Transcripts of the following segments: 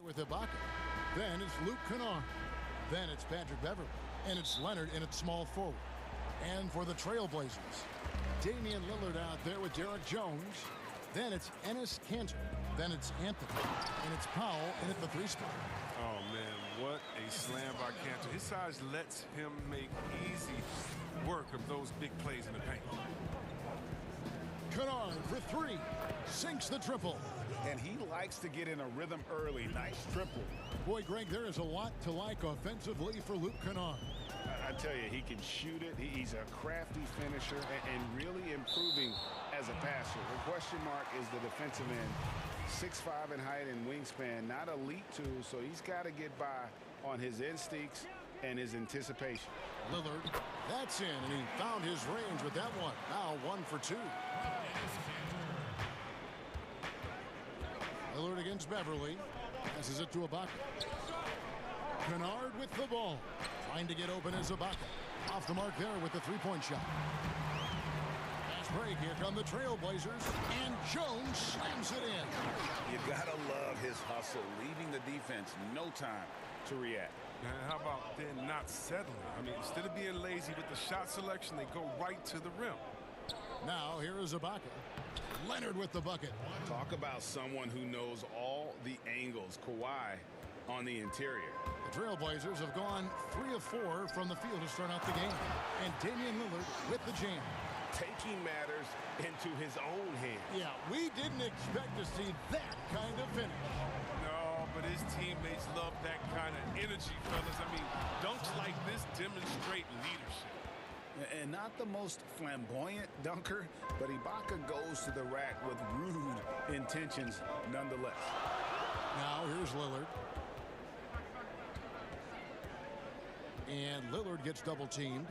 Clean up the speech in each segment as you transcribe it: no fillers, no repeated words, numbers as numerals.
with Ibaka. Then it's Luke Kennard. Then it's Patrick Beverley. And it's Leonard in at small forward. And for the Trailblazers, Damian Lillard out there with Derek Jones. Then it's Enes Kanter. Then it's Anthony. And it's Powell in at the 3 spot. Oh, man, what a slam by Kanter. His size lets him make easy work of those big plays in the paint. Kennard for 3. Sinks the triple. And he likes to get in a rhythm early. Nice triple. Boy, Greg, there is a lot to like offensively for Luke Kennard. I tell you, he can shoot it. He's a crafty finisher and really improving as a passer. The question mark is the defensive end. 6'5" in height and wingspan, not elite too, so he's got to get by on his instincts and his anticipation. Lillard, that's in, and he found his range with that one. Now 1 for 2. Lillard against Beverley. Passes it to Ibaka. Kennard with the ball. Trying to get open is Ibaka. Off the mark there with the 3-point shot. Fast break. Here come the Trailblazers. And Jones slams it in. You gotta love his hustle, leaving the defense no time to react. And how about then not settling? I mean, instead of being lazy with the shot selection, they go right to the rim. Now here is Ibaka. Leonard with the bucket. Talk about someone who knows all the angles. Kawhi on the interior. The Trailblazers have gone 3 of 4 from the field to start out the game. And Damian Lillard with the jam. Taking matters into his own hands. Yeah, we didn't expect to see that kind of finish. No, but his teammates love that kind of energy, fellas. I mean, dunks like this demonstrate leadership. And not the most flamboyant dunker, but Ibaka goes to the rack with rude intentions nonetheless. Now here's Lillard. And Lillard gets double-teamed.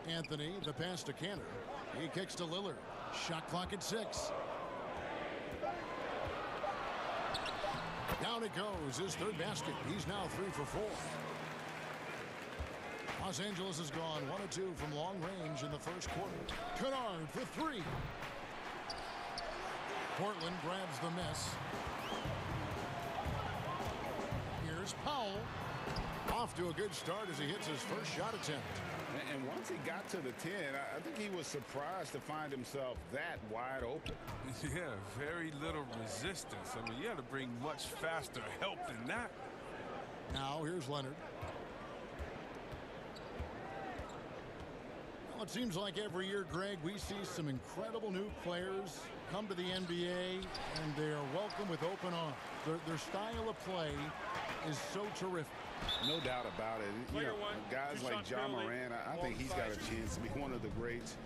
Anthony, the pass to Kanter. He kicks to Lillard. Shot clock at 6. Down it goes. His 3rd basket. He's now 3 for 4. Los Angeles has gone 1 of 2 from long range in the first quarter. Kennard for 3. Portland grabs the miss. Here's Powell. Off to a good start as he hits his first shot attempt. And once he got to the 10, I think he was surprised to find himself that wide open. Yeah, very little resistance. I mean, you had to bring much faster help than that. Now here's Leonard. Well, it seems like every year, Greg, we see some incredible new players come to the NBA, and they are welcome with open arms. Their style of play is so terrific. No doubt about it. You know, guys like John Moran, I think he's got a chance to be one of the greats.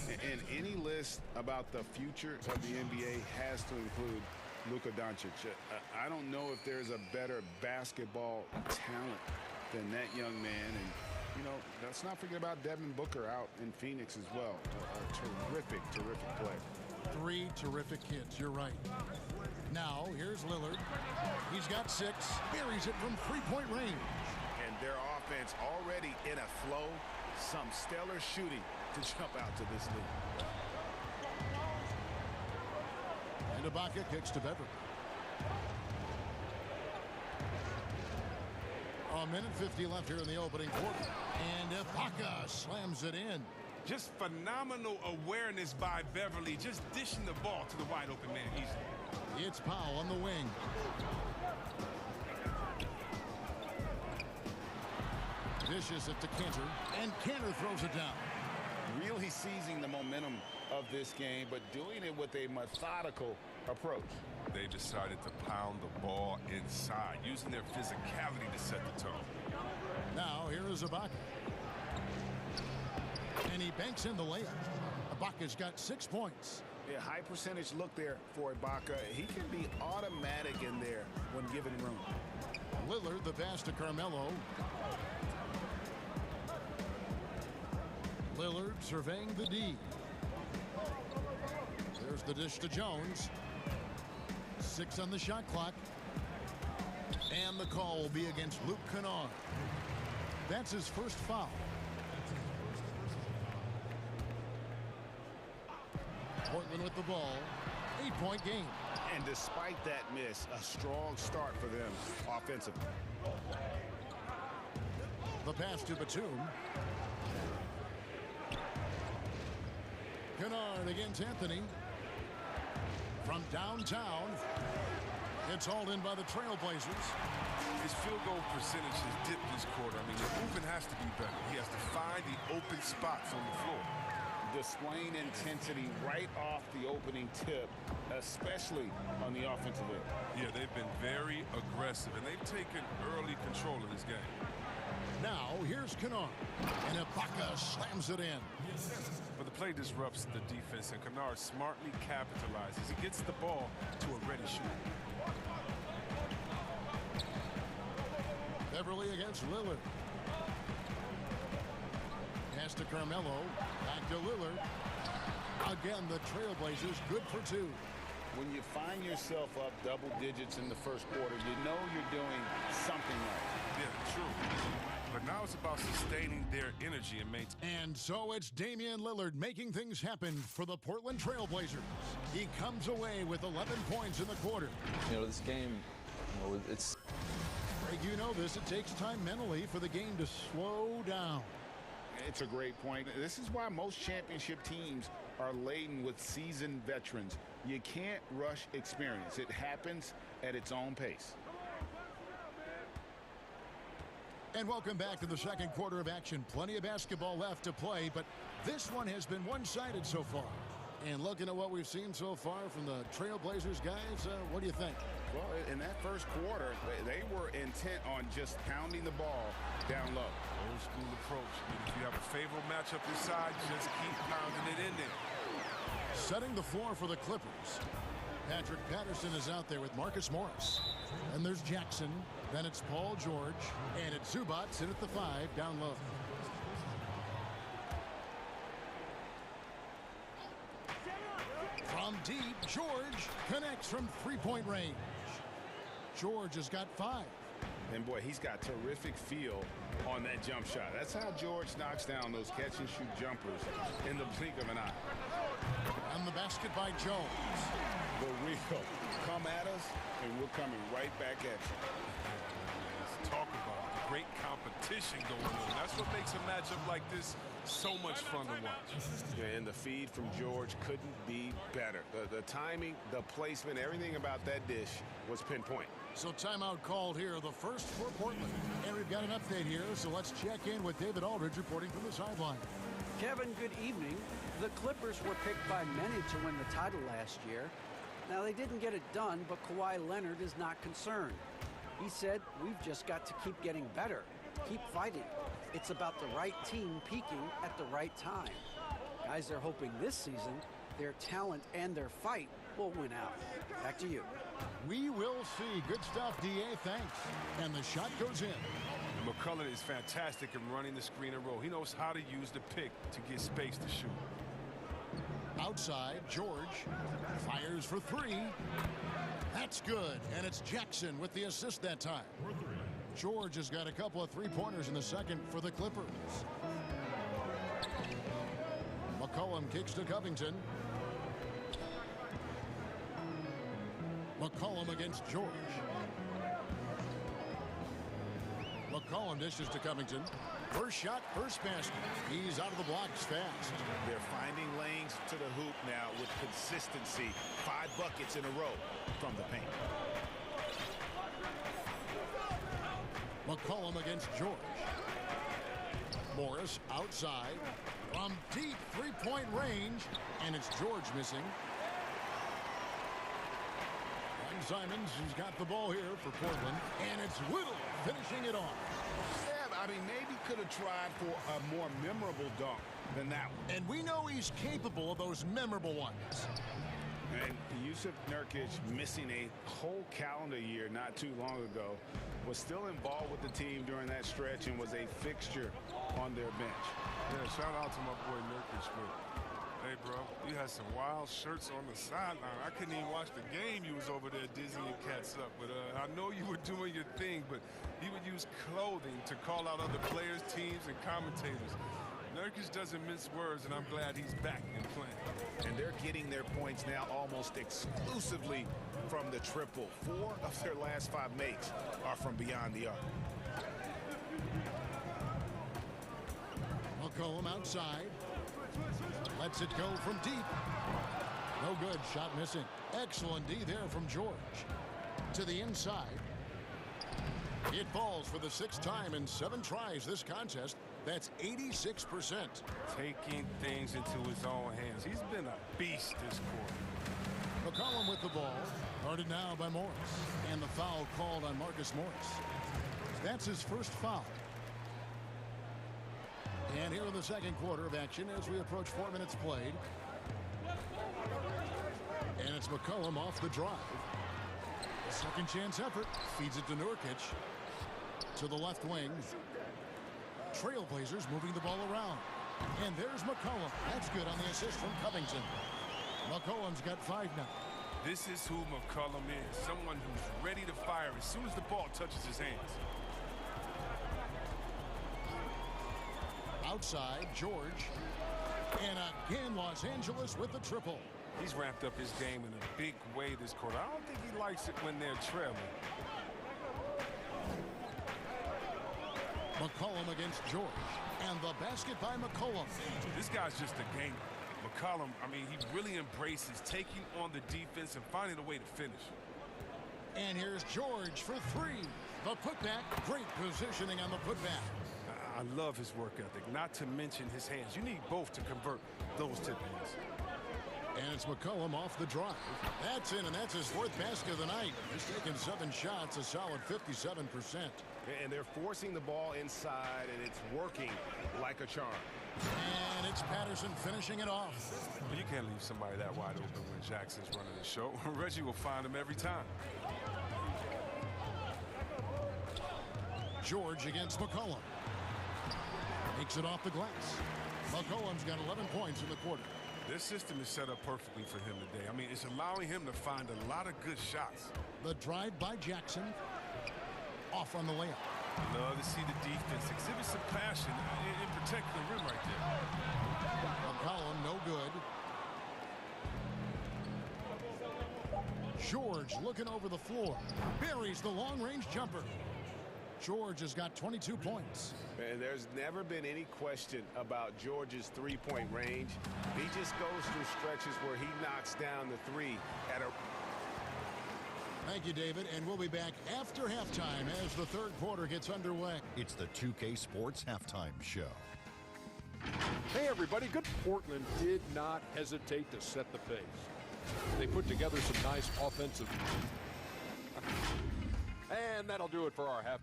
And any list about the future of the NBA has to include Luka Doncic. I don't know if there's a better basketball talent than that young man. And, you know, let's not forget about Devin Booker out in Phoenix as well. A terrific, terrific play. 3 terrific kids. You're right. Now, here's Lillard. He's got 6. Buries it from 3-point range. And their offense already in a flow. Some stellar shooting to jump out to this lead. And Ibaka kicks to Beverley. A minute 50 left here in the opening quarter. And Ibaka slams it in. Just phenomenal awareness by Beverley, just dishing the ball to the wide open man easily. It's Powell on the wing. Dishes it to Kanter, and Kanter throws it down. Really seizing the momentum of this game, but doing it with a methodical approach. They decided to pound the ball inside, using their physicality to set the tone. Now here is Ibaka. And he banks in the layup. Ibaka's got 6 points. Yeah, high percentage look there for Ibaka. He can be automatic in there when given room. Lillard, the pass to Carmelo. Lillard surveying the D. There's the dish to Jones. 6 on the shot clock. And the call will be against Luke Kennard. That's his first foul. Portland with the ball. 8-point game. And despite that miss, a strong start for them offensively. The pass to Batum. Kennard against Anthony. From downtown, it's hauled in by the Trailblazers. His field goal percentage has dipped this quarter. I mean, the movement has to be better. He has to find the open spots on the floor. Displaying intensity right off the opening tip, especially on the offensive end. Yeah, they've been very aggressive, and they've taken early control of this game. Now, here's Kennard. And Ibaka slams it in. But the play disrupts the defense, and Kennard smartly capitalizes. He gets the ball to a ready shooter. Beverly against Lillard. Pass to Carmelo. Back to Lillard. Again, the Trailblazers good for two. When you find yourself up double digits in the first quarter, you know you're doing something right. Yeah, true. But now it's about sustaining their energy and maintaining. And so it's Damian Lillard making things happen for the Portland Trailblazers. He comes away with 11 points in the quarter. You know, this game, it's... Greg, you know this. It takes time mentally for the game to slow down. It's a great point. This is why most championship teams are laden with seasoned veterans. You can't rush experience. It happens at its own pace. And welcome back to the second quarter of action. Plenty of basketball left to play, but this one has been one-sided so far. And looking at what we've seen so far from the Trailblazers guys, what do you think? Well, in that first quarter, they were intent on just pounding the ball down low. Old school approach. If you have a favorable matchup inside, just keep pounding it in there. Setting the floor for the Clippers. Patrick Patterson is out there with Marcus Morris. And there's Jackson. Then it's Paul George. And it's Zubac in at the 5 down low. From deep, George connects from three-point range. George has got 5. And boy, he's got terrific feel on that jump shot. That's how George knocks down those catch-and-shoot jumpers in the blink of an eye. And the basket by Jones. The wheel come at us, and we're coming right back at you. Let's talk about the great competition going on. That's what makes a matchup like this so much fun to watch. Yeah, and the feed from George couldn't be better. The timing, the placement, everything about that dish was pinpoint. So timeout called here, the first for Portland. And we've got an update here, so let's check in with David Aldridge reporting from the sideline. Kevin, good evening. The Clippers were picked by many to win the title last year. Now, they didn't get it done, but Kawhi Leonard is not concerned. He said, we've just got to keep getting better, keep fighting. It's about the right team peaking at the right time. Guys are hoping this season their talent and their fight will win out. Back to you. We will see. Good stuff, D.A. Thanks. And the shot goes in. McCullough is fantastic in running the screen and roll. He knows how to use the pick to get space to shoot. Outside, George fires for 3. That's good. And it's Jackson with the assist that time. George has got a couple of three-pointers in the second for the Clippers. McCollum kicks to Covington. McCollum against George. McCollum dishes to Covington. First shot, first basket. He's out of the blocks fast. They're finding lanes to the hoop now with consistency. 5 buckets in a row from the paint. McCollum against George. Morris outside from deep three-point range, and it's George missing. And Simons has got the ball here for Portland, and it's Whittle finishing it off. Yeah, I mean, maybe could have tried for a more memorable dunk than that one. And we know he's capable of those memorable ones. And Yusuf Nurkic, missing a whole calendar year not too long ago, was still involved with the team during that stretch and was a fixture on their bench. Yeah, shout out to my boy Nurkic. Hey, bro, you had some wild shirts on the sideline. I couldn't even watch the game. You was over there dizzying cats up. But I know you were doing your thing, but he would use clothing to call out other players, teams, and commentators. Nurkic doesn't mince words, and I'm glad he's back in playing. And they're getting their points now almost exclusively from the triple. 4 of their last 5 makes are from beyond the arc. McCollum outside. Lets it go from deep. No good. Shot missing. Excellent D there from George. To the inside. It falls for the 6th time in 7 tries this contest. That's 86%. Taking things into his own hands. He's been a beast this quarter. McCollum with the ball. Guarded now by Morris. And the foul called on Marcus Morris. That's his first foul. And here in the second quarter of action as we approach 4 minutes played. And it's McCollum off the drive. Second chance effort. Feeds it to Nurkic. To the left wing. Trailblazers moving the ball around. And there's McCollum. That's good on the assist from Covington. McCollum's got 5 now. This is who McCollum is. Someone who's ready to fire as soon as the ball touches his hands. Outside, George. And again, Los Angeles with the triple. He's ramped up his game in a big way this quarter. I don't think he likes it when they're trailing. McCollum against George. And the basket by McCollum. This guy's just a gamer. McCollum, I mean, he really embraces taking on the defense and finding a way to finish. And here's George for 3. The putback. Great positioning on the putback. I love his work ethic, not to mention his hands. You need both to convert those tip-ins. And it's McCollum off the drive. That's in, and that's his 4th basket of the night. He's taken 7 shots, a solid 57%. And they're forcing the ball inside, and it's working like a charm. And it's Patterson finishing it off. Well, you can't leave somebody that wide open when Jackson's running the show. Reggie will find him every time. George against McCollum. Makes it off the glass. McCollum's got 11 points in the quarter. This system is set up perfectly for him today. I mean, it's allowing him to find a lot of good shots. The drive by Jackson. Off on the layup. Love to see the defense exhibit some passion in protecting the rim right there. McCollum, no good. George looking over the floor. Buries the long-range jumper. George has got 22 points. And there's never been any question about George's 3-point range. He just goes through stretches where he knocks down the 3 at a... Thank you, David, and we'll be back after halftime as the 3rd quarter gets underway. It's the 2K Sports Halftime Show. Hey, everybody. Good Portland did not hesitate to set the pace. They put together some nice offensive... And that'll do it for our half.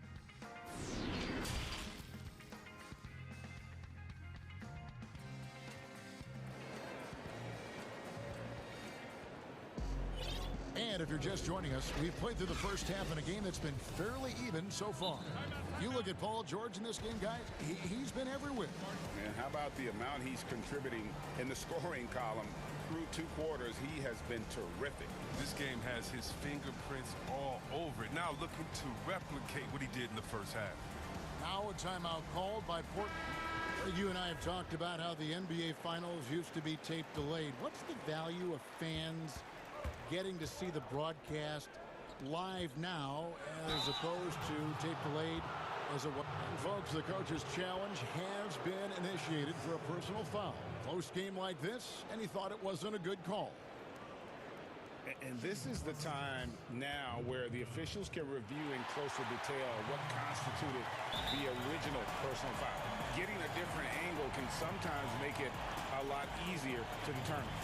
And if you're just joining us, we've played through the first half in a game that's been fairly even so far. If you look at Paul George in this game, guys, he's been everywhere. Man, how about the amount he's contributing in the scoring column? Through 2 quarters, he has been terrific. This game has his fingerprints all over it. Now looking to replicate what he did in the first half. Now a timeout called by Portland. You and I have talked about how the NBA Finals used to be tape delayed. What's the value of fans getting to see the broadcast live now as opposed to tape delayed as it was? And folks, the coach's challenge has been initiated for a personal foul. Close game like this, and he thought it wasn't a good call. And this is the time now where the officials can review in closer detail what constituted the original personal foul. Getting a different angle can sometimes make it a lot easier to determine.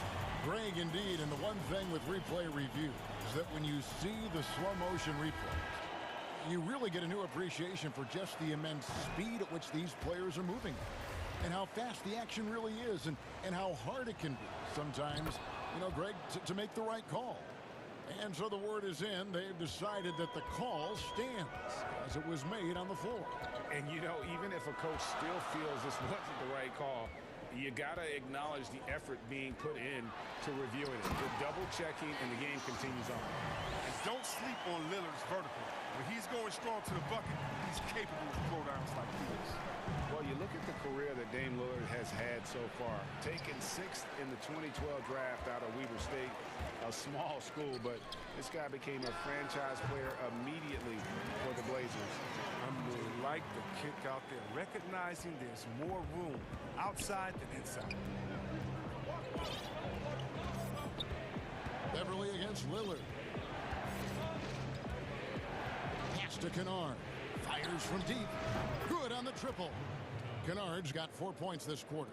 Greg, indeed, and the one thing with replay review is that when you see the slow motion replays, you really get a new appreciation for just the immense speed at which these players are moving and how fast the action really is and how hard it can be sometimes, you know, Greg, to make the right call. And so the word is in. They've decided that the call stands as it was made on the floor. And, you know, even if a coach still feels this wasn't the right call, You got to acknowledge the effort being put in to reviewing it. They're double-checking, and the game continues on. And don't sleep on Lillard's vertical. When he's going strong to the bucket, he's capable of throwdowns like this. Well, you look at the career that Dame Lillard has had so far. Taken 6th in the 2012 draft out of Weber State, a small school, but this guy became a franchise player immediately for the Blazers. Like the kick out there, recognizing there's more room outside than inside. Beverly against Lillard. Pass to Kennard. Fires from deep. Good on the triple. Kennard's got 4 points this quarter.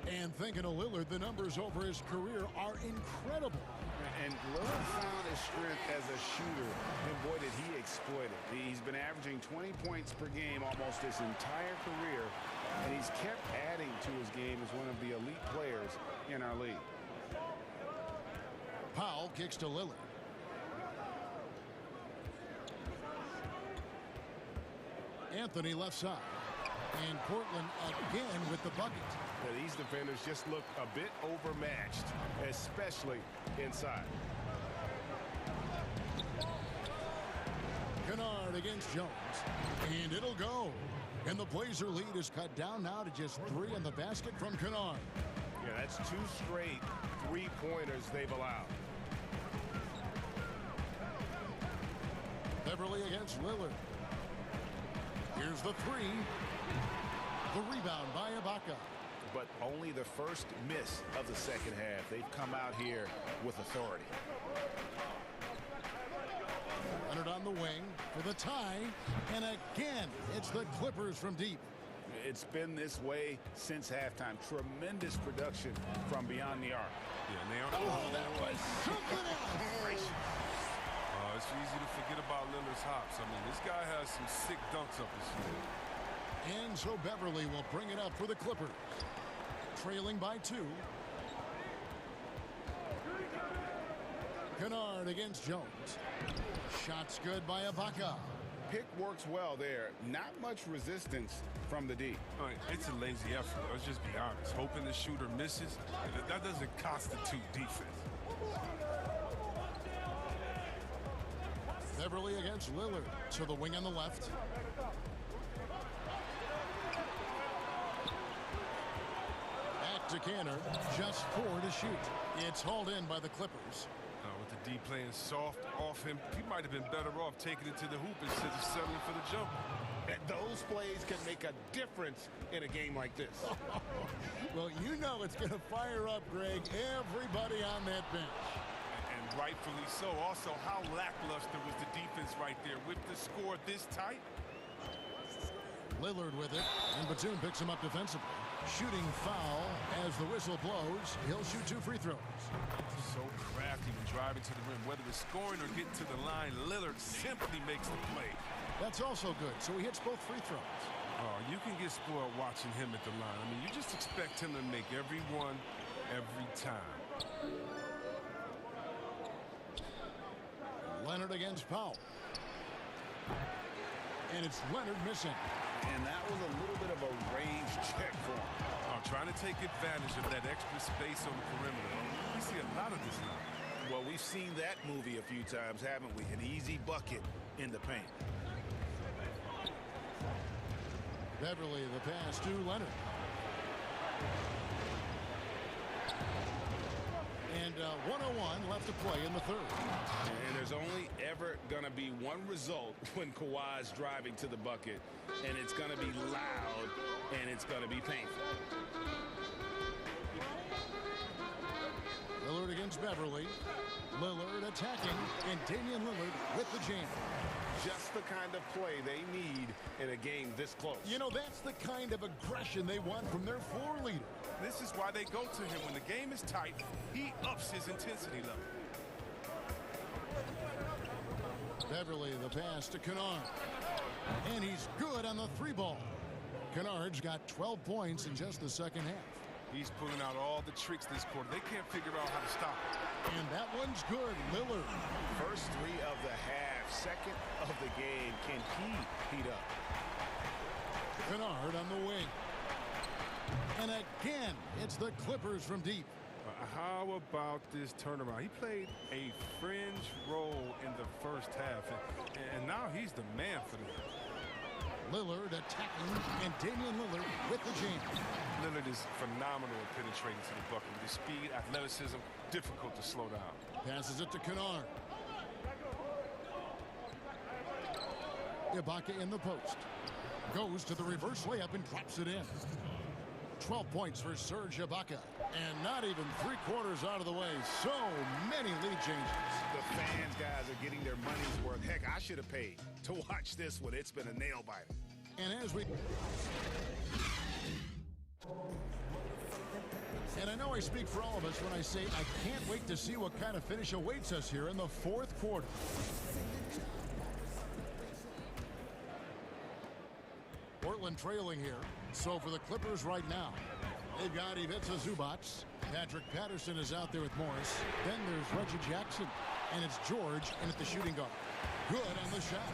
And thinking of Lillard, the numbers over his career are incredible. And Lillard found his strength as a shooter, and boy, did he exploit it. He's been averaging 20 points per game almost his entire career, and he's kept adding to his game as one of the elite players in our league. Powell kicks to Lillard. Anthony left side. And Portland again with the bucket. Yeah, these defenders just look a bit overmatched, especially inside. Kennard against Jones. And it'll go. And the Blazer lead is cut down now to just 3 in the basket from Kennard. Yeah, that's 2 straight 3-pointers they've allowed. Beverly against Lillard. Here's the 3. The rebound by Ibaka. But only the first miss of the second half. They've come out here with authority. Leonard on the wing for the tie. And again, it's the Clippers from deep. It's been this way since halftime. Tremendous production from beyond the arc. Yeah, and that was something else. It's easy to forget about Lillard's hops. I mean, this guy has some sick dunks up his sleeve. And so Beverly will bring it up for the Clippers. Trailing by 2. Kennard against Jones. Shots good by Ibaka. Pick works well there. Not much resistance from the D. It's a lazy effort. Let's just be honest. Hoping the shooter misses, that doesn't constitute defense. Beverly against Lillard. To the wing on the left. Back to Canner. Just 4 to shoot. It's hauled in by the Clippers. With the D playing soft off him, he might have been better off taking it to the hoop instead of settling for the jump. And those plays can make a difference in a game like this. Well, you know it's going to fire up, Greg, everybody on that bench. And rightfully so. Also, how lackluster was the defense right there with the score this tight? Lillard with it, and Batum picks him up defensively. Shooting foul as the whistle blows. He'll shoot 2 free throws. So crafty when driving to the rim. Whether it's scoring or getting to the line, Lillard simply makes the play. That's also good, so he hits both free throws. Oh, you can get spoiled watching him at the line. I mean, you just expect him to make every one, every time. Leonard against Powell. And it's Leonard missing. And that was a little bit of a range check for him. Trying to take advantage of that extra space on the perimeter. We see a lot of this now. Well, we've seen that movie a few times, haven't we? An easy bucket in the paint. Beverly, the pass to Leonard. And 1:01 left to play in the third. And there's only ever going to be one result when Kawhi's driving to the bucket, and it's going to be loud, and it's going to be painful. Lillard against Beverly. Lillard attacking, and Damian Lillard with the jam. Just the kind of play they need in a game this close. You know, that's the kind of aggression they want from their floor leader. This is why they go to him. When the game is tight, he ups his intensity level. Beverly, the pass to Kennard. And he's good on the 3-ball. Kennard's got 12 points in just the second half. He's pulling out all the tricks this quarter. They can't figure out how to stop him. And that one's good. Lillard. First 3 of the half, second of the game. Can he heat up? Kennard on the wing. And again, it's the Clippers from deep. How about this turnaround? He played a fringe role in the first half, and now he's the man for them. Lillard attacking, and Damian Lillard with the jam. Lillard is phenomenal at penetrating to the bucket. With his speed, athleticism, difficult to slow down. Passes it to Kennard. Ibaka in the post. Goes to the reverse layup and drops it in. 12 points for Serge Ibaka. And not even 3/4 out of the way. So many lead changes. The fans, guys, are getting their money's worth. Heck, I should have paid to watch this one. It's been a nail biter. And I know I speak for all of us when I say I can't wait to see what kind of finish awaits us here in the fourth quarter. Portland trailing here. So for the Clippers right now, they've got Ivica Zubac. Patrick Patterson is out there with Morris. Then there's Reggie Jackson. And it's George in at the shooting guard. Good on the shot.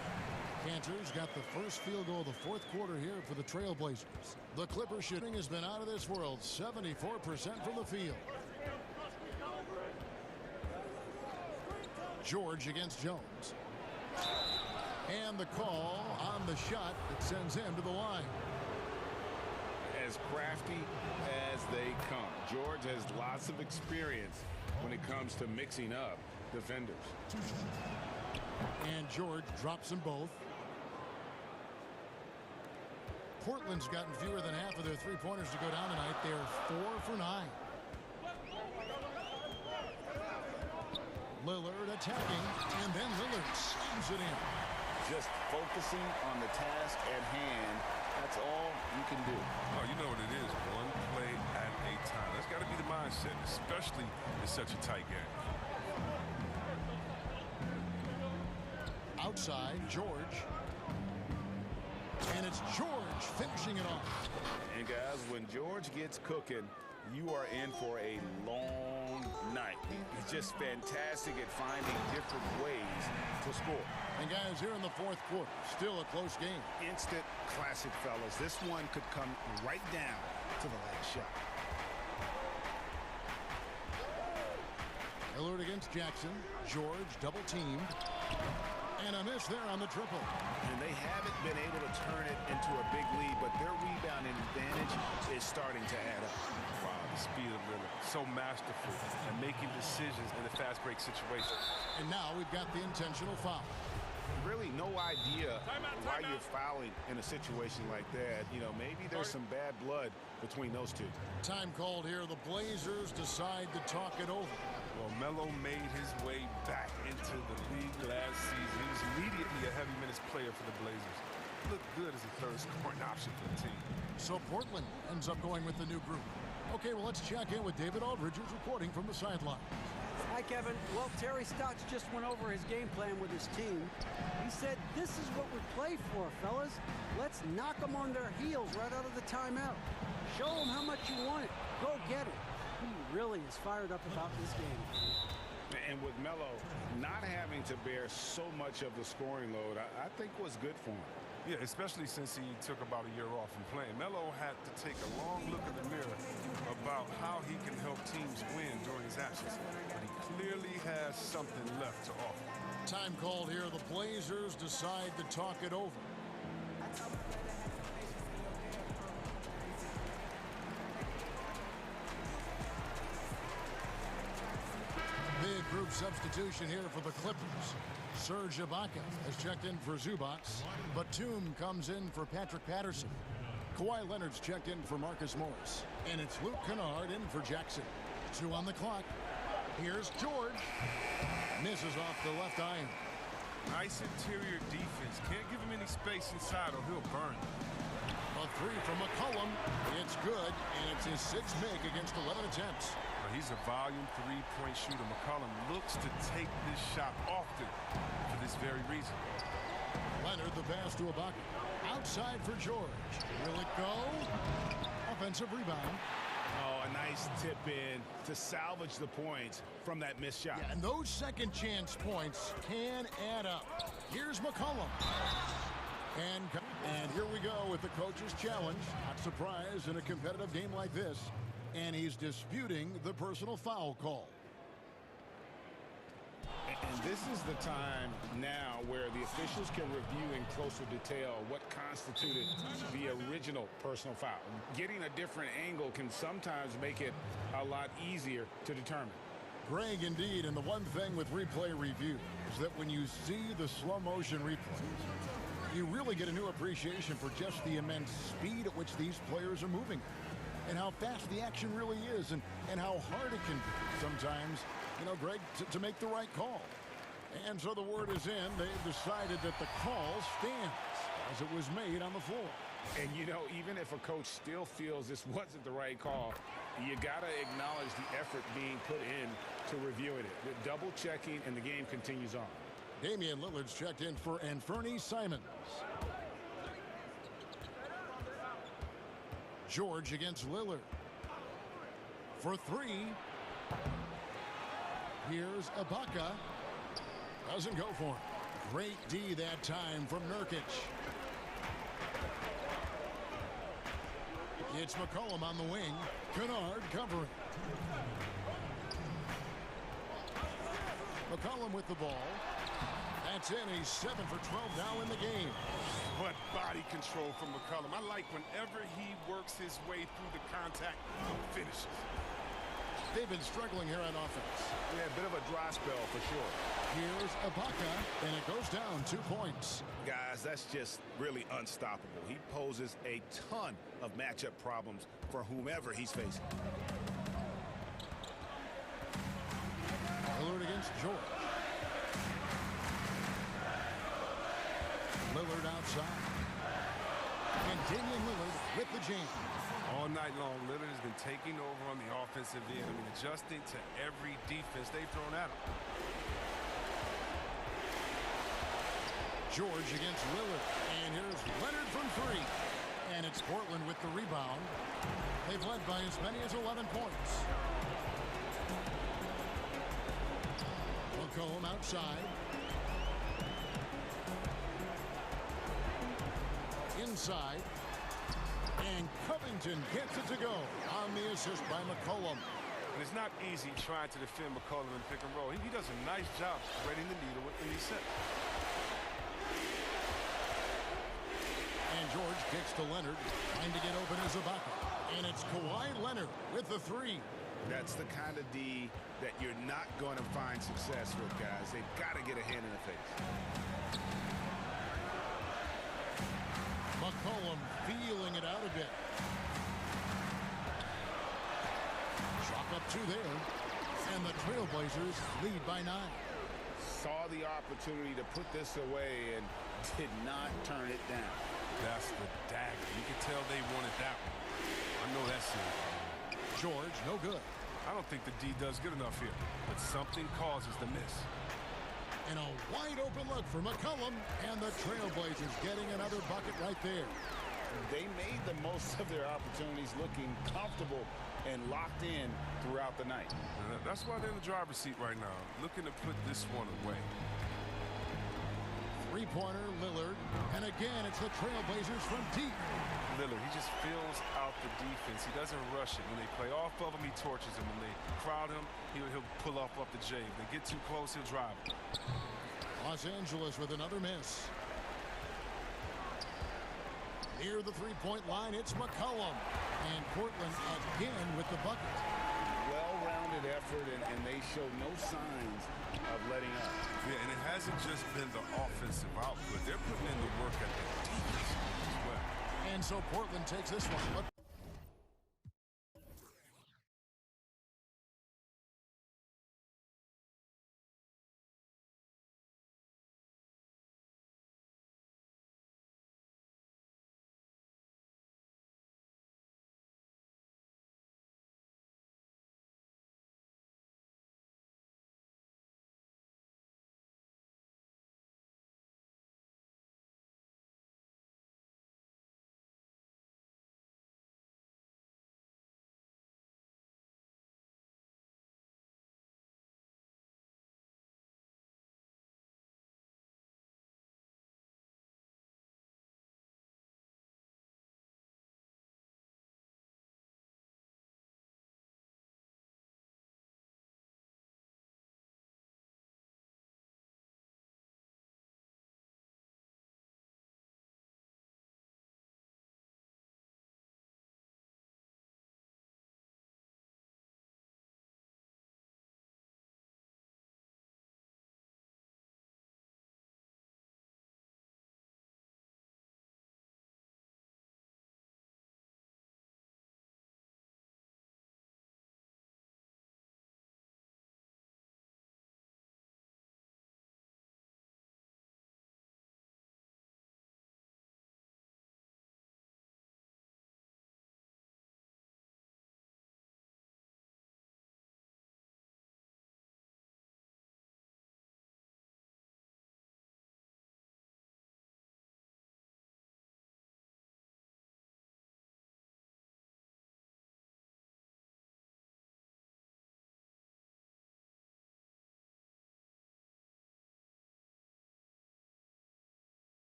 Cantor's got the first field goal of the fourth quarter here for the Trailblazers. The Clippers shooting has been out of this world. 74% from the field. George against Jones. And the call on the shot that sends him to the line. As crafty as they come. George has lots of experience when it comes to mixing up defenders. And George drops them both. Portland's gotten fewer than half of their three-pointers to go down tonight. They're 4 for 9. Lillard attacking, and then Lillard slams it in. Just focusing on the task at hand. That's all you can do. Oh, you know what it is. One play at a time. That's got to be the mindset, especially in such a tight game. Outside, George. And it's George finishing it off. And guys, when George gets cooking, you are in for a long night. He's just fantastic at finding different ways to score. And guys, here in the fourth quarter, still a close game. Instant classic, fellas. This one could come right down to the last shot. Lillard against Jackson. George double teamed. And a miss there on the triple. And they haven't been able to turn it into a big lead, but their rebounding advantage is starting to add up. Wow, the speed of Lillard. So masterful at making decisions in a fast break situation. And now we've got the intentional foul. Really no idea why you're fouling in a situation like that. You know, maybe there's some bad blood between those two. Time called here. The Blazers decide to talk it over. Well, Melo made his way back into the league last season. He was immediately a heavy minutes player for the Blazers. Looked good as a third scoring option for the team. So Portland ends up going with the new group. Okay, well, let's check in with David Aldridge, who's reporting from the sideline. Hi, Kevin. Well, Terry Stotts just went over his game plan with his team. He said, this is what we play for, fellas. Let's knock them on their heels right out of the timeout. Show them how much you want it. Go get it. He really is fired up about this game. And with Melo not having to bear so much of the scoring load, I think was good for him. Yeah, especially since he took about a year off from playing. Melo had to take a long look in the mirror about how he can help teams win during his absence. But he clearly has something left to offer. Time called here. The Blazers decide to talk it over. Big group substitution here for the Clippers. Serge Ibaka has checked in for Zubac. Batum comes in for Patrick Patterson. Kawhi Leonard's checked in for Marcus Morris. And it's Luke Kennard in for Jackson. 2 on the clock. Here's George. Misses off the left iron. Nice interior defense. Can't give him any space inside or he'll burn. A 3 from McCollum. It's good, and it's his 6th make against 11 attempts. He's a volume three-point shooter. McCollum looks to take this shot often for this very reason. Leonard the pass to Ibaka. Outside for George. Will it go? Offensive rebound. Oh, a nice tip in to salvage the points from that missed shot. Yeah, and those second chance points can add up. Here's McCollum. And And here we go with the coach's challenge. Not surprised in a competitive game like this. And he's disputing the personal foul call. And this is the time now where the officials can review in closer detail what constituted the original personal foul. Getting a different angle can sometimes make it a lot easier to determine. Greg, indeed, and the one thing with replay review is that when you see the slow motion replays, you really get a new appreciation for just the immense speed at which these players are moving and how fast the action really is and how hard it can be sometimes, you know, Greg, to make the right call. And so the word is in. They've decided that the call stands as it was made on the floor. And, you know, even if a coach still feels this wasn't the right call, you got to acknowledge the effort being put in to reviewing it. The double checking, and the game continues on. Damian Lillard's checked in for Anferny Simons. George against Lillard. For three. Here's Ibaka. Doesn't go for him. Great D that time from Nurkic. It's McCollum on the wing. Kennard covering. McCollum with the ball. That's in. He's 7 for 12 now in the game. What body control from McCollum. I like whenever he works his way through the contact and finishes. They've been struggling here on offense. Yeah, a bit of a dry spell for sure. Here's Ibaka, and it goes down 2 points. Guys, that's just really unstoppable. He poses a ton of matchup problems for whomever he's facing. Lillard against George. Lillard outside. And Damian Lillard with the jam. All night long, Lillard has been taking over on the offensive end. I mean, adjusting to every defense they've thrown at him. George against Lillard. And here's Leonard from three. And it's Portland with the rebound. They've led by as many as 11 points. McCollum outside. Inside. And Covington gets it to go on the assist by McCollum. And it's not easy trying to defend McCollum in pick and roll. He does a nice job threading the needle in these sets. And George kicks to Leonard. Trying to get open is Ibaka. And it's Kawhi Leonard with the three. That's the kind of D that you're not going to find success with, guys. They've got to get a hand in the face. McCollum feeling it out a bit. Chalk up 2 there. And the Trailblazers lead by 9. Saw the opportunity to put this away and did not turn it down. That's the dagger. You can tell they wanted that one. I know that's it. George, no good. I don't think the D does good enough here, but something causes the miss. And a wide open look for McCollum, and the Trailblazers getting another bucket right there. They made the most of their opportunities, looking comfortable and locked in throughout the night. That's why they're in the driver's seat right now, looking to put this one away. Three-pointer, Lillard, and again it's the Trailblazers from deep. Lillard, he just fills out the defense. He doesn't rush it. When they play off of him, he torches them. When they crowd him, he'll pull off the J. If they get too close, he'll drive them. Los Angeles with another miss. Near the three-point line, it's McCollum. And Portland again with the bucket. Well-rounded effort, and they show no signs of letting up. Yeah, and it hasn't just been the offensive output. They're putting in the work at the defense as well. And so Portland takes this one.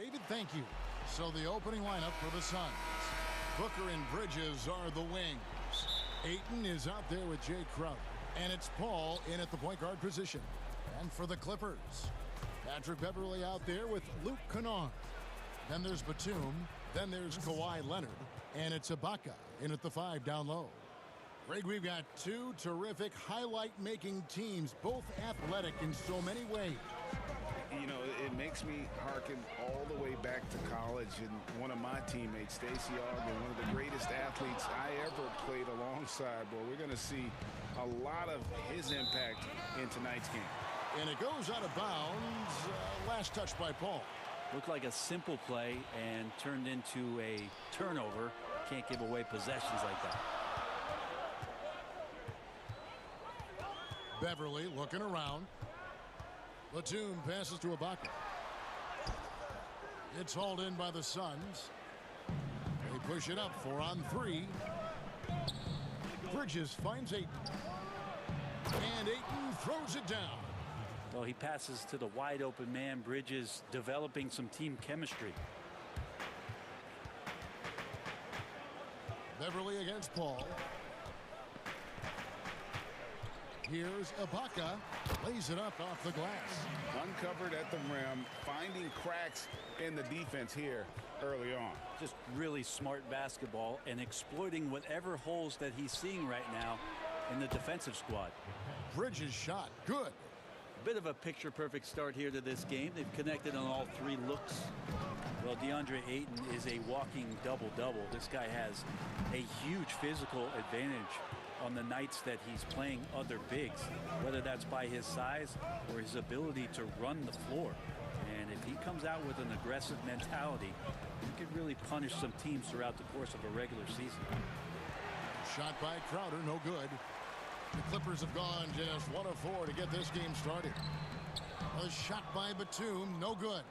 David, thank you. So the opening lineup for the Suns. Booker and Bridges are the wings. Ayton is out there with Jay Crowder. And it's Paul in at the point guard position. And for the Clippers, Patrick Beverley out there with Luke Kennard. Then there's Batum. Then there's Kawhi Leonard. And it's Ibaka in at the 5 down low. Greg, we've got two terrific highlight-making teams, both athletic in so many ways. You know, it makes me hearken all the way back to college, and one of my teammates, Stacey Ogden, one of the greatest athletes I ever played alongside. Boy, we're going to see a lot of his impact in tonight's game. And it goes out of bounds. Last touch by Paul. Looked like a simple play and turned into a turnover. Can't give away possessions like that. Beverley looking around. Batum passes to Ibaka. It's hauled in by the Suns. They push it up 4 on 3. Bridges finds Ayton. And Ayton throws it down. Well, he passes to the wide open man. Bridges developing some team chemistry. Beverley against Paul. Here's Ibaka. Lays it up off the glass. Uncovered at the rim, finding cracks in the defense here early on. Just really smart basketball and exploiting whatever holes that he's seeing right now in the defensive squad. Bridges shot. Good. Bit of a picture-perfect start here to this game. They've connected on all 3 looks. Well, DeAndre Ayton is a walking double-double. This guy has a huge physical advantage on the nights that he's playing other bigs, whether that's by his size or his ability to run the floor. And if he comes out with an aggressive mentality, he could really punish some teams throughout the course of a regular season. Shot by Crowder, no good. The Clippers have gone just 1 of 4 to get this game started. A shot by Batum, no good.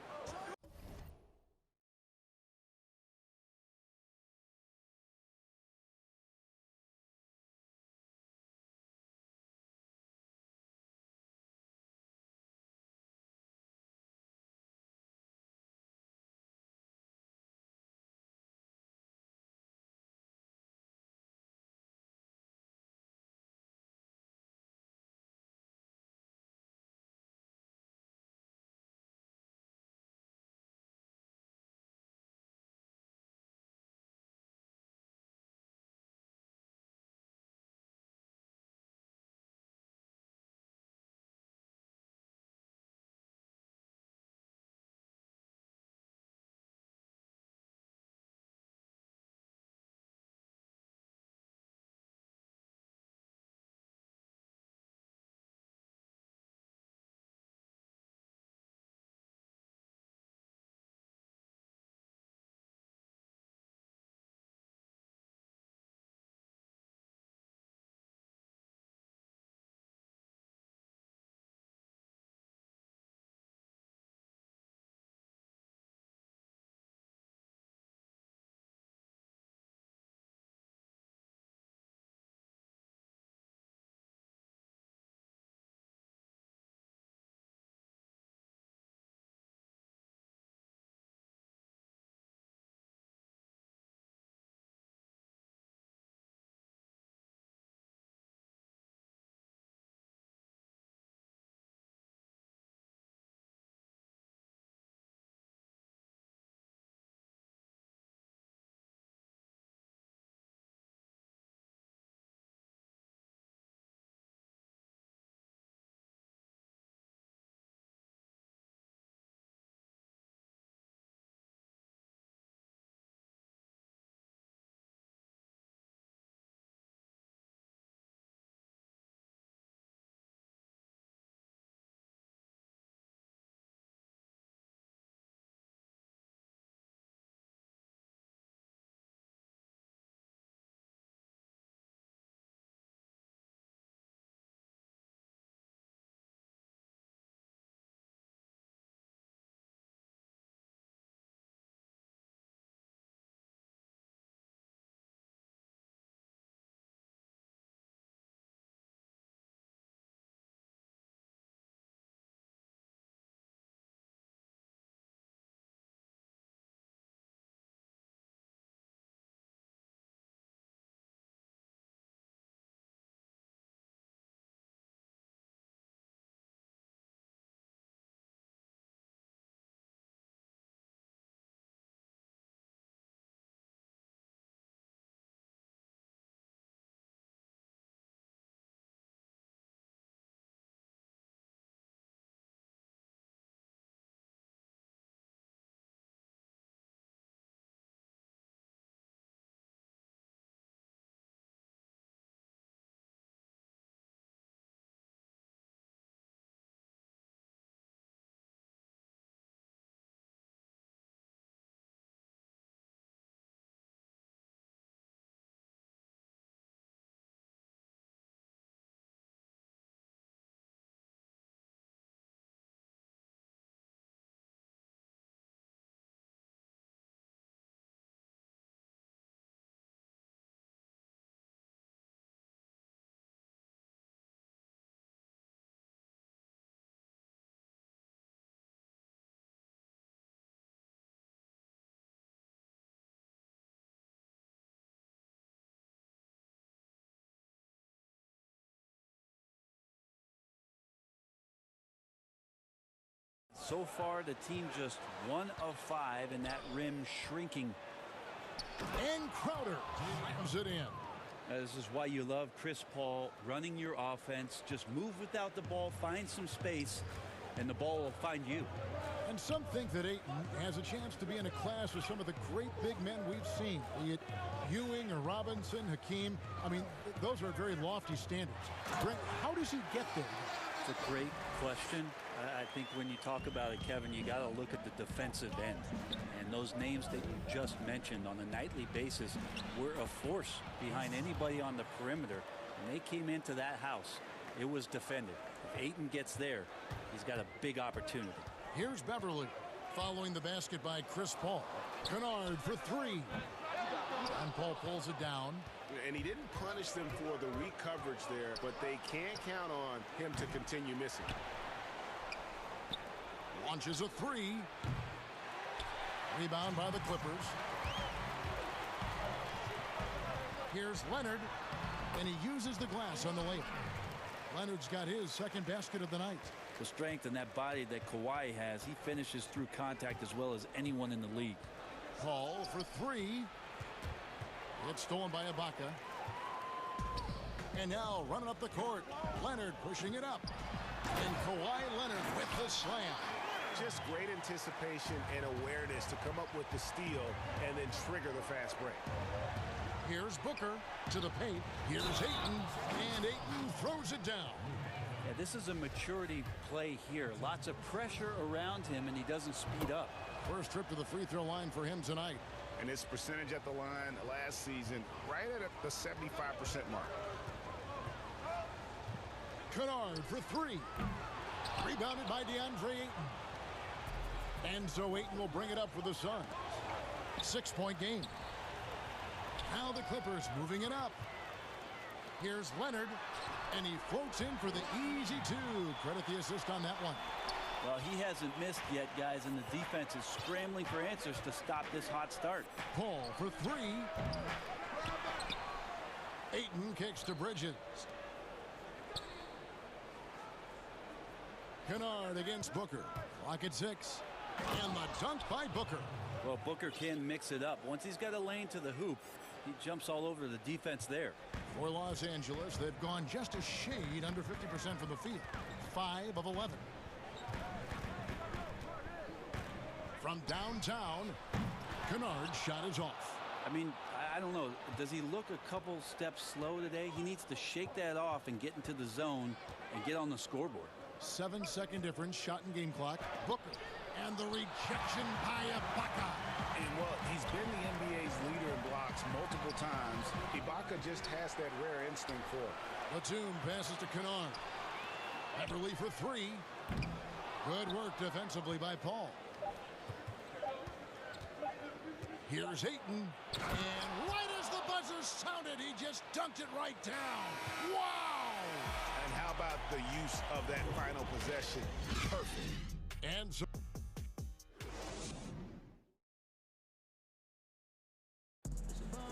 So far, the team just 1 of 5, and that rim shrinking. And Crowder slams it in. This is why you love Chris Paul running your offense. Just move without the ball, find some space, and the ball will find you. And some think that Ayton has a chance to be in a class with some of the great big men we've seen, be it Ewing or Robinson, Hakeem. I mean, those are very lofty standards. Brent, how does he get there? It's a great question. I think when you talk about it, Kevin, you got to look at the defensive end. And those names that you just mentioned on a nightly basis were a force behind anybody on the perimeter. When they came into that house, it was defended. If Ayton gets there, he's got a big opportunity. Here's Beverly following the basket by Chris Paul. Kennard for 3. And Paul pulls it down. And he didn't punish them for the weak coverage there, but they can't count on him to continue missing. Launches a 3. Rebound by the Clippers. Here's Leonard, and he uses the glass on the layup. Leonard's got his second basket of the night. The strength and that body that Kawhi has, he finishes through contact as well as anyone in the league. Paul for 3. It's stolen by Ibaka. And now running up the court, Leonard pushing it up. And Kawhi Leonard with the slam. Just great anticipation and awareness to come up with the steal and then trigger the fast break. Here's Booker to the paint. Here's Ayton, and Ayton throws it down. Yeah, this is a maturity play here. Lots of pressure around him, and he doesn't speed up. First trip to the free throw line for him tonight. And his percentage at the line last season, right at the 75% mark. Kennard for 3. Rebounded by DeAndre Ayton. And so Ayton will bring it up for the Suns. 6-point game. Now the Clippers moving it up. Here's Leonard, and he floats in for the easy 2. Credit the assist on that one. Well, he hasn't missed yet, guys, and the defense is scrambling for answers to stop this hot start. Paul for 3. Ayton kicks to Bridges. Kennard against Booker. Clock at 6. And the dunk by Booker. Well, Booker can mix it up. Once he's got a lane to the hoop, he jumps all over the defense there. For Los Angeles, they've gone just a shade under 50% from the field. 5 of 11. From downtown, Kennard's shot is off. I mean, I don't know. Does he look a couple steps slow today? He needs to shake that off and get into the zone and get on the scoreboard. 7-second difference, shot and game clock. Booker. And the rejection by Ibaka. And, well, he's been the NBA's leader in blocks multiple times. Ibaka just has that rare instinct for it. Batum passes to Kennard. Beverly for 3. Good work defensively by Paul. Here's Ayton. And right as the buzzer sounded, he just dunked it right down. Wow! And how about the use of that final possession? Perfect. And so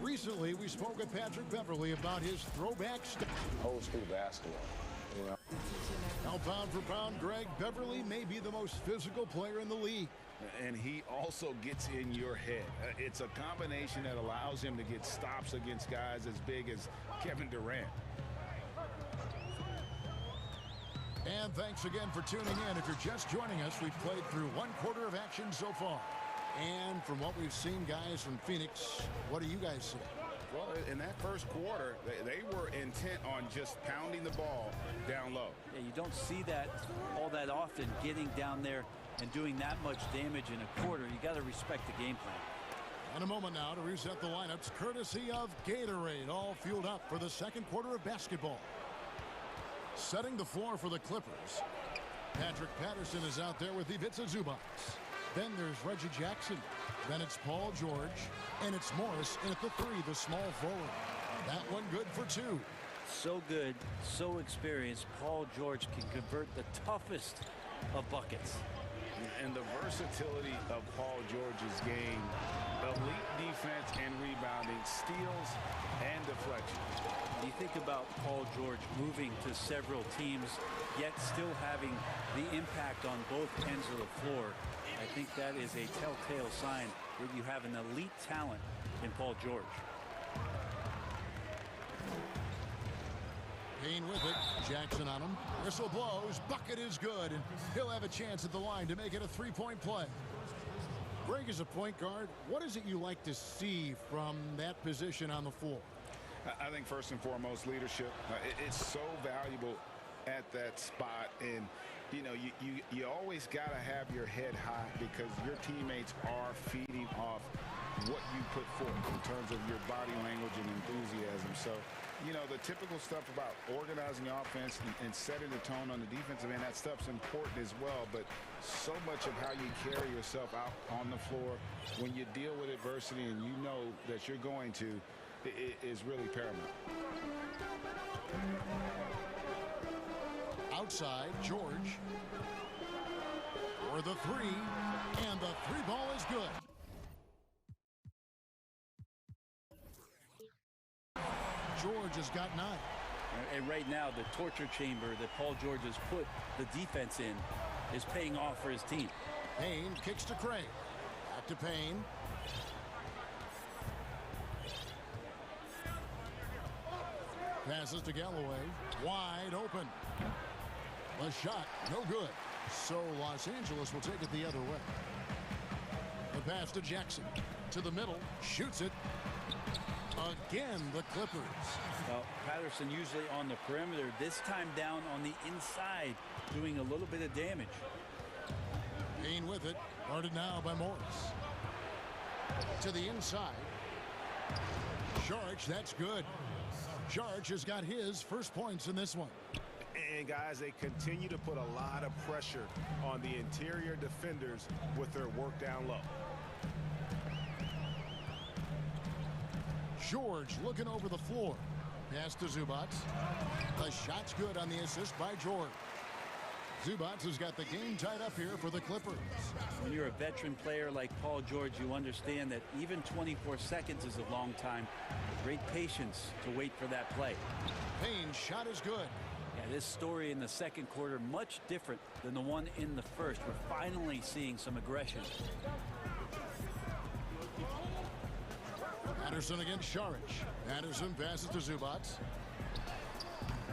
recently, we spoke with Patrick Beverly about his throwback style. Old school basketball, you know. Now, pound for pound, Greg, Beverly may be the most physical player in the league. And he also gets in your head. It's a combination that allows him to get stops against guys as big as Kevin Durant. And thanks again for tuning in. If you're just joining us, we've played through 1 quarter of action so far. And from what we've seen, guys, from Phoenix, what do you guys see? Well, in that first quarter, they were intent on just pounding the ball down low. Yeah, you don't see that all that often, getting down there and doing that much damage in a quarter. You got to respect the game plan. And a moment now to reset the lineups, courtesy of Gatorade, all fueled up for the second quarter of basketball. Setting the floor for the Clippers, Patrick Patterson is out there with Ivica Zubac. Then there's Reggie Jackson. Then it's Paul George. And it's Morris in at the 3, the small forward. That one good for 2. So good, so experienced. Paul George can convert the toughest of buckets. And the versatility of Paul George's game Elite defense and rebounding, steals and deflections. You think about Paul George moving to several teams, yet still having the impact on both ends of the floor. I think that is a telltale sign that you have an elite talent in Paul George. Payne with it. Jackson on him. Whistle blows. Bucket is good, and he'll have a chance at the line to make it a three-point play. Greg, as a point guard, what is it you like to see from that position on the floor? I think first and foremost, leadership. It's so valuable at that spot, and you know, you always got to have your head high because your teammates are feeding off what you put forth in terms of your body language and enthusiasm. So, you know, the typical stuff about organizing offense and setting the tone on the defensive end, that stuff's important as well. But so much of how you carry yourself out on the floor when you deal with adversity and you know that you're going to, it is really paramount. Outside, George for the three, and the three ball is good. George has got 9. And right now, the torture chamber that Paul George has put the defense in is paying off for his team. Payne kicks to Craig. Back to Payne. Passes to Galloway. Wide open. The shot, no good. So Los Angeles will take it the other way. The pass to Jackson. To the middle. Shoots it. Again, the Clippers. Well, Patterson usually on the perimeter. This time down on the inside, doing a little bit of damage. Payne with it. Guarded now by Morris. To the inside. Sharch, that's good. Sharch has got his first points in this one. And guys, they continue to put a lot of pressure on the interior defenders with their work down low. George looking over the floor. Pass to Zubac. The shot's good on the assist by George. Zubac has got the game tied up here for the Clippers. When you're a veteran player like Paul George, you understand that even 24 seconds is a long time. Great patience to wait for that play. Payne's shot is good. Yeah, this story in the second quarter much different than the one in the first. We're finally seeing some aggression. Patterson against Sharch. Patterson passes to Zubac.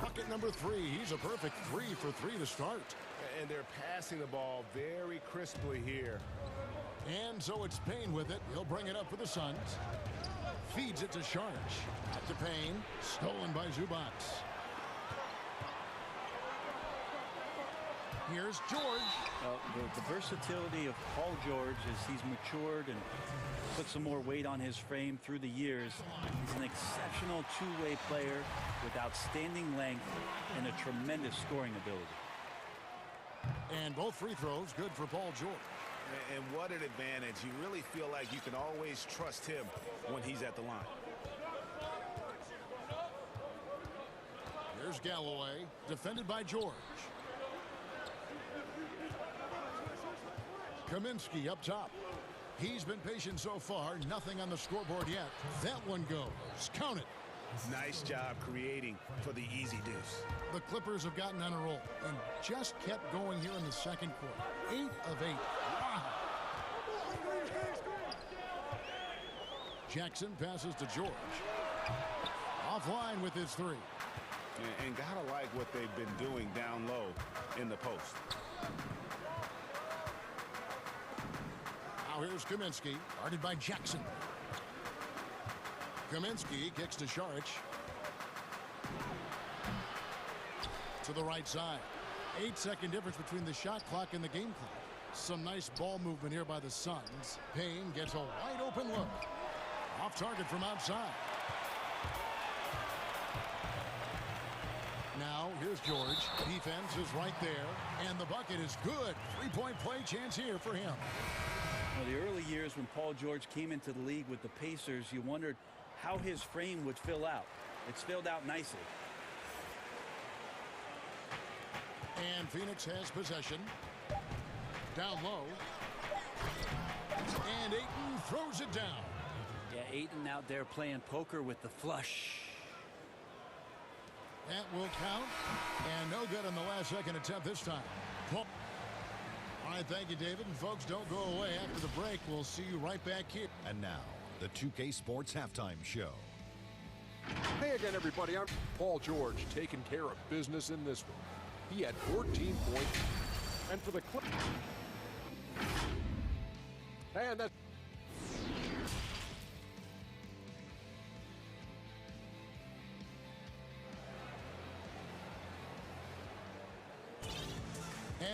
Bucket number 3. He's a perfect 3 for 3 to start. And they're passing the ball very crisply here. And so it's Payne with it. He'll bring it up for the Suns. Feeds it to Sharch. Up to Payne. Stolen by Zubac. Here's George. The versatility of Paul George as he's matured and put some more weight on his frame through the years. He's an exceptional two-way player with outstanding length and a tremendous scoring ability. And both free throws good for Paul George. And what an advantage. You really feel like you can always trust him when he's at the line. Here's Galloway, defended by George. Kaminsky up top. He's been patient so far. Nothing on the scoreboard yet. That one goes. Count it. Nice job creating for the easy deuce. The Clippers have gotten on a roll and just kept going here in the second quarter. 8 of 8. Wow. Jackson passes to George. Offline with his 3. And gotta like what they've been doing down low in the post. Now here's Kaminsky, guarded by Jackson. Kaminsky kicks to Sharch. To the right side. 8-second difference between the shot clock and the game clock. Some nice ball movement here by the Suns. Payne gets a wide open look. Off target from outside. Now here's George. Defense is right there. And the bucket is good. 3-point play chance here for him. Well, the early years when Paul George came into the league with the Pacers, you wondered how his frame would fill out. It's filled out nicely. And Phoenix has possession. Down low. And Ayton throws it down. Ayton out there playing poker with the flush. That will count. And no good on the last second attempt this time. All right, thank you, David. And folks, don't go away. After the break, we'll see you right back here. And now, the 2K Sports Halftime Show. Hey again, everybody. I'm Paul George, taking care of business in this one. He had 14 points. And for the Clippers. And that's...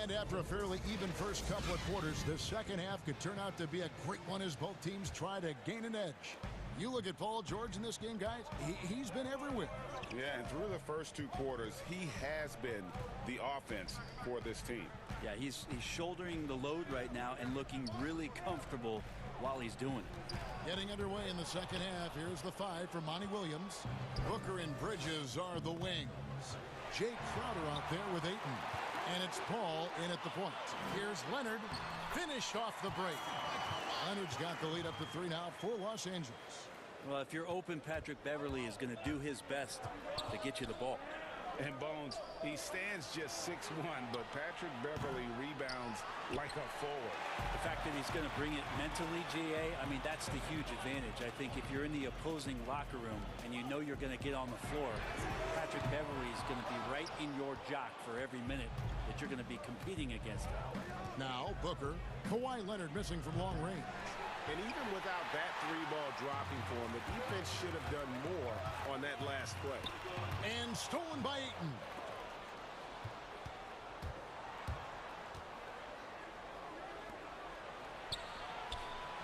And after a fairly even first couple of quarters, the second half could turn out to be a great one as both teams try to gain an edge. You look at Paul George in this game, guys, he's been everywhere. Yeah, and through the first two quarters, he has been the offense for this team. Yeah, he's shouldering the load right now and looking really comfortable while he's doing it. Getting underway in the second half. Here's the 5 for Monty Williams. Booker and Bridges are the wings. Jay Crowder out there with Ayton. And it's Paul in at the point. Here's Leonard. Finished off the break. Leonard's got the lead up to 3 now for Los Angeles. Well, if you're open, Patrick Beverly is going to do his best to get you the ball. And Bones, he stands just 6'1", but Patrick Beverly rebounds like a forward. The fact that he's going to bring it mentally, GA, I mean, that's the huge advantage. I think if you're in the opposing locker room and you know you're going to get on the floor, Patrick Beverly is going to be right in your jock for every minute that you're going to be competing against him. Now, Booker. Kawhi Leonard missing from long range. And even without that 3-ball dropping for him, the defense should have done more on that last play. And stolen by Ayton.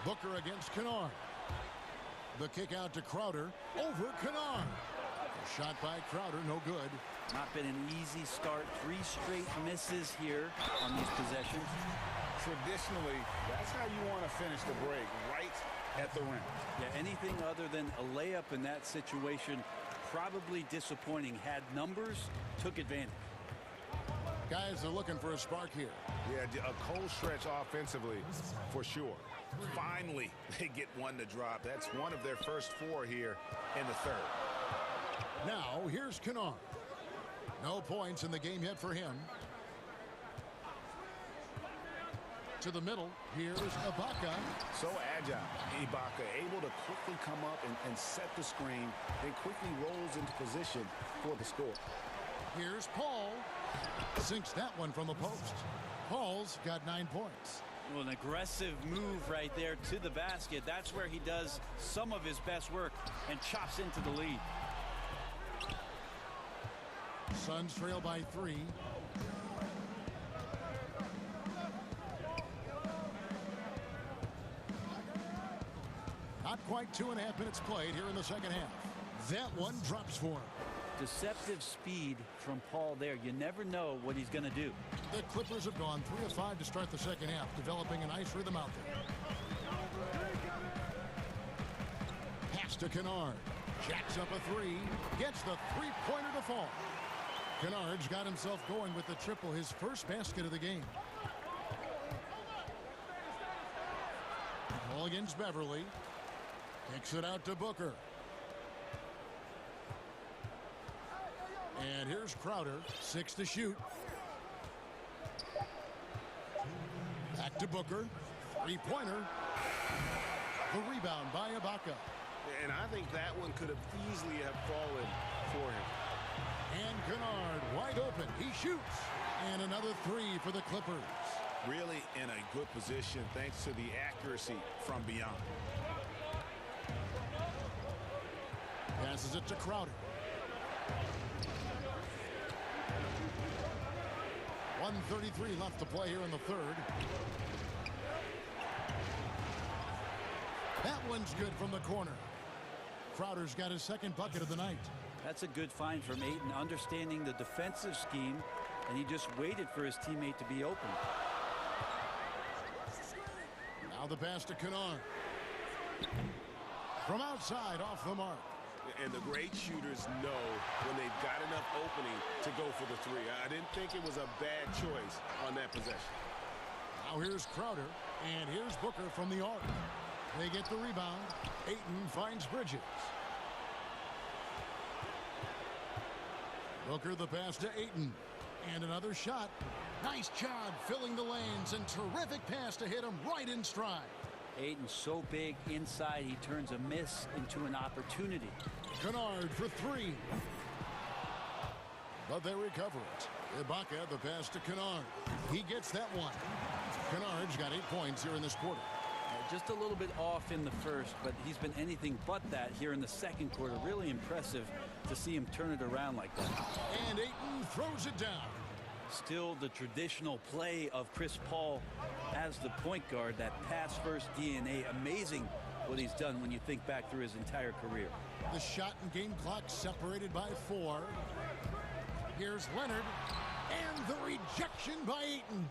Booker against Kennard. The kick out to Crowder. Over Kennard. A shot by Crowder, no good. Not been an easy start. 3 straight misses here on these possessions. Traditionally, that's how you want to finish the break, right at the rim. Yeah, anything other than a layup in that situation, probably disappointing. Had numbers, took advantage. Guys are looking for a spark here. Yeah, a cold stretch offensively, for sure. Finally, they get one to drop. That's one of their first 4 here in the third. Now, here's Kennard. No points in the game yet for him. To the middle, here's Ibaka. So agile. Ibaka able to quickly come up and set the screen, then quickly rolls into position for the score. Here's Paul. Sinks that one from the post. Paul's got 9 points. Well, an aggressive move right there to the basket. That's where he does some of his best work and chops into the lead. Suns trail by 3. Not quite 2.5 minutes played here in the second half. That one drops for him. Deceptive speed from Paul there. You never know what he's going to do. The Clippers have gone 3 of 5 to start the second half, developing a nice rhythm out there. Pass to Kennard. Jacks up a 3. Gets the 3-pointer to fall. Kennard's got himself going with the triple, his first basket of the game. Ball against Beverly. Kicks it out to Booker. And here's Crowder. 6 to shoot. Back to Booker. 3-pointer. The rebound by Ibaka. And I think that one could have easily have fallen for him. And Kennard wide open. He shoots. And another 3 for the Clippers. Really in a good position thanks to the accuracy from beyond. Passes it to Crowder. 1:33 left to play here in the third. That one's good from the corner. Crowder's got his second bucket of the night. That's a good find from Ayton, understanding the defensive scheme, and he just waited for his teammate to be open. Now the pass to Kennard. From outside, off the mark. And the great shooters know when they've got enough opening to go for the 3. I didn't think it was a bad choice on that possession. Now here's Crowder, and here's Booker from the arc. They get the rebound. Ayton finds Bridges. Booker the pass to Ayton. And another shot. Nice job filling the lanes and terrific pass to hit him right in stride. Ayton's so big inside, he turns a miss into an opportunity. Kennard for three. But they recover it. Ibaka the pass to Kennard. He gets that one. Kennard's got 8 points here in this quarter. Just a little bit off in the first, but he's been anything but that here in the second quarter. Really impressive to see him turn it around like that. And Ayton throws it down. Still the traditional play of Chris Paul as the point guard, that pass-first DNA. Amazing what he's done when you think back through his entire career. The shot and game clock separated by 4. Here's Leonard, and the rejection by Ayton.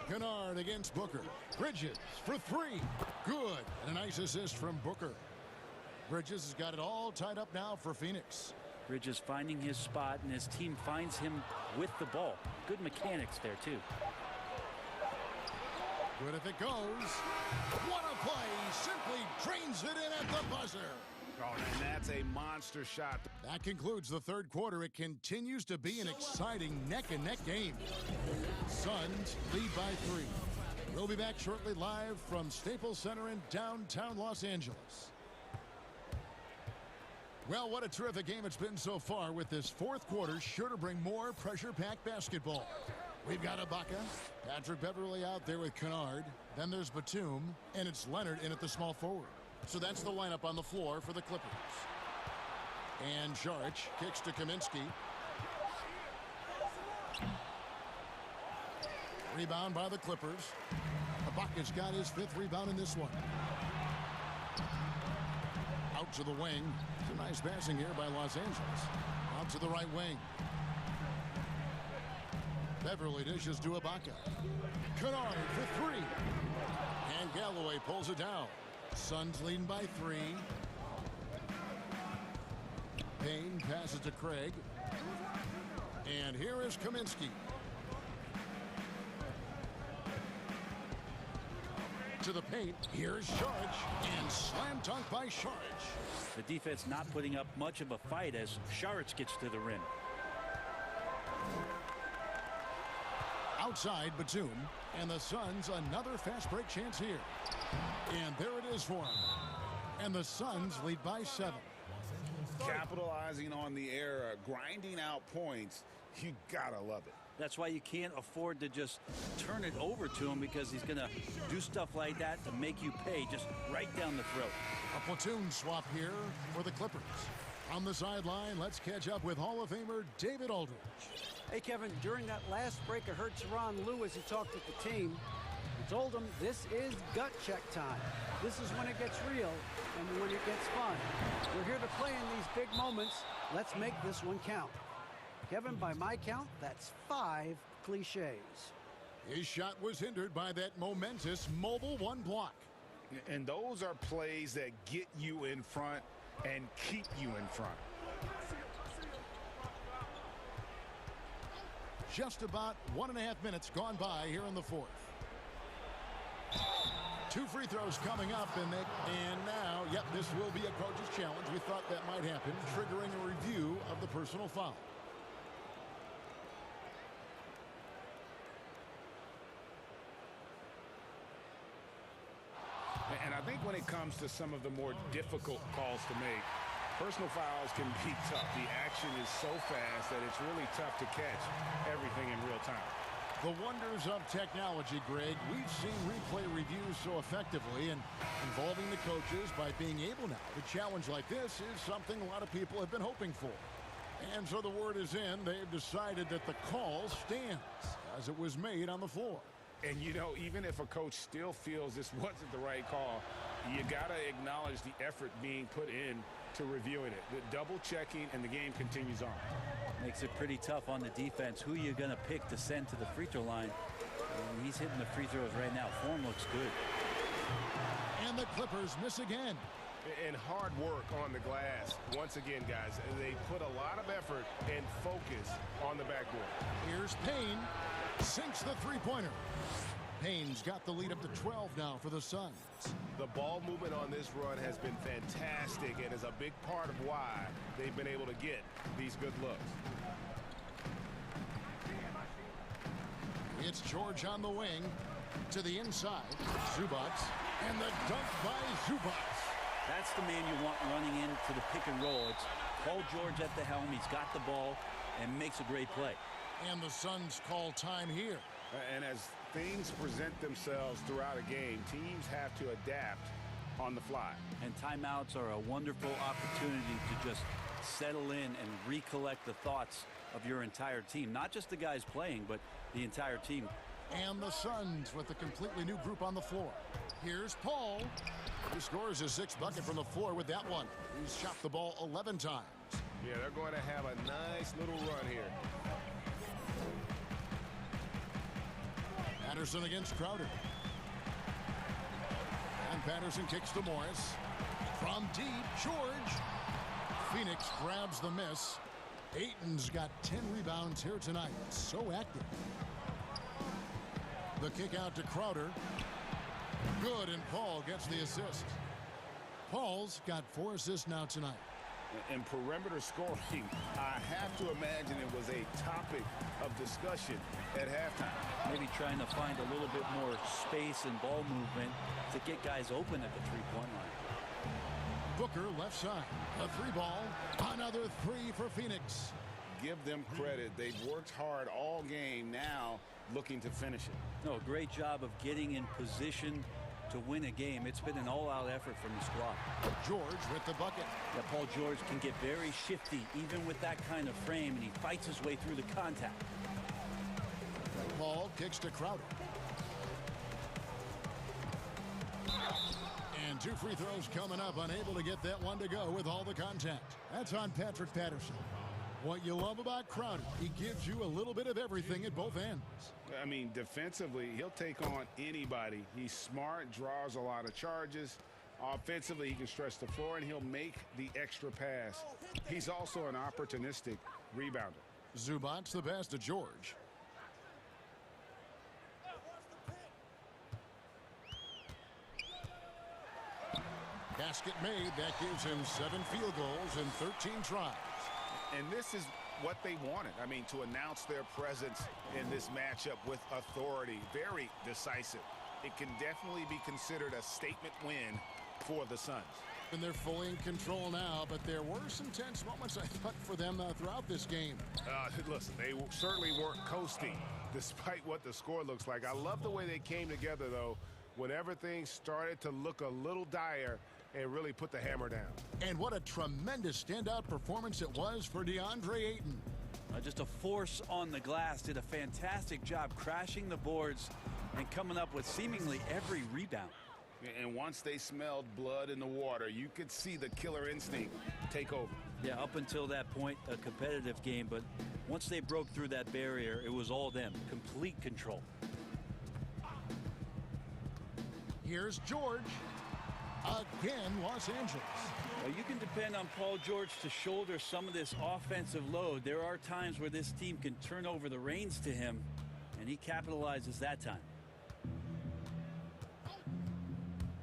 Kennard against Booker. Bridges for 3. Good. And a nice assist from Booker. Bridges has got it all tied up now for Phoenix. Bridges finding his spot, and his team finds him with the ball. Good mechanics there, too. Good if it goes. What a play. Simply drains it in at the buzzer. Oh, and that's a monster shot. That concludes the third quarter. It continues to be an exciting neck-and-neck game. Suns lead by 3. We'll be back shortly live from Staples Center in downtown Los Angeles. Well, what a terrific game it's been so far, with this fourth quarter sure to bring more pressure-packed basketball. We've got Ibaka, Patrick Beverley out there with Kennard. Then there's Batum, and it's Leonard in at the small forward. So that's the lineup on the floor for the Clippers. And Saric kicks to Kaminsky. Rebound by the Clippers. Ibaka's got his 5th rebound in this one. Out to the wing. Some nice passing here by Los Angeles. Out to the right wing. Beverly dishes to Ibaka. Kennard for 3. And Galloway pulls it down. Suns leading by 3. Payne passes to Craig. And here is Kaminsky. To the paint. Here's Saric. And slam dunk by Saric. The defense not putting up much of a fight as Saric gets to the rim. Outside Batum, and the Suns another fast break chance here. And there it is for him. And the Suns lead by 7. Capitalizing on the error, grinding out points, you gotta love it. That's why you can't afford to just turn it over to him, because he's going to do stuff like that to make you pay just right down the throat. A platoon swap here for the Clippers. On the sideline, let's catch up with Hall of Famer David Aldridge. Hey, Kevin, during that last break, I heard Tyronn Lue as he talked with the team. He told them this is gut check time. This is when it gets real and when it gets fun. We're here to play in these big moments. Let's make this one count. Kevin, by my count, that's 5 cliches. His shot was hindered by that momentous mobile 1 block. And those are plays that get you in front and keep you in front. Just about 1.5 minutes gone by here in the fourth. 2 free throws coming up, and now, yep, this will be a coach's challenge. We thought that might happen, triggering a review of the personal foul. And I think when it comes to some of the more difficult calls to make, personal fouls can be tough. The action is so fast that it's really tough to catch everything in real time. The wonders of technology, Greg. We've seen replay reviews so effectively, and involving the coaches by being able now to challenge like this is something a lot of people have been hoping for. And so the word is in. They've decided that the call stands as it was made on the floor. And, you know, even if a coach still feels this wasn't the right call, you got to acknowledge the effort being put in to reviewing it. The double checking, and the game continues on. Makes it pretty tough on the defense. Who you're going to pick to send to the free throw line. And he's hitting the free throws right now. Form looks good. And the Clippers miss again. And hard work on the glass. Once again, guys, they put a lot of effort and focus on the backboard. Here's Payne. Sinks the three-pointer. Payne's got the lead up to 12 now for the Suns. The ball movement on this run has been fantastic and is a big part of why they've been able to get these good looks. It's George on the wing to the inside. Zubac, and the dunk by Zubac. That's the man you want running into the pick and roll. It's Paul George at the helm. He's got the ball and makes a great play. And the Suns call time here. And as things present themselves throughout a game, teams have to adapt on the fly. And timeouts are a wonderful opportunity to just settle in and recollect the thoughts of your entire team. Not just the guys playing, but the entire team. And the Suns with a completely new group on the floor. Here's Paul. He scores his 6th bucket from the floor with that one. He's shot the ball 11 times. Yeah, they're going to have a nice little run here. Patterson against Crowder. And Patterson kicks to Morris. From deep, George. Phoenix grabs the miss. Ayton's got 10 rebounds here tonight. So active. The kick out to Crowder. Good, and Paul gets the assist. Paul's got 4 assists now tonight. And perimeter scoring, I have to imagine it was a topic of discussion at halftime. Maybe trying to find a little bit more space and ball movement to get guys open at the three-point line. Booker left side. A 3-ball. Another 3 for Phoenix. Give them credit. They've worked hard all game, now looking to finish it. No, great job of getting in position to win a game. It's been an all-out effort from the squad. George with the bucket. Yeah, Paul George can get very shifty even with that kind of frame, and he fights his way through the contact. Paul kicks to Crowder. And 2 free throws coming up. Unable to get that one to go with all the contact. That's on Patrick Patterson. What you love about Crowder, he gives you a little bit of everything at both ends. I mean, defensively, he'll take on anybody. He's smart, draws a lot of charges. Offensively, he can stretch the floor, and he'll make the extra pass. He's also an opportunistic rebounder. Zubac the pass to George. Basket made. That gives him 7 field goals and 13 tries. And this is what they wanted. I mean, to announce their presence in this matchup with authority. Very decisive. It can definitely be considered a statement win for the Suns. And they're fully in control now, but there were some tense moments, I thought, for them throughout this game. Listen, they certainly weren't coasting, despite what the score looks like. I love the way they came together, though, when everything started to look a little dire and really put the hammer down. And what a tremendous standout performance it was for DeAndre Ayton. Just a force on the glass. Did a fantastic job crashing the boards and coming up with seemingly every rebound. And once they smelled blood in the water, you could see the killer instinct take over. Yeah, up until that point, a competitive game, but once they broke through that barrier, it was all them. Complete control. Here's George. Again, Los Angeles. Well, you can depend on Paul George to shoulder some of this offensive load. There are times where this team can turn over the reins to him, and he capitalizes that time.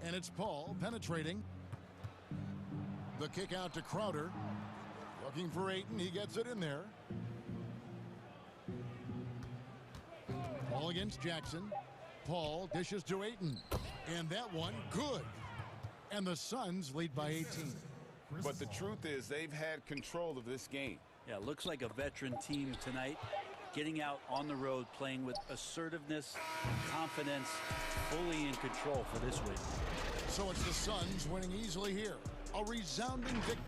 And it's Paul penetrating. The kick out to Crowder. Looking for Ayton. He gets it in there. Paul against Jackson. Paul dishes to Ayton. And that one, good. And the Suns lead by 18. But the truth is, they've had control of this game. Yeah, looks like a veteran team tonight. Getting out on the road, playing with assertiveness, confidence, fully in control for this win. So it's the Suns winning easily here. A resounding victory.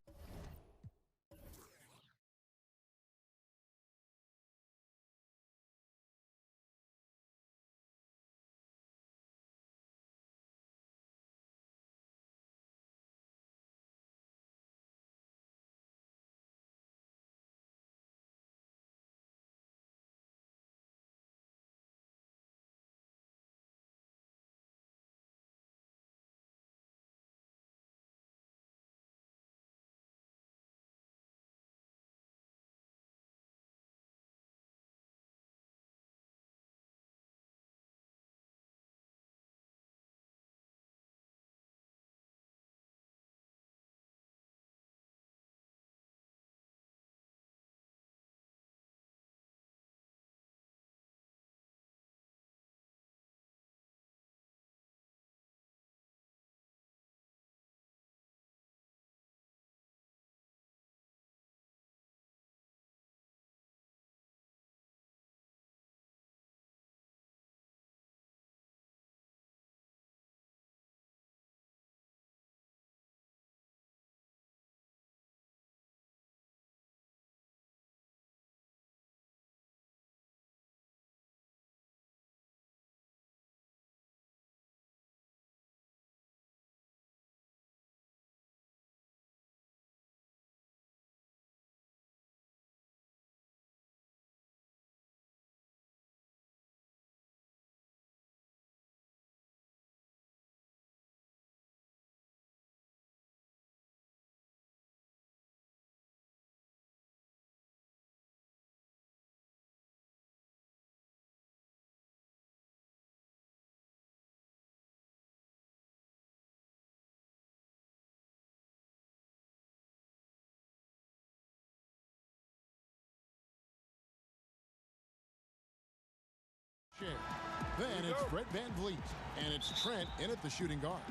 Then it's Fred VanVleet. And it's Trent in at the shooting guard.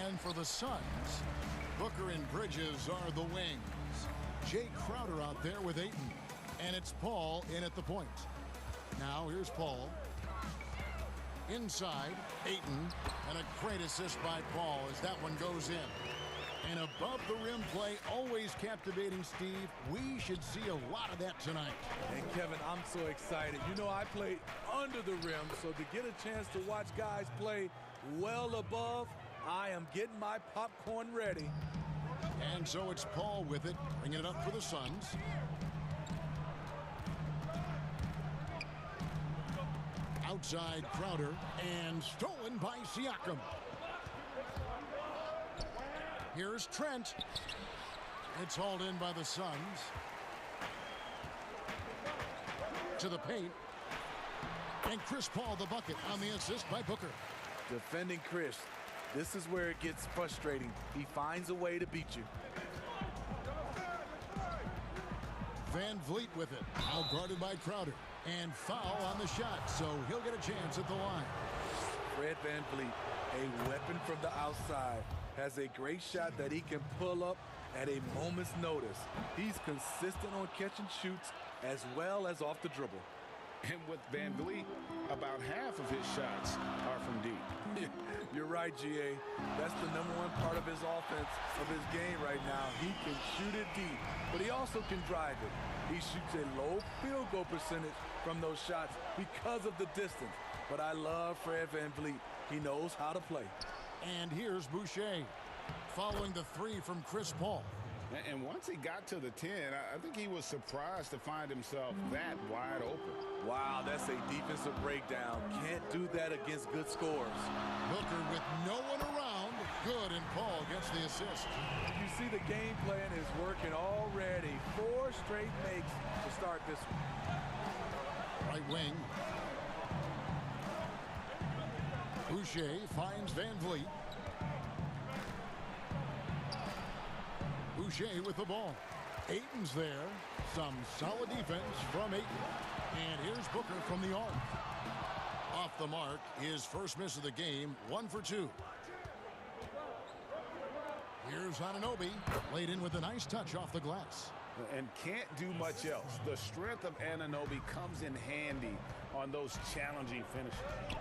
And for the Suns, Booker and Bridges are the wings. Jay Crowder out there with Ayton. And it's Paul in at the point. Now here's Paul. Inside, Ayton. And a great assist by Paul as that one goes in. And above the rim play, always captivating, Steve. We should see a lot of that tonight. And Kevin, I'm so excited. You know, I played under the rim, so to get a chance to watch guys play well above, I am getting my popcorn ready. And so it's Paul with it, bringing it up for the Suns. Outside Crowder, and stolen by Siakam. Here's Trent. It's hauled in by the Suns. To the paint. And Chris Paul the bucket on the assist by Booker. Defending Chris. This is where it gets frustrating. He finds a way to beat you. VanVleet with it. Now guarded by Crowder. And foul on the shot, so he'll get a chance at the line. Fred VanVleet, a weapon from the outside, has a great shot that he can pull up at a moment's notice. He's consistent on catch and shoots as well as off the dribble. And with VanVleet, about half of his shots are from deep. You're right, GA. That's the #1 part of his offense, of his game right now. He can shoot it deep, but he also can drive it. He shoots a low field goal percentage from those shots because of the distance. But I love Fred VanVleet. He knows how to play. And here's Boucher following the three from Chris Paul. And once he got to the 10, I think he was surprised to find himself that wide open. Wow, that's a defensive breakdown. Can't do that against good scores. Booker with no one around. Good, and Paul gets the assist. You see the game plan is working already. 4 straight makes to start this one. Right wing. Boucher finds VanVleet. Boucher with the ball. Ayton's there. Some solid defense from Ayton. And here's Booker from the arc. Off the mark, his first miss of the game, 1 for 2. Here's Anunoby, laid in with a nice touch off the glass. And can't do much else. The strength of Anunoby comes in handy on those challenging finishes.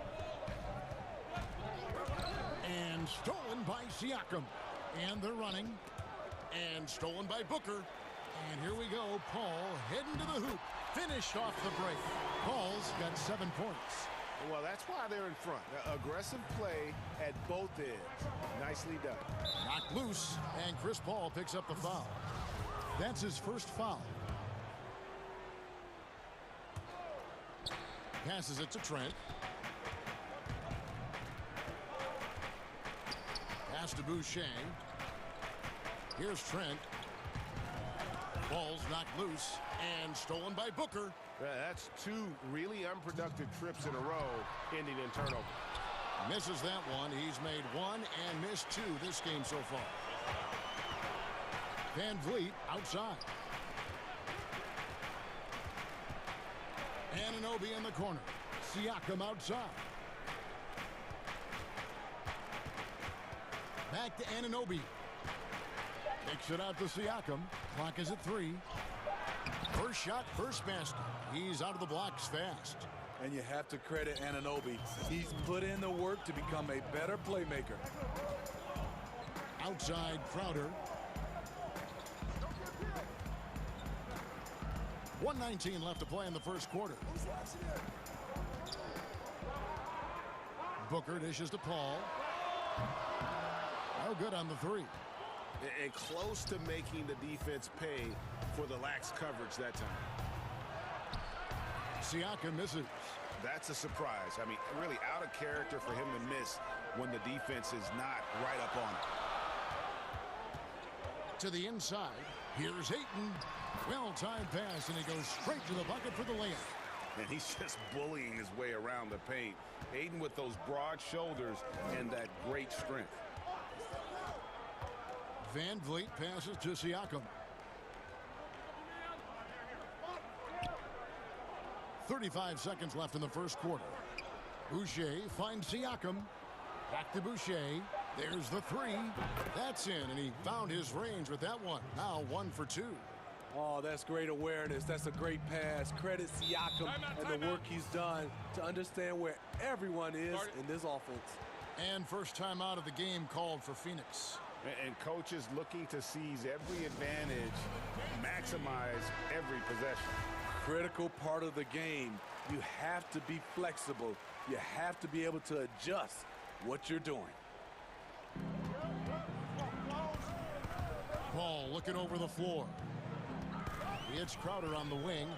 And stolen by Siakam. And they're running. And stolen by Booker. And here we go. Paul heading to the hoop. Finished off the break. Paul's got 7 points. Well, that's why they're in front. Aggressive play at both ends. Nicely done. Knocked loose, and Chris Paul picks up the foul. That's his first foul. Passes it to Trent. Pass to Boucher. Here's Trent. Ball's knocked loose and stolen by Booker. That's 2 really unproductive trips in a row, ending in turnover. Misses that one. He's made 1 and missed 2 this game so far. VanVleet outside. Anunoby in the corner. Siakam outside. Back to Anunoby. Takes it out to Siakam. Clock is at 3. First shot, first basket. He's out of the blocks fast. And you have to credit Anunoby. He's put in the work to become a better playmaker. Outside Crowder. 1:19 left to play in the first quarter. Booker dishes to Paul. No good on the 3. And close to making the defense pay for the lax coverage that time. Siakam misses. That's a surprise. I mean, really out of character for him to miss when the defense is not right up on it. To the inside. Here's Ayton. Well-timed pass, and he goes straight to the bucket for the layup. And he's just bullying his way around the paint. Ayton with those broad shoulders and that great strength. VanVleet passes to Siakam. 35 seconds left in the first quarter. Boucher finds Siakam. Back to Boucher. There's the three. That's in, and he found his range with that one. Now 1 for 2. Oh, that's great awareness. That's a great pass. Credit Siakam and the work he's done to understand where everyone is in this offense. And first time out of the game called for Phoenix. And coaches looking to seize every advantage, maximize every possession. Critical part of the game. You have to be flexible. You have to be able to adjust what you're doing. Ball looking over the floor. It's Crowder on the wing.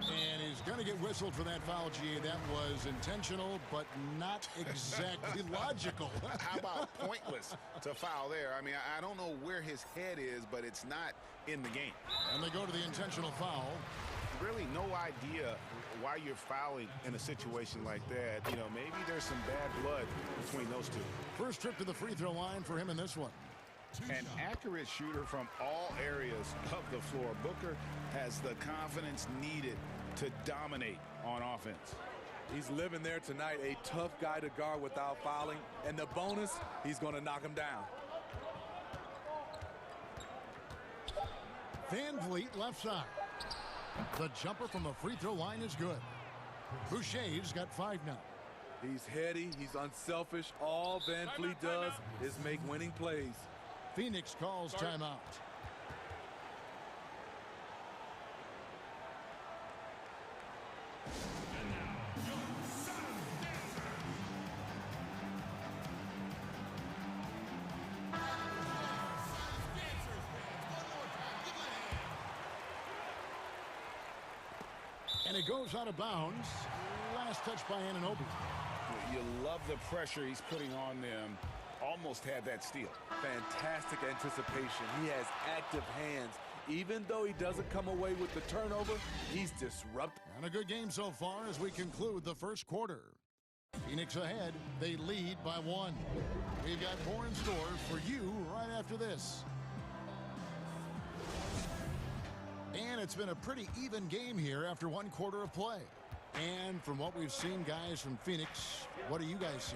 And he's going to get whistled for that foul, G. That was intentional, but not exactly logical. How about pointless to foul there? I mean, I don't know where his head is, but it's not in the game. And they go to the intentional foul. Really no idea why you're fouling in a situation like that. You know, maybe there's some bad blood between those two. First trip to the free throw line for him in this one. An accurate shooter from all areas of the floor. Booker has the confidence needed to dominate on offense. He's living there tonight, a tough guy to guard without fouling. And the bonus, he's going to knock him down. Van Vliet left side. The jumper from the free throw line is good. Boucher's got 5 now. He's heady. He's unselfish. All Van Vliet does is make winning plays. Phoenix calls timeout. And it goes out of bounds. Last touch by Anunoby. You love the pressure he's putting on them. Almost had that steal. Fantastic anticipation. He has active hands. Even though he doesn't come away with the turnover, he's disruptive. And a good game so far as we conclude the first quarter. Phoenix ahead. They lead by 1. We've got more in store for you right after this. And it's been a pretty even game here after 1 quarter of play. And from what we've seen, guys, from Phoenix, what do you guys see?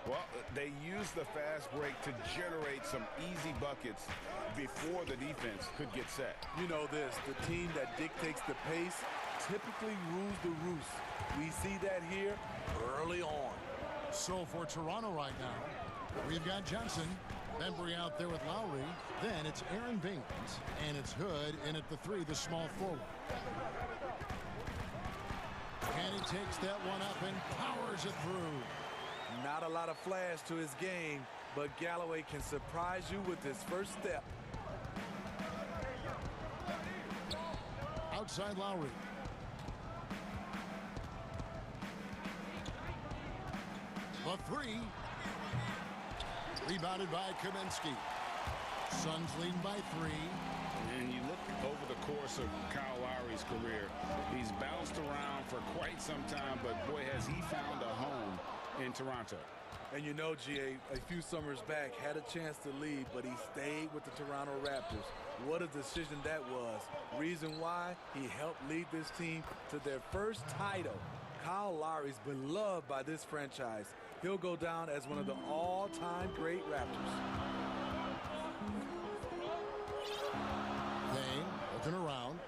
Well, they use the fast break to generate some easy buckets before the defense could get set. You know this, the team that dictates the pace typically rules the roost. We see that here early on. So for Toronto right now, we've got Johnson, Bembry out there with Lowry. Then it's Aaron Baines, and it's Hood in at the 3, the small forward. And he takes that one up and powers it through. Not a lot of flash to his game, but Galloway can surprise you with his first step. Outside Lowry. The 3. Rebounded by Kaminsky. Suns leading by 3. And you look over the course of Kyle Lowry's career, he's bounced around for quite some time, but boy, has he found a home in Toronto. And you know, GA, a few summers back, had a chance to leave, but he stayed with the Toronto Raptors. What a decision that was. Reason why, he helped lead this team to their first title. Kyle Lowry's beloved by this franchise. He'll go down as one of the all-time great Raptors. Payne looking around.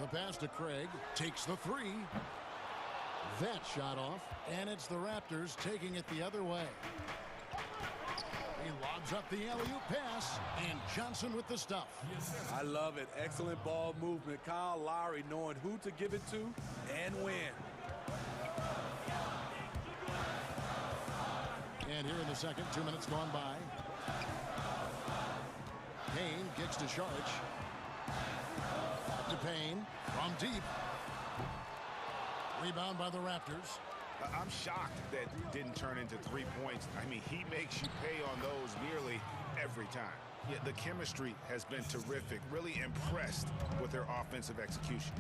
The pass to Craig. Takes the 3. That shot off, and it's the Raptors taking it the other way. He lobs up the alley-oop pass, and Johnson with the stuff. I love it. Excellent ball movement. Kyle Lowry knowing who to give it to and when. And here in the second, 2 minutes gone by. Payne gets to Sharch. Back to Payne from deep. Rebound by the Raptors. I'm shocked that didn't turn into 3 points. I mean, he makes you pay on those nearly every time. Yeah, the chemistry has been terrific. Really impressed with their offensive execution.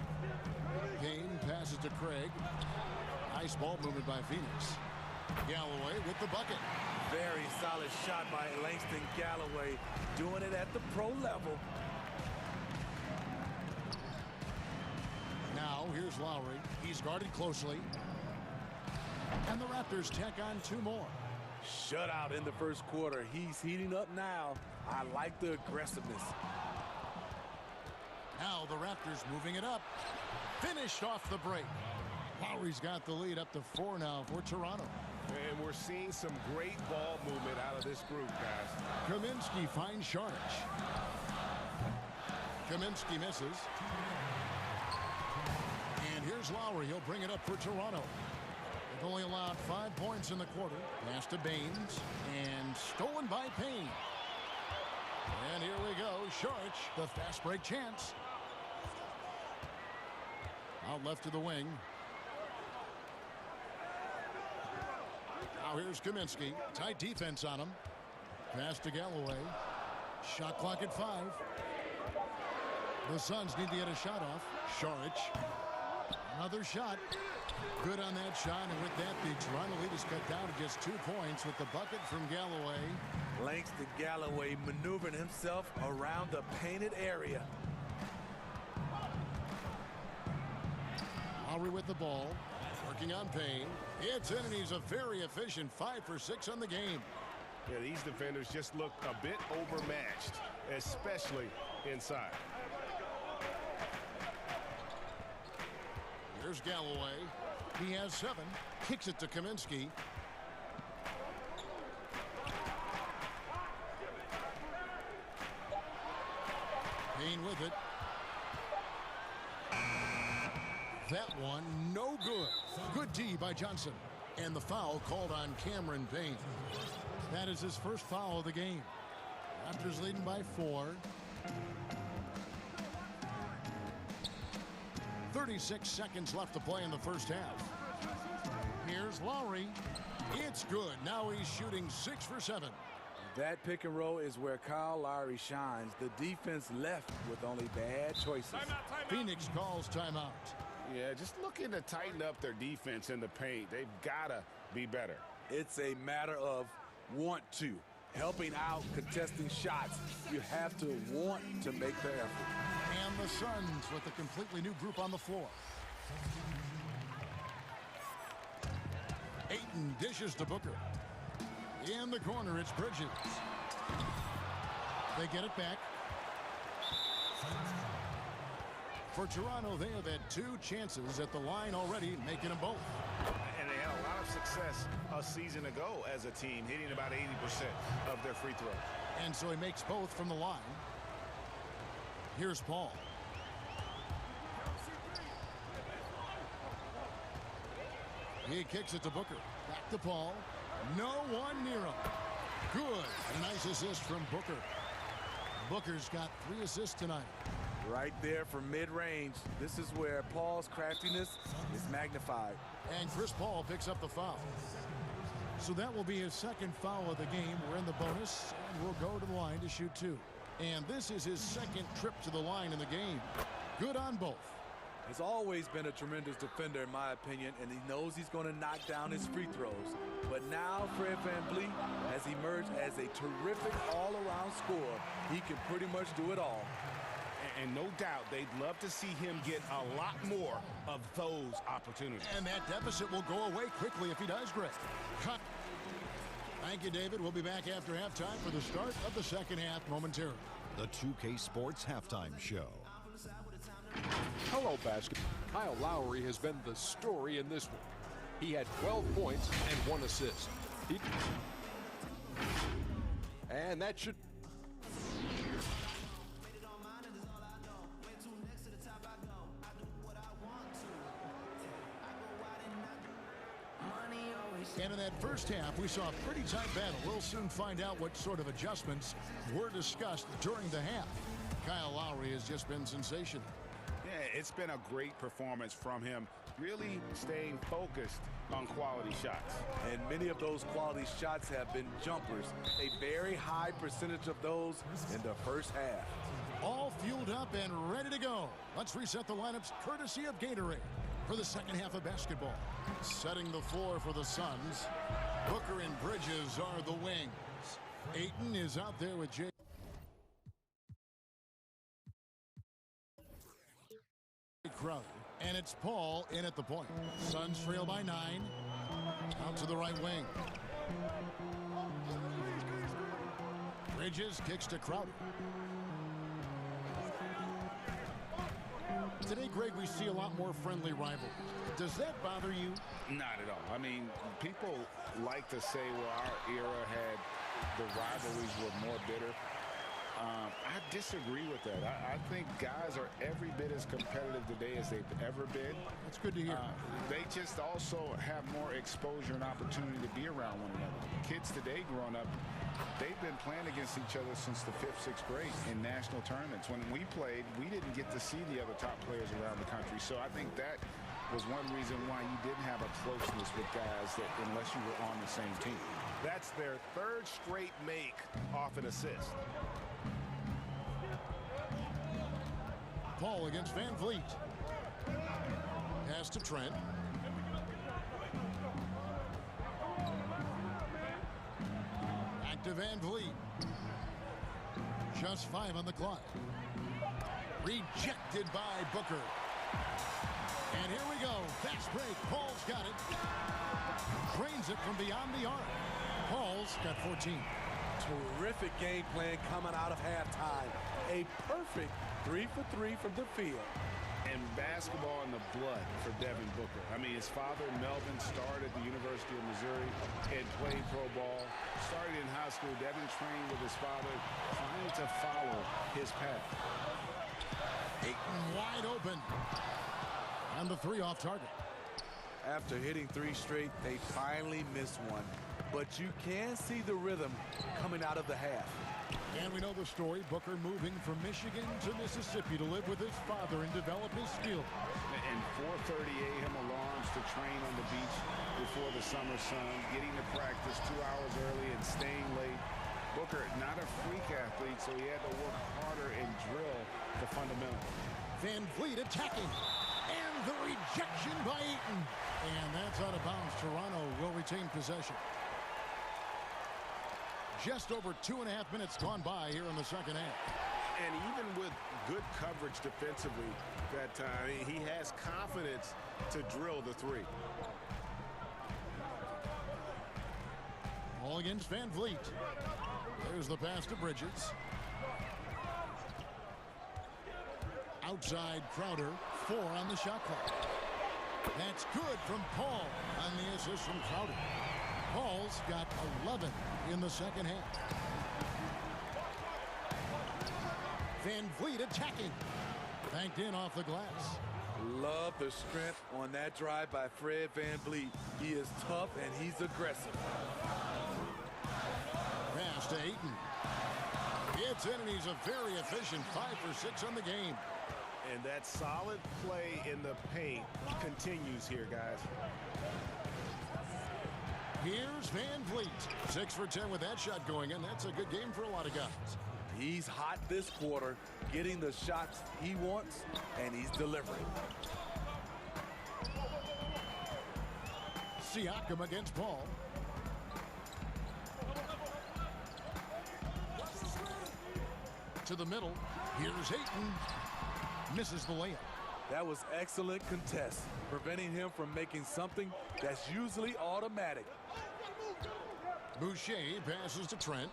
Payne passes to Craig. Nice ball movement by Phoenix. Galloway with the bucket. Very solid shot by Langston Galloway, doing it at the pro level. Now Now, here's Lowry. He's guarded closely. And the Raptors tack on 2 more. Shutout in the first quarter. He's heating up now. I like the aggressiveness. Now the Raptors moving it up. Finished off the break. Lowry's got the lead up to 4 now for Toronto. And we're seeing some great ball movement out of this group, guys. Kaminsky finds Sharich. Kaminsky misses. And here's Lowry. He'll bring it up for Toronto. They've only allowed 5 points in the quarter. Pass to Baines. And stolen by Payne. And here we go. Sharich, the fast break chance. Out left to the wing. Now here's Kaminsky. Tight defense on him. Pass to Galloway. Shot clock at 5. The Suns need to get a shot off. Sharich. Another shot. Good on that shot. And with that, the Toronto lead is cut down to just 2 points with the bucket from Galloway. Langston Galloway maneuvering himself around the painted area. Lowry with the ball. Working on Payne. It's in, and he's a very efficient 5 for 6 on the game. Yeah, these defenders just look a bit overmatched, especially inside. Here's Galloway. He has 7. Kicks it to Kaminsky. Payne with it. That one, no good. Good D by Johnson. And the foul called on Cameron Payne. That is his first foul of the game. Raptors leading by 4. 36 seconds left to play in the first half. Here's Lowry. It's good. Now he's shooting 6 for 7. That pick and roll is where Kyle Lowry shines. The defense left with only bad choices. Timeout. Phoenix calls timeout. Yeah, just looking to tighten up their defense in the paint. They've got to be better. It's a matter of want to. Helping out, contesting shots. You have to want to make the effort. And the Suns with a completely new group on the floor. Ayton dishes to Booker. In the corner, it's Bridges. They get it back. For Toronto, they have had 2 chances at the line already, making them both. And they had a lot of success a season ago as a team, hitting about 80% of their free throws. And so he makes both from the line. Here's Paul. He kicks it to Booker. Back to Paul. No one near him. Good. A nice assist from Booker. Booker's got 3 assists tonight. Right there from mid-range. This is where Paul's craftiness is magnified. And Chris Paul picks up the foul. So that will be his 2nd foul of the game. We're in the bonus, and we'll go to the line to shoot 2. And this is his 2nd trip to the line in the game. Good on both. He's always been a tremendous defender, in my opinion, and he knows he's going to knock down his free throws. But now Fred VanVleet has emerged as a terrific all-around scorer. He can pretty much do it all. And no doubt they'd love to see him get a lot more of those opportunities. And that deficit will go away quickly if he does, Greg. Cut. Thank you, David. We'll be back after halftime for the start of the second half momentarily. The 2K Sports Halftime Show. Hello, basketball. Kyle Lowry has been the story in this one. He had 12 points and 1 assist. And that should... And in that first half, we saw a pretty tight battle. We'll soon find out what sort of adjustments were discussed during the half. Kyle Lowry has just been sensational. Yeah, it's been a great performance from him, really staying focused on quality shots. And many of those quality shots have been jumpers. A very high percentage of those in the first half. All fueled up and ready to go. Let's reset the lineups courtesy of Gatorade for the second half of basketball. Setting the floor for the Suns. Booker and Bridges are the wings. Ayton is out there with Jay Crowder. And it's Paul in at the point. Suns trail by 9. Out to the right wing. Bridges kicks to Crowder. Today, Greg, we see a lot more friendly rivalries. Does that bother you? Not at all. I mean, people like to say, well, our era had the rivalries were more bitter. I disagree with that. I think guys are every bit as competitive today as they've ever been. That's good to hear. They just also have more exposure and opportunity to be around one another. Kids today growing up, they've been playing against each other since the 5th, 6th grade in national tournaments. When we played, we didn't get to see the other top players around the country. So I think that was one reason why you didn't have a closeness with guys that unless you were on the same team. That's their 3rd straight make off an assist. Paul against Van Vliet. Pass to Trent. Back to Van Vliet. Just 5 on the clock. Rejected by Booker. And here we go. Fast break. Paul's got it. Drains it from beyond the arc. Paul's got 14. Terrific game plan coming out of halftime. A perfect 3 for 3 from the field. And basketball in the blood for Devin Booker. I mean, his father, Melvin, started at the University of Missouri and played pro ball. Started in high school. Devin trained with his father, trying to follow his path. Ayton wide open. And the 3 off target. After hitting 3 straight, they finally missed one. But you can see the rhythm coming out of the half. And we know the story. Booker moving from Michigan to Mississippi to live with his father and develop his skills. And 4:30 a.m. alarms to train on the beach before the summer sun, getting to practice 2 hours early and staying late. Booker, not a freak athlete, so he had to work harder and drill the fundamentals. Van Vliet attacking. And the rejection by Ayton. And that's out of bounds. Toronto will retain possession. Just over 2.5 minutes gone by here in the second half. And even with good coverage defensively that time, he has confidence to drill the 3. All against Van Vliet. There's the pass to Bridges. Outside Crowder. 4 on the shot clock. That's good from Paul on the assist from Crowder. Paul's got 11 in the second half. Van Vliet attacking. Banked in off the glass. Love the strength on that drive by Fred Van Vliet. He is tough and he's aggressive. Pass to Ayton. It's in and he's a very efficient 5 for 6 on the game. And that solid play in the paint continues here, guys. Here's Van Vliet. 6 for 10 with that shot going in. That's a good game for a lot of guys. He's hot this quarter, getting the shots he wants, and he's delivering. Siakam against Paul. To the middle. Here's Ayton. Misses the layup. That was excellent contest, preventing him from making something that's usually automatic. Boucher passes to Trent.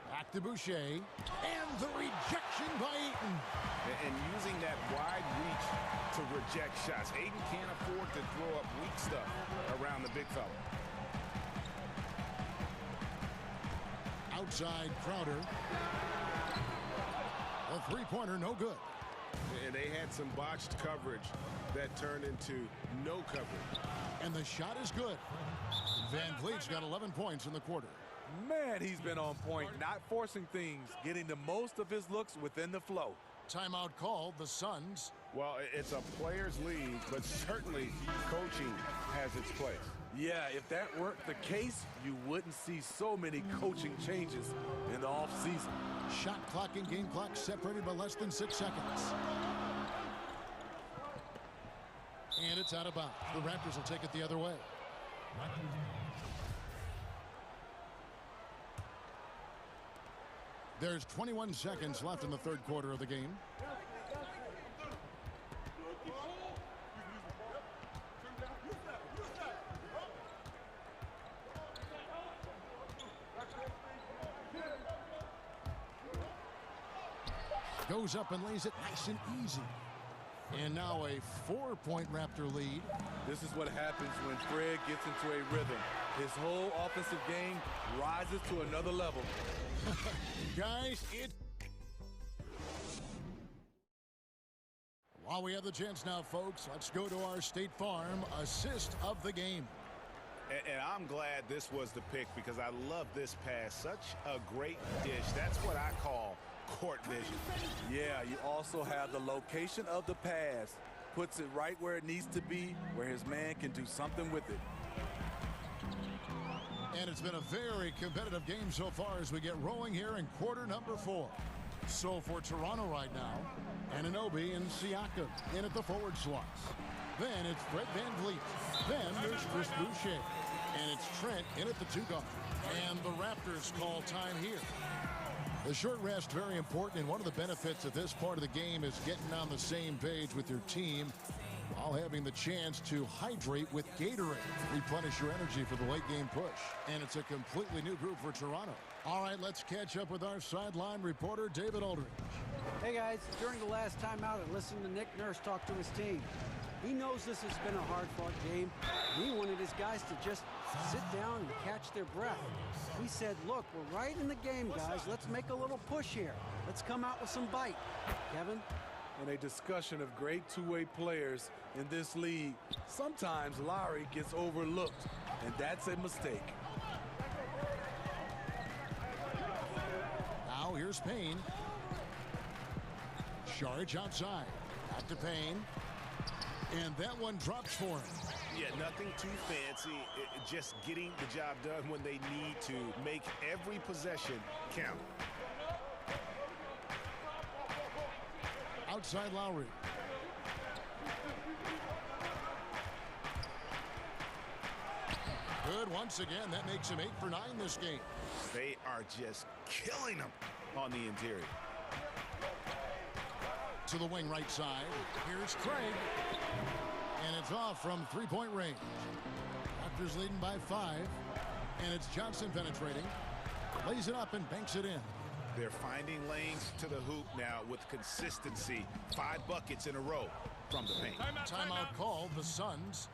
Back to Boucher. And the rejection by Ayton. And using that wide reach to reject shots. Ayton can't afford to throw up weak stuff around the big fella. Outside Crowder. A 3-pointer, no good. And they had some botched coverage that turned into no coverage. And the shot is good. Van Vliet's got 11 points in the quarter. Man, he's been on point, not forcing things, getting the most of his looks within the flow. Timeout called, the Suns. Well, it's a players' league, but certainly coaching has its place. Yeah, if that weren't the case, you wouldn't see so many coaching changes in the offseason. Shot clock and game clock separated by less than 6 seconds. And it's out of bounds. The Raptors will take it the other way. There's 21 seconds left in the third quarter of the game. Goes up and lays it nice and easy. And now a 4-point Raptor lead. This is what happens when Fred gets into a rhythm. His whole offensive game rises to another level. Guys, while we have the chance now, folks, let's go to our State Farm assist of the game. And I'm glad this was the pick because I love this pass. Such a great dish. That's what I call court vision. Yeah, you also have the location of the pass. Puts it right where it needs to be, where his man can do something with it. And it's been a very competitive game so far as we get rolling here in quarter number 4. So for Toronto right now, Anunoby and Siakam in at the forward slots. Then it's Fred VanVleet. Then there's Chris Boucher. And it's Trent in at the 2 guard. And the Raptors call time here. The short rest, very important, and one of the benefits of this part of the game is getting on the same page with your team while having the chance to hydrate with Gatorade. Replenish your energy for the late game push. And it's a completely new group for Toronto. All right, let's catch up with our sideline reporter, David Aldridge. Hey, guys. During the last timeout, I listened to Nick Nurse talk to his team. He knows this has been a hard-fought game. He wanted his guys to just sit down and catch their breath. He said, look, we're right in the game, guys. Let's make a little push here. Let's come out with some bite. Kevin? In a discussion of great two-way players in this league, sometimes Lowry gets overlooked, and that's a mistake. Now here's Payne. Sharge outside. Back to Payne. And that one drops for him. Yeah, nothing too fancy. Just getting the job done when they need to. Make every possession count. Outside Lowry. Good once again. That makes him 8 for 9 this game. They are just killing them on the interior. To the wing right side. Here's Craig. And it's off from 3-point range. Raptors leading by 5. And it's Johnson penetrating. Lays it up and banks it in. They're finding lanes to the hoop now with consistency. 5 buckets in a row from the paint. Timeout called the Suns.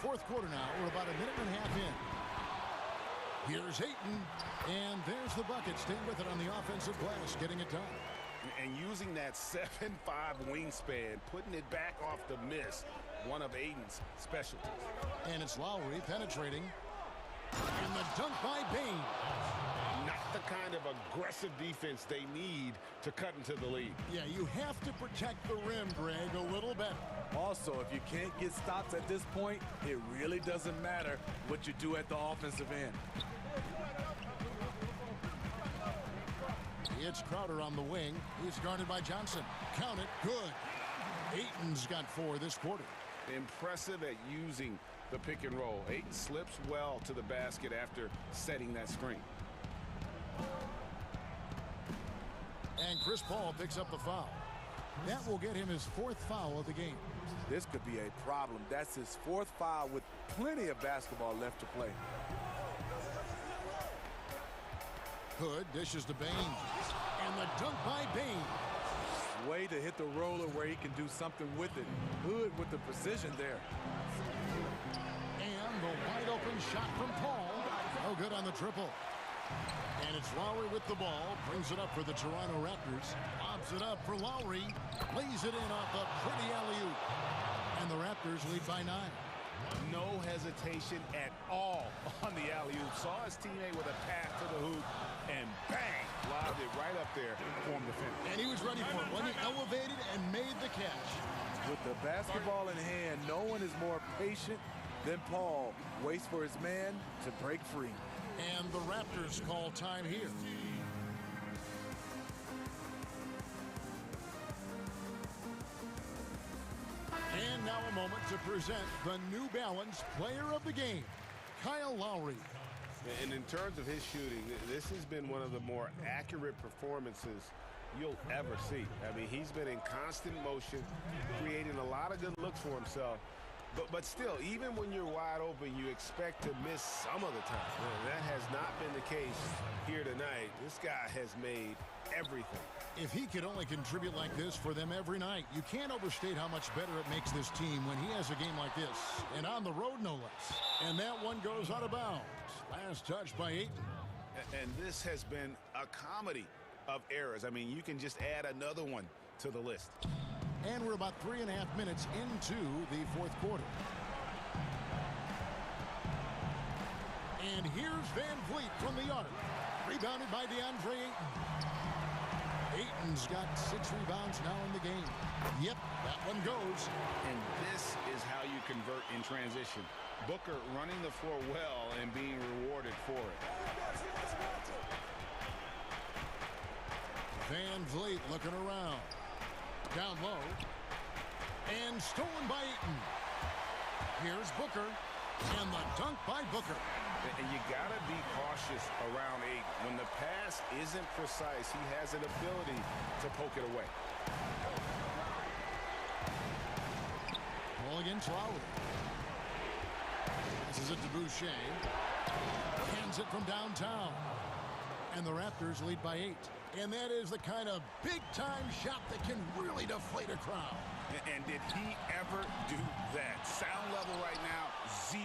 Fourth quarter now. We're about a minute and a half in. Here's Ayton. And there's the bucket. Staying with it on the offensive glass. Getting it done. And using that 7'5" wingspan. Putting it back off the miss. One of Ayton's specialties. And it's Lowry penetrating. And the dunk by Bane. Not the kind of aggressive defense they need to cut into the lead. Yeah, you have to protect the rim, Greg, a little better. Also, if you can't get stops at this point, it really doesn't matter what you do at the offensive end. It's Crowder on the wing. He's guarded by Johnson. Count it. Good. Ayton's got 4 this quarter. Impressive at using the pick and roll. Ayton slips well to the basket after setting that screen. And Chris Paul picks up the foul. That will get him his 4th foul of the game. This could be a problem. That's his 4th foul with plenty of basketball left to play. Hood dishes to Bane. And the dunk by Bane. Way to hit the roller where he can do something with it. Hood with the precision there. And the wide open shot from Paul. No good on the triple. And it's Lowry with the ball. Brings it up for the Toronto Raptors. Lobs it up for Lowry. Lays it in off a pretty alley-oop. And the Raptors lead by 9. No hesitation at all on the alley-oop. Saw his teammate with a pass to the hoop. And bang! Lobbed it right up there for him to finish. And he was ready for it. When he elevated and made the catch. With the basketball in hand, no one is more patient than Paul. Waits for his man to break free. And the Raptors call time here. And now a moment moment to present the New Balance Player of the Game, Kyle Lowry. And in terms of his shooting, this has been one of the more accurate performances you'll ever see. I mean, he's been in constant motion, creating a lot of good looks for himself. But still, even when you're wide open, you expect to miss some of the time. That has not been the case here tonight. This guy has made everything. If he could only contribute like this for them every night, you can't overstate how much better it makes this team when he has a game like this. And on the road, no less. And that one goes out of bounds. Last touch by Ayton. And this has been a comedy of errors. I mean, you can just add another one to the list. And we're about 3.5 minutes into the fourth quarter. And here's Van Vliet from the arc. Rebounded by DeAndre Ayton. Ayton's got 6 rebounds now in the game. Yep, that one goes. And this is how you convert in transition. Booker running the floor well and being rewarded for it. Van Vliet looking around. Down low. And stolen by Ayton. Here's Booker. And the dunk by Booker. And you got to be cautious around Ayton. When the pass isn't precise, he has an ability to poke it away. Ball against Lowry. Passes it to Boucher. Hands it from downtown. And the Raptors lead by 8. And that is the kind of big-time shot that can really deflate a crowd. And did he ever do that? Sound level right now, 0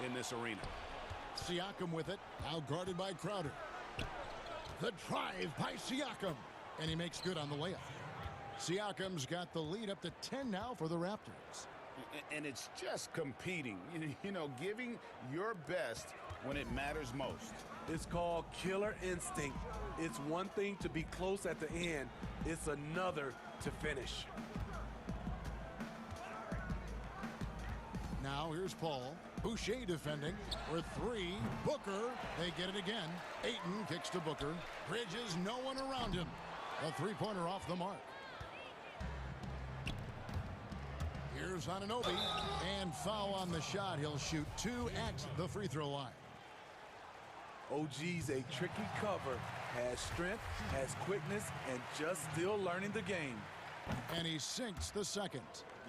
in this arena. Siakam with it, now guarded by Crowder. The drive by Siakam, and he makes good on the layup. Siakam's got the lead up to 10 now for the Raptors. And it's just competing, you know, giving your best when it matters most. It's called killer instinct. It's one thing to be close at the end. It's another to finish. Now here's Paul. Boucher defending for 3. Booker, they get it again. Ayton kicks to Booker. Bridges, no one around him. A three-pointer off the mark. Here's Anunoby, and foul on the shot. He'll shoot 2 at the free throw line. OG's a tricky cover, has strength, has quickness, and just still learning the game. And he sinks the second.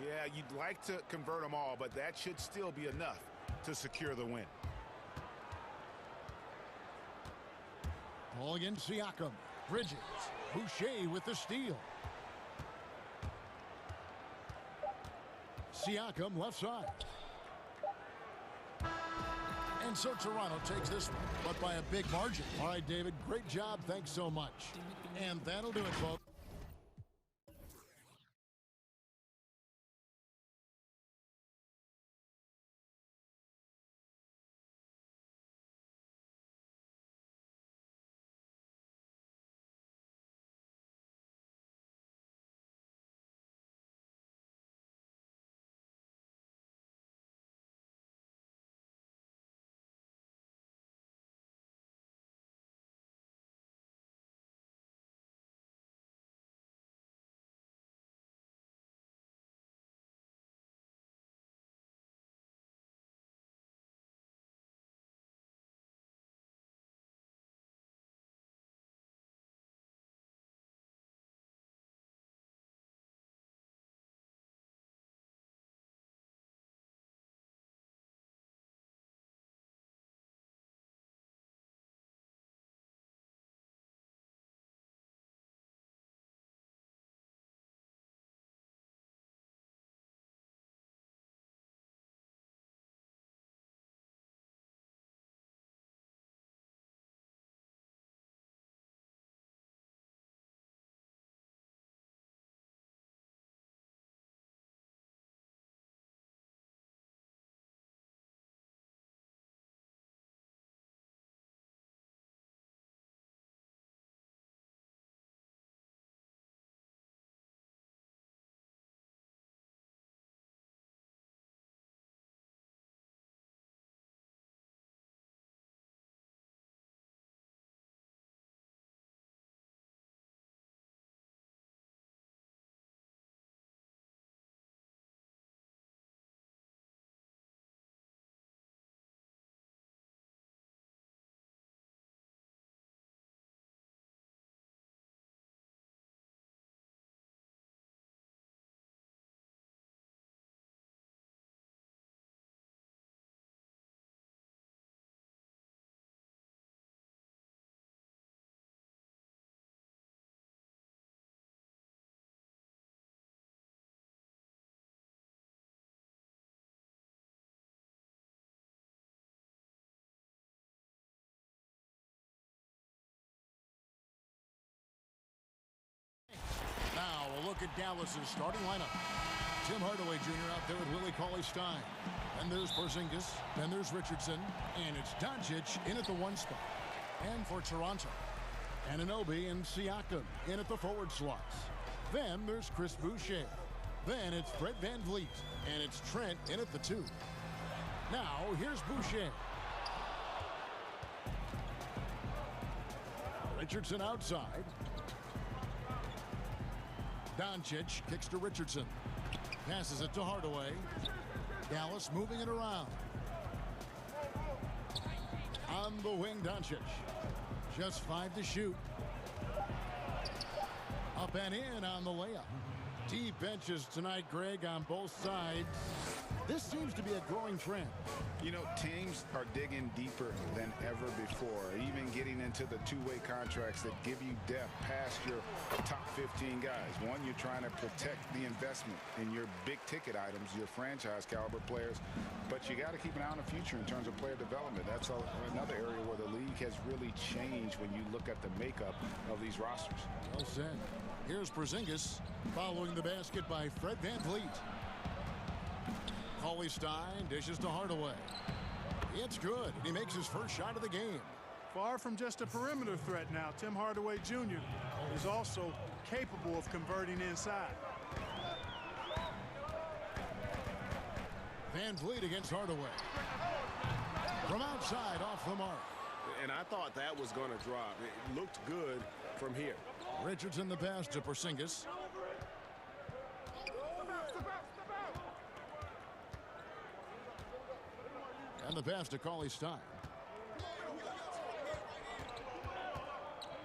Yeah, you'd like to convert them all, but that should still be enough to secure the win. Ball against Siakam. Bridges. Boucher with the steal. Siakam left side. And so Toronto takes this one, but by a big margin. All right, David, great job. Thanks so much. And that'll do it, folks. look at Dallas's starting lineup. Tim Hardaway Jr. out there with Willie Cauley-Stein. Then there's Porzingis. Then there's Richardson. And it's Doncic in at the 1 spot. And for Toronto, Anunoby and Siakam in at the forward slots. Then there's Chris Boucher. Then it's Fred VanVleet. And it's Trent in at the 2. Now, here's Boucher. Richardson outside. Doncic kicks to Richardson. Passes it to Hardaway. Dallas moving it around. On the wing, Doncic. Just 5 to shoot. Up and in on the layup. Deep benches tonight, Greg, on both sides. This seems to be a growing trend. You know, teams are digging deeper than ever before, even getting into the two-way contracts that give you depth past your top 15 guys. One, you're trying to protect the investment in your big-ticket items, your franchise-caliber players, but you got to keep an eye on the future in terms of player development. That's another area where the league has really changed when you look at the makeup of these rosters. Well said. Here's Porzingis following the basket by Fred VanVleet. Cauley-Stein dishes to Hardaway. It's good, and he makes his first shot of the game. Far from just a perimeter threat now, Tim Hardaway Jr. is also capable of converting inside. VanVleet against Hardaway. From outside, off the mark. And I thought that was going to drop. It looked good from here. Richardson the pass to Porzingis. And the pass to Cauley-Stein.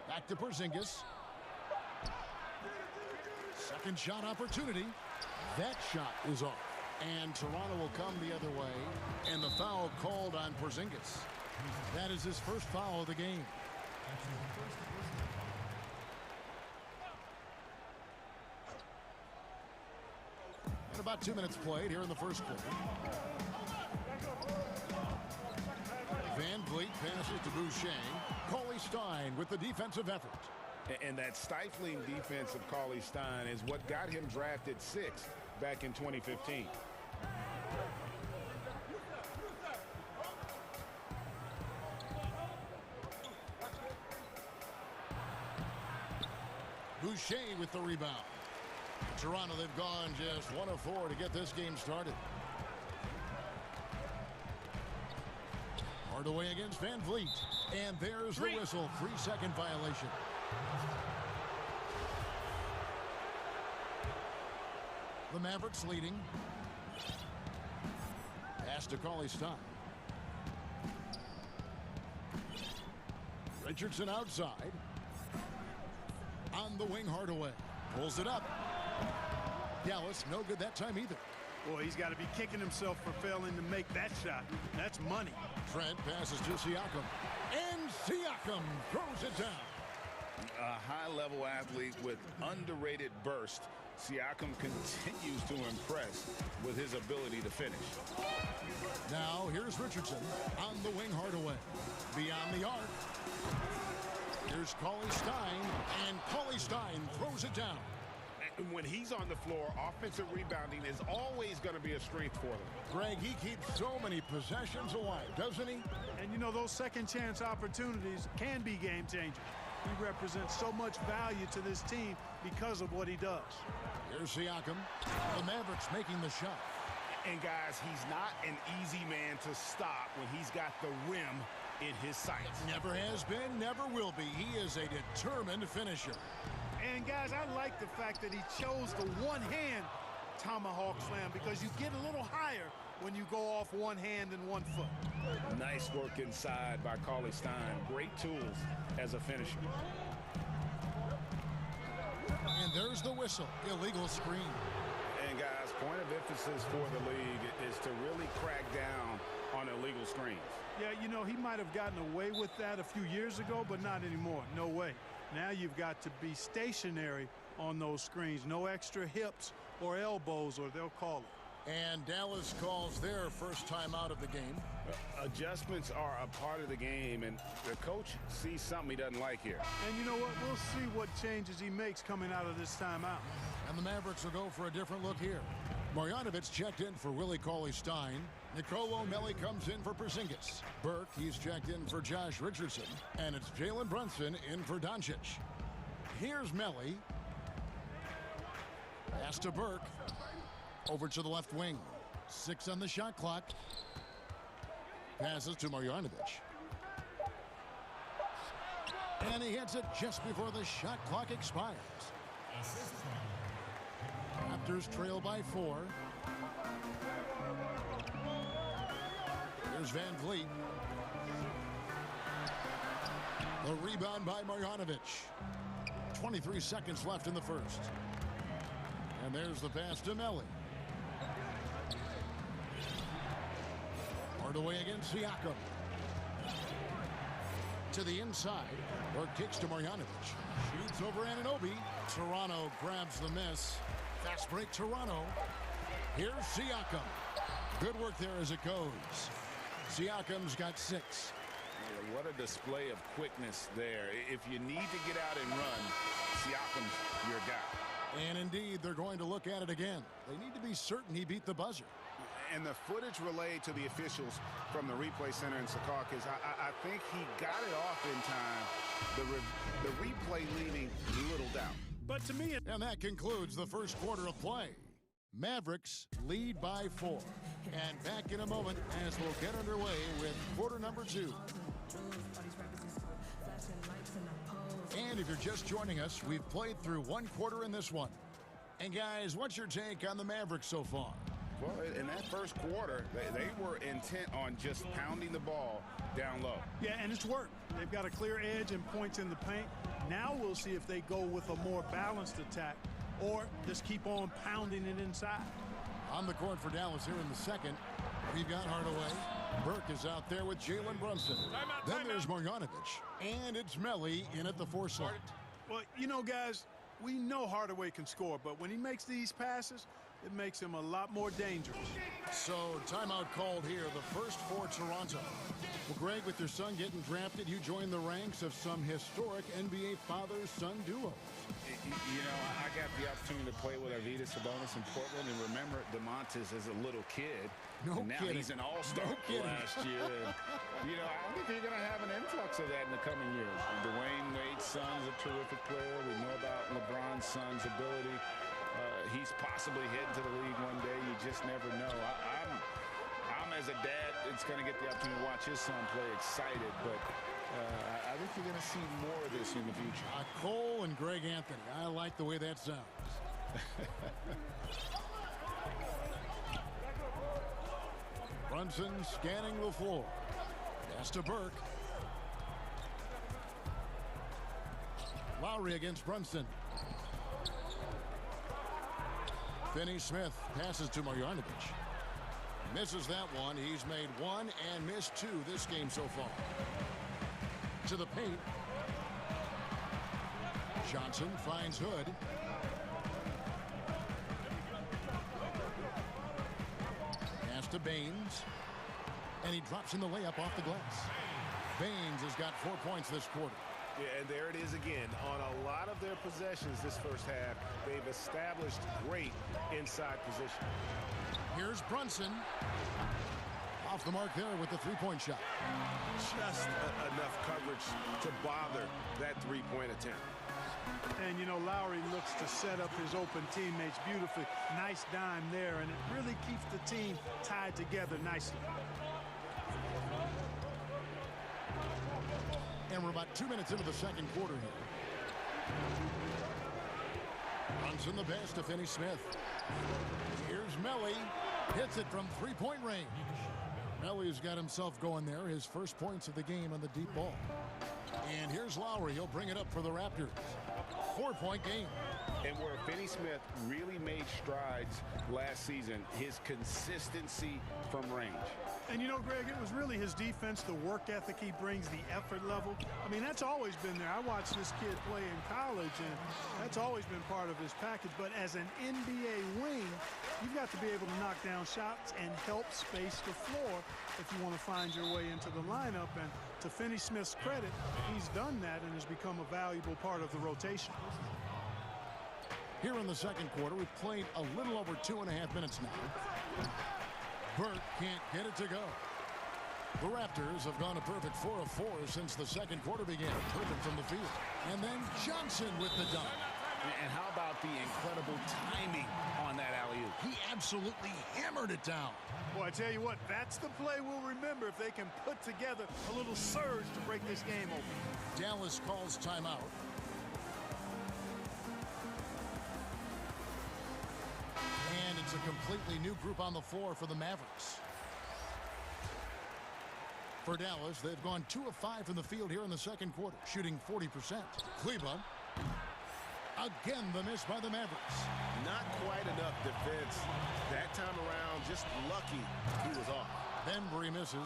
Back to Porzingis. Second shot opportunity. That shot is off. And Toronto will come the other way. And the foul called on Porzingis. That is his first foul of the game. And about 2 minutes played here in the first quarter. VanVleet passes to Boucher. Cauley-Stein with the defensive effort. And that stifling defense of Cauley-Stein is what got him drafted 6th back in 2015. Boucher with the rebound. Toronto, they've gone just 1 of 4 to get this game started. Hardaway against VanVleet. And there's the whistle. 3-second violation. The Mavericks leading. Pass to Cauley-Stein. Richardson outside. On the wing, Hardaway. Pulls it up. Dallas, no good that time either. Boy, he's got to be kicking himself for failing to make that shot. That's money. Trent passes to Siakam. And Siakam throws it down. A high-level athlete with underrated burst. Siakam continues to impress with his ability to finish. Now, here's Richardson. On the wing, Hardaway. Beyond the arc. Here's Cauley-Stein. And Cauley-Stein throws it down. And when he's on the floor, offensive rebounding is always going to be a strength for them. Greg, he keeps so many possessions alive, doesn't he? And, you know, those second-chance opportunities can be game changers. He represents so much value to this team because of what he does. Here's Siakam. The Mavericks making the shot. And, guys, he's not an easy man to stop when he's got the rim in his sights. Never has been, never will be. He is a determined finisher. And, guys, I like the fact that he chose the one-hand tomahawk slam because you get a little higher when you go off one hand and 1 foot. Nice work inside by Cauley-Stein. Great tools as a finisher. And there's the whistle. Illegal screen. And, guys, point of emphasis for the league is to really crack down on illegal screens. Yeah, you know, he might have gotten away with that a few years ago, but not anymore. No way. Now you've got to be stationary on those screens. No extra hips or elbows, or they'll call it. And Dallas calls their first time out of the game. Adjustments are a part of the game, and the coach sees something he doesn't like here. And you know what? We'll see what changes he makes coming out of this timeout. And the Mavericks will go for a different look here. Marjanovic checked in for Willie Cauley-Stein. Nicolo Melli comes in for Porzingis. Burke, he's checked in for Josh Richardson. And it's Jalen Brunson in for Doncic. Here's Melli. Pass to Burke. Over to the left wing. 6 on the shot clock. Passes to Marjanovic. And he hits it just before the shot clock expires. Raptors trail by 4. Here's Van Vliet. The rebound by Marjanovic. 23 seconds left in the first. And there's the pass to Melli. Hardaway against Siakam. To the inside. Or kicks to Marjanovic. Shoots over Anunoby. Toronto grabs the miss. Fast break Toronto. Here's Siakam. Good work there as it goes. Siakam's got 6. Yeah, what a display of quickness there. If you need to get out and run, Siakam's your guy. And indeed, they're going to look at it again. They need to be certain he beat the buzzer. And the footage relayed to the officials from the replay center in Secaucus, I think he got it off in time. The replay leaving little doubt. But to me, and that concludes the first quarter of play. Mavericks lead by 4. And back in a moment as we'll get underway with quarter number 2. And if you're just joining us, we've played through 1 quarter in this one. And guys, what's your take on the Mavericks so far? Well, in that first quarter, they were intent on just pounding the ball down low. Yeah, and it's worked. They've got a clear edge and points in the paint. Now we'll see if they go with a more balanced attack or just keep on pounding it inside. On the court for Dallas here in the second, we've got Hardaway. Burke is out there with Jalen Brunson. Then there's Marjanovic. And it's Melli in at the 4 slot. Well, you know, guys, we know Hardaway can score, but when he makes these passes, it makes him a lot more dangerous. So, timeout called here, the first for Toronto. Well, Greg, with your son getting drafted, you joined the ranks of some historic NBA father-son duos. You know, I got the opportunity to play with Arvydas Sabonis in Portland, and remember DeMontis as a little kid. No and now kidding. He's an all-star last year. And, you know, I think you're going to have an influx of that in the coming years. Dwayne Wade's son's a terrific player. We know about LeBron's son's ability. He's possibly heading to the league one day. You just never know. I'm as a dad, it's going to get the opportunity to watch his son play excited, but I think you're going to see more of this in the future. Cole and Greg Anthony. I like the way that sounds. Brunson scanning the floor. Pass to Burke. Lowry against Brunson. Finney-Smith passes to Marjanovic. Misses that one. He's made 1 and missed 2 this game so far. To the paint. Johnson finds Hood. Pass to Baines. And he drops in the layup off the glass. Baines has got 4 points this quarter. Yeah, and there it is again. On a lot of their possessions this first half, they've established great inside position. Here's Brunson. Off the mark there with the 3-point shot. Just enough coverage to bother that 3-point attempt. And, you know, Lowry looks to set up his open teammates beautifully. Nice dime there, and it really keeps the team tied together nicely. And we're about 2 minutes into the second quarter here. Brunson the pass to Finney-Smith. Here's Melli. Hits it from 3-point range. Melli's got himself going there. His first points of the game on the deep ball. And here's Lowry. He'll bring it up for the Raptors. 4-point game. And where Finney-Smith really made strides last season, his consistency from range. And you know, Greg, it was really his defense, the work ethic he brings, the effort level. I mean, that's always been there. I watched this kid play in college, and that's always been part of his package. But as an NBA wing, you've got to be able to knock down shots and help space the floor if you want to find your way into the lineup. And to Finney-Smith's credit, he's done that and has become a valuable part of the rotation. Here in the second quarter, we've played a little over 2.5 minutes now. Burke can't get it to go. The Raptors have gone a perfect 4 of 4 since the second quarter began. Perfect from the field. And then Johnson with the dunk. And how about the incredible timing on that alley-oop? He absolutely hammered it down. Boy, I tell you what, that's the play we'll remember if they can put together a little surge to break this game open. Dallas calls timeout. And it's a completely new group on the floor for the Mavericks. For Dallas, they've gone 2 of 5 from the field here in the second quarter, shooting 40%. Cleveland. Again, the miss by the Mavericks. Not quite enough defense. That time around, just lucky he was off. Bembry misses.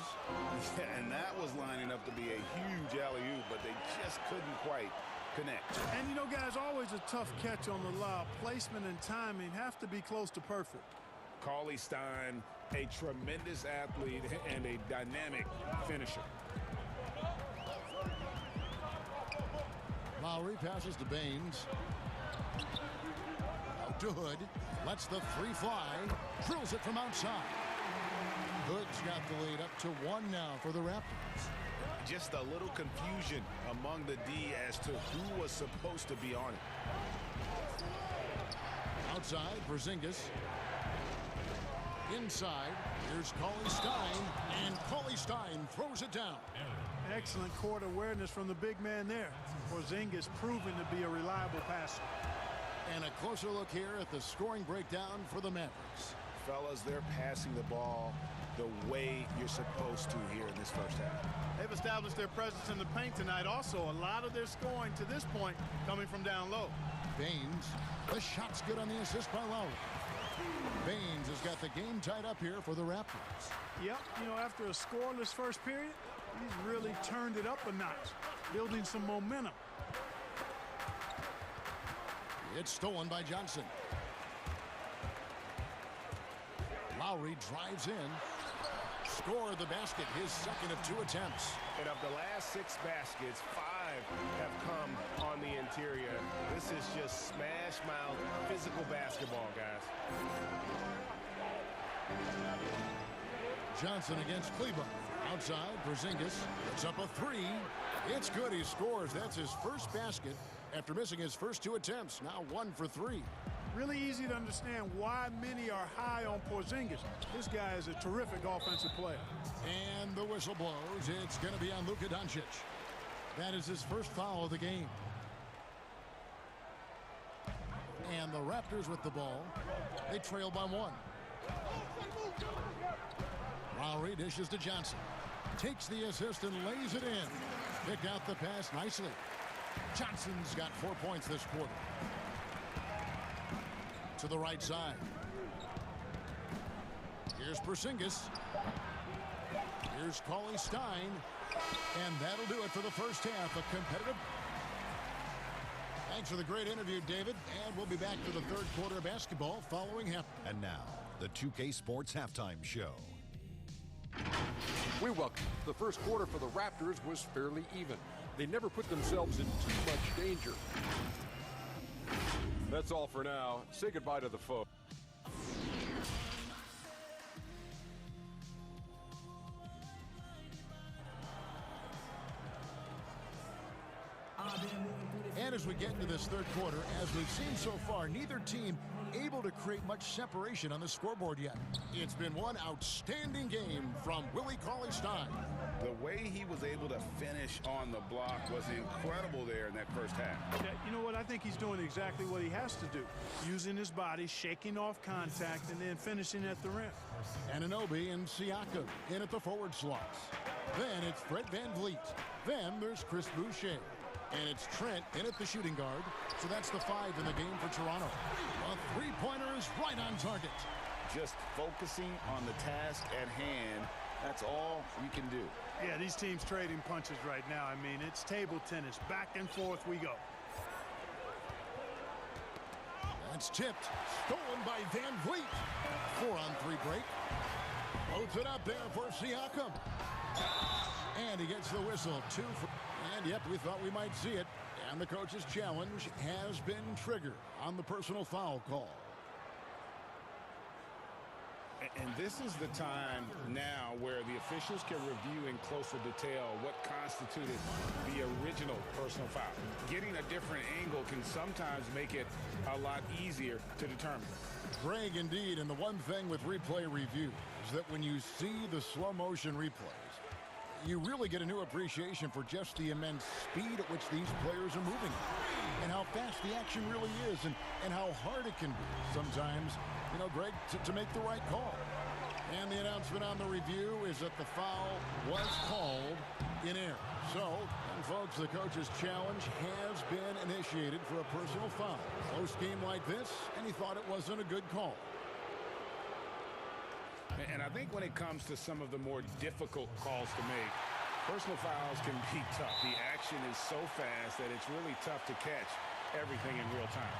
Yeah, and that was lining up to be a huge alley-oop, but they just couldn't quite connect. And, you know, guys, always a tough catch on the lob. Placement and timing have to be close to perfect. Cauley Stein, a tremendous athlete and a dynamic finisher. Lowry passes to Baines. Out to Hood. Lets the three fly. Drills it from outside. Hood's got the lead up to 1 now for the Raptors. Just a little confusion among the D as to who was supposed to be on it. Outside, Porzingis. Inside, here's Cauley Stein, and Cauley Stein throws it down. Excellent court awareness from the big man there. Porzingis proven to be a reliable passer. And a closer look here at the scoring breakdown for the Mavericks. Fellas, they're passing the ball the way you're supposed to here in this first half. They've established their presence in the paint tonight. Also, a lot of their scoring to this point coming from down low. Baines, the shot's good on the assist by Lowry. Baines has got the game tied up here for the Raptors. Yep, you know, after a scoreless first period, he's really turned it up a notch, building some momentum. It's stolen by Johnson. Lowry drives in. Scored the basket, his second of 2 attempts. And of the last 6 baskets, 5 have come on the interior. This is just smash-mouth physical basketball, guys. Johnson against Cleveland. Outside, Porzingis puts up a 3. It's good, he scores. That's his first basket after missing his first 2 attempts. Now 1 for 3. Really easy to understand why many are high on Porzingis. This guy is a terrific offensive player. And the whistle blows. It's going to be on Luka Doncic. That is his first foul of the game. And the Raptors with the ball. They trail by 1. Lowry dishes to Johnson. Takes the assist and lays it in. Picked out the pass nicely. Johnson's got 4 points this quarter. To the right side. Here's Porzingis. Here's Cauley Stein. And that'll do it for the first half. A competitive. Thanks for the great interview, David. And we'll be back for the third quarter of basketball following half. And now, the 2K Sports Halftime Show. We welcome. The first quarter for the Raptors was fairly even. They never put themselves in too much danger. That's all for now. Say goodbye to the folks. And as we get into this third quarter, as we've seen so far, neither team able to create much separation on the scoreboard yet. It's been one outstanding game from Willie Cauley Stein. The way he was able to finish on the block was incredible there in that first half. Yeah, you know what? I think he's doing exactly what he has to do. Using his body, shaking off contact, and then finishing at the rim. Anunoby and Siakam in at the forward slots. Then it's Fred VanVleet. Then there's Chris Boucher. And it's Trent in at the shooting guard. So that's the 5 in the game for Toronto. A three-pointer is right on target. Just focusing on the task at hand. That's all you can do. Yeah, these teams trading punches right now. I mean, it's table tennis. Back and forth we go. That's tipped. Stolen by VanVleet. 4-on-3 break. Loads it up there for Siakam. And he gets the whistle. 2 for... And, yep, we thought we might see it And the coach's challenge has been triggered on the personal foul call. And this is the time now where the officials can review in closer detail what constituted the original personal foul. Getting a different angle can sometimes make it a lot easier to determine. Greg, indeed, and the one thing with replay review is that when you see the slow motion replays, you really get a new appreciation for just the immense speed at which these players are moving and how fast the action really is and how hard it can be sometimes, you know, Greg, to make the right call. And the announcement on the review is that the foul was called in error. So, and folks, the coach's challenge has been initiated for a personal foul. Close game like this, and he thought it wasn't a good call. And I think when it comes to some of the more difficult calls to make, personal fouls can be tough. The action is so fast that it's really tough to catch everything in real time.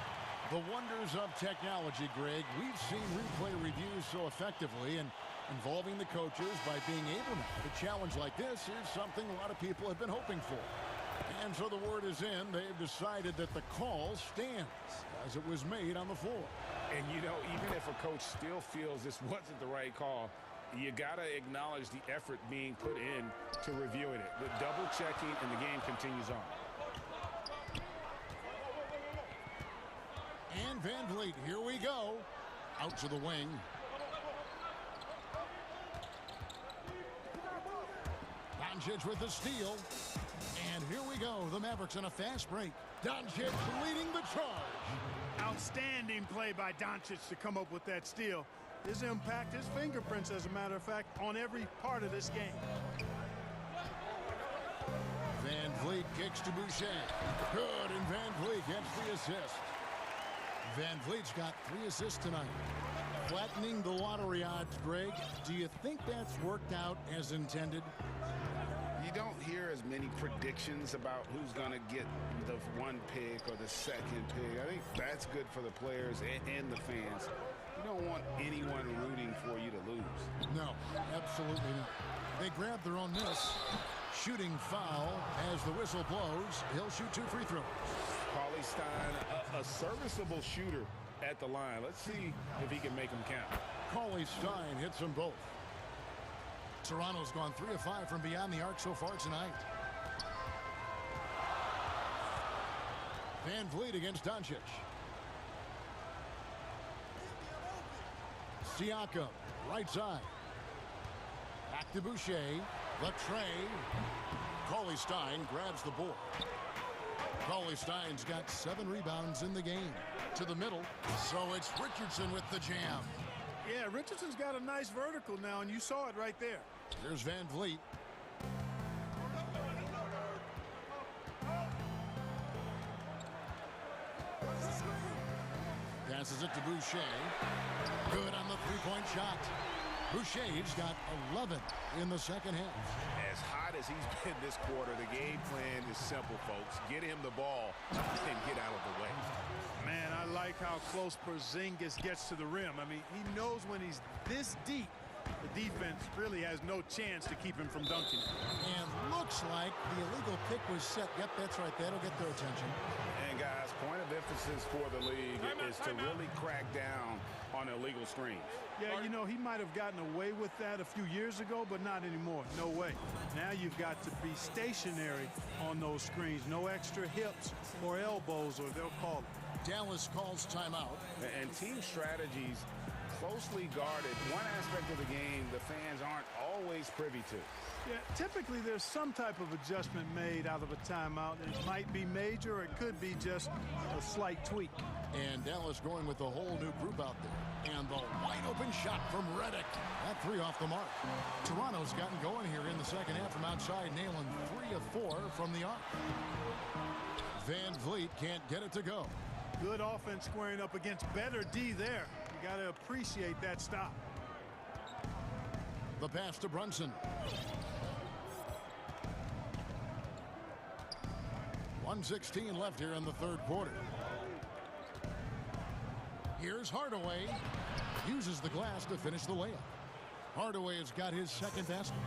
The wonders of technology, Greg. We've seen replay reviews so effectively, and involving the coaches by being able to challenge like this is something a lot of people have been hoping for. And so the word is in. They've decided that the call stands as it was made on the floor. And, you know, even if a coach still feels this wasn't the right call, you got to acknowledge the effort being put in to reviewing it. The double checking, and the game continues on. And Van Vliet, here we go. Out to the wing. Doncic with the steal. And here we go. The Mavericks on a fast break. Doncic leading the charge. Outstanding play by Doncic to come up with that steal. His impact, his fingerprints, as a matter of fact, on every part of this game. Van Vliet kicks to Boucher. Good, and Van Vliet gets the assist. Van Vliet's got 3 assists tonight. Flattening the lottery odds, Greg. Do you think that's worked out as intended? You don't hear as many predictions about who's going to get the 1 pick or the 2nd pick. I think that's good for the players and the fans. You don't want anyone rooting for you to lose. No, absolutely not. They grab their own miss. Shooting foul as the whistle blows. He'll shoot 2 free throws. Paulie Stein, a serviceable shooter at the line. Let's see if he can make them count. Paulie Stein hits them both. Toronto's gone 3 of 5 from beyond the arc so far tonight. Van Vliet against Doncic. Siakam, right side. Back to Boucher. The tray. Paulie Stein grabs the board. Paulie Stein's got 7 rebounds in the game. To the middle. So it's Richardson with the jam. Yeah, Richardson's got a nice vertical now, and you saw it right there. Here's Van Vliet. Passes it to Boucher. Good on the 3-point shot. Boucher's got 11 in the second half. As hot as he's been this quarter, the game plan is simple, folks. Get him the ball and get out of the way. Man, I like how close Porzingis gets to the rim. I mean, he knows when he's this deep, the defense really has no chance to keep him from dunking. And looks like the illegal pick was set. Yep, that's right. That'll get their attention. And, guys, point of emphasis for the league is to really crack down on illegal screens. Yeah, you know, he might have gotten away with that a few years ago, but not anymore. No way. Now you've got to be stationary on those screens. No extra hips or elbows, or they'll call it. Dallas calls timeout. And team strategies closely guarded. One aspect of the game the fans aren't always privy to. Yeah, typically there's some type of adjustment made out of a timeout. It might be major, or it could be just a slight tweak. And Dallas going with a whole new group out there. And the wide open shot from Redick. That 3 off the mark. Toronto's gotten going here in the second half from outside, nailing 3 of 4 from the arc. Van Vliet can't get it to go. Good offense squaring up against better D there. You got to appreciate that stop. The pass to Brunson. 1:16 left here in the third quarter. Here's Hardaway. Uses the glass to finish the layup. Hardaway has got his second basket.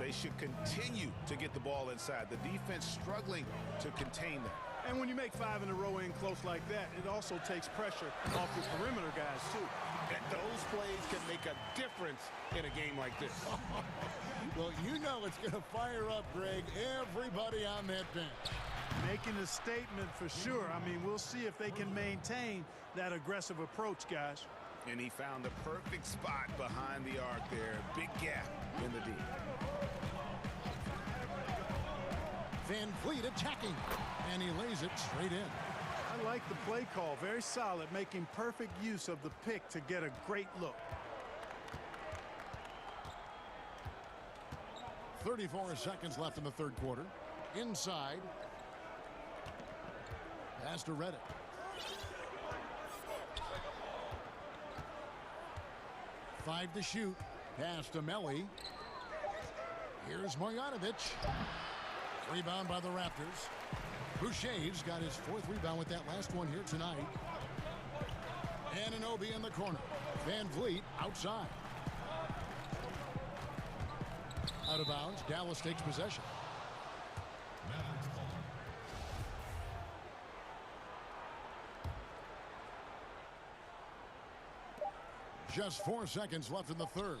They should continue to get the ball inside. The defense struggling to contain them. And when you make 5 in a row in close like that, it also takes pressure off the perimeter guys, too. And those plays can make a difference in a game like this. Well, you know it's going to fire up, Greg, everybody on that bench. Making a statement for sure. I mean, we'll see if they can maintain that aggressive approach, guys. And he found the perfect spot behind the arc there. Big gap in the D. Van Vliet attacking, and he lays it straight in. I like the play call. Very solid, making perfect use of the pick to get a great look. 34 seconds left in the third quarter. Inside. Pass to Reddick. Five to shoot. Pass to Melli. Here's Marjanovic. Rebound by the Raptors. Boucher's got his 4th rebound with that last one here tonight. And an OB in the corner. Van Vliet outside. Out of bounds. Dallas takes possession. Just 4 seconds left in the third.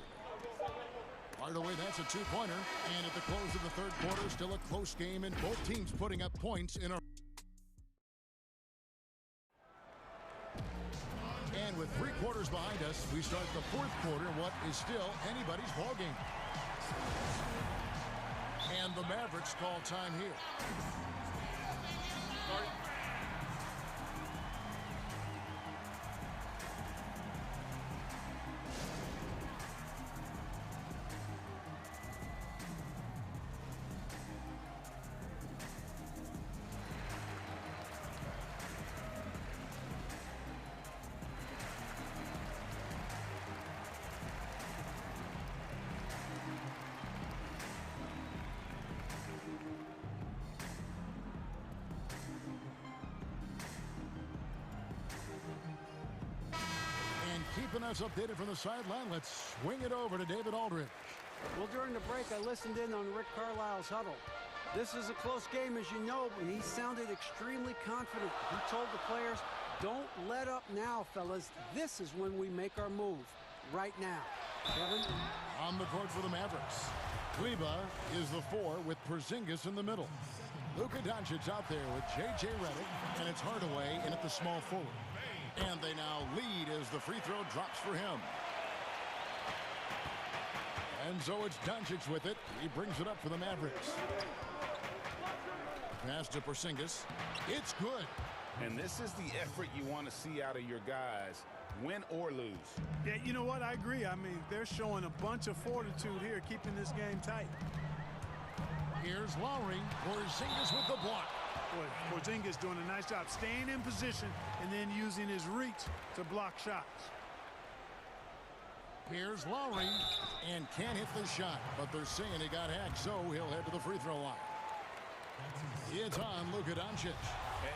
Hardaway, that's a 2-pointer. And at the close of the third quarter, still a close game, and both teams putting up points in a... And with 3 quarters behind us, we start the fourth quarter, what is still anybody's ballgame. And the Mavericks call time here. Keeping us updated from the sideline, let's swing it over to David Aldridge. Well, during the break, I listened in on Rick Carlisle's huddle. This is a close game, as you know, and he sounded extremely confident. He told the players, don't let up now, fellas. This is when we make our move. Right now. Kevin? On the court for the Mavericks. Kleba is the 4 with Porzingis in the middle. Luka Doncic out there with J.J. Redick, and it's Hardaway in at the small forward. And they now lead as the free throw drops for him. And so it's Doncic with it. He brings it up for the Mavericks. Pass to Porzingis. It's good. And this is the effort you want to see out of your guys, win or lose. Yeah, you know what? I agree. I mean, they're showing a bunch of fortitude here, keeping this game tight. Here's Lowry. Porzingis with the block. Boy, Porzingis doing a nice job staying in position and then using his reach to block shots. Here's Lowry, and can't hit the shot, but they're saying he got hacked, so he'll head to the free throw line. It's on Luka Doncic.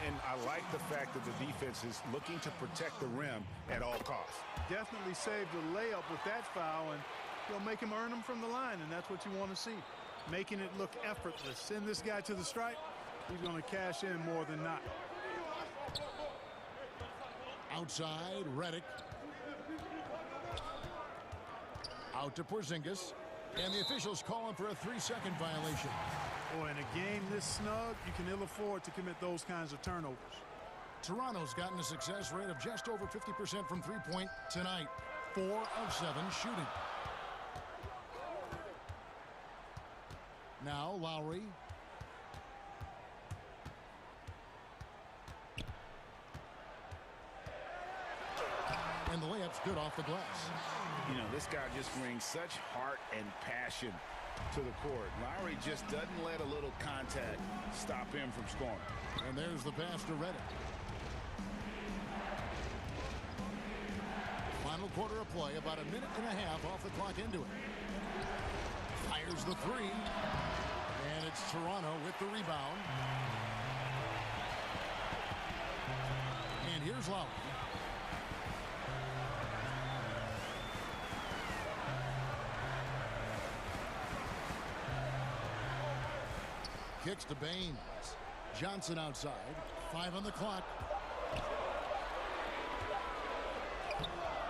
And I like the fact that the defense is looking to protect the rim at all costs. Definitely saved the layup with that foul, and he'll make him earn them from the line, and that's what you want to see. Making it look effortless. Send this guy to the stripe. He's going to cash in more than not. Outside, Redick. Out to Porzingis. And the officials calling for a 3-second violation. Boy, in a game this snug, you can ill afford to commit those kinds of turnovers. Toronto's gotten a success rate of just over 50% from three-point tonight. 4 of 7 shooting. Now Lowry. And the layup's good off the glass. You know, this guy just brings such heart and passion to the court. Lowry just doesn't let a little contact stop him from scoring. And there's the pass to Redick. Final quarter of play, about a minute and a half off the clock into it. Fires the 3. And it's Toronto with the rebound. And here's Lowry. Kicks to Baines. Johnson outside. 5 on the clock.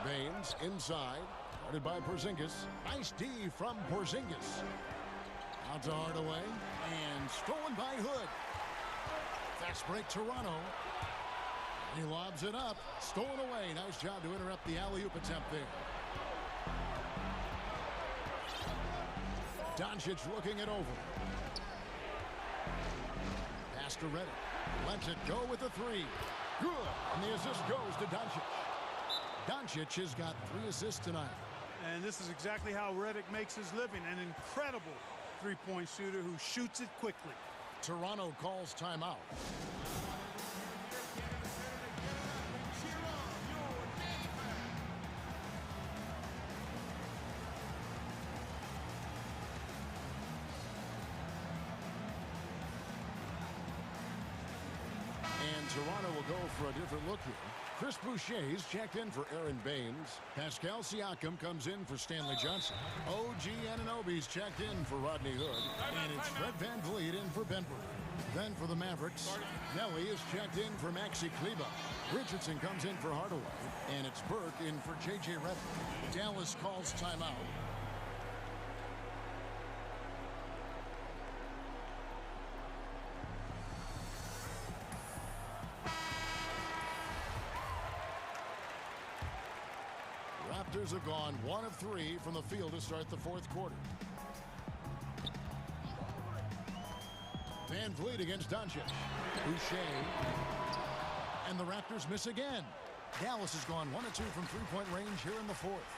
Baines inside. Guarded by Porzingis. Nice D from Porzingis. Out to Hardaway. And stolen by Hood. Fast break Toronto. He lobs it up. Stolen away. Nice job to interrupt the alley-oop attempt there. Doncic looking it over. Pass to Redick. Lets it go with the three. Good. And the assist goes to Doncic. Doncic has got 3 assists tonight. And this is exactly how Redick makes his living. An incredible three-point shooter who shoots it quickly. Toronto calls timeout. And Toronto will go for a different look here. Chris Boucher's checked in for Aaron Baines. Pascal Siakam comes in for Stanley Johnson. OG Anunoby's checked in for Rodney Hood. And it's Fred VanVleet in for Benbury. Then for the Mavericks, Nelly is checked in for Maxi Kleber. Richardson comes in for Hardaway. And it's Burke in for J.J. Redick. Dallas calls timeout. Raptors have gone 1 of 3 from the field to start the 4th quarter. VanVleet against Doncic. Boucher. And the Raptors miss again. Dallas has gone 1 of 2 from three-point range here in the 4th.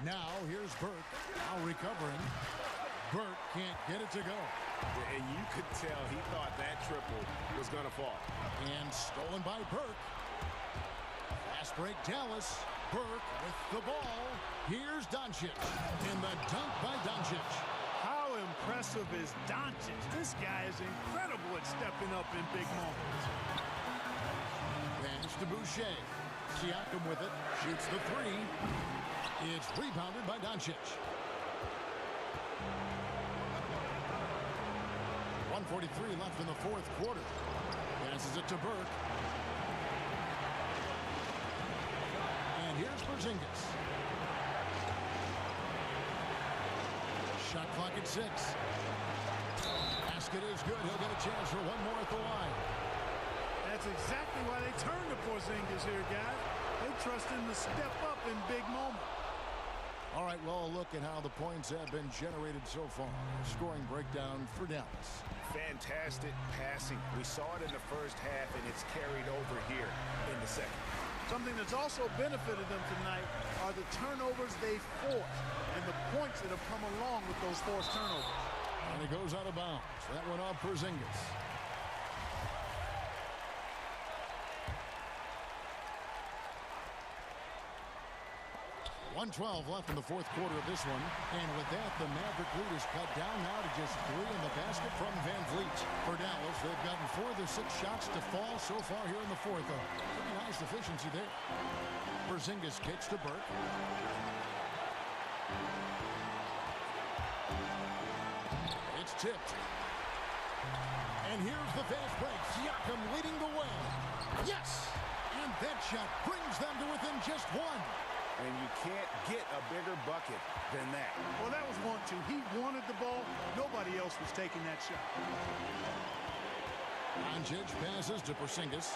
Now here's Burke. Now recovering. Burke can't get it to go. And you could tell he thought that triple was going to fall. And stolen by Burke. Fast break Dallas. Burke with the ball. Here's Doncic. And the dunk by Doncic. How impressive is Doncic? This guy is incredible at stepping up in big moments. Pass to Boucher. Siakam with it. Shoots the three. It's rebounded by Doncic. 1:43 left in the 4th quarter. Passes it to Burke. And here's Porzingis. Shot clock at 6. Basket is good. He'll get a chance for one more at the line. That's exactly why they turn to Porzingis here, guys. They trust him to step up in big moments. All right, well, a look at how the points have been generated so far. Scoring breakdown for Dallas. Fantastic passing. We saw it in the first half, and it's carried over here in the second. Something that's also benefited them tonight are the turnovers they forced and the points that have come along with those forced turnovers. And he goes out of bounds. That went off Porzingis. .112 left in the 4th quarter of this one. And with that, the Maverick lead is cut down now to just 3 in the basket from VanVleet. For Dallas, they've gotten 4 of their 6 shots to fall so far here in the 4th. Pretty nice efficiency there. Porzingis kicks to Burke. It's tipped. And here's the fast break. Siakam leading the way. Yes! And that shot brings them to within just 1. And you can't get a bigger bucket than that. Well, that was 1-2. He wanted the ball. Nobody else was taking that shot. Doncic passes to Porzingis.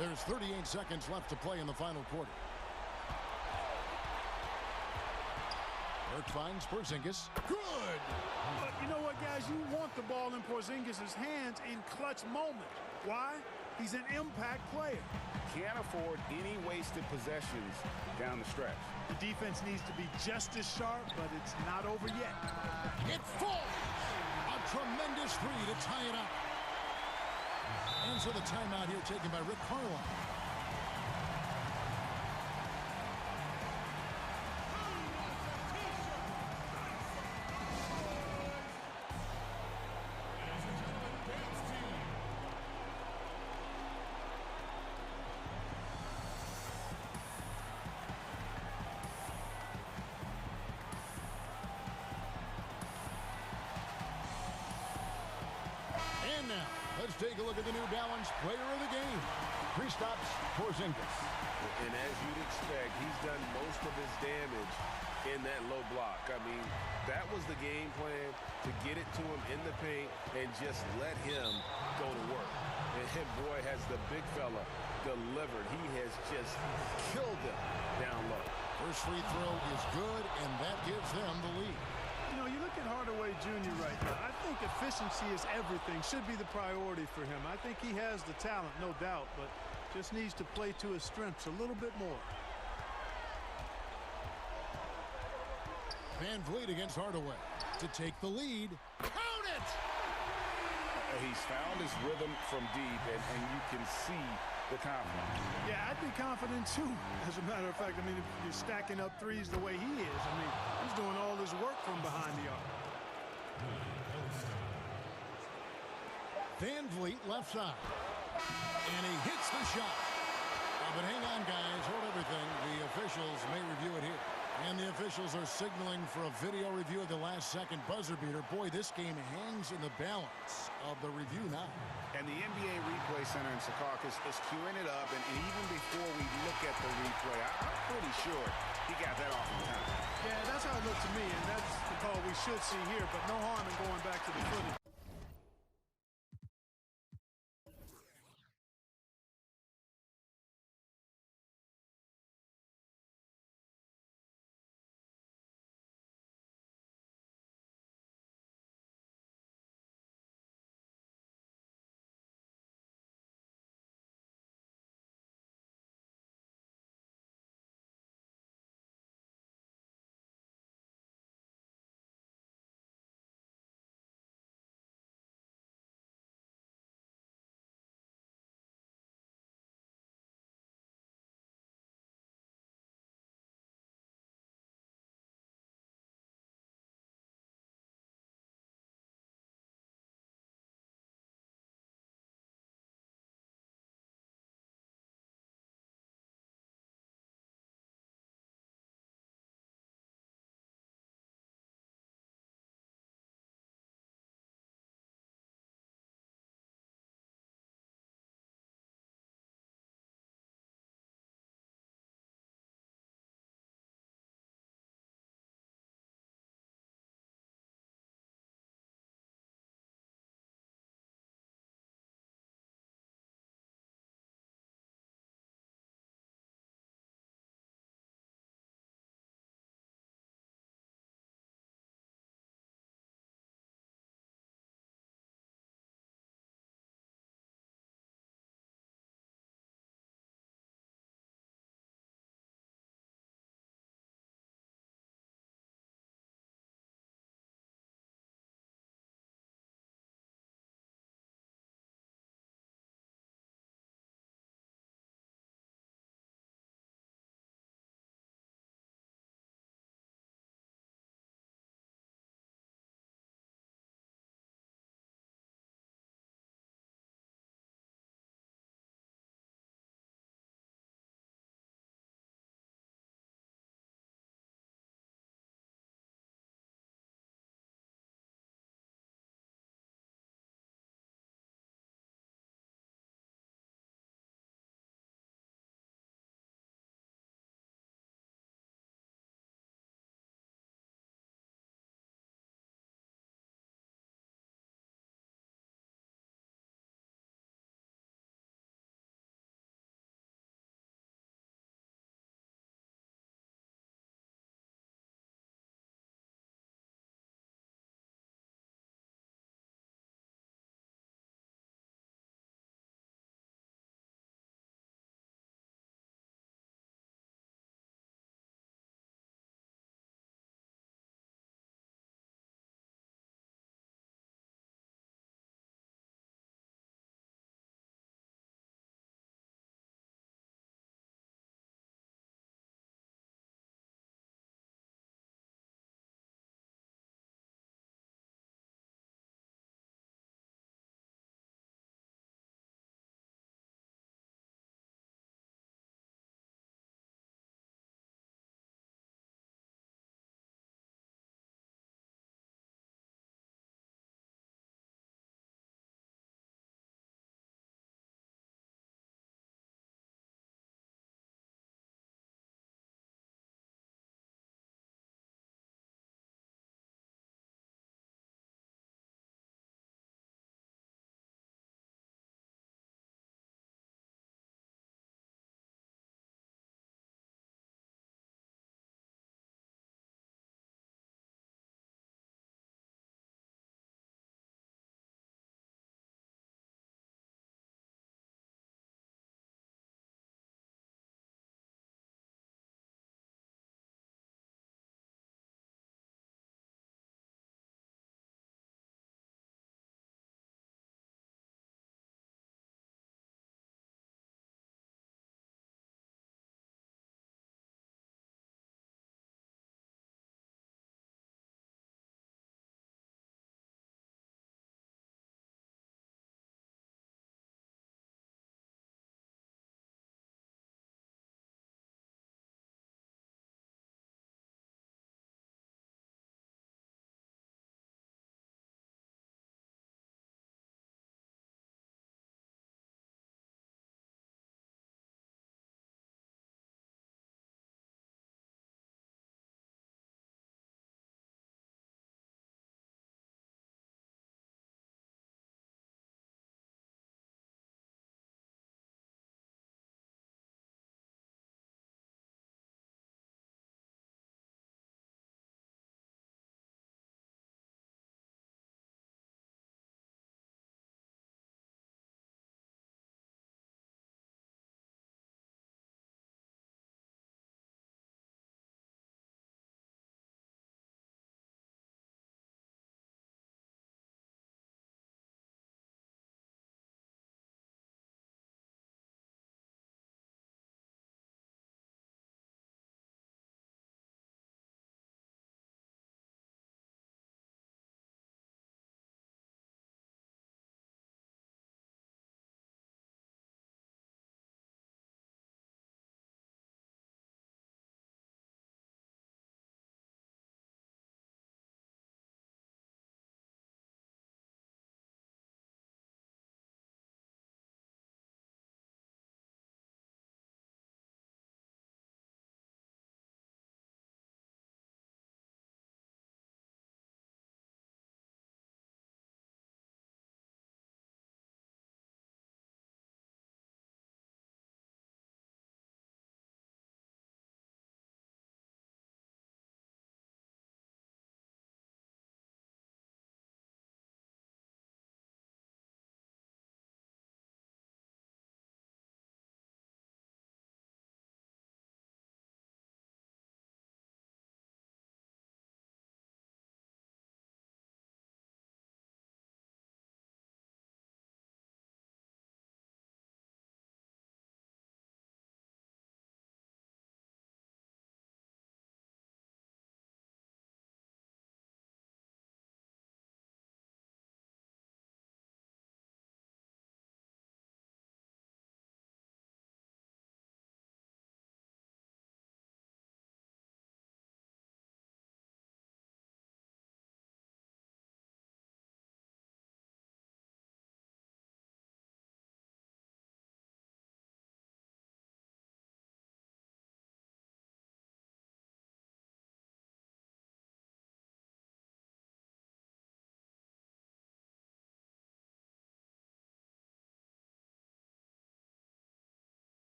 There's 38 seconds left to play in the final quarter. Burke finds Porzingis. Good! But you know what, guys? You want the ball in Porzingis' hands in clutch moments. Why? He's an impact player. Can't afford any wasted possessions down the stretch. The defense needs to be just as sharp, but it's not over yet. It falls! A tremendous three to tie it up. And so the timeout here taken by Rick Carlisle. And now, let's take a look at the New Balance player of the game, Kristaps Porzingis. And as you'd expect, he's done most of his damage in that low block. I mean, that was the game plan, to get it to him in the paint and just let him go to work. And boy, has the big fella delivered. He has just killed them down low. First free throw is good, and that gives them the lead. You know, you look at Hardaway Jr. right now. I think efficiency is everything, should be the priority for him. I think he has the talent, no doubt, but just needs to play to his strengths a little bit more. Van Vliet against Hardaway to take the lead. Count it! He's found his rhythm from deep, and you can see the confidence. Yeah, I'd be confident too. As a matter of fact, I mean, if you're stacking up threes the way he is, I mean, he's doing all his work from behind the arc. Van Vliet left side. And he hits the shot. But hang on, guys. Hold everything. The officials may review it here. And the officials are signaling for a video review of the last-second buzzer beater. Boy, this game hangs in the balance of the review now. And the NBA Replay Center in Secaucus is queuing it up. And even before we look at the replay, I'm pretty sure he got that off in time. Yeah, that's how it looked to me, and that's the call we should see here. But no harm in going back to the footage.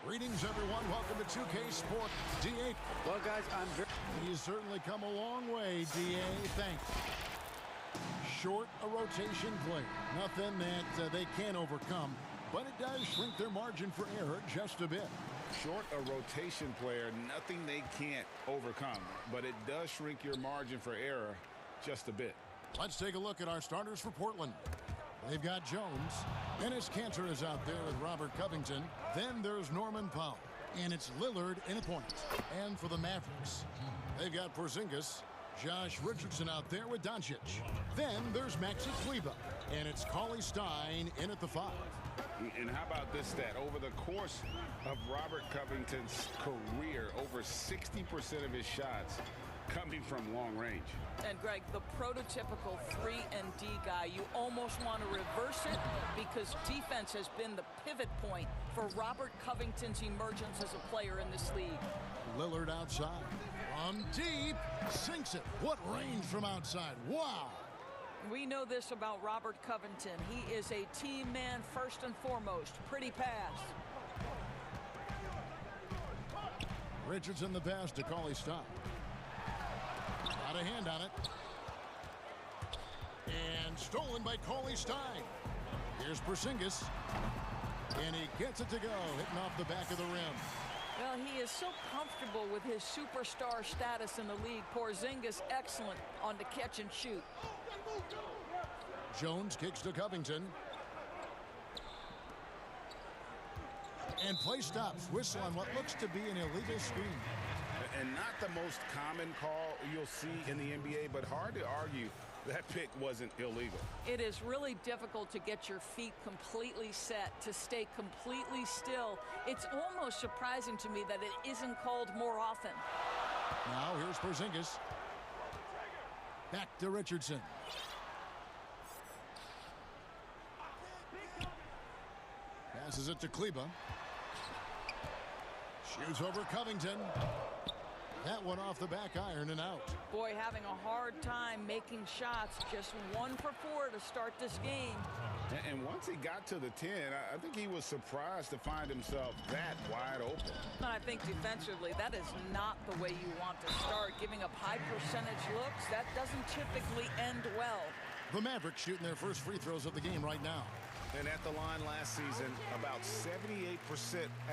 Greetings, everyone. Welcome to 2K Sport. D.A. Well, guys, He's certainly come a long way, D.A. Thanks. Short a rotation play. Nothing that they can't overcome, but it does shrink their margin for error just a bit. Short a rotation player, nothing they can't overcome, but it does shrink your margin for error just a bit. Let's take a look at our starters for Portland. They've got Jones. Dennis Cantor is out there with Robert Covington. Then there's Norman Powell. And it's Lillard in a point. And for the Mavericks, they've got Porzingis. Josh Richardson out there with Doncic. Then there's Maxi Kleber. And it's Cauley Stein in at the 5. And how about this stat? Over the course of Robert Covington's career, over 60% of his shots coming from long range. And Greg, the prototypical 3-and-D guy, you almost want to reverse it because defense has been the pivot point for Robert Covington's emergence as a player in this league. Lillard outside. From deep, sinks it. What range from outside. Wow. We know this about Robert Covington. He is a team man first and foremost. Pretty pass. Richardson the pass to Cauley Stein. Got a hand on it. And stolen by Cauley Stein. Here's Porzingis. And he gets it to go, hitting off the back of the rim. Well, he is so comfortable with his superstar status in the league. Porzingis excellent on the catch and shoot. Jones kicks to Covington. And play stops. Whistle on what looks to be an illegal screen. And not the most common call you'll see in the NBA, but hard to argue that pick wasn't illegal. It is really difficult to get your feet completely set, to stay completely still. It's almost surprising to me that it isn't called more often. Now here's Porzingis. Back to Richardson. Passes it to Kleber. Shoots over Covington. That one off the back iron and out. Boy, having a hard time making shots. Just 1 for 4 to start this game. And once he got to the 10, I think he was surprised to find himself that wide open. I think defensively, that is not the way you want to start. Giving up high percentage looks, that doesn't typically end well. The Mavericks shooting their first free throws of the game right now. And at the line last season, about 78%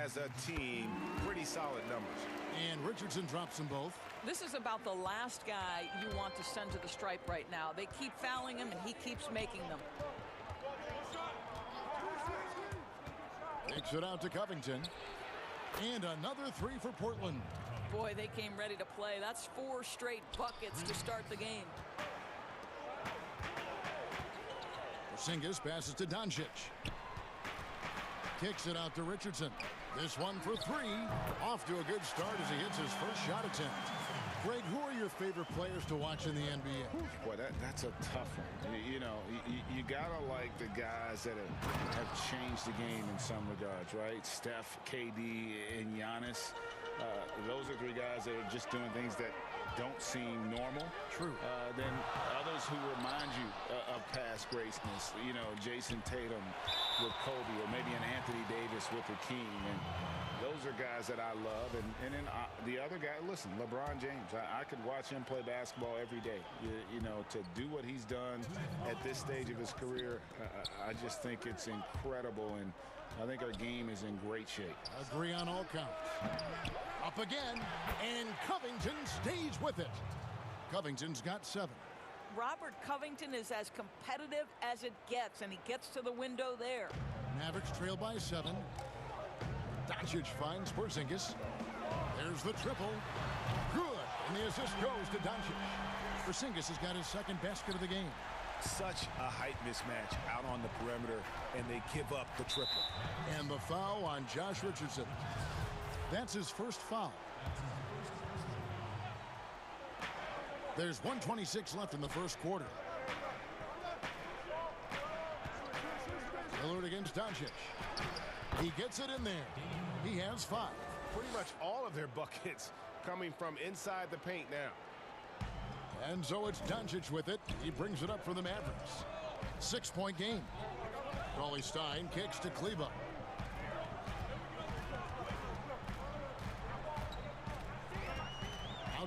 as a team. Pretty solid numbers. And Richardson drops them both. This is about the last guy you want to send to the stripe right now. They keep fouling him, and he keeps making them. Takes it out to Covington. And another 3 for Portland. Boy, they came ready to play. That's 4 straight buckets to start the game. Porzingis passes to Doncic. Kicks it out to Richardson. This one for 3. Off to a good start as he hits his first shot attempt. Greg, who are your favorite players to watch in the NBA? Boy, that's a tough one. You know, you gotta like the guys that have changed the game in some regards, right? Steph, KD, and Giannis. Those are 3 guys that are just doing things that don't seem normal. True. Then others who remind you of past greatness. You know, Jason Tatum with Kobe, or maybe an Anthony Davis with Hakeem. And those are guys that I love. And then the other guy, listen, LeBron James. I could watch him play basketball every day. You know, to do what he's done at this stage of his career, I just think it's incredible. And I think our game is in great shape. Agree on all counts. Up again, and Covington stays with it. Covington's got 7. Robert Covington is as competitive as it gets, and he gets to the window there. Mavericks trail by 7. Doncic finds Porzingis. There's the triple. Good, and the assist goes to Doncic. Porzingis has got his second basket of the game. Such a height mismatch out on the perimeter, and they give up the triple. And the foul on Josh Richardson. That's his first foul. There's 1:26 left in the first quarter. Lillard against Doncic. He gets it in there. He has 5. Pretty much all of their buckets coming from inside the paint now. And so it's Doncic with it. He brings it up for the Mavericks. 6-point game. Cauley Stein kicks to Kleber.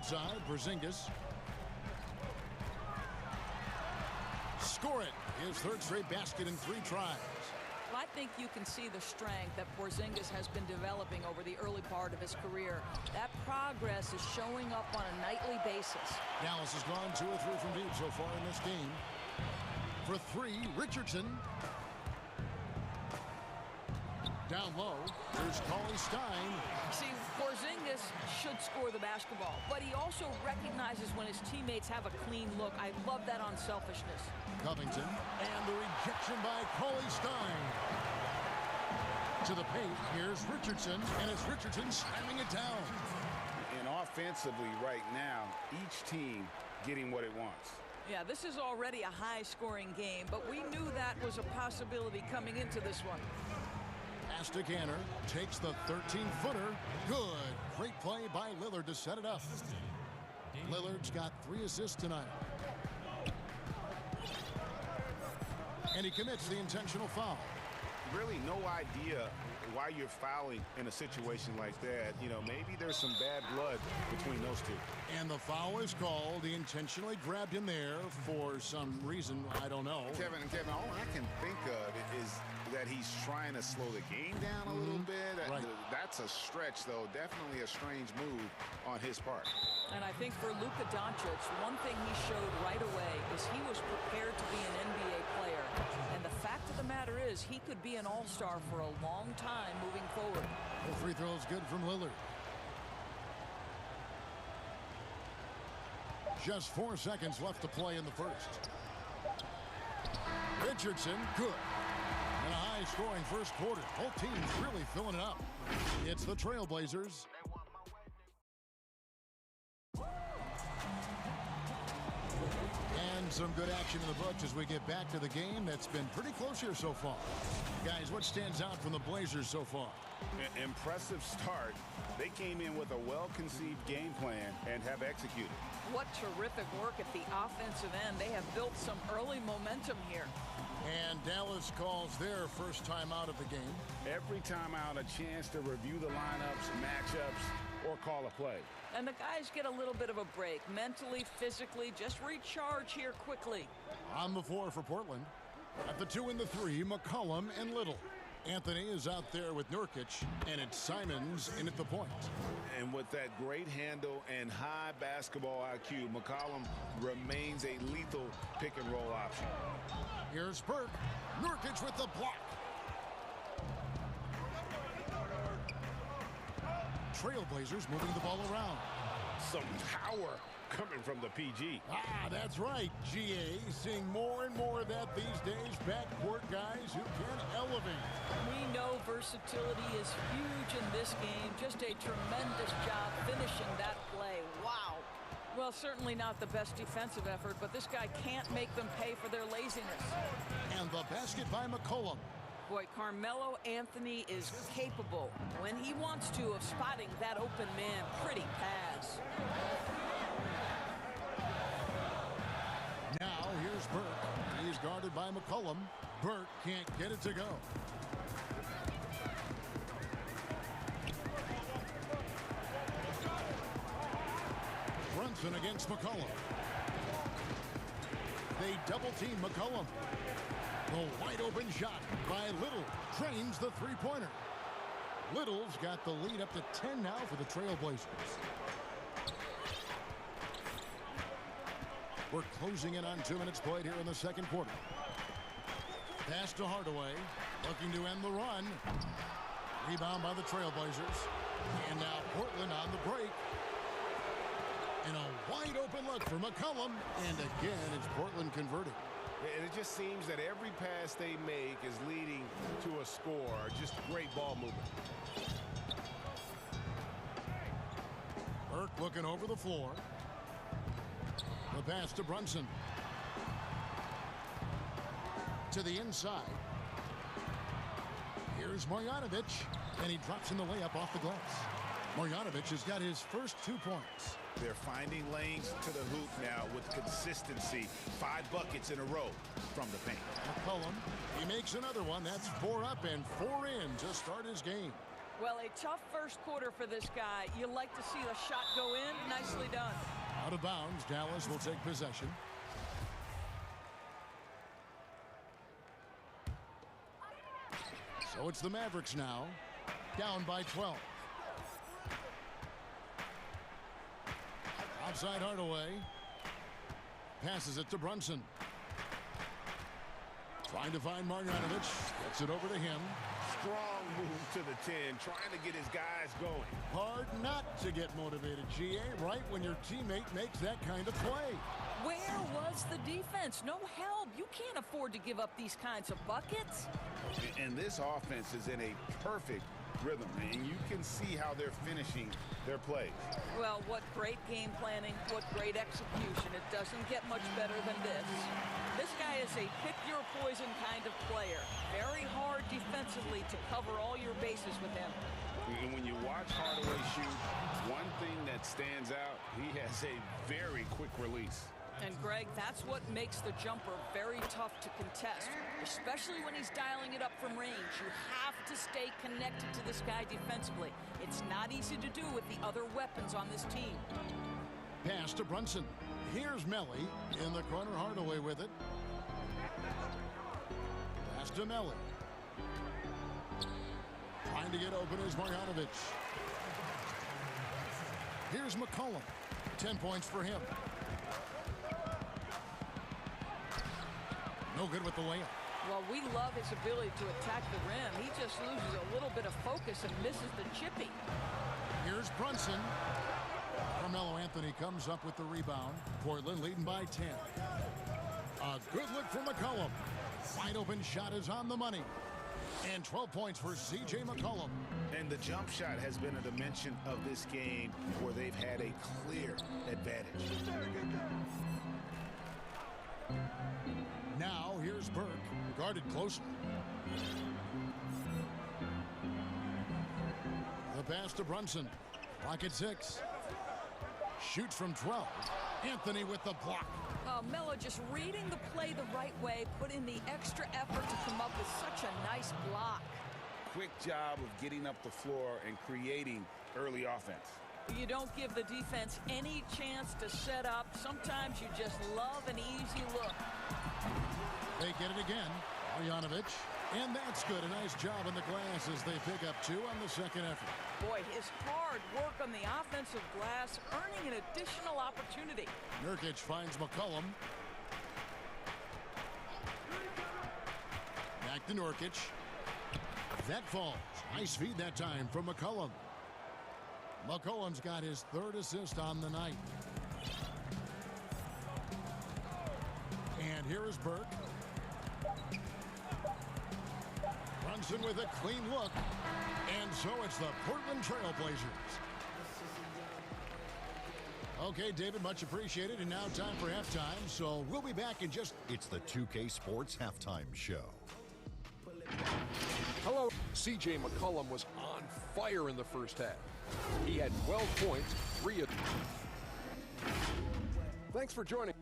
side, Porzingis. Score it. His third straight basket in 3 tries. I think you can see the strength that Porzingis has been developing over the early part of his career. That progress is showing up on a nightly basis. Dallas has gone 2 or 3 from deep so far in this game. For 3, Richardson. Down low, there's Cauley Stein. See, Porzingis should score the basketball, but he also recognizes when his teammates have a clean look. I love that unselfishness. Covington, and the rejection by Cauley Stein. To the paint, here's Richardson, and it's Richardson slamming it down. And offensively right now, each team getting what it wants. Yeah, this is already a high-scoring game, but we knew that was a possibility coming into this one. Pass to Canner, takes the 13-footer. Good. Great play by Lillard to set it up. Lillard's got 3 assists tonight. And he commits the intentional foul. Really no idea why you're fouling in a situation like that. You know, maybe there's some bad blood between those two. And the foul is called. He intentionally grabbed him there for some reason. I don't know. Kevin, all I can think of is that he's trying to slow the game down a little bit. Right. That's a stretch, though. Definitely a strange move on his part. And I think for Luka Doncic, one thing he showed right away is he was prepared to be an NBA player. And the fact of the matter is he could be an all-star for a long time moving forward. The free throw is good from Lillard. Just 4 seconds left to play in the first. Richardson, good. And a high-scoring first quarter. Both teams really filling it up. It's the Trailblazers. And some good action in the books as we get back to the game that's been pretty close here so far. Guys, what stands out from the Blazers so far? Impressive start. They came in with a well-conceived game plan and have executed. What terrific work at the offensive end. They have built some early momentum here. And Dallas calls their first time out of the game. Every time out, a chance to review the lineups, matchups, or call a play. And the guys get a little bit of a break. Mentally, physically, just recharge here quickly. On the floor for Portland. At the 2 and the 3, McCollum and Little. Anthony is out there with Nurkic, and it's Simons in at the point. And with that great handle and high basketball IQ, McCollum remains a lethal pick-and-roll option. Here's Burke. Nurkic with the block. Trailblazers moving the ball around. Some power coming from the PG. Ah, that's right, GA. Seeing more and more of that these days. Backcourt guys who can elevate. We know versatility is huge in this game. Just a tremendous job finishing that play. Wow. Well, certainly not the best defensive effort, but this guy can't make them pay for their laziness. And the basket by McCollum. Boy, Carmelo Anthony is capable, when he wants to, of spotting that open man. Pretty pass. Now here's Burke. He's guarded by McCollum. Burke can't get it to go. Brunson against McCollum. They double team McCollum. The wide open shot by Little drains the three-pointer. Little's got the lead up to 10 now for the Trailblazers. We're closing in on 2 minutes played here in the second quarter. Pass to Hardaway, looking to end the run. Rebound by the Trailblazers. And now Portland on the break. And a wide open look for McCollum. And again, it's Portland converting. And it just seems that every pass they make is leading to a score. Just great ball movement. Burke looking over the floor. The pass to Brunson. To the inside. Here's Marjanovic. And he drops in the layup off the glass. Marjanovic has got his first 2 points. They're finding lanes to the hoop now with consistency. 5 buckets in a row from the paint. McCollum, he makes another one. That's 4 up and 4 in to start his game. Well, a tough first quarter for this guy. You like to see the shot go in. Nicely done. Out of bounds, Dallas will take possession. So it's the Mavericks now, down by 12. Outside Hardaway. Passes it to Brunson. Trying to find Marjanovic. Gets it over to him. Strong move to the 10, trying to get his guys going. Hard not to get motivated, GA, right when your teammate makes that kind of play. Where was the defense? No help. You can't afford to give up these kinds of buckets. And this offense is in a perfect rhythm, and you can see how they're finishing their plays. Well, what great game planning, what great execution. It doesn't get much better than this. This guy is a pick-your-poison kind of player. Very hard defensively to cover all your bases with him. And when you watch Hardaway shoot, one thing that stands out, he has a very quick release. And, Greg, that's what makes the jumper very tough to contest, especially when he's dialing it up from range. You have to stay connected to this guy defensively. It's not easy to do with the other weapons on this team. Pass to Brunson. Here's Melly in the corner. Hardaway with it. Pass to Melly. Trying to get open is Marjanovic. Here's McCollum. 10 points for him. No good with the layup. Well, we love his ability to attack the rim. He just loses a little bit of focus and misses the chippy. Here's Brunson. Carmelo Anthony comes up with the rebound. Portland leading by 10. A good look for McCollum. Wide open shot is on the money. And 12 points for C.J. McCollum. And the jump shot has been a dimension of this game where they've had a clear advantage. Now here's Burke, guarded closely. The pass to Brunson. Clock at 6. Shoots from 12. Anthony with the block. Melo just reading the play the right way, put in the extra effort to come up with such a nice block. Quick job of getting up the floor and creating early offense. You don't give the defense any chance to set up. Sometimes you just love an easy look. They get it again. Marjanovic. And that's good. A nice job on the glass as they pick up 2 on the second effort. Boy, his hard work on the offensive glass, earning an additional opportunity. Nurkic finds McCollum. Back to Nurkic. That falls. Nice feed that time from McCollum. McCollum's got his 3rd assist on the night. And here is Burke. Brunson with a clean look. And so it's the Portland Trailblazers. Okay, David, much appreciated. And now time for halftime. So we'll be back in just... It's the 2K Sports Halftime Show. Hello. C.J. McCollum was on fire in the first half. He had 12 points, 3 of... Thanks for joining.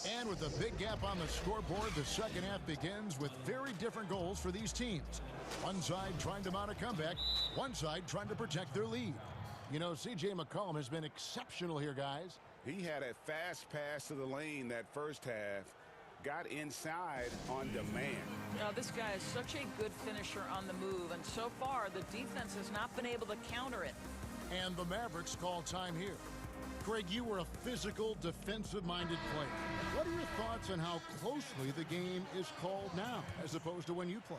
And with a big gap on the scoreboard, the second half begins with very different goals for these teams. One side trying to mount a comeback, one side trying to protect their lead. You know, C.J. McCollum has been exceptional here, guys. He had a fast pass to the lane that first half, got inside on demand. Now, this guy is such a good finisher on the move, and so far the defense has not been able to counter it. And the Mavericks call time here. Greg, you were a physical, defensive-minded player. What are your thoughts on how closely the game is called now, as opposed to when you play?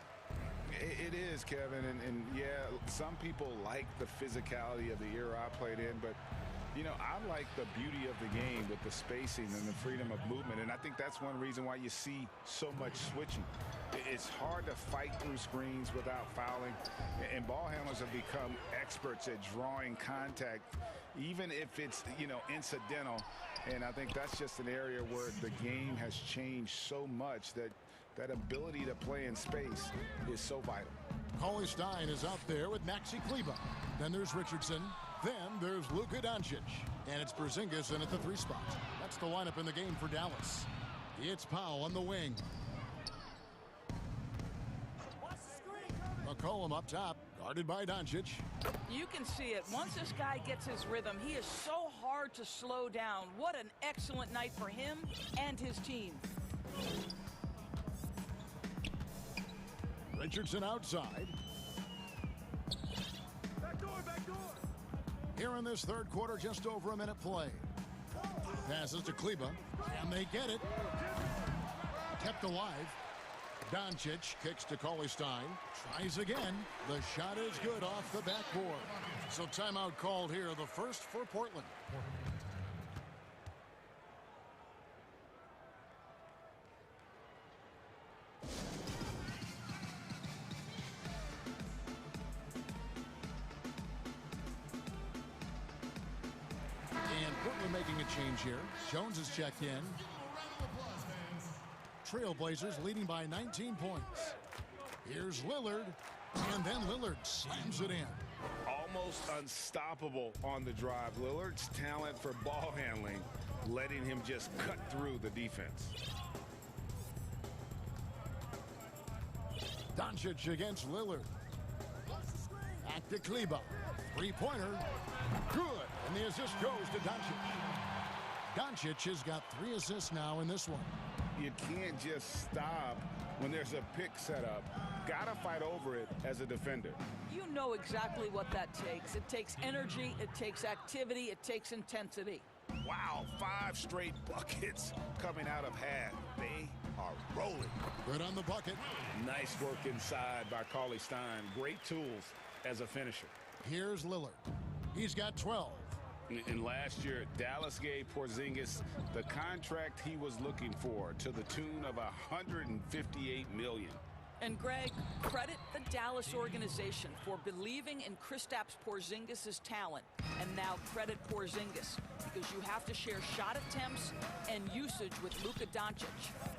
It is, Kevin, and yeah, some people like the physicality of the era I played in, but you know, I like the beauty of the game with the spacing and the freedom of movement, and I think that's one reason why you see so much switching. It's hard to fight through screens without fouling, and ball handlers have become experts at drawing contact, even if it's, you know, incidental, and I think that's just an area where the game has changed so much that that ability to play in space is so vital. Cauley Stein is out there with Maxi Kleber. Then there's Richardson. Then there's Luka Doncic. And it's Porzingis in at the 3 spot. That's the lineup in the game for Dallas. It's Powell on the wing. McCollum up top, guarded by Doncic. You can see it. Once this guy gets his rhythm, he is so hard to slow down. What an excellent night for him and his team. Richardson outside. Back door. Here in this third quarter, just over a minute play. Passes to Kleber, and they get it. Kept alive. Doncic kicks to Cauley Stein. Tries again. The shot is good off the backboard. So timeout called here, the first for Portland. And Portland making a change here. Jones is checked in. Trailblazers leading by 19 points. Here's Lillard, and then Lillard slams it in. Almost unstoppable on the drive. Lillard's talent for ball handling, letting him just cut through the defense. Doncic against Lillard. Back to Kleber. Three-pointer. Good. And the assist goes to Doncic. Doncic has got 3 assists now in this one. You can't just stop when there's a pick set up. Gotta fight over it as a defender. You know exactly what that takes. It takes energy, it takes activity, it takes intensity. Wow, 5 straight buckets coming out of half. They are rolling. Good on the bucket. Nice work inside by Cauley Stein. Great tools as a finisher. Here's Lillard. He's got 12. And last year, Dallas gave Porzingis the contract he was looking for to the tune of $158 million. And Greg, credit the Dallas organization for believing in Kristaps Porzingis' talent. And now credit Porzingis, because you have to share shot attempts and usage with Luka Doncic.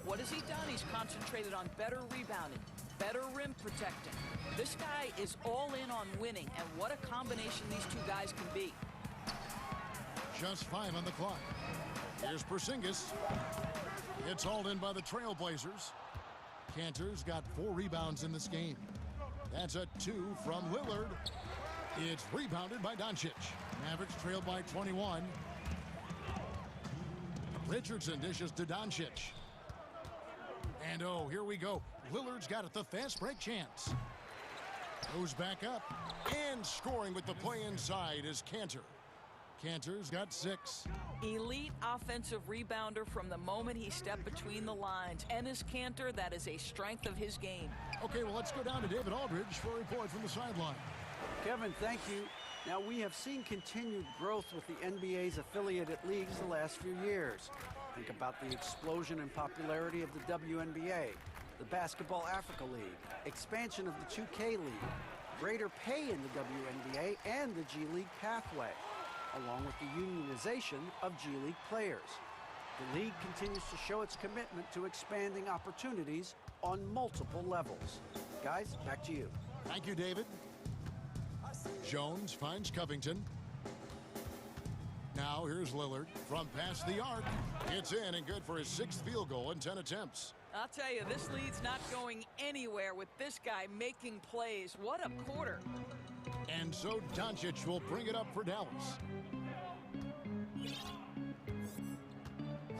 What has he done? He's concentrated on better rebounding, better rim protecting. This guy is all in on winning, and what a combination these two guys can be. Just 5 on the clock. Here's Porzingis. It's hauled in by the Trailblazers. Cantor's got 4 rebounds in this game. That's a 2 from Lillard. It's rebounded by Doncic. Mavericks trailed by 21. Richardson dishes to Doncic. And oh, here we go. Lillard's got it, the fast break chance. Goes back up. And scoring with the play inside is Cantor. Cantor's got 6. Elite offensive rebounder from the moment he stepped between the lines. Enes Kanter, that is a strength of his game. Okay, well, let's go down to David Aldridge for a report from the sideline. Kevin, thank you. Now, we have seen continued growth with the NBA's affiliated leagues the last few years. Think about the explosion in popularity of the WNBA, the Basketball Africa League, expansion of the 2K League, greater pay in the WNBA and the G League pathway, along with the unionization of G League players. The league continues to show its commitment to expanding opportunities on multiple levels. Guys, back to you. Thank you, David. Jones finds Covington. Now here's Lillard from past the arc. It's in and good for his 6th field goal in 10 attempts. I'll tell you, this lead's not going anywhere with this guy making plays. What a quarter. And so Doncic will bring it up for Dallas.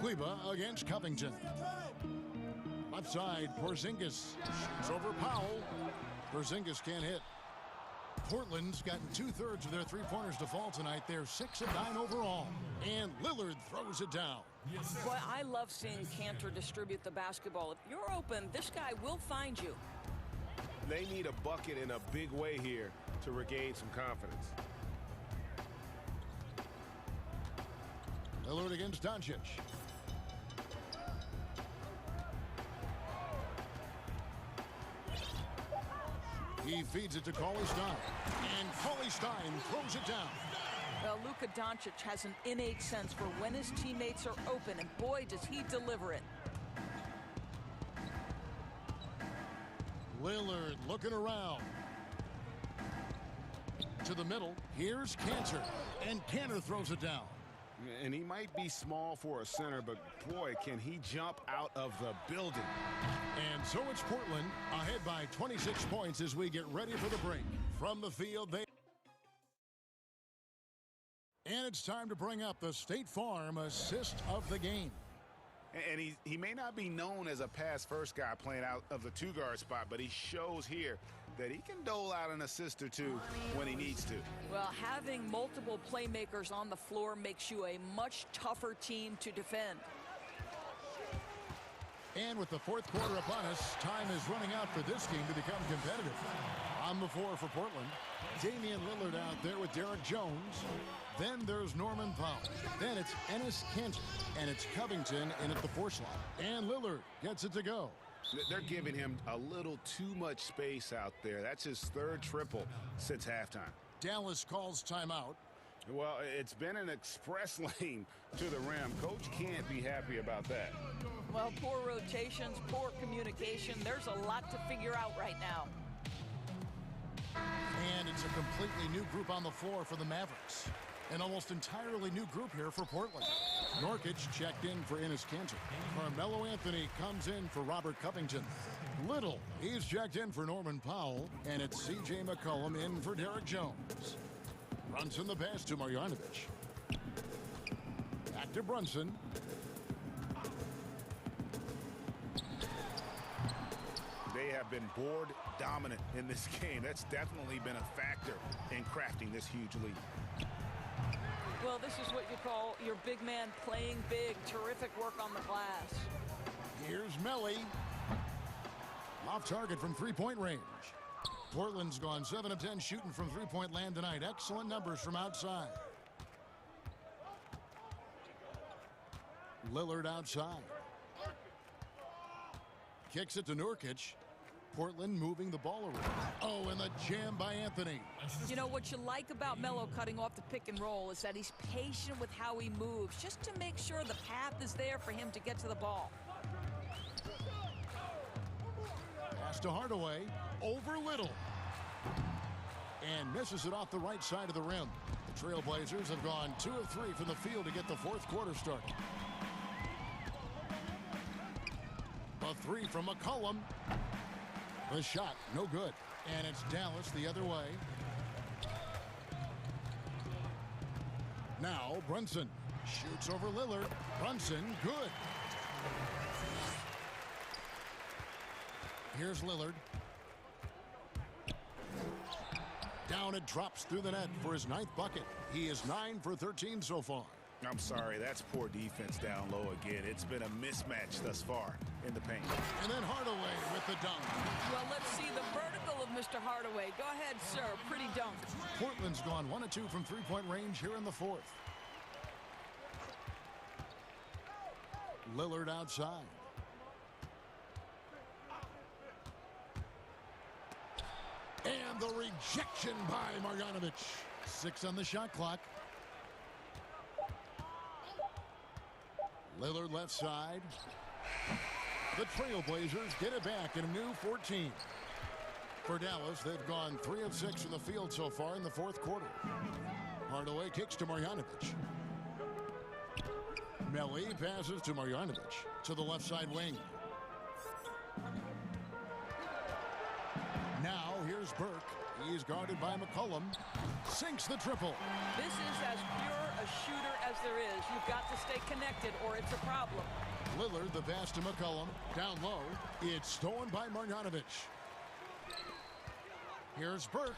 Kleber against Covington. Left side, Porzingis shoots over Powell. Porzingis can't hit. Portland's gotten 2/3 of their 3-pointers to fall tonight. They're 6 of 9 overall. And Lillard throws it down. Boy, I love seeing Kanter distribute the basketball. If you're open, this guy will find you. They need a bucket in a big way here to regain some confidence. Lillard against Doncic. He feeds it to Cauley Stein. And Cauley Stein throws it down. Well, Luka Doncic has an innate sense for when his teammates are open, and boy, does he deliver it. Lillard looking around. To the middle. Here's Cantor. And Cantor throws it down. And he might be small for a center, but boy, can he jump out of the building. And so it's Portland ahead by 26 points as we get ready for the break. From the field, and it's time to bring up the State Farm assist of the game. And he may not be known as a pass-first guy playing out of the two-guard spot, but he shows here that he can dole out an assist or two when he needs to. Well, having multiple playmakers on the floor makes you a much tougher team to defend. And with the fourth quarter upon us, time is running out for this game to become competitive. On the floor for Portland, Damian Lillard out there with Derek Jones. Then there's Norman Powell. Then it's Enes Kanter, and it's Covington in at the 4 slot. And Lillard gets it to go. They're giving him a little too much space out there. That's his third triple since halftime. Dallas calls timeout. Well, it's been an express lane to the rim. Coach can't be happy about that. Well, poor rotations, poor communication. There's a lot to figure out right now. And it's a completely new group on the floor for the Mavericks. An almost entirely new group here for Portland. Nurkic checked in for Enes Kanter. Carmelo Anthony comes in for Robert Covington. Little, he's checked in for Norman Powell. And it's C.J. McCollum in for Derek Jones. Brunson the pass to Marjanovic. Back to Brunson. They have been board dominant in this game. That's definitely been a factor in crafting this huge lead. Well, this is what you call your big man playing big. Terrific work on the glass. Here's Melly. Off target from three-point range. Portland's gone 7 of 10 shooting from three-point land tonight. Excellent numbers from outside. Lillard outside. Kicks it to Nurkic. Portland moving the ball around. Oh, and the jam by Anthony. You know, what you like about Melo cutting off the pick and roll is that he's patient with how he moves, just to make sure the path is there for him to get to the ball. Pass to Hardaway. Over Little. And misses it off the right side of the rim. The Trailblazers have gone 2 of 3 from the field to get the fourth quarter started. A 3 from McCollum. The shot, no good. And it's Dallas the other way. Now Brunson shoots over Lillard. Brunson, good. Here's Lillard. Down it drops through the net for his 9th bucket. He is 9 for 13 so far. I'm sorry, that's poor defense down low again. It's been a mismatch thus far in the paint. And then Hardaway with the dunk. Well, let's see the vertical of Mr. Hardaway. Go ahead, sir. Pretty dunk. Portland's gone 1 of 2 from three-point range here in the 4th. Lillard outside. And the rejection by Marjanovic. 6 on the shot clock. Lillard left side. The Trailblazers get it back in a new 14. For Dallas, they've gone 3 of 6 from the field so far in the 4th quarter. Hardaway kicks to Marjanovic. Melly passes to Marjanovic to the left side wing. Now here's Burke. He's guarded by McCollum. Sinks the triple. This is as pure a shooter as there is. You've got to stay connected or it's a problem. Lillard, the pass to McCollum. Down low. It's stolen by Marjanovic. Here's Burke.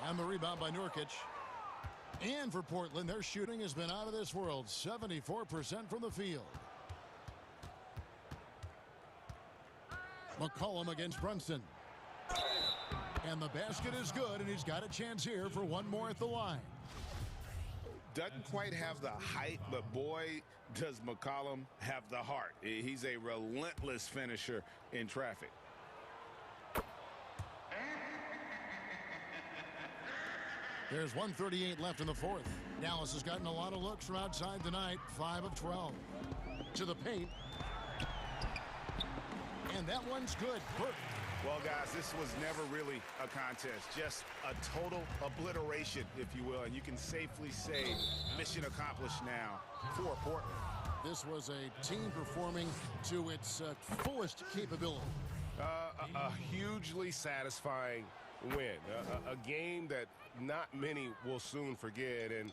And the rebound by Nurkic. And for Portland, their shooting has been out of this world. 74% from the field. McCollum against Brunson. And the basket is good, and he's got a chance here for one more at the line. Doesn't quite have the height, but boy, does McCollum have the heart. He's a relentless finisher in traffic. There's 1:38 left in the 4th. Dallas has gotten a lot of looks from outside tonight. 5 of 12. To the paint. And that one's good. Burke Well, guys, this was never really a contest, just a total obliteration, if you will. And you can safely say mission accomplished now for Portland. This was a team performing to its fullest capability. A hugely satisfying win. A game that not many will soon forget. And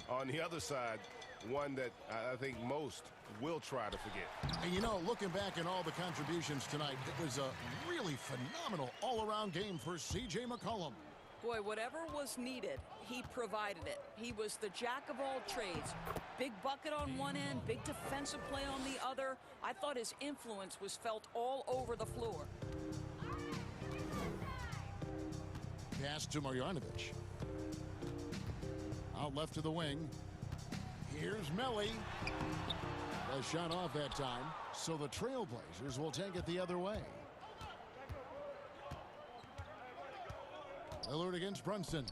on the other side, one that I think most will try to forget. And you know, looking back at all the contributions tonight, it was a really phenomenal all-around game for C.J. McCollum. Boy, whatever was needed, he provided it. He was the jack of all trades. Big bucket on one end, big defensive play on the other. I thought his influence was felt all over the floor. Pass to Marjanovic. Out left to the wing. Here's Melly. A shot off that time, so the Trailblazers will take it the other way. Lillard against Brunson.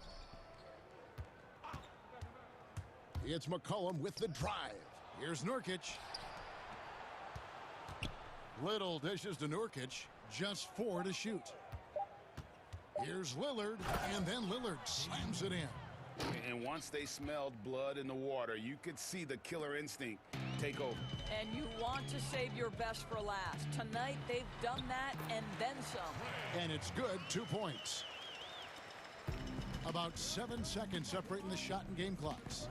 It's McCollum with the drive. Here's Nurkic. Little dishes to Nurkic, just 4 to shoot. Here's Lillard, and then Lillard slams it in. And once they smelled blood in the water, you could see the killer instinct take over. And you want to save your best for last. Tonight, they've done that and then some. And it's good, 2 points. About 7 seconds separating the shot and game clocks.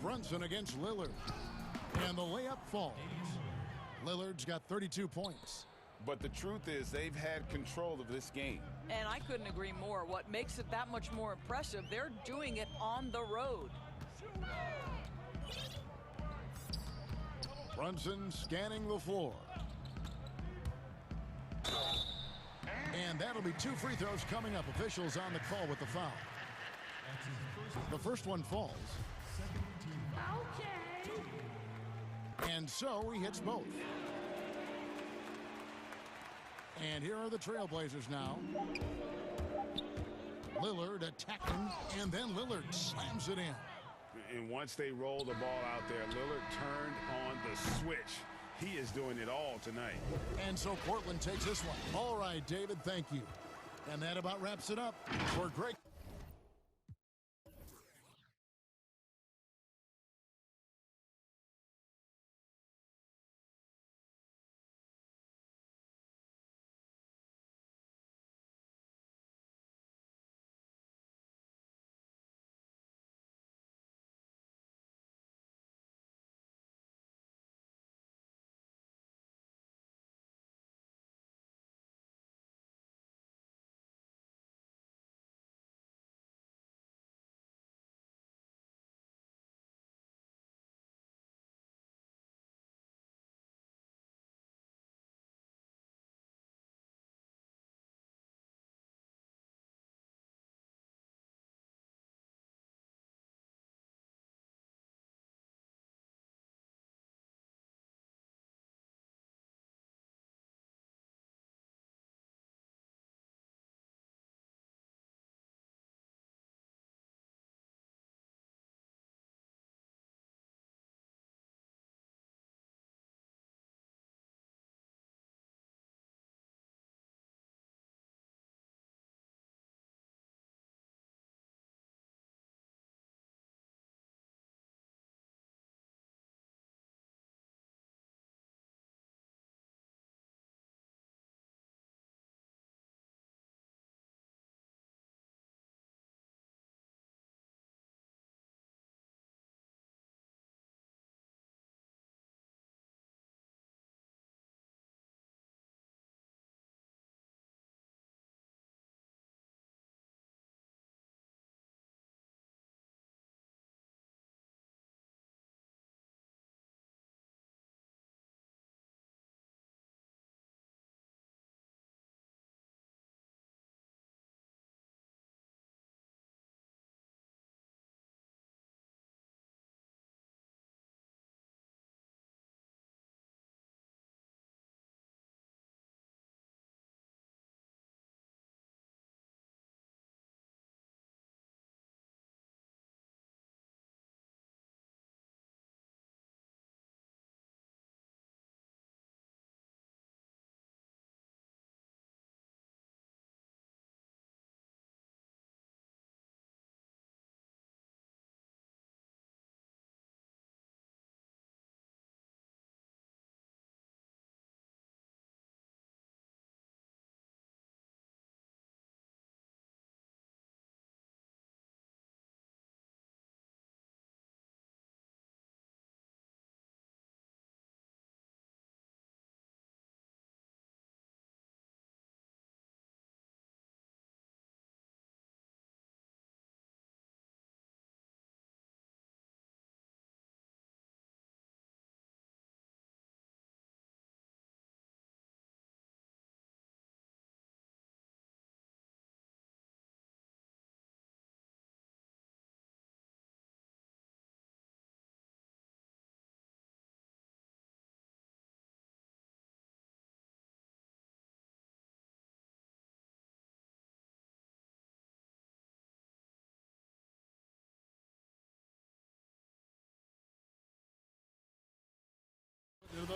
Brunson against Lillard. And the layup falls. Lillard's got 32 points. But the truth is they've had control of this game. And I couldn't agree more. What makes it that much more impressive, they're doing it on the road. Brunson scanning the floor. And that'll be 2 free throws coming up. Officials on the call with the foul. The first one falls. And so he hits both. And here are the Trailblazers now. Lillard attacking, and then Lillard slams it in. And once they roll the ball out there, Lillard turned on the switch. He is doing it all tonight. And so Portland takes this one. All right, David, thank you. And that about wraps it up for Greg.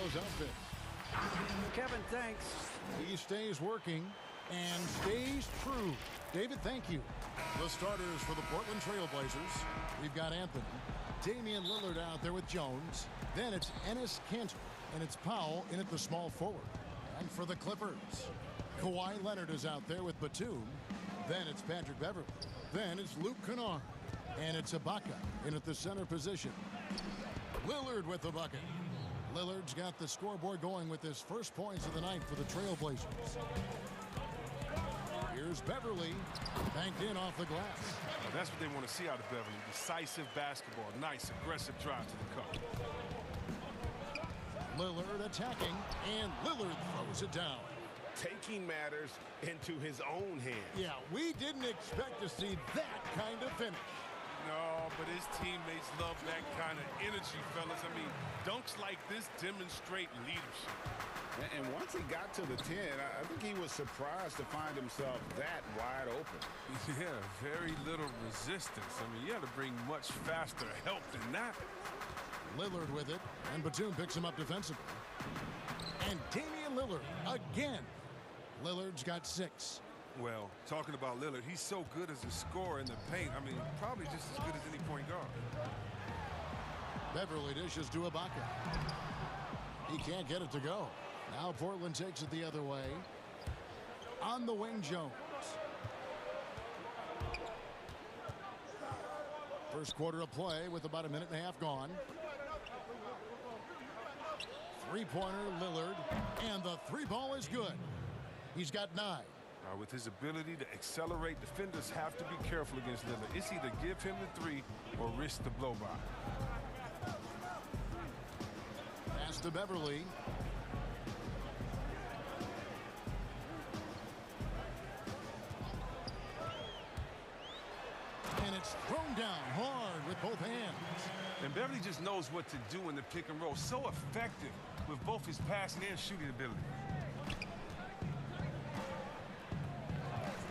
those outfits. Kevin, thanks. He stays working and stays true. David, thank you. The starters for the Portland Trail Blazers. We've got Anthony. Damian Lillard out there with Jones. Then it's Enes Kanter, and it's Powell in at the small forward. And for the Clippers, Kawhi Leonard is out there with Batum. Then it's Patrick Beverley. Then it's Luke Kennard. And it's Ibaka in at the center position. Lillard with the bucket. Lillard's got the scoreboard going with his first points of the night for the Trailblazers. Here's Beverley, banked in off the glass. Well, that's what they want to see out of Beverley. Decisive basketball. Nice, aggressive drive to the cup. Lillard attacking, and Lillard throws it down. Taking matters into his own hands. Yeah, we didn't expect to see that kind of finish. No, but his teammates love that kind of energy, fellas. I mean, dunks like this demonstrate leadership. And once he got to the 10, I think he was surprised to find himself that wide open. Yeah, very little resistance. I mean, you had to bring much faster help than that. Lillard with it, and Batum picks him up defensively. And Damian Lillard again. Lillard's got 6. Well, talking about Lillard, he's so good as a scorer in the paint. I mean, probably just as good as any point guard. Beverley dishes to Ibaka. He can't get it to go. Now Portland takes it the other way. On the wing, Jones. First quarter of play with about a minute and a half gone. Three-pointer, Lillard. And the three ball is good. He's got 9. With his ability to accelerate, defenders have to be careful against Lillard. It's either give him the 3 or risk the blow-by. Pass to Beverley. And it's thrown down hard with both hands. And Beverley just knows what to do in the pick and roll. So effective with both his passing and shooting ability.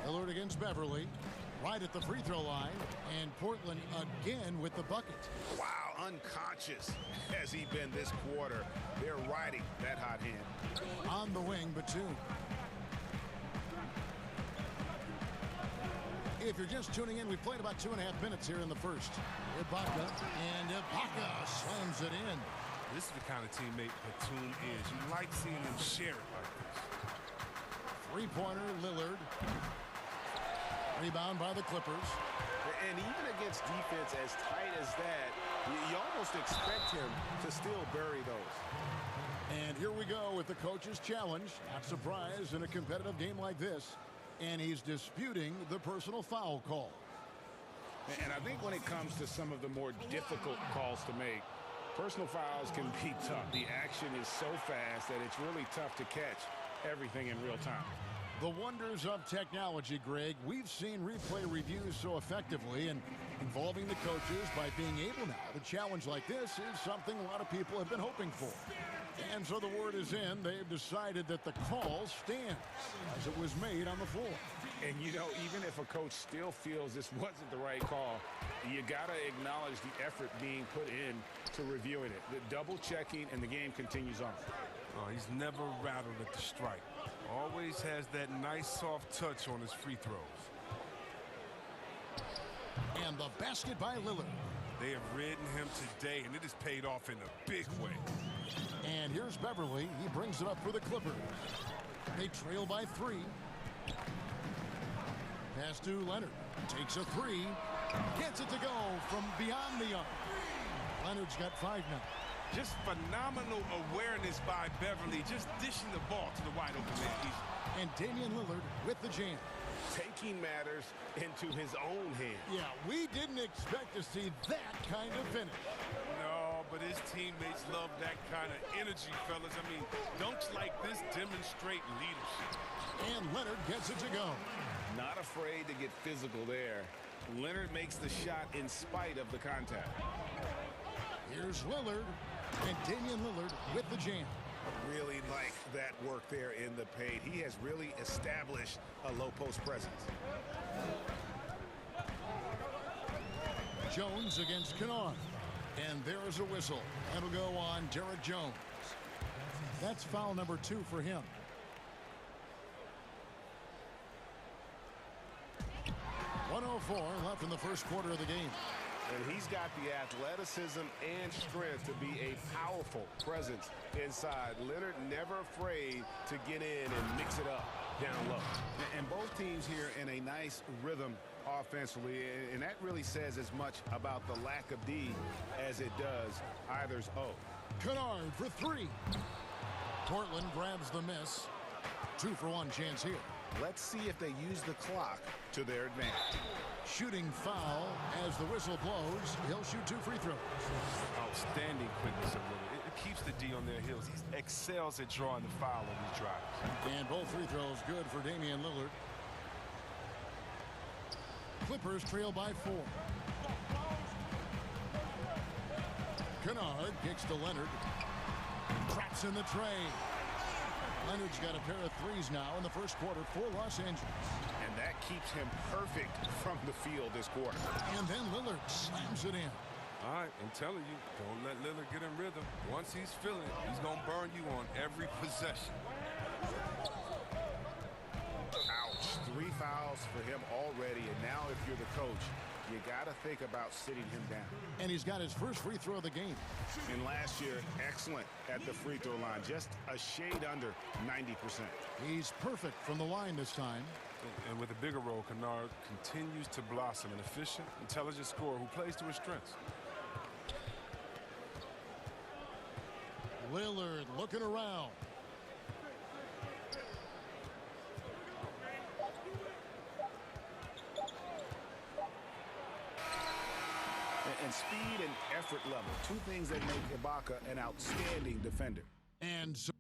Lillard against Beverley, right at the free throw line, and Portland again with the bucket. Wow, unconscious has he been this quarter. They're riding that hot hand. On the wing, Batum. If you're just tuning in, we've played about 2.5 minutes here in the first. Ibaka, and Ibaka slams it in. This is the kind of teammate Batum is. You like seeing him share it like this. Three-pointer, Lillard. Rebound by the Clippers. And even against defense as tight as that, you almost expect him to still bury those. And here we go with the coach's challenge. Not surprised in a competitive game like this. And he's disputing the personal foul call. And I think when it comes to some of the more difficult calls to make, personal fouls can be tough. The action is so fast that it's really tough to catch everything in real time. The wonders of technology, Greg. We've seen replay reviews so effectively, and involving the coaches by being able now to challenge like this is something a lot of people have been hoping for. And so the word is in. They've decided that the call stands as it was made on the floor. And, you know, even if a coach still feels this wasn't the right call, you got to acknowledge the effort being put in to reviewing it. The double checking, and the game continues on. Oh, he's never rattled at the strike. Always has that nice soft touch on his free throws. And the basket by Lillard. They have ridden him today, and it has paid off in a big way. And here's Beverley. He brings it up for the Clippers. They trail by 3. Pass to Leonard. Takes a 3. Gets it to go from beyond the arc. Leonard's got 5 now. Just phenomenal awareness by Beverley, just dishing the ball to the wide open man. And Damian Lillard with the jam. Taking matters into his own hands. Yeah, we didn't expect to see that kind of finish. No, but his teammates love that kind of energy, fellas. I mean, dunks like this demonstrate leadership. And Leonard gets it to go. Not afraid to get physical there. Leonard makes the shot in spite of the contact. Here's Lillard, and Damian Lillard with the jam. Really like that work there in the paint. He has really established a low post presence. Jones against Kennard. And there is a whistle. That'll go on Derek Jones. That's foul number 2 for him. .104 left in the first quarter of the game. And he's got the athleticism and strength to be a powerful presence inside. Leonard never afraid to get in and mix it up down low. And both teams here in a nice rhythm offensively, and that really says as much about the lack of D as it does either's O. Kennard for 3. Portland grabs the miss. 2-for-1 chance here. Let's see if they use the clock to their advantage. Shooting foul as the whistle blows. He'll shoot 2 free throws. Outstanding quickness of Lillard. It keeps the D on their heels. He excels at drawing the foul on these drives. And both free throws good for Damian Lillard. Clippers trail by 4. Kennard kicks to Leonard. Traps in the tray. Leonard's got a pair of threes now in the first quarter for Los Angeles. And that keeps him perfect from the field this quarter. And then Lillard slams it in. All right, I'm telling you, don't let Lillard get in rhythm. Once he's feeling it, he's going to burn you on every possession. Ouch. 3 fouls for him already. And now if you're the coach, you got to think about sitting him down. And he's got his first free throw of the game. And last year, excellent at the free throw line. Just a shade under 90%. He's perfect from the line this time. And with a bigger role, Kennard continues to blossom, an efficient, intelligent scorer who plays to his strengths. Lillard looking around. And speed and effort level, 2 things that make Ibaka an outstanding defender. And so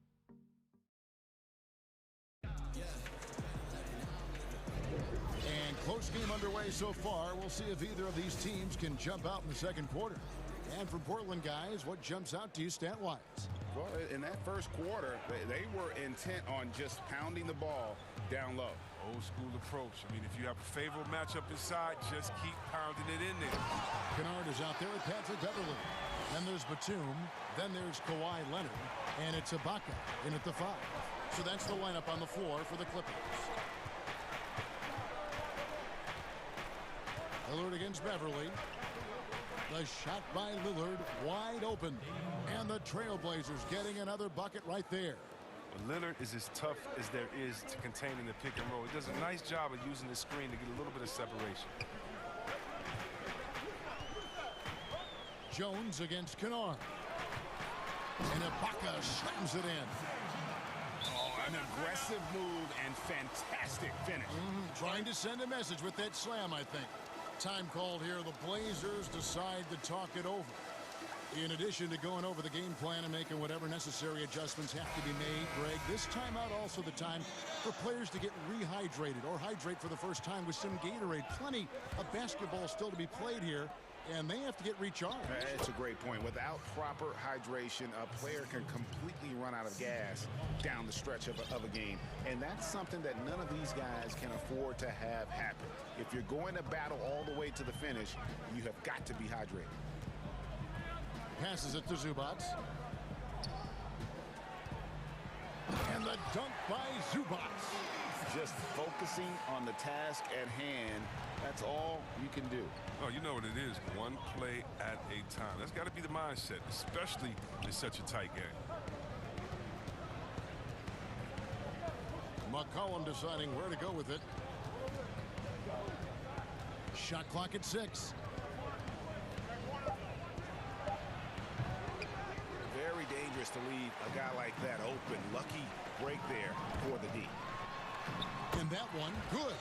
close game underway so far. We'll see if either of these teams can jump out in the second quarter. And for Portland guys, what jumps out to you stat-wise? Well, in that first quarter, they were intent on just pounding the ball down low. Old school approach. I mean, if you have a favorable matchup inside, just keep pounding it in there. Kennard is out there with Patrick Beverly. Then there's Batum. Then there's Kawhi Leonard. And it's Ibaka in at the 5. So that's the lineup on the floor for the Clippers. Lillard against Beverly. The shot by Lillard wide open. And the Trailblazers getting another bucket right there. Well, Leonard is as tough as there is to contain in the pick and roll. He does a nice job of using the screen to get a little bit of separation. Jones against Kennard. And Ibaka slams it in. Oh, an aggressive move and fantastic finish. Trying to send a message with that slam, I think. Time called here. The Blazers decide to talk it over. In addition to going over the game plan and making whatever necessary adjustments have to be made, Greg, this timeout also the time for players to get rehydrated or hydrate for the first time with some Gatorade. Plenty of basketball still to be played here, and they have to get recharged. That's a great point. Without proper hydration, a player can completely run out of gas down the stretch of a game. And that's something that none of these guys can afford to have happen. If you're going to battle all the way to the finish, you have got to be hydrated. Passes it to Zubac. And the dunk by Zubac. Just focusing on the task at hand. That's all you can do. Oh, you know what it is. One play at a time. That's got to be the mindset, especially in such a tight game. McCollum deciding where to go with it. Shot clock at 6. Very dangerous to leave a guy like that open. Lucky break there for the D. And that one, good.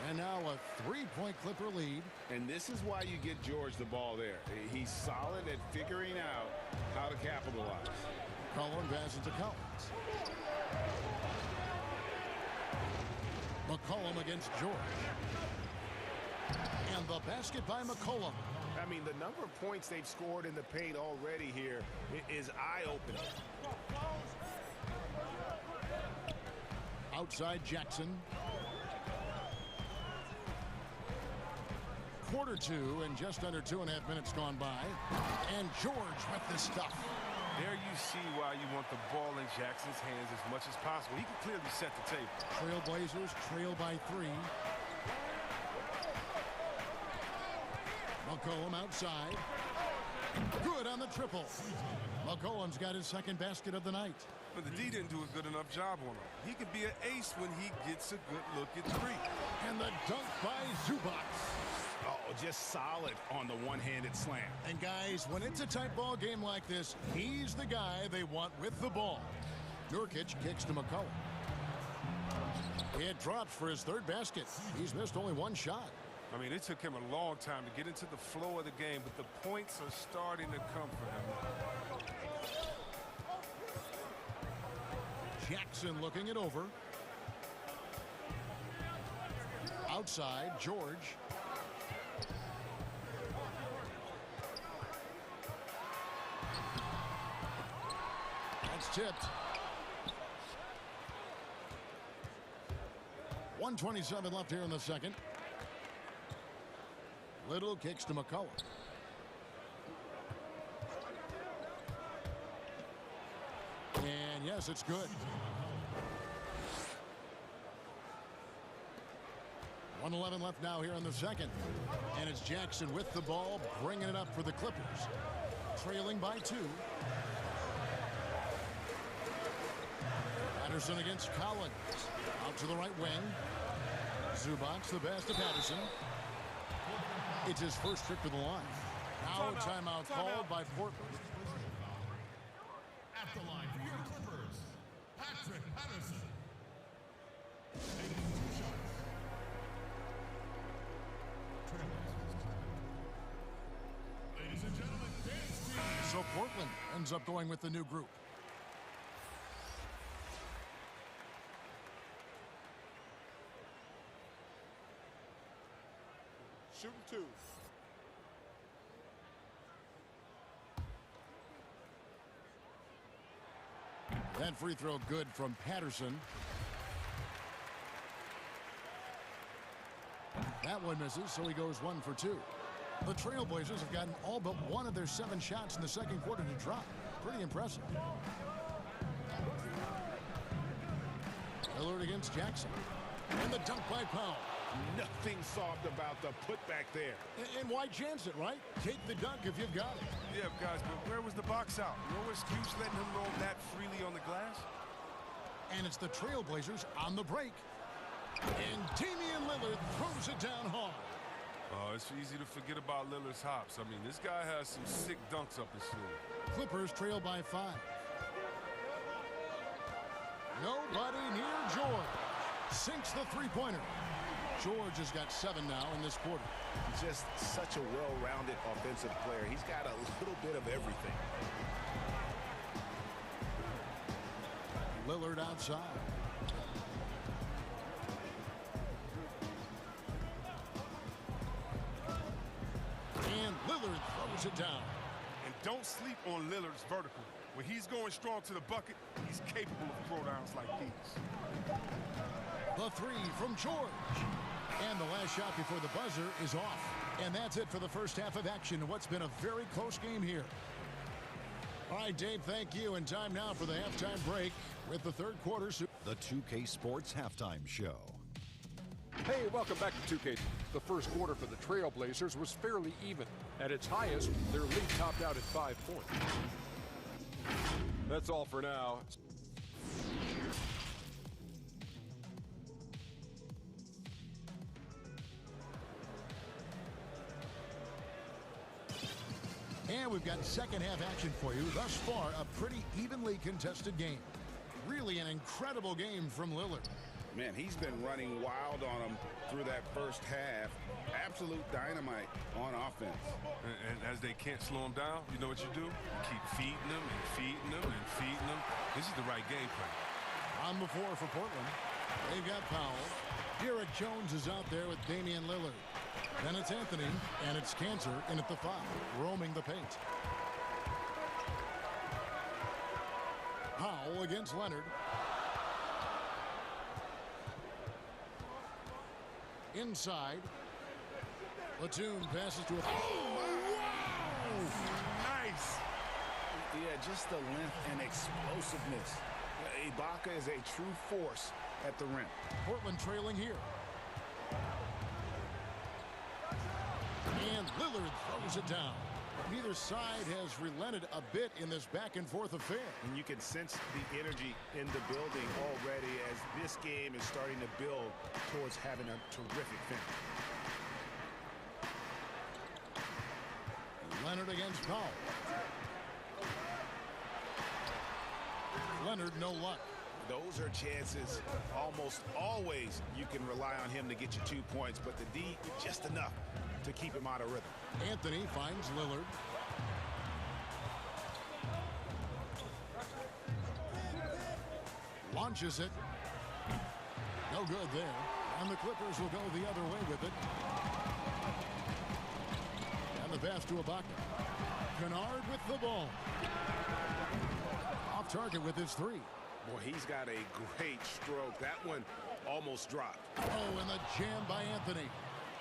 And now a 3-point Clipper lead. And this is why you get George the ball there. He's solid at figuring out how to capitalize. Collins passes to Collins. McCollum against George. And the basket by McCollum. I mean, the number of points they've scored in the paint already here is eye-opening. Outside Jackson. Quarter 2 and just under 2.5 minutes gone by. And George with the stuff. There you see why you want the ball in Jackson's hands as much as possible. He can clearly set the table. Trailblazers trail by 3. McCollum outside. Good on the triple. McCollum's got his second basket of the night. But the D didn't do a good enough job on him. He could be an ace when he gets a good look at 3. And the dunk by Zubac. Oh, just solid on the one-handed slam. And guys, when it's a tight ball game like this, he's the guy they want with the ball. Nurkic kicks to McCollum. It drops for his third basket. He's missed only one shot. I mean, it took him a long time to get into the flow of the game, but the points are starting to come for him. Jackson looking it over. Outside, George. That's tipped. 1:27 left here in the second. Little kicks to McCullough. And yes, it's good. 1:11 left now here in the second. And it's Jackson with the ball, bringing it up for the Clippers. Trailing by 2. Patterson against Collins. Out to the right wing. Zubac, the pass to Patterson. It's his first trip to the line. Now a timeout called by Portland. At the line for your Clippers, Patrick Patterson. Ladies and gentlemen, dance team. So Portland ends up going with the new group. Shooting 2. That free throw good from Patterson. That one misses, so he goes 1 for 2. The Trailblazers have gotten all but one of their 7 shots in the second quarter to drop. Pretty impressive. Lillard against Jackson. And the dunk by Powell. Nothing soft about the putback there. And why chance it, right? Take the dunk if you've got it. Yeah, guys, but where was the box out? No excuse letting him roll that freely on the glass. And it's the Trailblazers on the break. And Damian Lillard throws it down hard. Oh, it's easy to forget about Lillard's hops. I mean, this guy has some sick dunks up his sleeve. Clippers trail by 5. Nobody near George. Sinks the three-pointer. George has got 7 now in this quarter. Just such a well-rounded offensive player. He's got a little bit of everything. Lillard outside. And Lillard throws it down. And don't sleep on Lillard's vertical. When he's going strong to the bucket, he's capable of throwdowns like these. The 3 from George. And the last shot before the buzzer is off. And that's it for the first half of action in what's been a very close game here. All right, Dave, thank you. And time now for the halftime break with the third quarter. The 2K Sports Halftime Show. Hey, welcome back to 2K. The first quarter for the Trailblazers was fairly even. At its highest, their lead topped out at 5 points. That's all for now. And we've got second half action for you. Thus far, a pretty evenly contested game. Really an incredible game from Lillard. Man, he's been running wild on them through that first half. Absolute dynamite on offense. And as they can't slow him down, you know what you do? You keep feeding them and feeding them and feeding them. This is the right game plan. On the floor for Portland. They've got Powell. Derek Jones is out there with Damian Lillard. Then it's Anthony, and it's Cantor in at the 5, roaming the paint. Powell against Leonard. Inside. Platoon passes to a... Oh, wow! Nice! Yeah, just the length and explosiveness. Ibaka is a true force at the rim. Portland trailing here. And Lillard throws it down. Neither side has relented a bit in this back-and-forth affair. And you can sense the energy in the building already as this game is starting to build towards having a terrific finish. Leonard against Powell. Leonard, no luck. Those are chances. Almost always you can rely on him to get you 2 points, but the D, just enough to keep him out of rhythm. Anthony finds Lillard. Launches it. No good there. And the Clippers will go the other way with it. And the pass to Ibaka. Kennard with the ball. Off target with his three. Boy, he's got a great stroke. That one almost dropped. Oh, and the jam by Anthony.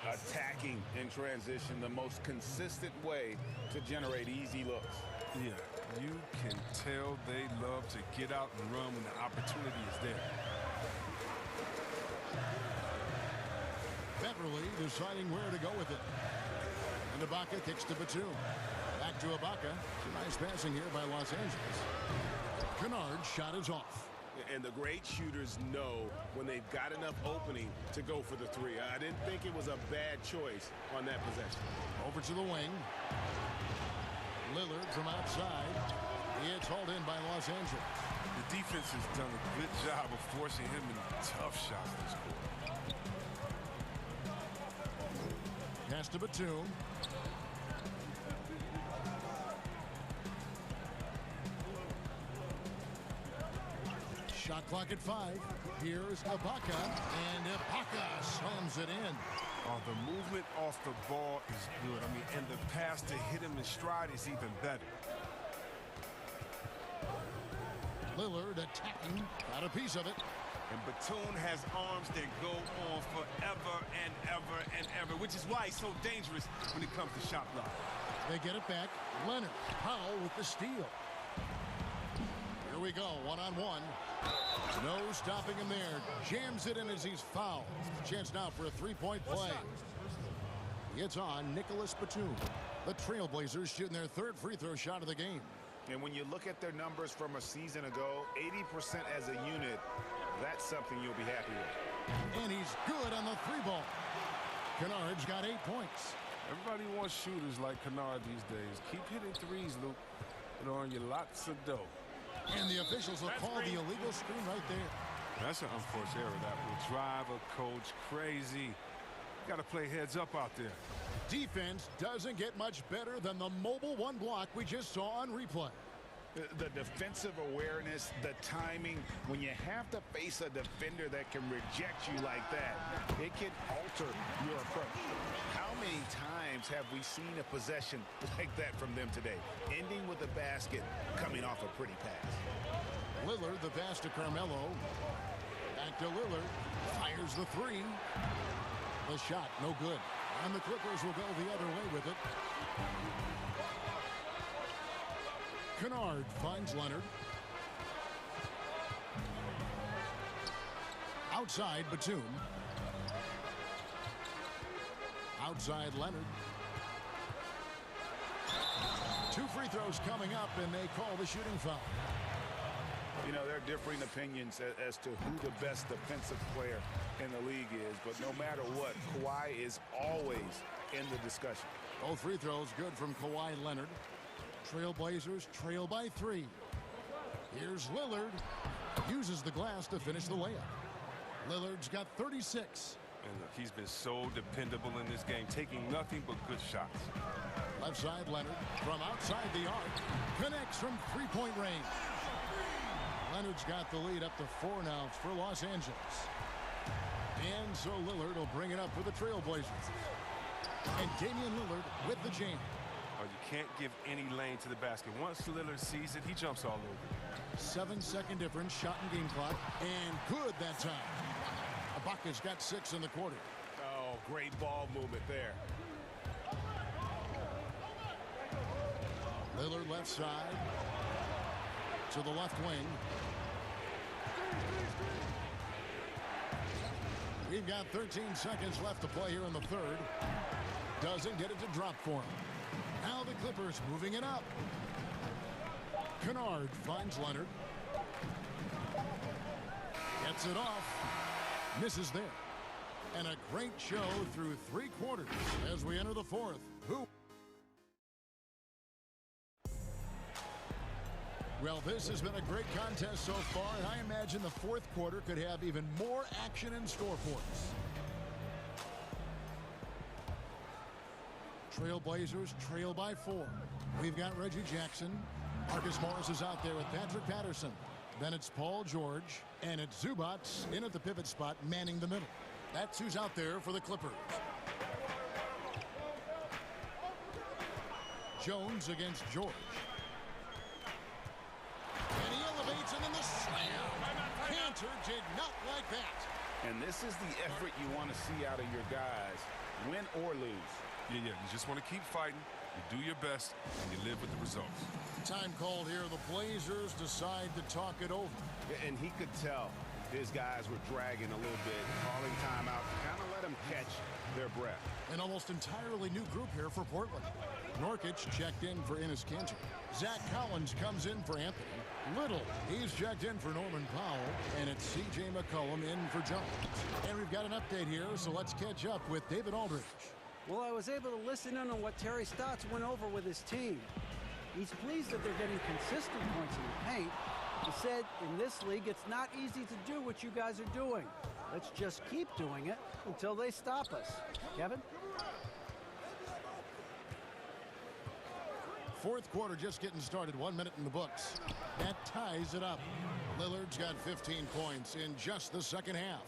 Attacking in transition, the most consistent way to generate easy looks. Yeah, you can tell they love to get out and run when the opportunity is there. Beverly deciding where to go with it. And Ibaka kicks to Batum. Back to Ibaka. Nice passing here by Los Angeles. Kennard's shot is off. And the great shooters know when they've got enough opening to go for the three. I didn't think it was a bad choice on that possession. Over to the wing. Lillard from outside. It's hauled in by Los Angeles. The defense has done a good job of forcing him into tough shots this quarter. Pass to Batum. Shot clock at 5. Here's Ibaka, and Ibaka slams it in. Oh, the movement off the ball is good. I mean, and the pass to hit him in stride is even better. Lillard attacking, got a piece of it. And Batum has arms that go on forever and ever and ever, which is why he's so dangerous when it comes to shot block. They get it back. Leonard, Powell with the steal. Here we go, one-on-one. No stopping him there. Jams it in as he's fouled. Chance now for a three-point play. It's on Nicholas Batum. The Trailblazers shooting their third free throw shot of the game. And when you look at their numbers from a season ago, 80% as a unit, that's something you'll be happy with. And he's good on the three ball. Kennard's got 8 points. Everybody wants shooters like Kennard these days. Keep hitting threes, Luke. It'll earn you lots of dough. And the officials will call the illegal screen right there. That's an unforced error that will drive a coach crazy. Got to play heads up out there. Defense doesn't get much better than the mobile one block we just saw on replay. The defensive awareness, the timing, when you have to face a defender that can reject you like that, it can alter your approach. How many times have we seen a possession like that from them today, ending with a basket coming off a pretty pass? Lillard, the pass to Carmelo. Back to Lillard. Fires the three. The shot, no good. And the Clippers will go the other way with it. Kennard finds Leonard. Outside Batum. Outside Leonard. 2 free throws coming up, and they call the shooting foul. You know, there are differing opinions as to who the best defensive player in the league is, but no matter what, Kawhi is always in the discussion. Both free throws good from Kawhi Leonard. Trailblazers trail by 3. Here's Lillard. Uses the glass to finish the layup. Lillard's got 36. And look, he's been so dependable in this game, taking nothing but good shots. Left side Leonard from outside the arc. Connects from three-point range. Leonard's got the lead up to 4 now for Los Angeles. And so Lillard will bring it up for the Trailblazers. And Damian Lillard with the jam. Oh, you can't give any lane to the basket. Once Lillard sees it, he jumps all over. 7-second difference, shot and game clock. And good that time. Ibaka's got 6 in the quarter. Oh, great ball movement there. Lillard left side. to the left wing. We've got 13 seconds left to play here in the third. Doesn't get it to drop for him. Now the Clippers moving it up. Kennard finds Leonard. Gets it off. Misses there. And a great show through 3 quarters as we enter the fourth. Well, this has been a great contest so far, and I imagine the fourth quarter could have even more action in store for us. Trailblazers trail by 4. We've got Reggie Jackson. Marcus Morris is out there with Patrick Patterson. Then it's Paul George, and it's Zubac in at the pivot spot, manning the middle. That's who's out there for the Clippers. Jones against George. And he elevates, and then the slam. Cantor did not like that. And this is the effort you want to see out of your guys, win or lose. Yeah, you just want to keep fighting. You do your best, and you live with the results. Time called here. The Blazers decide to talk it over. And he could tell his guys were dragging a little bit, calling timeout to kind of let them catch their breath. An almost entirely new group here for Portland. Norkic checked in for Enes Kanter. Zach Collins comes in for Anthony. Little, he's checked in for Norman Powell. And it's C.J. McCollum in for Jones. And we've got an update here, so let's catch up with David Aldridge. Well, I was able to listen in on what Terry Stotts went over with his team. He's pleased that they're getting consistent points in the paint. He said, in this league, it's not easy to do what you guys are doing. Let's just keep doing it until they stop us. Kevin? Fourth quarter just getting started. 1 minute in the books. That ties it up. Lillard's got 15 points in just the second half.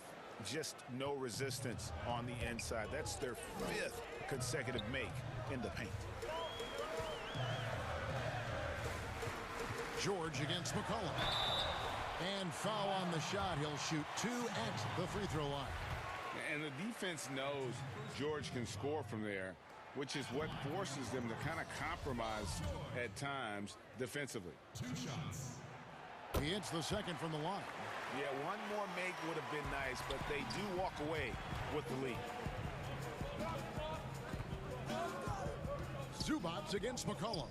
Just no resistance on the inside. That's their 5th consecutive make in the paint. George against McCollum. And foul on the shot. He'll shoot 2 at the free throw line. And the defense knows George can score from there, which is what forces them to kind of compromise at times defensively. 2 shots. He hits the second from the line. Yeah, one more make would have been nice, but they do walk away with the lead. Zubac against McCollum.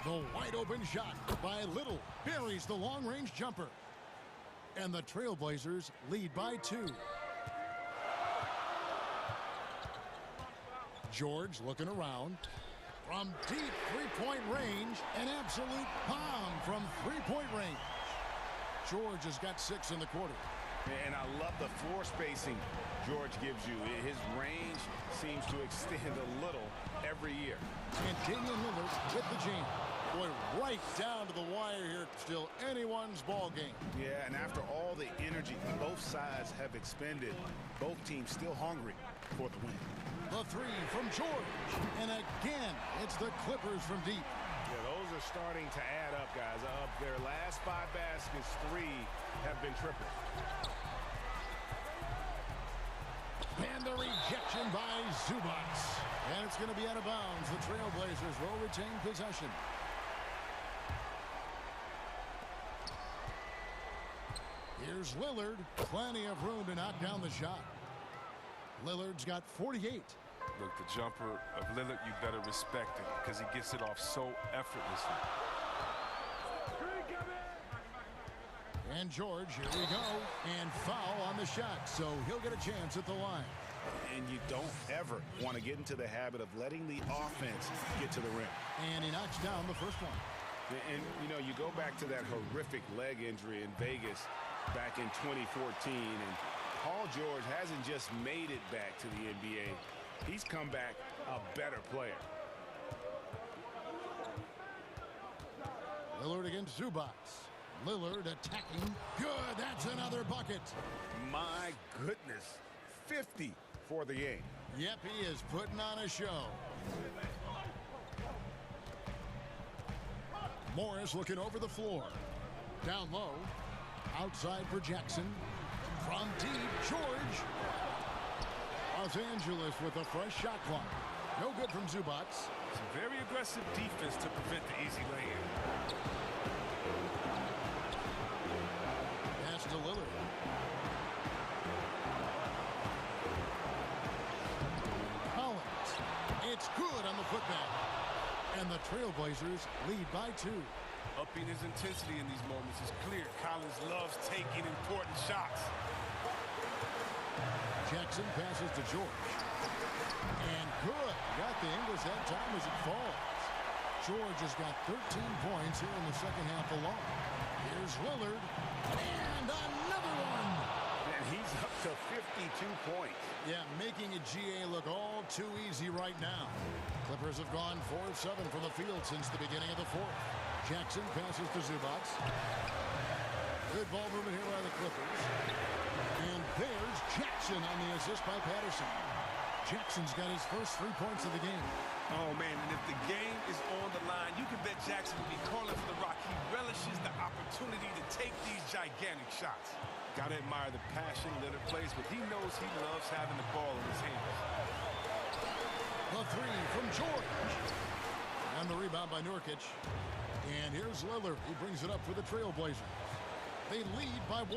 The wide open shot by Little buries the long-range jumper. And the Trailblazers lead by 2. George looking around. From deep three-point range, an absolute bomb from three-point range. George has got 6 in the quarter. And I love the floor spacing George gives you. His range seems to extend a little every year. And Damian Lillard with the jam. Boy, right down to the wire here. Still anyone's ball game. Yeah, and after all the energy both sides have expended, both teams still hungry for the win. The 3 from George. And again, it's the Clippers from deep. Yeah, those are starting to add up, guys. Of their last 5 baskets, 3 have been triples. And the rejection by Zubac. And it's going to be out of bounds. The Trailblazers will retain possession. Here's Lillard. Plenty of room to knock down the shot. Lillard's got 48. Look, the jumper of Lillard, you better respect it because he gets it off so effortlessly. And George, here we go. And foul on the shot, so he'll get a chance at the line. And you don't ever want to get into the habit of letting the offense get to the rim. And he knocks down the first one. And, you know, you go back to that horrific leg injury in Vegas back in 2014, and Paul George hasn't just made it back to the NBA. He's come back a better player. Lillard against Zubac. Lillard attacking. Good. That's another bucket. My goodness. 50 for the game. Yep, he is putting on a show. Morris looking over the floor. Down low. Outside for Jackson. From deep, George. Los Angeles with a fresh shot clock. No good from Zubac. Some very aggressive defense to prevent the easy lay-in. to Lillard. Collins. It's good on the putback. And the Trailblazers lead by 2. Upping his intensity in these moments is clear. Collins loves taking important shots. Jackson passes to George. And good. Got the Ingles that time as it falls. George has got 13 points here in the second half alone. Here's Lillard. And another one. And he's up to 52 points. Yeah, making a GA look all too easy right now. Clippers have gone 4 of 7 from the field since the beginning of the fourth. Jackson passes to Zubac. Good ball movement here by the Clippers. And there's Jackson on the assist by Patterson. Jackson's got his first 3 points of the game. Oh, man, and if the game is on the line, you can bet Jackson will be calling for the rock. He relishes the opportunity to take these gigantic shots. Got to admire the passion Lillard plays with. He knows he loves having the ball in his hands. The 3 from George. And the rebound by Nurkic. And here's Lillard. He brings it up for the Trailblazers. They lead by 1.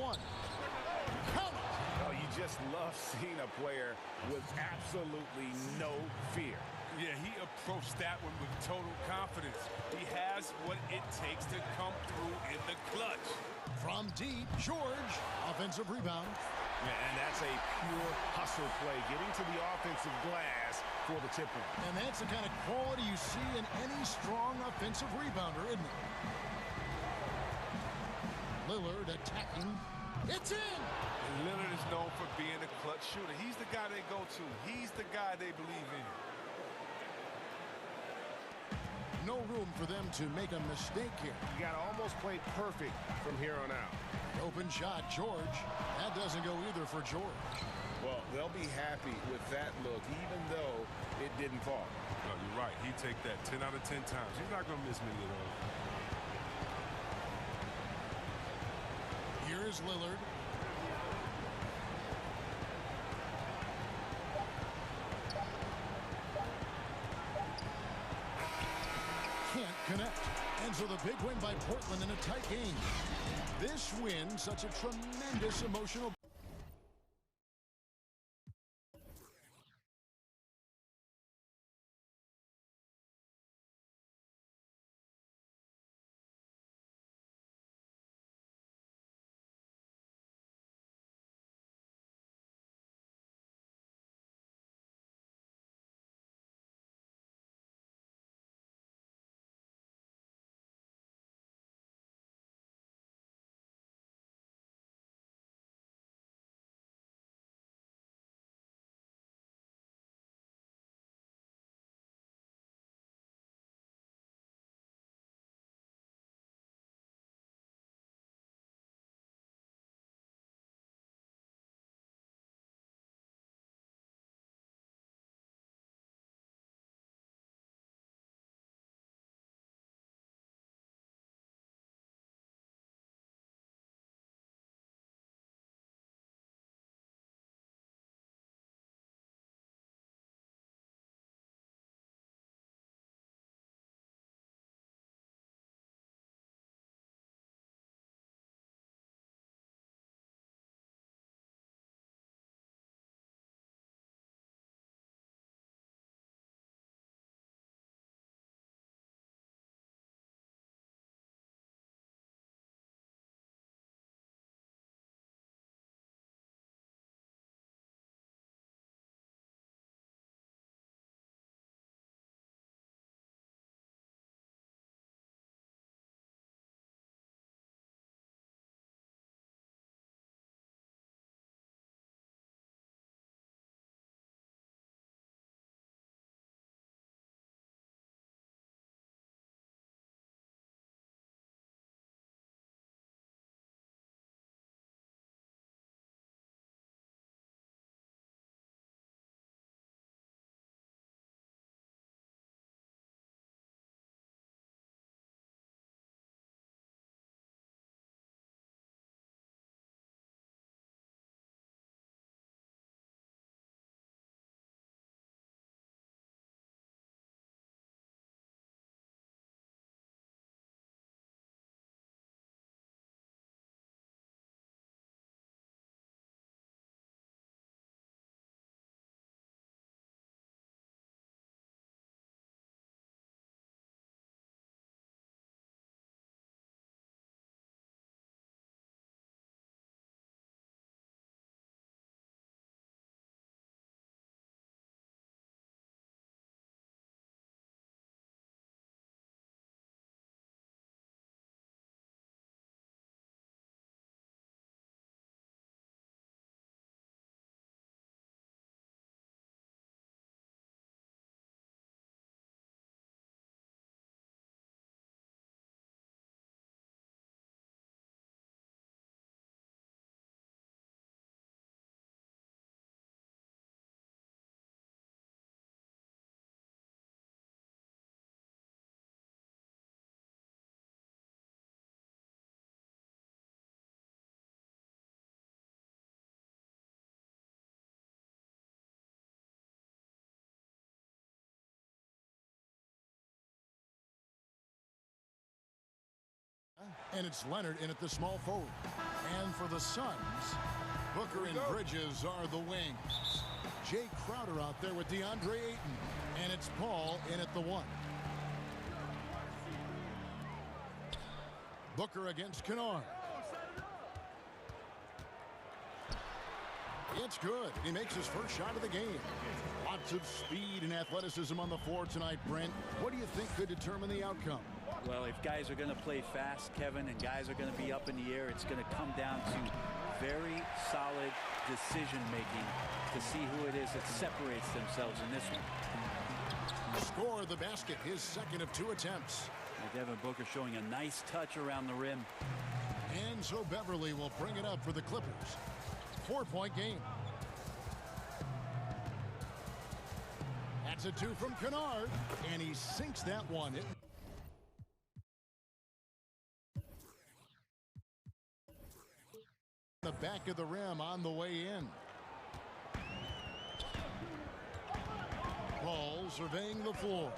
Count it! Oh, you just love seeing a player with absolutely no fear. Yeah, he approached that one with total confidence. He has what it takes to come through in the clutch. From deep, George. Offensive rebound. Yeah, and that's a pure hustle play, getting to the offensive glass for the tip-in. And that's the kind of quality you see in any strong offensive rebounder, isn't it? Lillard attacking. It's in! And Lillard is known for being a clutch shooter. He's the guy they go to. He's the guy they believe in. No room for them to make a mistake here. You got to almost play perfect from here on out. Open shot, George. That doesn't go either for George. Well, they'll be happy with that look, even though it didn't fall. No, you're right. He'd take that 10 out of 10 times. He's not going to miss many of those. Here is Lillard. Can't connect. And so the big win by Portland in a tight game. This win, such a tremendous emotional And it's Leonard in at the small forward. And for the Suns, Booker and Bridges are the wings. Jay Crowder out there with DeAndre Ayton. And it's Paul in at the 1. Booker against Kennard. It's good. He makes his first shot of the game. Lots of speed and athleticism on the floor tonight, Brent. What do you think could determine the outcome? Well, if guys are going to play fast, Kevin, and guys are going to be up in the air, it's going to come down to very solid decision-making to see who it is that separates themselves in this one. Score the basket, his second of 2 attempts. And Devin Booker showing a nice touch around the rim. And so Beverly will bring it up for the Clippers. 4-point game. That's a 2 from Kennard, and he sinks that one in. The back of the rim on the way in. Paul surveying the floor.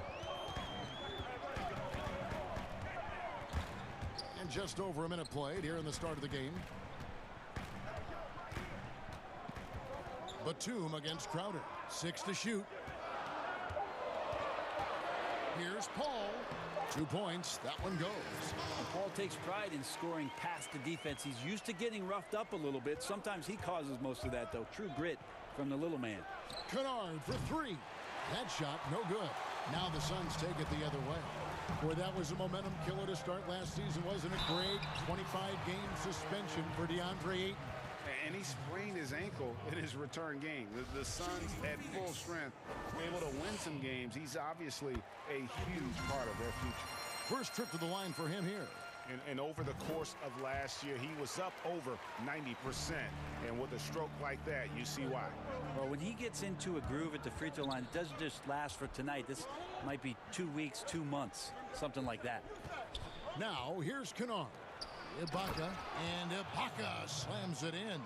And just over a minute played here in the start of the game. Batum against Crowder. 6 to shoot. Here's Paul. 2 points. That one goes. And Paul takes pride in scoring past the defense. He's used to getting roughed up a little bit. Sometimes he causes most of that, though. True grit from the little man. Kennard for 3. That shot, no good. Now the Suns take it the other way. Boy, that was a momentum killer to start last season, wasn't it? Great 25-game suspension for DeAndre Ayton. And he sprained his ankle in his return game. The Suns at full strength, able to win some games. He's obviously a huge part of their future. First trip to the line for him here. And over the course of last year, he was up over 90%. And with a stroke like that, you see why. Well, when he gets into a groove at the free throw line, it doesn't just last for tonight. This might be 2 weeks, 2 months, something like that. Now, here's Kennard. Ibaka, and Ibaka slams it in.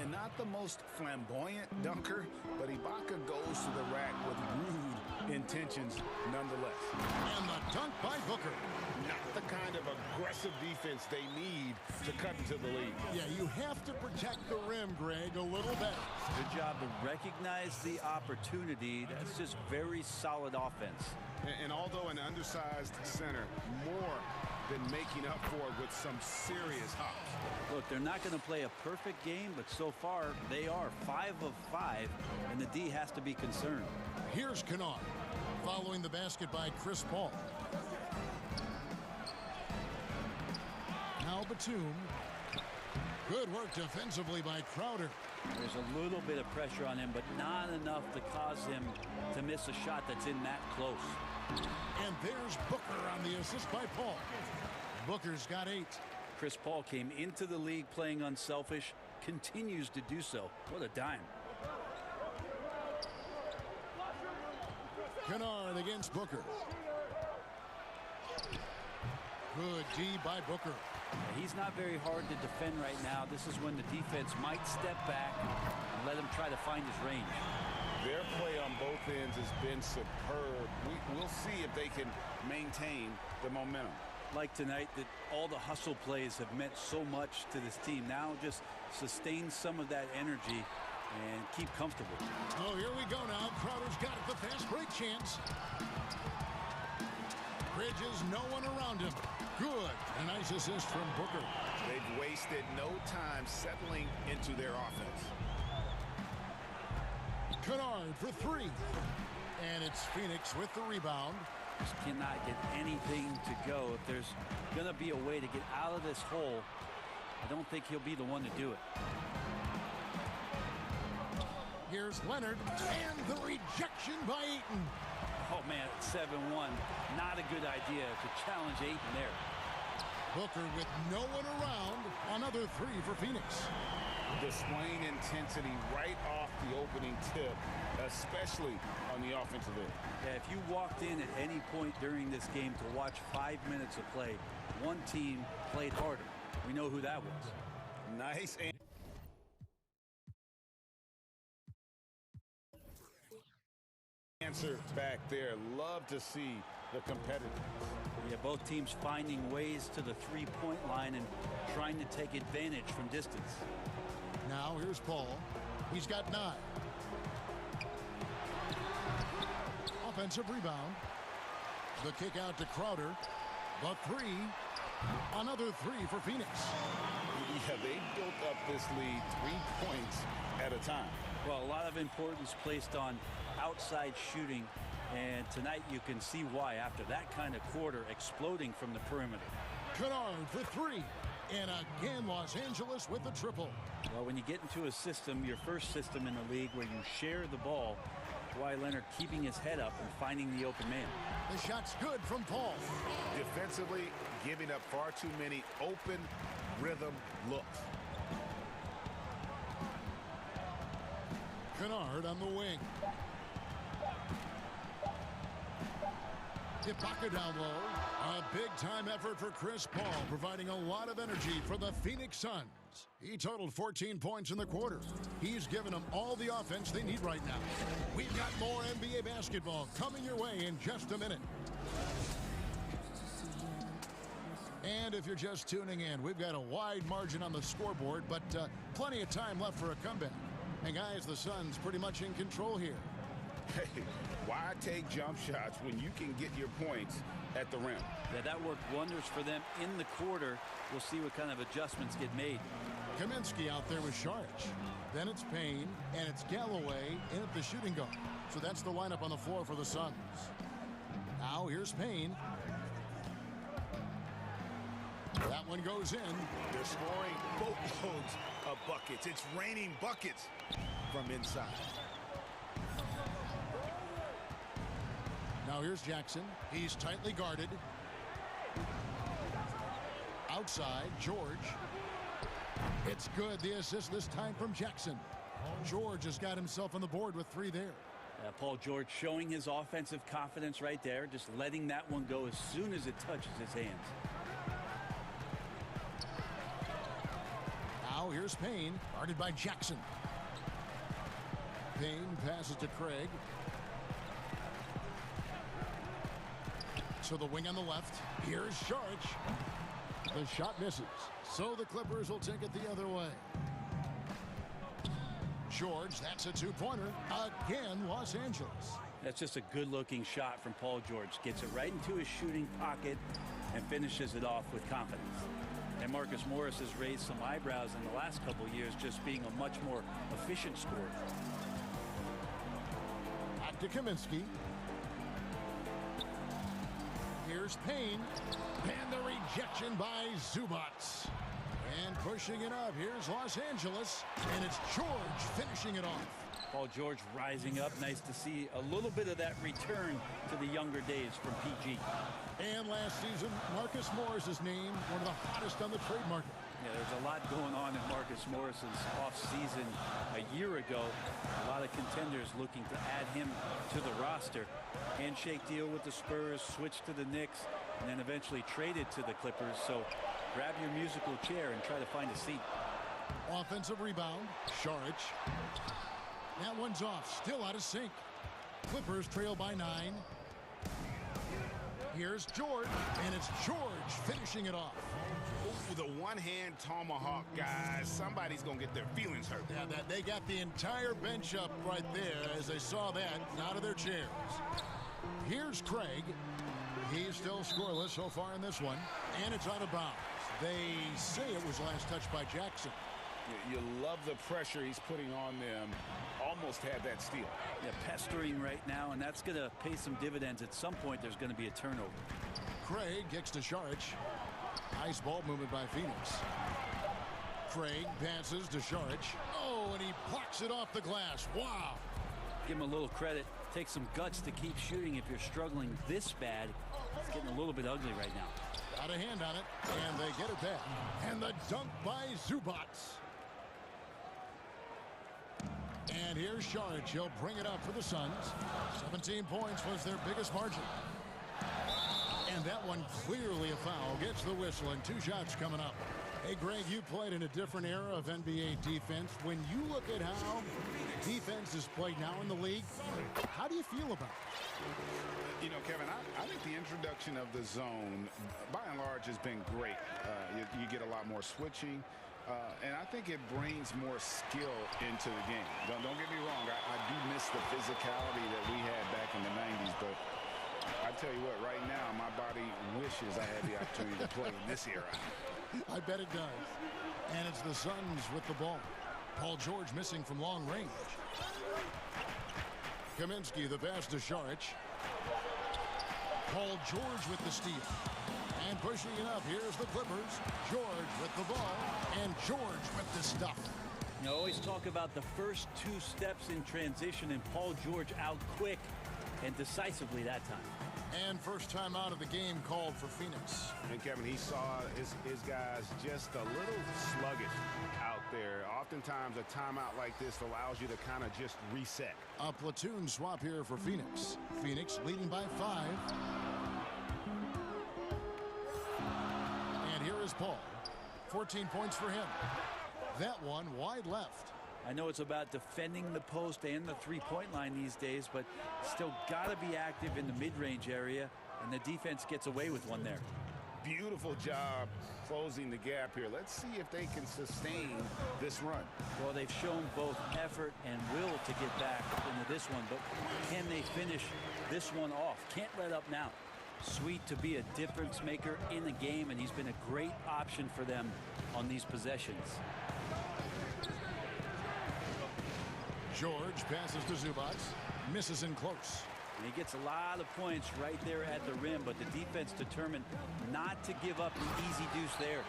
And not the most flamboyant dunker, but Ibaka goes to the rack with rude intentions nonetheless. And the dunk by Booker. Not the kind of aggressive defense they need to cut into the lead. Yeah, you have to protect the rim, Greg, a little better. Good job to recognize the opportunity. That's just very solid offense. And although an undersized center, more than making up for it with some serious hops. Look, they're not going to play a perfect game, but so far they are 5 of 5, and the D has to be concerned. Here's Kennard, following the basket by Chris Paul. Now Batum. Good work defensively by Crowder. There's a little bit of pressure on him, but not enough to cause him to miss a shot that's in that close. And there's Booker on the assist by Paul. Booker's got 8. Chris Paul came into the league playing unselfish, continues to do so. What a dime. Kennard against Booker. Good D by Booker. He's not very hard to defend right now. This is when the defense might step back and let him try to find his range. Their play on both ends has been superb. We'll see if they can maintain the momentum. Like tonight, that all the hustle plays have meant so much to this team. Now just sustain some of that energy and keep comfortable. Oh, here we go now. Crowder's got it. The fast break chance. Bridges, no one around him. Good. A nice assist from Booker. They've wasted no time settling into their offense. Kennard for 3. And it's Phoenix with the rebound. Just cannot get anything to go. If there's going to be a way to get out of this hole, I don't think he'll be the one to do it. Here's Leonard, and the rejection by Ayton. Oh, man, it's 7-1. Not a good idea to challenge Ayton there. Booker with no one around. Another 3 for Phoenix. Displaying intensity right off the opening tip, especially on the offensive end. Yeah, if you walked in at any point during this game to watch 5 minutes of play, one team played harder. We know who that was. Nice. Answer back there. Love to see the competitiveness. Yeah, both teams finding ways to the three-point line and trying to take advantage from distance. Now here's Paul. He's got 9. Offensive rebound. The kick out to Crowder. The 3. Another 3 for Phoenix. Yeah, they built up this lead 3 points at a time. Well, a lot of importance placed on outside shooting, and tonight you can see why after that kind of quarter exploding from the perimeter. Kennard for 3. And again, Los Angeles with the triple. Well, when you get into a system, your first system in the league where you share the ball, Kawhi Leonard keeping his head up and finding the open man. The shot's good from Paul. Defensively, giving up far too many open rhythm looks. Kennard on the wing. Ibaka down low. A big-time effort for Chris Paul, providing a lot of energy for the Phoenix Suns. He totaled 14 points in the quarter. He's given them all the offense they need right now. We've got more NBA basketball coming your way in just a minute. And if you're just tuning in, we've got a wide margin on the scoreboard, but plenty of time left for a comeback. And guys, the Suns pretty much in control here. Hey, why take jump shots when you can get your points at the rim? Yeah, that worked wonders for them in the quarter. We'll see what kind of adjustments get made. Kaminsky out there with Saric. Then it's Payne, and it's Galloway in at the shooting guard. So that's the lineup on the floor for the Suns. Now here's Payne. That one goes in. They're scoring boatloads of buckets. It's raining buckets from inside. Now here's Jackson. He's tightly guarded. Outside, George. It's good. The assist this time from Jackson. George has got himself on the board with 3 there. Paul George showing his offensive confidence right there, just letting that one go as soon as it touches his hands. Now here's Payne, guarded by Jackson. Payne passes to Craig. To the wing on the left. Here's Saric. The shot misses. So the Clippers will take it the other way. George, that's a 2-pointer. Again, Los Angeles. That's just a good-looking shot from Paul George. Gets it right into his shooting pocket and finishes it off with confidence. And Marcus Morris has raised some eyebrows in the last couple of years, just being a much more efficient scorer. Back to Kaminsky. Here's Payne. And the rejection by Zubats. And pushing it up. Here's Los Angeles. And it's George finishing it off. Paul George rising up. Nice to see a little bit of that return to the younger days from PG. And last season, Marcus Morris is named one of the hottest on the trade market. Yeah, there's a lot going on in Marcus Morris's offseason a year ago. A lot of contenders looking to add him to the roster. Handshake deal with the Spurs, switched to the Knicks, and then eventually traded to the Clippers. So grab your musical chair and try to find a seat. Offensive rebound, Saric. That one's off, still out of sync. Clippers trail by 9. Here's George, and it's George finishing it off. Ooh, the one-hand tomahawk, guys. Somebody's going to get their feelings hurt. Yeah, they got the entire bench up right there as they saw that out of their chairs. Here's Craig. He's still scoreless so far in this one, and it's out of bounds. They say it was last touched by Jackson. You love the pressure he's putting on them. Almost had that steal. Yeah, pestering right now, and that's going to pay some dividends. At some point, there's going to be a turnover. Craig kicks to Saric. Nice ball movement by Phoenix. Craig passes to Saric. Oh, and he blocks it off the glass. Wow. Give him a little credit. Take some guts to keep shooting if you're struggling this bad. It's getting a little bit ugly right now. Got a hand on it, and they get it back. And the dunk by Zubats. And here's Saric. He'll bring it up for the Suns. 17 points was their biggest margin. And that one clearly a foul. Gets the whistle, and 2 shots coming up. Hey, Greg, you played in a different era of NBA defense. When you look at how Defense is played now in the league. How do you feel about it? You know, Kevin, I think the introduction of the zone, by and large, has been great. You get a lot more switching, and I think it brings more skill into the game. Don't get me wrong, I do miss the physicality that we had back in the 90s, but I tell you what, right now, my body wishes I had the opportunity to play in this era. I bet it does. And it's the Suns with the ball. Paul George missing from long range. Kaminsky, the pass to Šarić. Paul George with the steal. And pushing it up, here's the Clippers. George with the ball, and George with the stuff. You always talk about the first 2 steps in transition, and Paul George out quick and decisively that time. And first time out of the game called for Phoenix. And Kevin, he saw his guys just a little sluggish out there. Oftentimes a timeout like this allows you to kind of just reset. A platoon swap here for Phoenix. Phoenix leading by 5. And here is Paul. 14 points for him. That one wide left. I know it's about defending the post and the three-point line these days, but still got to be active in the mid-range area, and the defense gets away with one there. Beautiful job closing the gap here. Let's see if they can sustain this run. Well, they've shown both effort and will to get back into this one, but can they finish this one off? Can't let up now. Sweet to be a difference maker in the game, and he's been a great option for them on these possessions. George passes to Zubac, misses in close. And he gets a lot of points right there at the rim, but the defense determined not to give up the easy deuce there.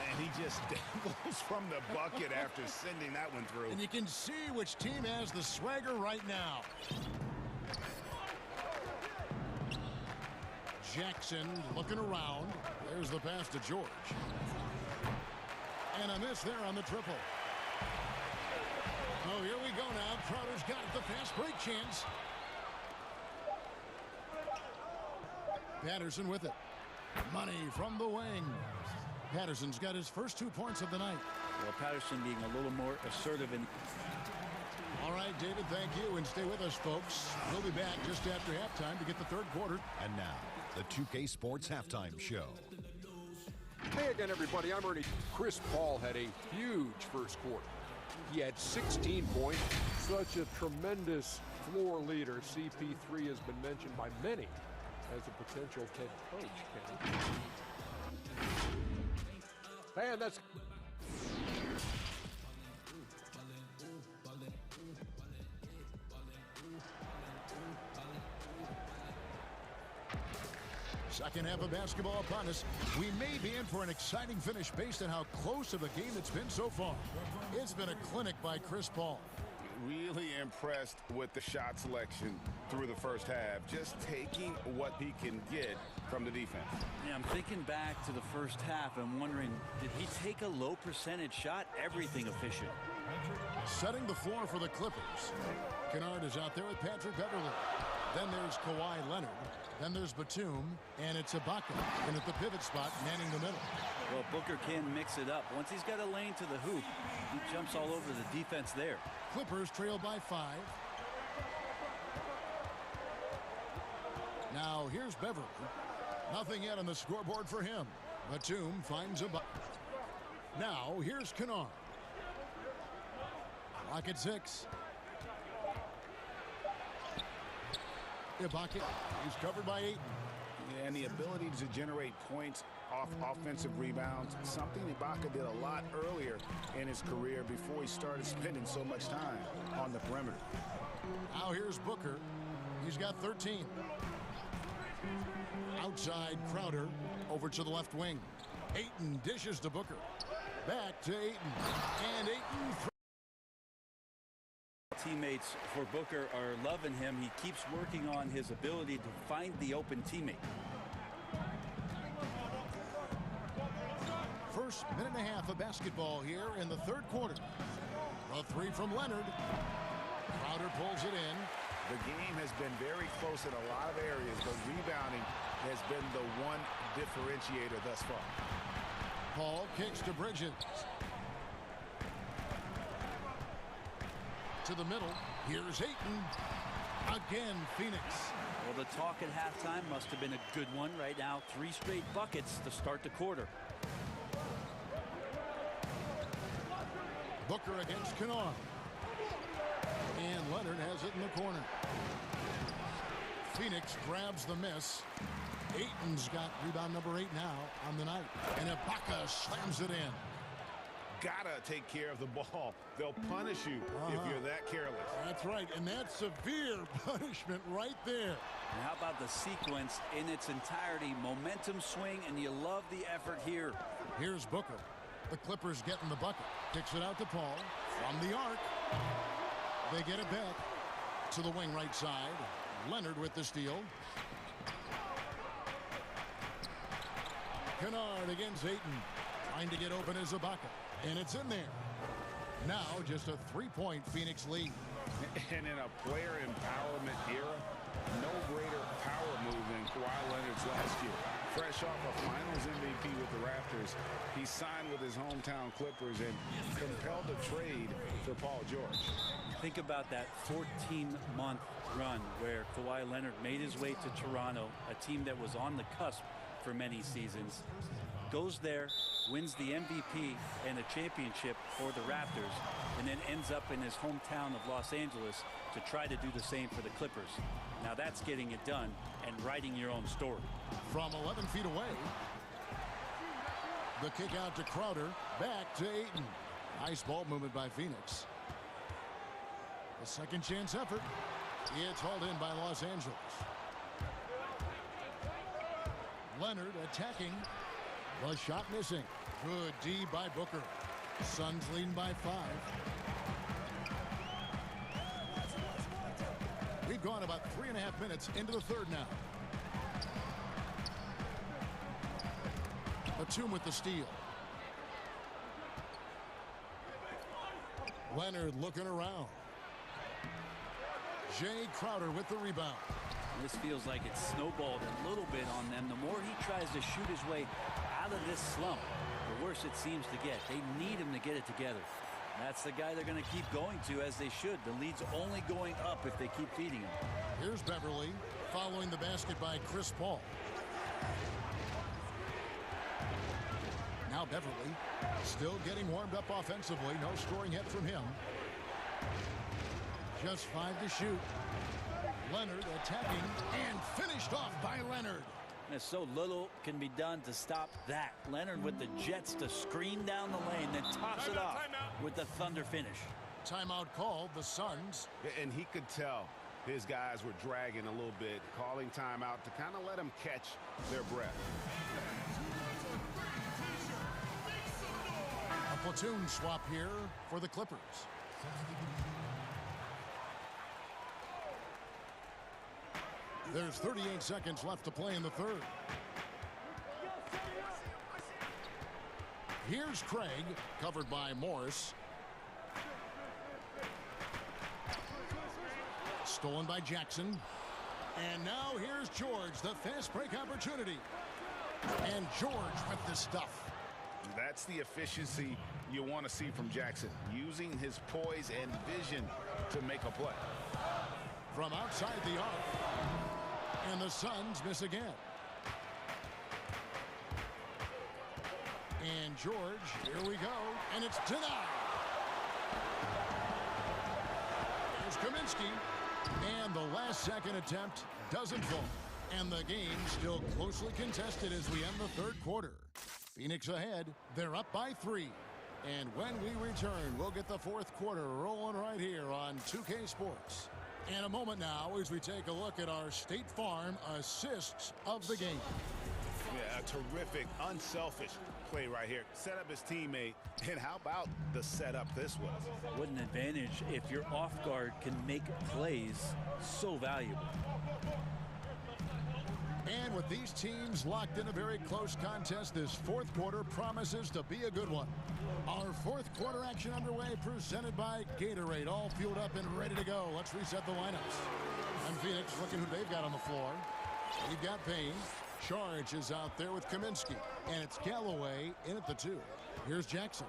And he just dangles from the bucket after sending that one through. And you can see which team has the swagger right now. Jackson looking around. There's the pass to George. And a miss there on the triple. Oh, here we go now. Crowder's got it, the fast break chance. Patterson with it. Money from the wing. Patterson's got his first 2 points of the night. Well, Patterson being a little more assertive. All right, David, thank you. And stay with us, folks. We'll be back just after halftime to get the third quarter. And now, the 2K Sports Halftime Show. Hey again, everybody. I'm Ernie. Chris Paul had a huge first quarter. He had 16 points. Such a tremendous floor leader. CP3 has been mentioned by many as a potential head coach. And that's... Second half of basketball upon us. We may be in for an exciting finish based on how close of a game it's been so far. It's been a clinic by Chris Paul. Really impressed with the shot selection through the first half. Just taking what he can get from the defense. Yeah, I'm thinking back to the first half and wondering, did he take a low percentage shot? Everything efficient. Setting the floor for the Clippers. Kennard is out there with Patrick Beverley. Then there's Kawhi Leonard. Then there's Batum, and it's Ibaka. And at the pivot spot, manning the middle. Well, Booker can mix it up. Once he's got a lane to the hoop, he jumps all over the defense there. Clippers trail by 5. Now here's Beverley. Nothing yet on the scoreboard for him. Batum finds Ibaka. Now here's Kennard. Clock at 6. Ibaka is covered by 8. And the ability to generate points off offensive rebounds, something Ibaka did a lot earlier in his career before he started spending so much time on the perimeter. Now here's Booker. He's got 13. Outside Crowder over to the left wing. Ayton dishes to Booker. Back to Ayton. And Ayton. Teammates for Booker are loving him. He keeps working on his ability to find the open teammate. First minute and a half of basketball here in the third quarter. A 3 from Leonard. Crowder pulls it in. The game has been very close in a lot of areas, but rebounding has been the one differentiator thus far. Paul kicks to Bridges. to the middle. Here's Ayton. Again, Phoenix. Well, the talk at halftime must have been a good one. Right now, 3 straight buckets to start the quarter. Booker against Kennard. And Leonard has it in the corner. Phoenix grabs the miss. Ayton's got rebound number 8 now on the night. And Ibaka slams it in. Gotta take care of the ball. They'll punish you if you're that careless. That's right, and that's severe punishment right there. And how about the sequence in its entirety? Momentum swing, and you love the effort here. Here's Booker. The Clippers getting the bucket. Kicks it out to Paul. From the arc. They get it back to the wing right side. Leonard with the steal. Kennard against Ayton. Trying to get open is Ibaka. And it's in there. Now just a 3-point Phoenix lead. And in a player empowerment era, no greater power move than Kawhi Leonard's last year. Fresh off a finals MVP with the Raptors, he signed with his hometown Clippers and compelled a trade for Paul George. Think about that 14-month run where Kawhi Leonard made his way to Toronto, a team that was on the cusp for many seasons. Goes there, wins the MVP and a championship for the Raptors, and then ends up in his hometown of Los Angeles to try to do the same for the Clippers. Now that's getting it done and writing your own story. From 11 feet away, the kick out to Crowder, back to Ayton. Nice ball movement by Phoenix. A second chance effort. It's hauled in by Los Angeles. Leonard attacking. The shot missing. Good D by Booker. Suns leading by 5. We've gone about 3.5 minutes into the third now. Batum with the steal. Leonard looking around. Jay Crowder with the rebound. This feels like it's snowballed a little bit on them. The more he tries to shoot his way out of this slump, the worse it seems to get. They need him to get it together. That's the guy they're going to keep going to, as they should. The lead's only going up if they keep feeding him. Here's Beverly following the basket by Chris Paul. Now Beverly still getting warmed up offensively. No scoring hit from him. Just 5 to shoot. Leonard attacking and finished off by Leonard. And so little can be done to stop that. Leonard with the jets to screen down the lane, then tops it off with the thunder finish. Timeout called, the Suns. And he could tell his guys were dragging a little bit, calling timeout to kind of let them catch their breath. A platoon swap here for the Clippers. There's 38 seconds left to play in the third. Here's Craig, covered by Morris. Stolen by Jackson. And now here's George, the fast break opportunity. And George with the stuff. That's the efficiency you want to see from Jackson, using his poise and vision to make a play. From outside the arc. And the Suns miss again. And George, here we go. And it's denied. Here's Kaminsky. And the last second attempt doesn't fall. And the game still closely contested as we end the third quarter. Phoenix ahead. They're up by 3. And when we return, we'll get the fourth quarter rolling right here on 2K Sports. In a moment now, as we take a look at our State Farm assists of the game. Yeah, a terrific, unselfish play right here. Set up his teammate, and how about the setup this was? What an advantage if your off guard can make plays so valuable. And with these teams locked in a very close contest, this fourth quarter promises to be a good one. Our fourth quarter action underway, presented by Gatorade, all fueled up and ready to go. Let's reset the lineups. And Phoenix looking who they've got on the floor. They've got Payne. Charge is out there with Kaminsky. And it's Galloway in at the 2. Here's Jackson.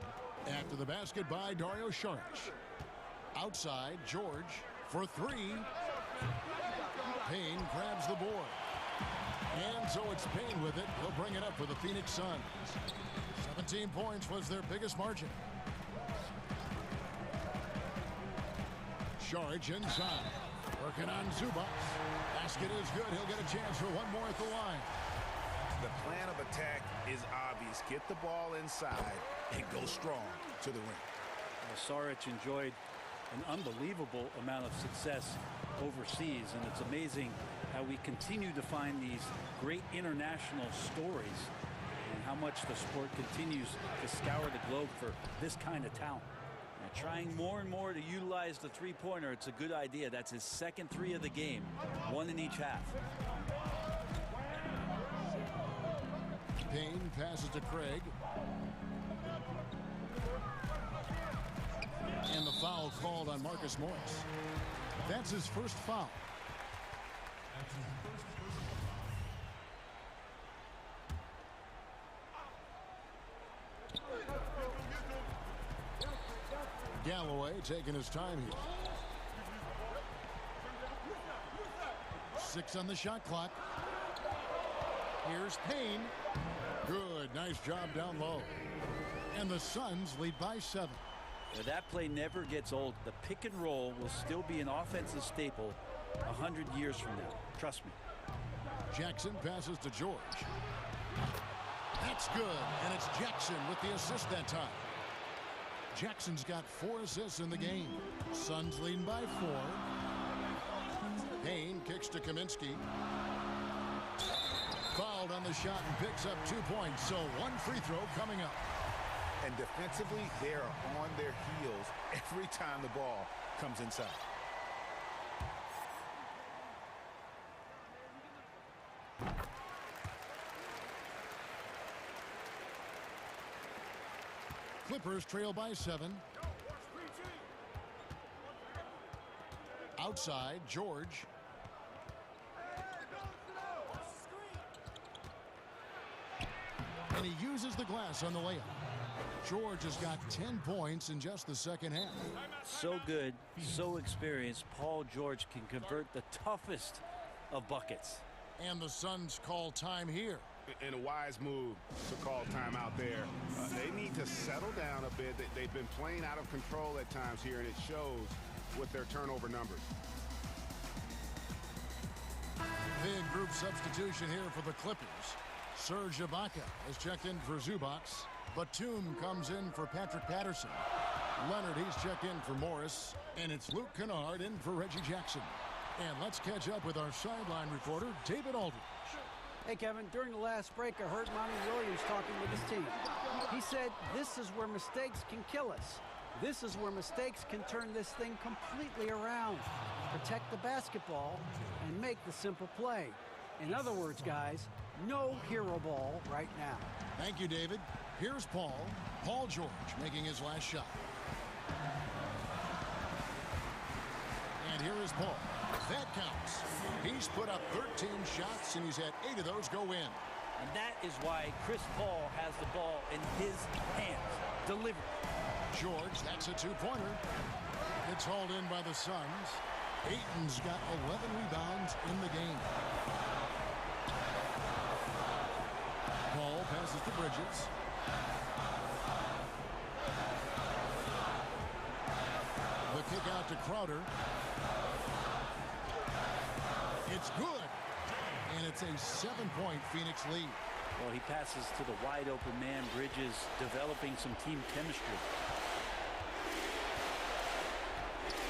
After the basket by Dario Saric. Outside, George for three. Payne grabs the board. And so it's Payne with it. He'll bring it up for the Phoenix Suns. 17 points was their biggest margin. Saric inside. Working on Zubac. Basket is good. He'll get a chance for one more at the line. The plan of attack is obvious. Get the ball inside and go strong to the ring. Saric enjoyed an unbelievable amount of success overseas, and it's amazing how we continue to find these great international stories and how much the sport continues to scour the globe for this kind of talent. And trying more and more to utilize the three-pointer, it's a good idea. That's his second three of the game, one in each half. Payne passes to Craig. And the foul called on Marcus Morris. That's his first foul. Galloway taking his time here. 6 on the shot clock. Here's Payne. Good, nice job down low. And the Suns lead by 7. Well, that play never gets old. The pick and roll will still be an offensive staple 100 years from now. Trust me. Jackson passes to George. That's good, and it's Jackson with the assist that time. Jackson's got 4 assists in the game. Suns leading by 4. Payne kicks to Kaminsky. Fouled on the shot and picks up 2 points, so one free throw coming up. And defensively, they are on their heels every time the ball comes inside. Clippers trail by 7. Outside, George. And he uses the glass on the layup. George has got 10 points in just the second half. So good, so experienced. Paul George can convert the toughest of buckets. And the Suns call time here. And a wise move to call time out there. They need to settle down a bit. They've been playing out of control at times here, and it shows with their turnover numbers. Big group substitution here for the Clippers. Serge Ibaka has checked in for Zubac. Batum comes in for Patrick Patterson. Leonard, he's checked in for Morris. And it's Luke Kennard in for Reggie Jackson. And let's catch up with our sideline reporter, David Aldridge. Hey, Kevin, during the last break, I heard Monty Williams talking with his team. He said, this is where mistakes can kill us. This is where mistakes can turn this thing completely around. Protect the basketball and make the simple play. In other words, guys, no hero ball right now. Thank you, David. Here's Paul George making his last shot. And here is Paul. That counts. He's put up 13 shots, and he's had 8 of those go in. And that is why Chris Paul has the ball in his hands. Delivered. George, that's a 2-pointer. It's hauled in by the Suns. Ayton's got 11 rebounds in the game. Paul passes to Bridges. The kick out to Crowder. It's good. And it's a 7-point Phoenix lead. Well, he passes to the wide open man. Bridges developing some team chemistry.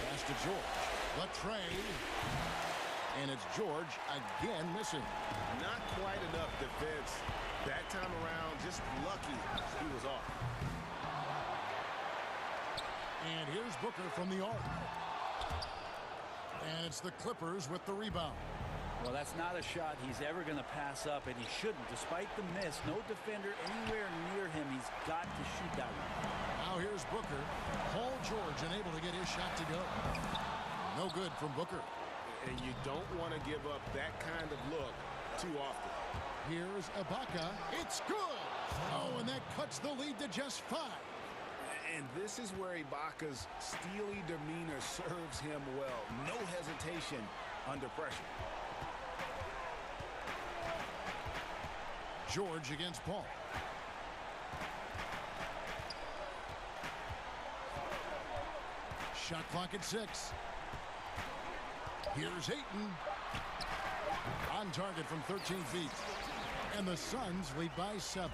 Pass to George. Latrey. And it's George again missing. Not quite enough defense that time around. Just lucky he was off. And here's Booker from the arc. And it's the Clippers with the rebound. Well, that's not a shot he's ever going to pass up, and he shouldn't. Despite the miss, no defender anywhere near him. He's got to shoot that one. Now here's Booker. Paul George unable to get his shot to go. No good from Booker. And you don't want to give up that kind of look too often. Here's Ibaka. It's good. Oh, and that cuts the lead to just 5. And this is where Ibaka's steely demeanor serves him well. No hesitation under pressure. George against Paul. Shot clock at 6. Here's Ayton. On target from 13 feet. And the Suns lead by 7.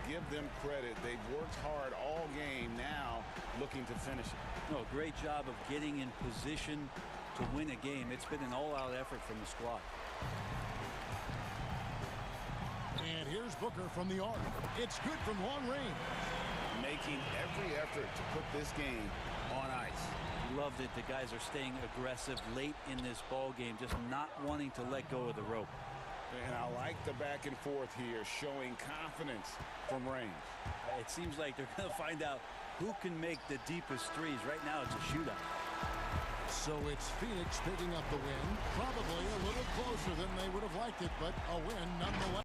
Give them credit. They've worked hard all game, now looking to finish it. No, great job of getting in position to win a game. It's been an all-out effort from the squad. And here's Booker from the arc. It's good from long range. Making every effort to put this game on ice. Loved it. The guys are staying aggressive late in this ball game, just not wanting to let go of the rope. And I like the back and forth here, showing confidence from range. It seems like they're going to find out who can make the deepest threes. Right now, it's a shootout. So it's Phoenix picking up the win. Probably a little closer than they would have liked it, but a win nonetheless.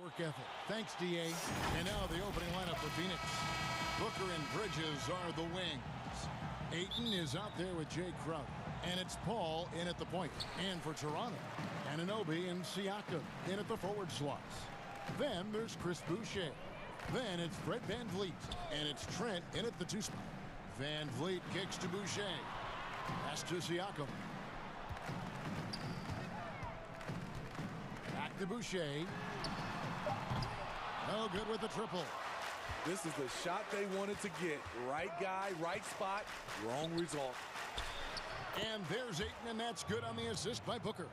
Work ethic. Thanks, D.A. And now the opening lineup for Phoenix. Booker and Bridges are the wings. Ayton is out there with Jay Crowder. And it's Paul in at the point. And for Toronto, Anunoby and Siakam in at the forward slots. Then there's Chris Boucher. Then it's Fred VanVleet. And it's Trent in at the 2 spot. VanVleet kicks to Boucher. Pass to Siakam. Back to Boucher. No good with the triple. This is the shot they wanted to get. Right guy, right spot, wrong result. And there's Ayton, and that's good on the assist by Booker.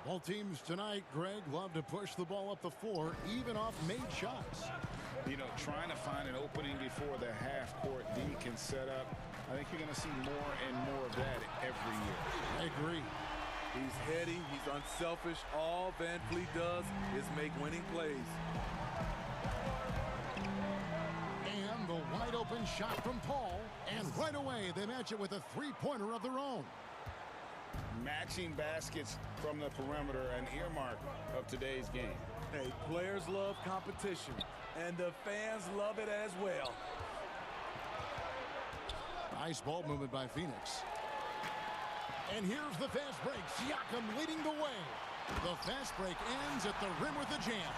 Both teams tonight, Greg, love to push the ball up the floor, even off made shots. You know, trying to find an opening before the half-court D can set up. I think you're going to see more and more of that every year. I agree. He's heady, he's unselfish. All VanVleet does is make winning plays. And the wide open shot from Paul. And right away, they match it with a three-pointer of their own. Matching baskets from the perimeter, an earmark of today's game. Hey, players love competition, and the fans love it as well. Nice ball movement by Phoenix. And here's the fast break. Siakam leading the way. The fast break ends at the rim with a jam.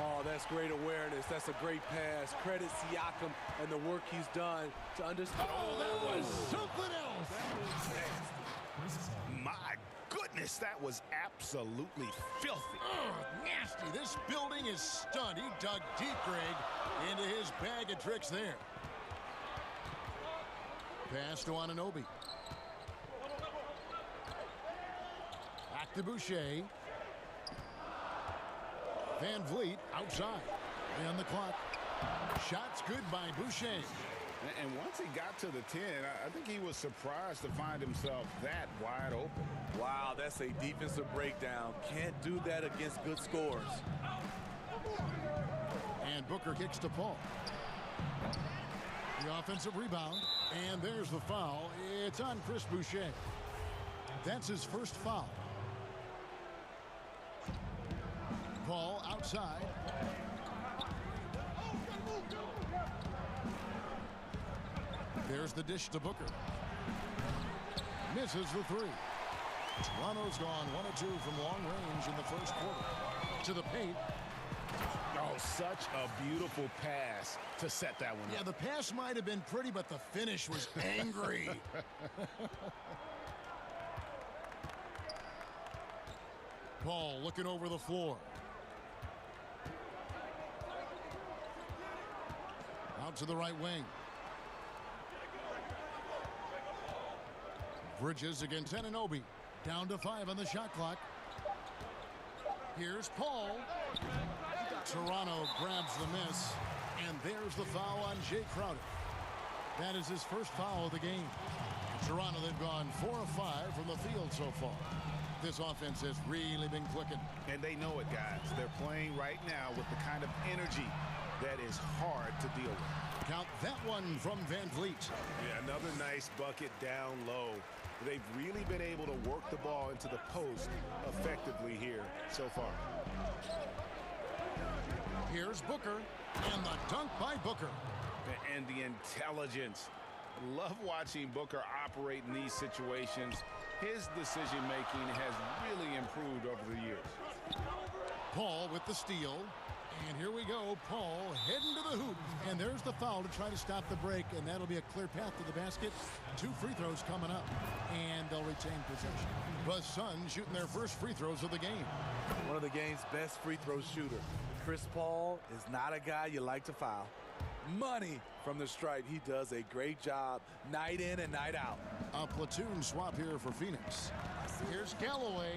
Oh, that's great awareness. That's a great pass. Credit Siakam and the work he's done to understand. Oh, that was something else. My goodness, that was absolutely filthy. Oh, nasty. This building is stunned. He dug deep, Greg, into his bag of tricks there. Pass to Anunoby. Back to Boucher. VanVleet outside. On the clock. Shots good by Boucher. And once he got to the 10, I think he was surprised to find himself that wide open. Wow, that's a defensive breakdown. Can't do that against good scores. And Booker kicks to Paul. The offensive rebound. And there's the foul. It's on Chris Boucher. That's his first foul. Paul outside. There's the dish to Booker. Misses the three. Toronto's gone 1 of 2 from long range in the first quarter. To the paint. Oh, such a beautiful pass to set that one up. Yeah, the pass might have been pretty, but the finish was angry. Paul looking over the floor. Out to the right wing. Bridges against Anunoby. Down to 5 on the shot clock. Here's Paul. Toronto grabs the miss. And there's the foul on Jay Crowder. That is his first foul of the game. Toronto, they've gone 4 of 5 from the field so far. This offense has really been clicking. And they know it, guys. They're playing right now with the kind of energy that is hard to deal with. Count that one from VanVleet. Yeah, another nice bucket down low. They've really been able to work the ball into the post effectively here so far. Here's Booker, and the dunk by Booker. And the intelligence. Love watching Booker operate in these situations. His decision-making has really improved over the years. Paul with the steal. And here we go. Paul heading to the hoop. And there's the foul to try to stop the break. And that'll be a clear path to the basket. 2 free throws coming up. And they'll retain possession. The Suns shooting their first free throws of the game. One of the game's best free throw shooter. Chris Paul is not a guy you like to foul. Money from the stripe. He does a great job night in and night out. A platoon swap here for Phoenix. Here's Galloway,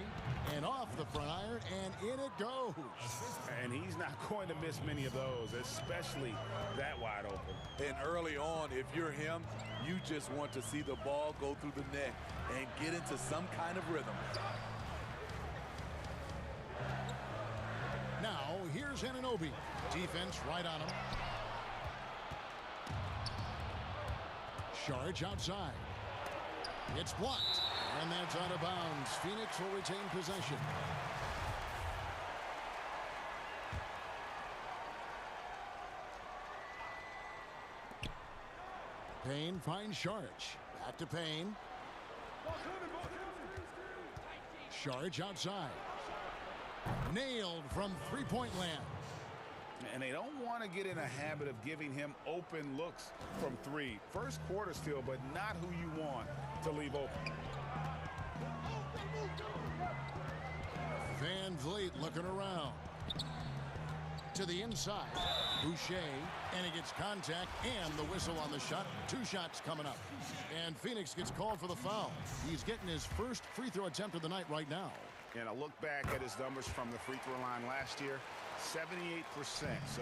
and off the front iron, and in it goes. And he's not going to miss many of those, especially that wide open. And early on, if you're him, you just want to see the ball go through the net and get into some kind of rhythm. Now, here's Anunoby. Defense right on him. Charge outside. It's blocked. And that's out of bounds. Phoenix will retain possession. Payne finds Sharge. Back to Payne. Sharge outside. Nailed from three-point land. And they don't want to get in a habit of giving him open looks from three. First quarter still, but not who you want to leave open. Van Vliet looking around. To the inside. Boucher, and he gets contact and the whistle on the shot. 2 shots coming up. And Phoenix gets called for the foul. He's getting his first free throw attempt of the night right now. And a look back at his numbers from the free throw line last year, 78%, so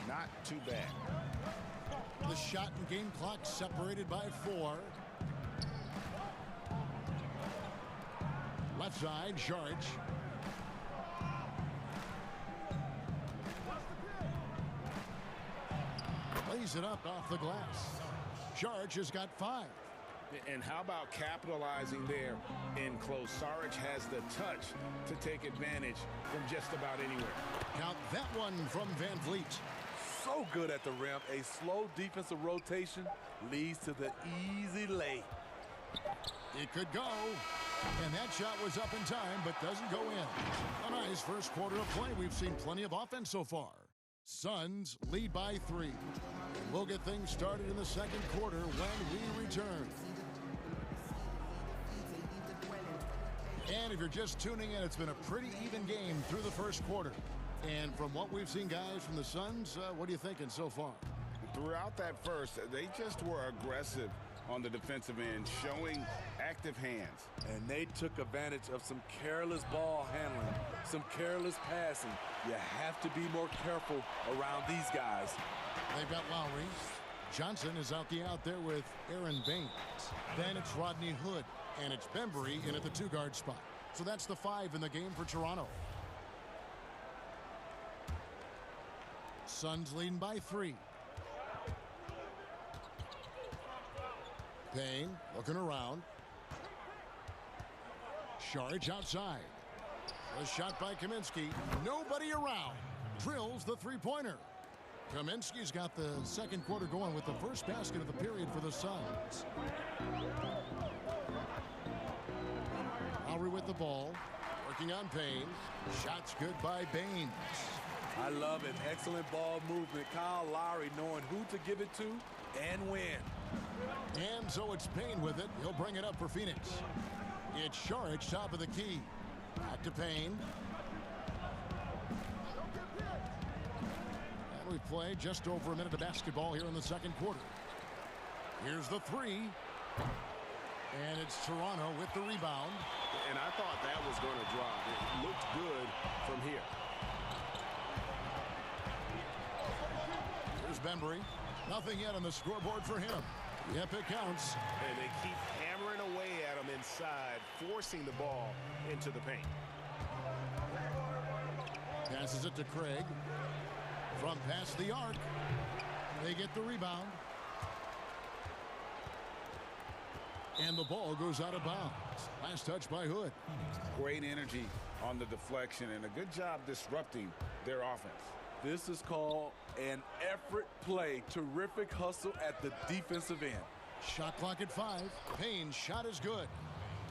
not too bad. The shot and game clock separated by 4. Left side, Sharge. Lays it up off the glass. Sharge has got 5. And how about capitalizing there in close? Saric has the touch to take advantage from just about anywhere. Count that one from Van Vliet. So good at the rim. A slow defensive rotation leads to the easy lay. It could go. And that shot was up in time, but doesn't go in. A nice first quarter of play. We've seen plenty of offense so far. Suns lead by 3. We'll get things started in the second quarter when we return. And if you're just tuning in, it's been a pretty even game through the first quarter. And from what we've seen, guys, from the Suns, what are you thinking so far? Throughout that first, they just were aggressive on the defensive end, showing active hands. And they took advantage of some careless ball handling, some careless passing. You have to be more careful around these guys. They've got Lowry. Johnson is out there with Aaron Baines. Then it's Rodney Hood. And it's Bembry in at the 2-guard spot. So that's the 5 in the game for Toronto. Suns leading by 3. Payne looking around. Sharge outside. A shot by Kaminsky. Nobody around. Drills the three-pointer. Kaminsky's got the second quarter going with the first basket of the period for the Suns. Lowry with the ball. Working on Payne. Shots good by Baines. I love it. Excellent ball movement. Kyle Lowry knowing who to give it to and when. And so it's Payne with it. He'll bring it up for Phoenix. It's Sharge, top of the key. Back to Payne. And we play just over a minute of basketball here in the second quarter. Here's the 3. And it's Toronto with the rebound. And I thought that was going to drop. It looked good from here. Here's Bembry. Nothing yet on the scoreboard for him. Yep, it counts. And they keep hammering away at him inside, forcing the ball into the paint. Passes it to Craig. From past the arc. They get the rebound. And the ball goes out of bounds. Last touch by Hood. Great energy on the deflection and a good job disrupting their offense. This is called an effort play. Terrific hustle at the defensive end. Shot clock at 5. Payne's shot is good.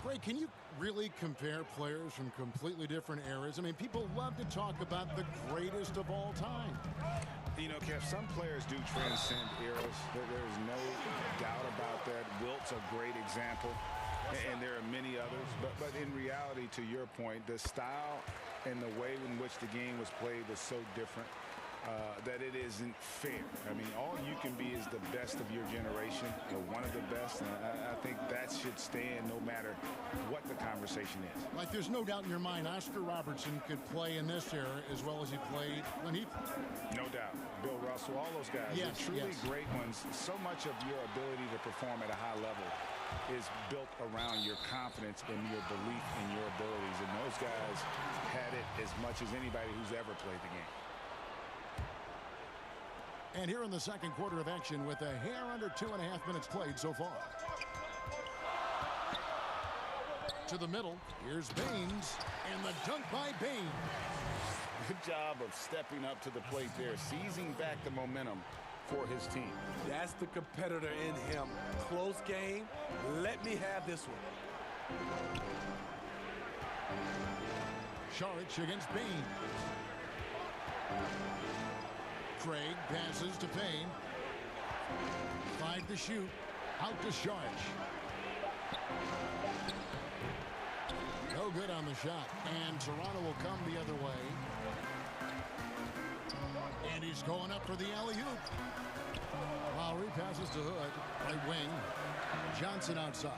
Ray, can you really compare players from completely different eras? I mean, people love to talk about the greatest of all time. You know, Kev, some players do transcend eras. There's no doubt about that. Wilt's a great example, and there are many others. But in reality, to your point, the style and the way in which the game was played was so different that it isn't fair. I mean, all you can be is the best of your generation, or one of the best, and I think that should stand no matter what the conversation is. Like, there's no doubt in your mind Oscar Robertson could play in this era as well as he played when he played. No doubt. Bill Russell, all those guys, yes, they're truly yes. great ones. So much of your ability to perform at a high level is built around your confidence and your belief in your abilities, and those guys had it as much as anybody who's ever played the game. And here in the second quarter of action with a hair under 2.5 minutes played so far. To the middle, here's Baines, and the dunk by Baines. Good job of stepping up to the plate there, seizing back the momentum for his team. That's the competitor in him. Close game. Let me have this one. Sharich against Bain. Craig passes to Payne. 5 to shoot. Out to Sharich. No good on the shot. And Toronto will come the other way. And he's going up for the alley-oop. Lowry passes to Hood. Right wing. Johnson outside.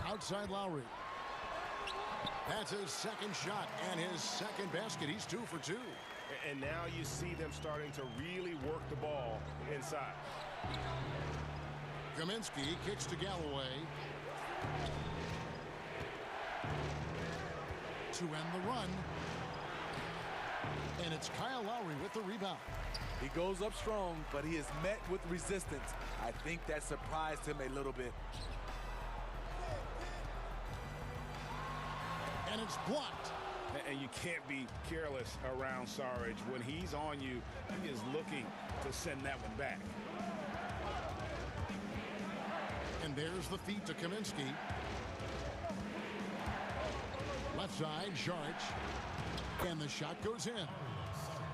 Outside Lowry. That's his second shot and his second basket. He's 2 for 2. And now you see them starting to really work the ball inside. Kaminsky kicks to Galloway. To end the run. And it's Kyle Lowry with the rebound. He goes up strong, but he is met with resistance. I think that surprised him a little bit. And it's blocked. And you can't be careless around Saric. When he's on you, he is looking to send that one back. And there's the feed to Kaminsky. Left side, Sharich. And the shot goes in.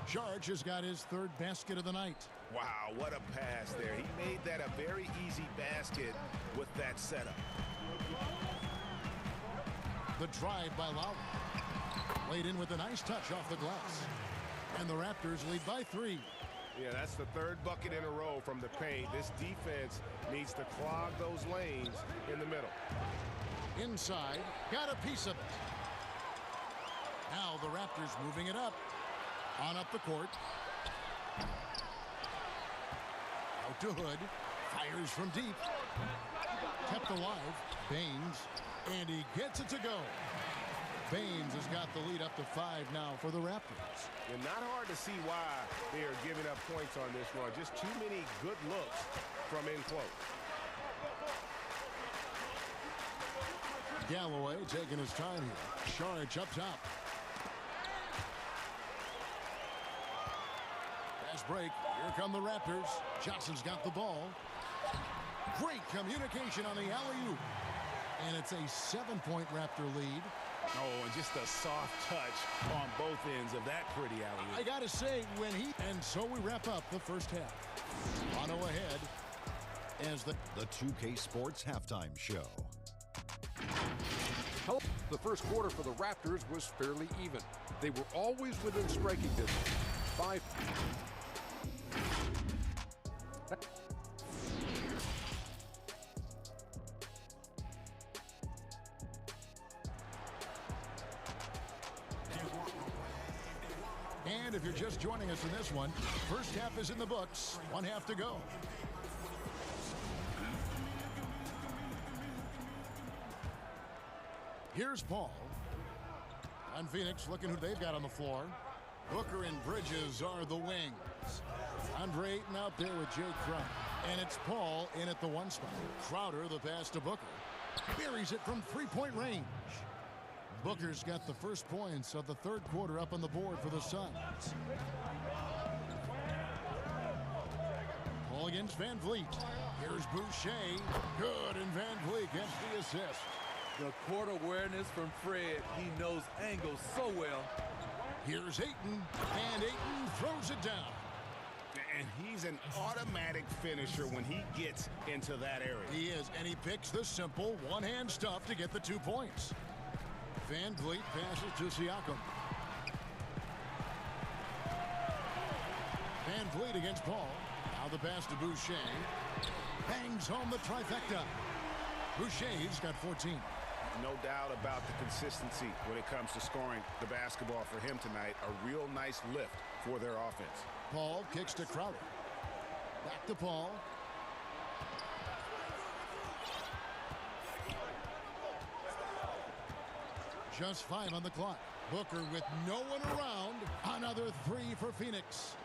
Sharich has got his third basket of the night. Wow, what a pass there. He made that a very easy basket with that setup. The drive by Lowry. Laid in with a nice touch off the glass. And the Raptors lead by 3. Yeah, that's the third bucket in a row from the paint. This defense needs to clog those lanes in the middle. Inside, got a piece of it. Now the Raptors moving it up. On up the court. Out to Hood. Fires from deep. Kept alive. Baines. And he gets it to go. Baines has got the lead up to 5 now for the Raptors. And not hard to see why they are giving up points on this run. Just too many good looks from in close. Galloway taking his time here. Sharich up top. Fast break. Here come the Raptors. Johnson's got the ball. Great communication on the alley-oop. And it's a 7-point Raptor lead. Oh, and just a soft touch on both ends of that pretty alley-oop. I gotta say, when he... And so we wrap up the first half. Toronto ahead as the 2K Sports Halftime Show. The first quarter for the Raptors was fairly even. They were always within striking distance. 5. And if you're just joining us in this one, first half is in the books. 1 half to go. Here's Paul. On Phoenix, looking who they've got on the floor. Booker and Bridges are the wings. Andre Ayton out there with Jay Crowder. And it's Paul in at the 1 spot. Crowder, the pass to Booker. Buries it from 3-point range. Booker's got the first points of the third quarter up on the board for the Suns. Paul against Van Vliet. Here's Boucher. Good, and Van Vliet gets the assist. The court awareness from Fred. He knows angles so well. Here's Ayton, and Ayton throws it down. And he's an automatic finisher when he gets into that area. He is, and he picks the simple one-hand stuff to get the 2 points. Van Vliet passes to Siakam. Van Vliet against Paul. Now the pass to Boucher. Bangs home the trifecta. Boucher's got 14. No doubt about the consistency when it comes to scoring the basketball for him tonight. A real nice lift for their offense. Paul kicks to Crowder. Back to Paul. Just 5 on the clock. Booker with no one around. Another 3 for Phoenix.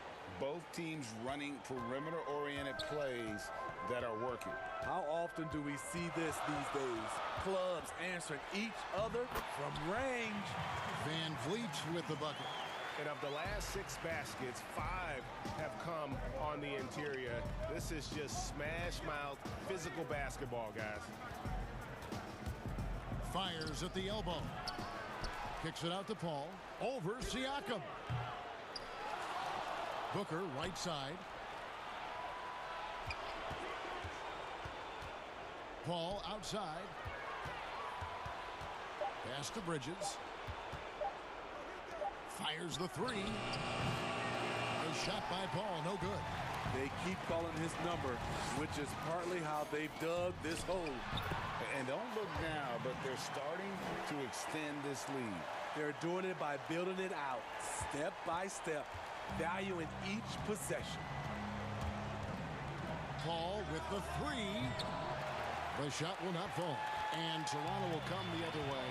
Both teams running perimeter-oriented plays that are working. How often do we see this these days? Clubs answering each other from range. Van Vliet with the bucket. And of the last 6 baskets, 5 have come on the interior. This is just smash mouth, physical basketball, guys. Fires at the elbow. Kicks it out to Paul. Over Siakam. Booker, right side. Paul outside. Pass to Bridges. Fires the 3. A shot by Paul, no good. They keep calling his number, which is partly how they've dug this hole. And don't look now, but they're starting to extend this lead. They're doing it by building it out, step by step, valuing each possession. Paul with the 3. The shot will not fall. And Toronto will come the other way.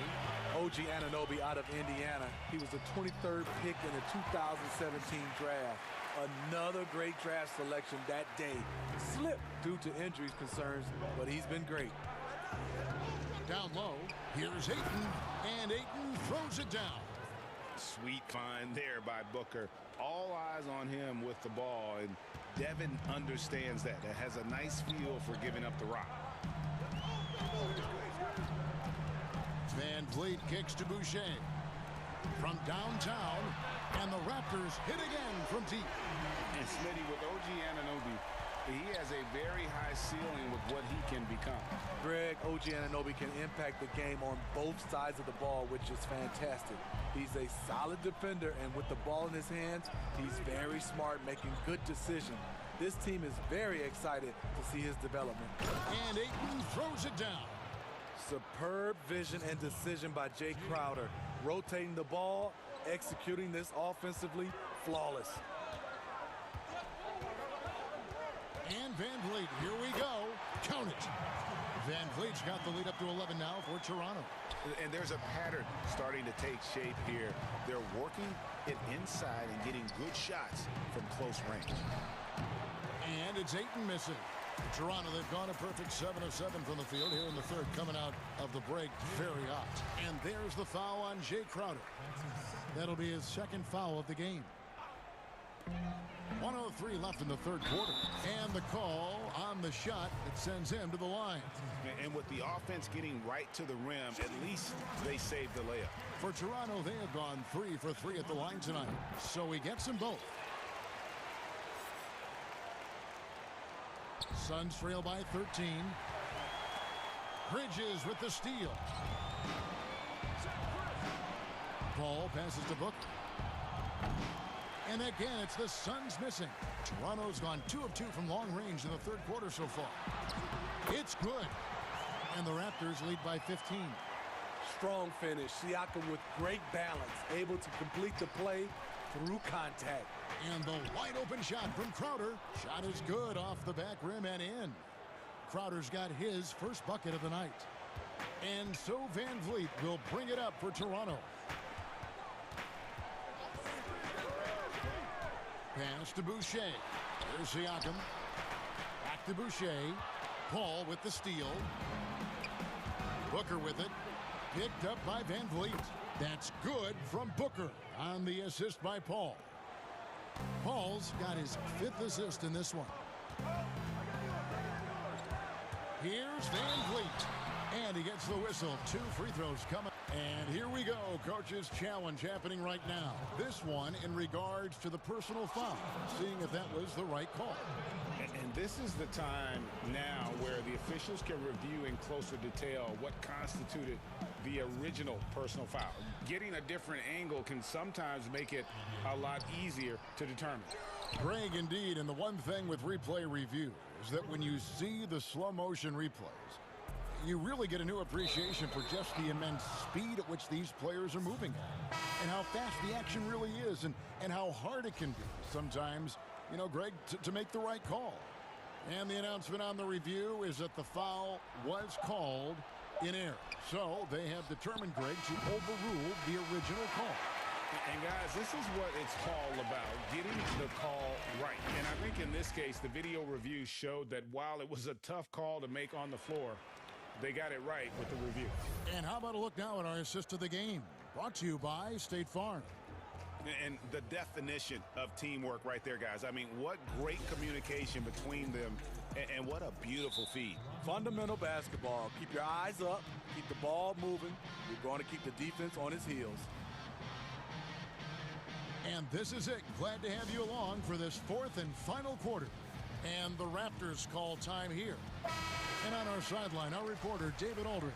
OG Anunoby out of Indiana. He was the 23rd pick in the 2017 draft. Another great draft selection that day. Slipped due to injuries concerns, but he's been great. Down low, here's Ayton, and Ayton throws it down. Sweet find there by Booker. All eyes on him with the ball, and Devin understands that. That has a nice feel for giving up the rock. Van Vliet kicks to Boucher. From downtown, and the Raptors hit again from deep. And Smitty, with OG Anunoby, he has a very high ceiling with what he can become. Greg, OG Anunoby can impact the game on both sides of the ball, which is fantastic. He's a solid defender, and with the ball in his hands, he's very smart, making good decisions. This team is very excited to see his development. And Ayton throws it down. Superb vision and decision by Jay Crowder. Rotating the ball, executing this offensively, flawless. And Van Vliet, here we go. Count it. Van Vliet's got the lead up to 11 now for Toronto. And there's a pattern starting to take shape here. They're working it inside and getting good shots from close range. And it's Ayton missing. Toronto, they've gone a perfect 7 of 7 from the field here in the third, coming out of the break very hot. And there's the foul on Jay Crowder. That'll be his second foul of the game. 1:03 left in the third quarter. And the call on the shot that sends him to the line. And with the offense getting right to the rim, at least they saved the layup. For Toronto, they have gone 3 for 3 at the line tonight. So he gets them both. Suns trail by 13. Bridges with the steal. Paul passes to Booker. And again, it's the Suns missing. Toronto's gone 2 of 2 from long range in the third quarter so far. It's good. And the Raptors lead by 15. Strong finish. Siakam with great balance, able to complete the play through contact. And the wide open shot from Crowder. Shot is good off the back rim and in. Crowder's got his first bucket of the night. And so Van Vliet will bring it up for Toronto. Pass to Boucher. There's Siakam. Back to Boucher. Paul with the steal. Booker with it. Picked up by Van Vliet. That's good from Booker on the assist by Paul. Paul's got his 5th assist in this one. Here's Van Vliet. And he gets the whistle. 2 free throws coming. And here we go. Coach's challenge happening right now. This one in regards to the personal foul. Seeing if that was the right call. And this is the time now where the officials can review in closer detail what constituted the original personal foul. Getting a different angle can sometimes make it a lot easier to determine. Greg, indeed, and the one thing with replay review is that when you see the slow motion replays, you really get a new appreciation for just the immense speed at which these players are moving at, and how fast the action really is, and how hard it can be sometimes, you know, Greg, to make the right call. And the announcement on the review is that the foul was called in error. So they have determined, Greg, to overrule the original call. And guys, this is what it's all about, getting the call right. And I think in this case, the video review showed that while it was a tough call to make on the floor, they got it right with the review. And how about a look now at our assist of the game? Brought to you by State Farm. And the definition of teamwork right there, guys. I mean, what great communication between them, and what a beautiful feed. Fundamental basketball. Keep your eyes up, keep the ball moving. You're going to keep the defense on his heels. And this is it. Glad to have you along for this fourth and final quarter. And the Raptors call time here. And on our sideline, our reporter, David Aldridge.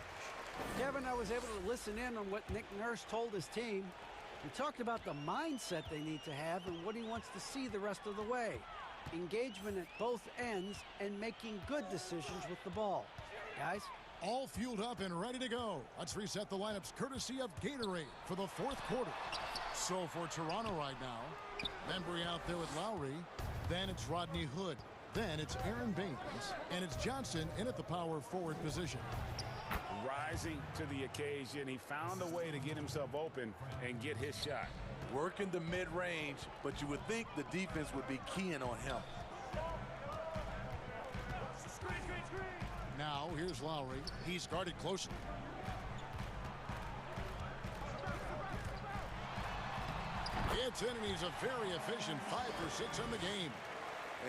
Kevin, I was able to listen in on what Nick Nurse told his team. He talked about the mindset they need to have and what he wants to see the rest of the way. Engagement at both ends and making good decisions with the ball. Guys? All fueled up and ready to go. Let's reset the lineups courtesy of Gatorade for the fourth quarter. So for Toronto right now, Bembry out there with Lowry. Then it's Rodney Hood. Then it's Aaron Baines. And it's Johnson in at the power forward position. Rising to the occasion, he found a way to get himself open and get his shot. Working the mid-range, but you would think the defense would be keying on him. Now here's Lowry. He's guarded closely. It's in, and he's a very efficient 5 for 6 on the game.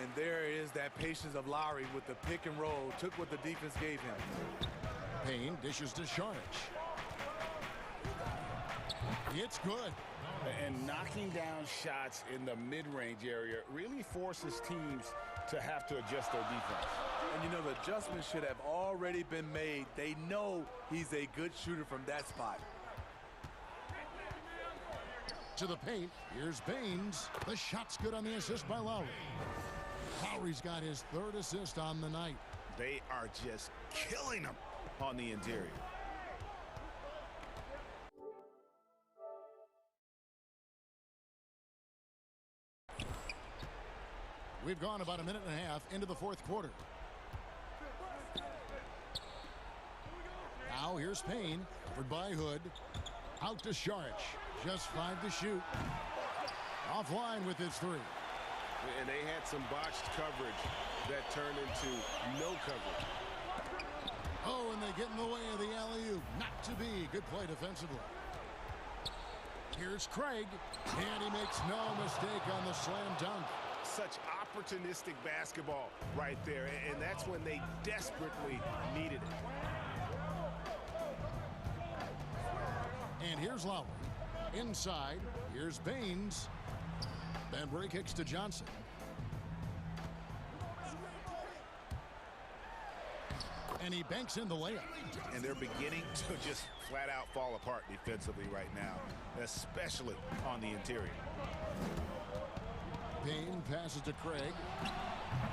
And there is that patience of Lowry with the pick and roll. Took what the defense gave him. Payne dishes to Sharich. It's good. And knocking down shots in the mid-range area really forces teams to have to adjust their defense. And, you know, the adjustments should have already been made. They know he's a good shooter from that spot. To the paint. Here's Baines. The shot's good on the assist by Lowry. Lowry's got his third assist on the night. They are just killing him on the interior. We've gone about a minute and a half into the fourth quarter. Now here's Payne, covered by Hood. Out to Sharich. Just 5 to shoot. Offline with his 3. And they had some botched coverage that turned into no coverage. Oh, and they get in the way of the alley-oop. Not to be. Good play defensively. Here's Craig, and he makes no mistake on the slam dunk. Such opportunistic basketball right there, and that's when they desperately needed it. And here's Lowry. Inside, here's Baines. Bembry kicks to Johnson. And he banks in the layup. And they're beginning to just flat out fall apart defensively right now, especially on the interior. Payne passes to Craig.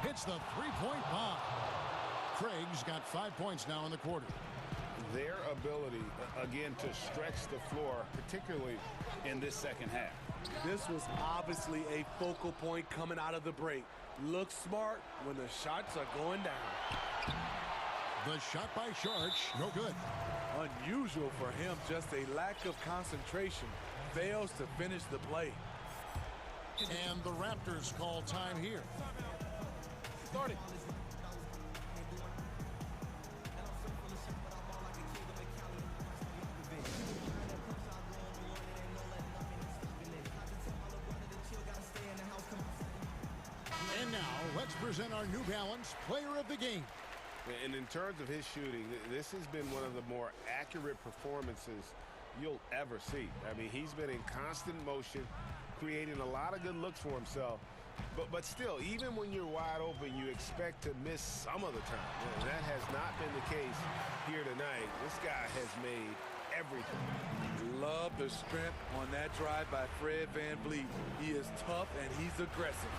Hits the three-point bomb. Craig's got 5 points now in the quarter. Their ability, again, to stretch the floor, particularly in this second half. This was obviously a focal point coming out of the break. Look smart when the shots are going down. The shot by Sharich, no good. Unusual for him, just a lack of concentration. Fails to finish the play. And the Raptors call time here. Starting. And now, let's present our New Balance Player of the Game. And in terms of his shooting, this has been one of the more accurate performances you'll ever see. I mean, he's been in constant motion, creating a lot of good looks for himself. But still, even when you're wide open, you expect to miss some of the time. And that has not been the case here tonight. This guy has made everything. Love the strength on that drive by Fred VanVleet. He is tough and he's aggressive.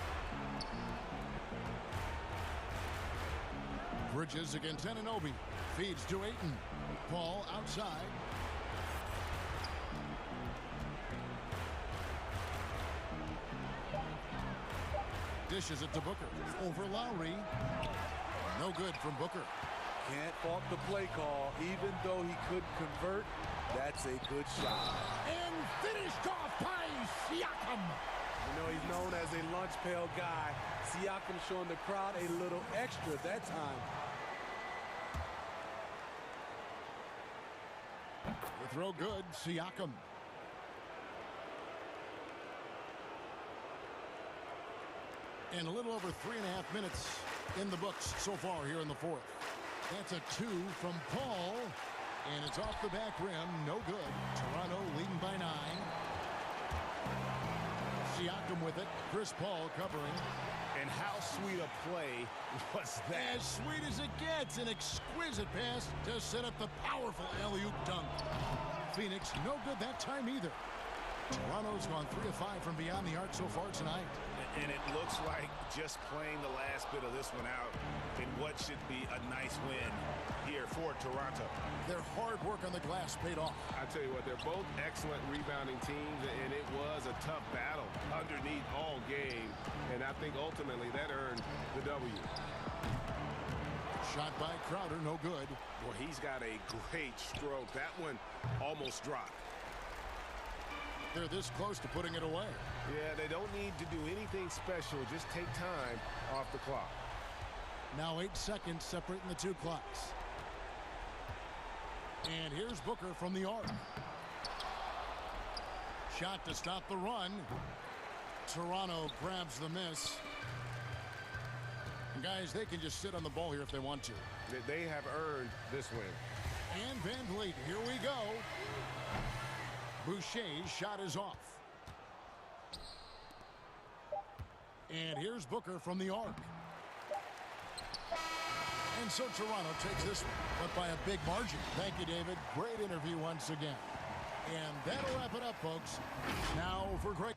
Bridges against Anunoby. Feeds to Ayton. Ball outside. Dishes it to Booker. Over Lowry. No good from Booker. Can't fault the play call. Even though he couldn't convert, that's a good shot. And finished off by Siakam. You know, he's known as a lunch pail guy. Siakam showing the crowd a little extra that time. The throw good, Siakam. And a little over 3.5 minutes in the books so far here in the fourth. That's a 2 from Paul. And it's off the back rim. No good. Toronto leading by 9. Siakam with it. Chris Paul covering. And how sweet a play was that? As sweet as it gets. An exquisite pass to set up the powerful alley-oop dunk. Phoenix, no good that time either. Toronto's gone 3 of 5 from beyond the arc so far tonight. And it looks like just playing the last bit of this one out in what should be a nice win here for Toronto. Their hard work on the glass paid off. I tell you what, they're both excellent rebounding teams, and it was a tough battle underneath all game. And I think ultimately that earned the W. Shot by Crowder, no good. Well, he's got a great stroke. That one almost dropped. They're this close to putting it away. Yeah, they don't need to do anything special. Just take time off the clock. Now 8 seconds separating the two clocks. And here's Booker from the arc. Shot to stop the run. Toronto grabs the miss. And guys, they can just sit on the ball here if they want to. They have earned this win. And Van Vliet, here we go. Boucher's shot is off. And here's Booker from the arc. And so Toronto takes this one, but by a big margin. Thank you, David. Great interview once again. And that'll wrap it up, folks. Now for Greg.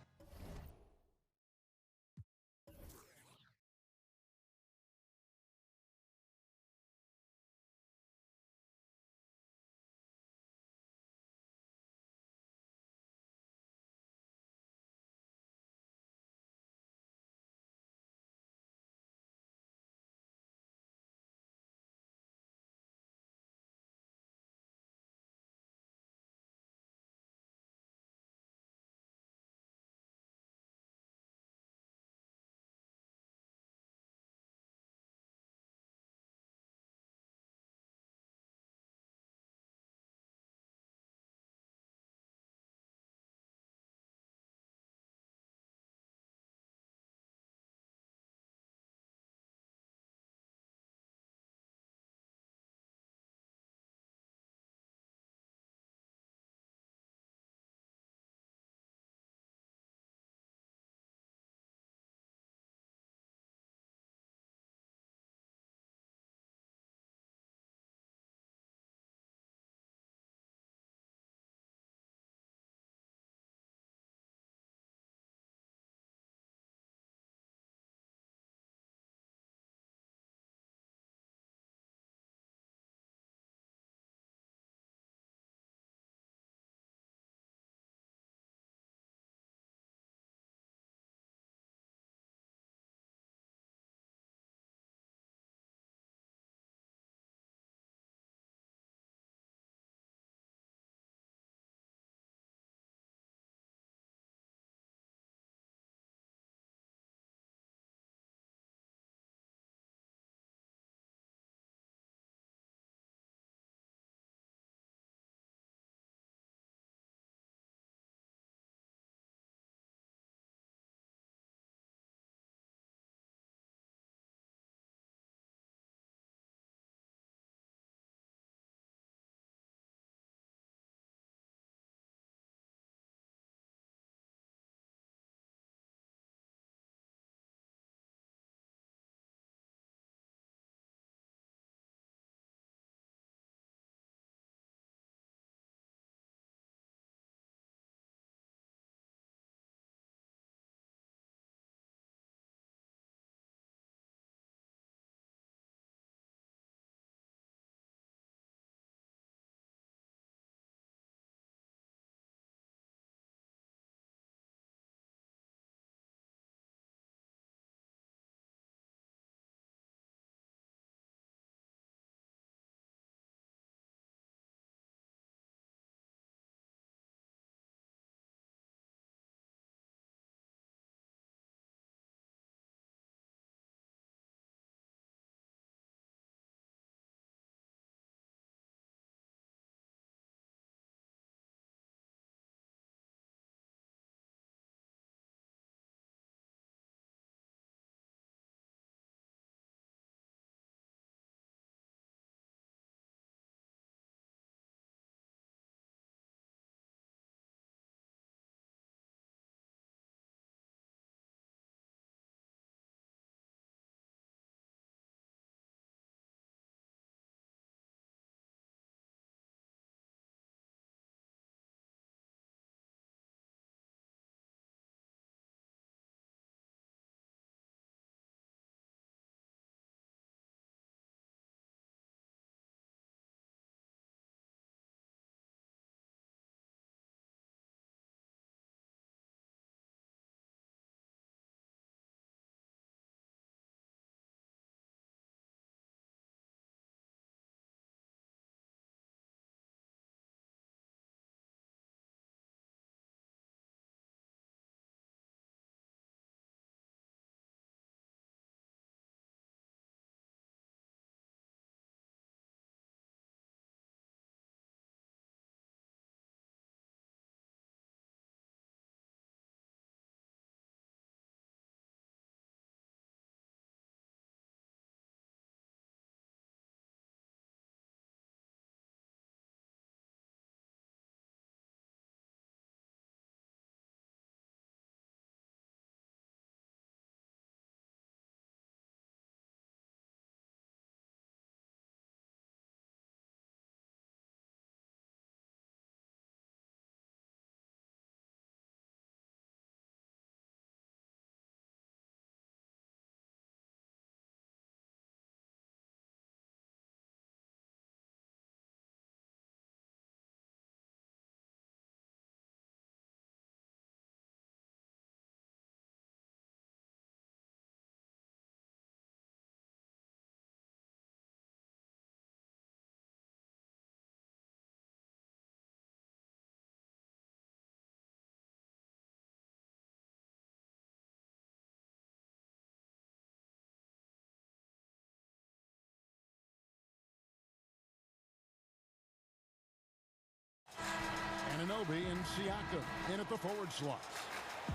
Anunoby and Siakam in at the forward slots.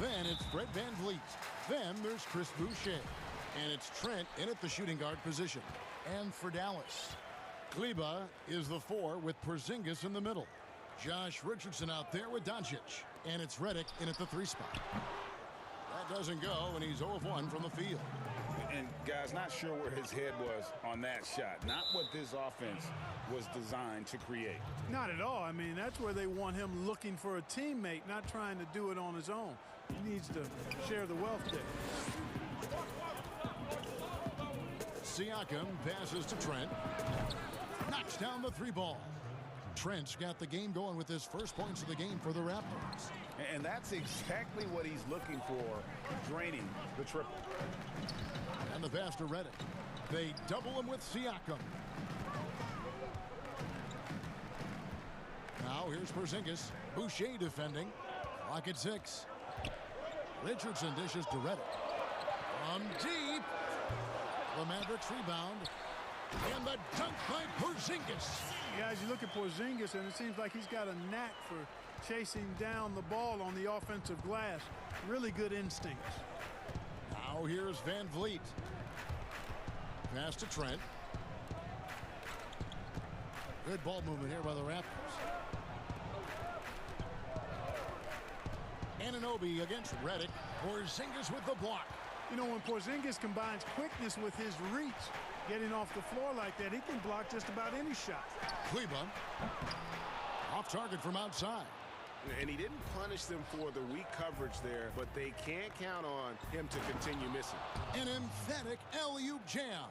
Then it's Fred VanVleet. Then there's Chris Boucher. And it's Trent in at the shooting guard position. And for Dallas, Kleba is the 4 with Porzingis in the middle. Josh Richardson out there with Doncic. And it's Redick in at the 3 spot. That doesn't go, and he's 0 of 1 from the field. And, guys, not sure where his head was on that shot. Not what this offense was designed to create. Not at all. I mean, that's where they want him looking for a teammate, not trying to do it on his own. He needs to share the wealth there. Siakam passes to Trent. Knocks down the 3 ball. Trent's got the game going with his first points of the game for the Raptors. And that's exactly what he's looking for, draining the triple. And the pass to Redick. They double him with Siakam. Now here's Porzingis. Boucher defending. Clock at 6. Richardson dishes to Redick. From deep. The Mavericks rebound. And the dunk by Porzingis. Yeah, as you look at Porzingis, and it seems like he's got a knack for chasing down the ball on the offensive glass. Really good instincts. Now here's VanVleet. Pass to Trent. Good ball movement here by the Raptors. Anunoby against Redick. Porzingis with the block. You know, when Porzingis combines quickness with his reach, getting off the floor like that, he can block just about any shot. Kleba off target from outside. And he didn't punish them for the weak coverage there, but they can't count on him to continue missing. An emphatic alley-oop jam.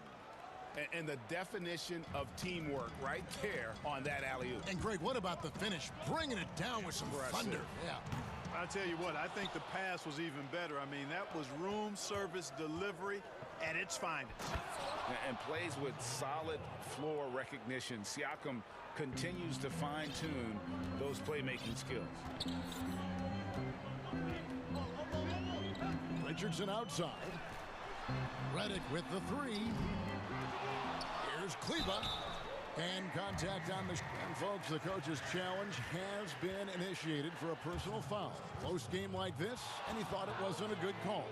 And the definition of teamwork right there on that alley-oop. And Greg, what about the finish? Bringing it down with some thunder. Yeah. I'll tell you what, I think the pass was even better. I mean, that was room service delivery at its finest. And plays with solid floor recognition. Siakam continues to fine-tune those playmaking skills. Richardson outside. Redick with the 3. Here's Kleba. And contact on the... And folks, the coach's challenge has been initiated for a personal foul. Close game like this, and he thought it wasn't a good call.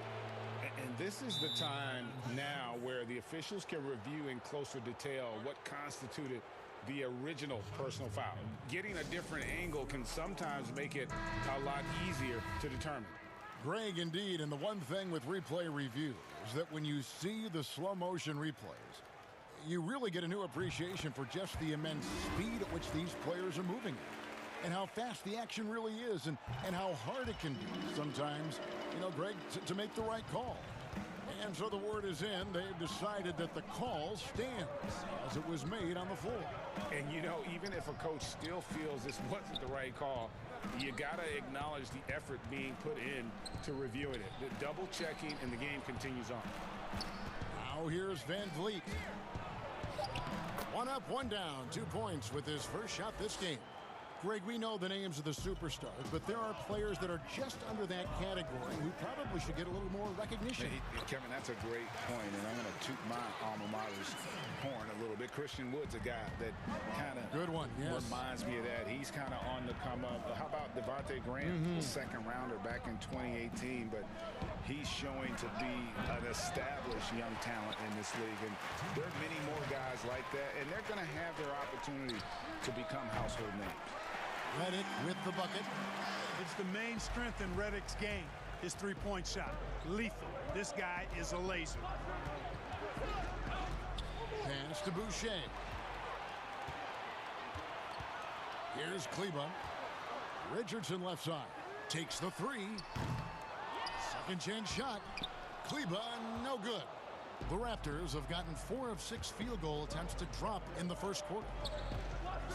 And this is the time now where the officials can review in closer detail what constituted the original personal foul. Getting a different angle can sometimes make it a lot easier to determine. Greg, indeed, and the one thing with replay review is that when you see the slow motion replays, you really get a new appreciation for just the immense speed at which these players are moving and how fast the action really is and how hard it can be sometimes, you know, Greg, to make the right call. And so the word is in. They've decided that the call stands as it was made on the floor. And, you know, even if a coach still feels this wasn't the right call, you got to acknowledge the effort being put in to reviewing it. The double checking, and the game continues on. Now here's VanVleet. 1 up, 1 down, 2 points with his first shot this game. Greg, we know the names of the superstars, but there are players that are just under that category who probably should get a little more recognition. Kevin, that's a great point, and I'm going to toot my alma mater's horn a little bit. Christian Wood's a guy that kind of reminds me of that. He's kind of on the come up. How about Devontae Graham, second rounder back in 2018, but he's showing to be an established young talent in this league, and there are many more guys like that, and they're going to have their opportunity to become household names. Redick with the bucket. It's the main strength in Redick's game, his three-point shot. Lethal. This guy is a laser. Pass to Boucher. Here's Kleba. Richardson left side. Takes the 3. Second chance shot. Kleba, no good. The Raptors have gotten 4 of 6 field goal attempts to drop in the first quarter.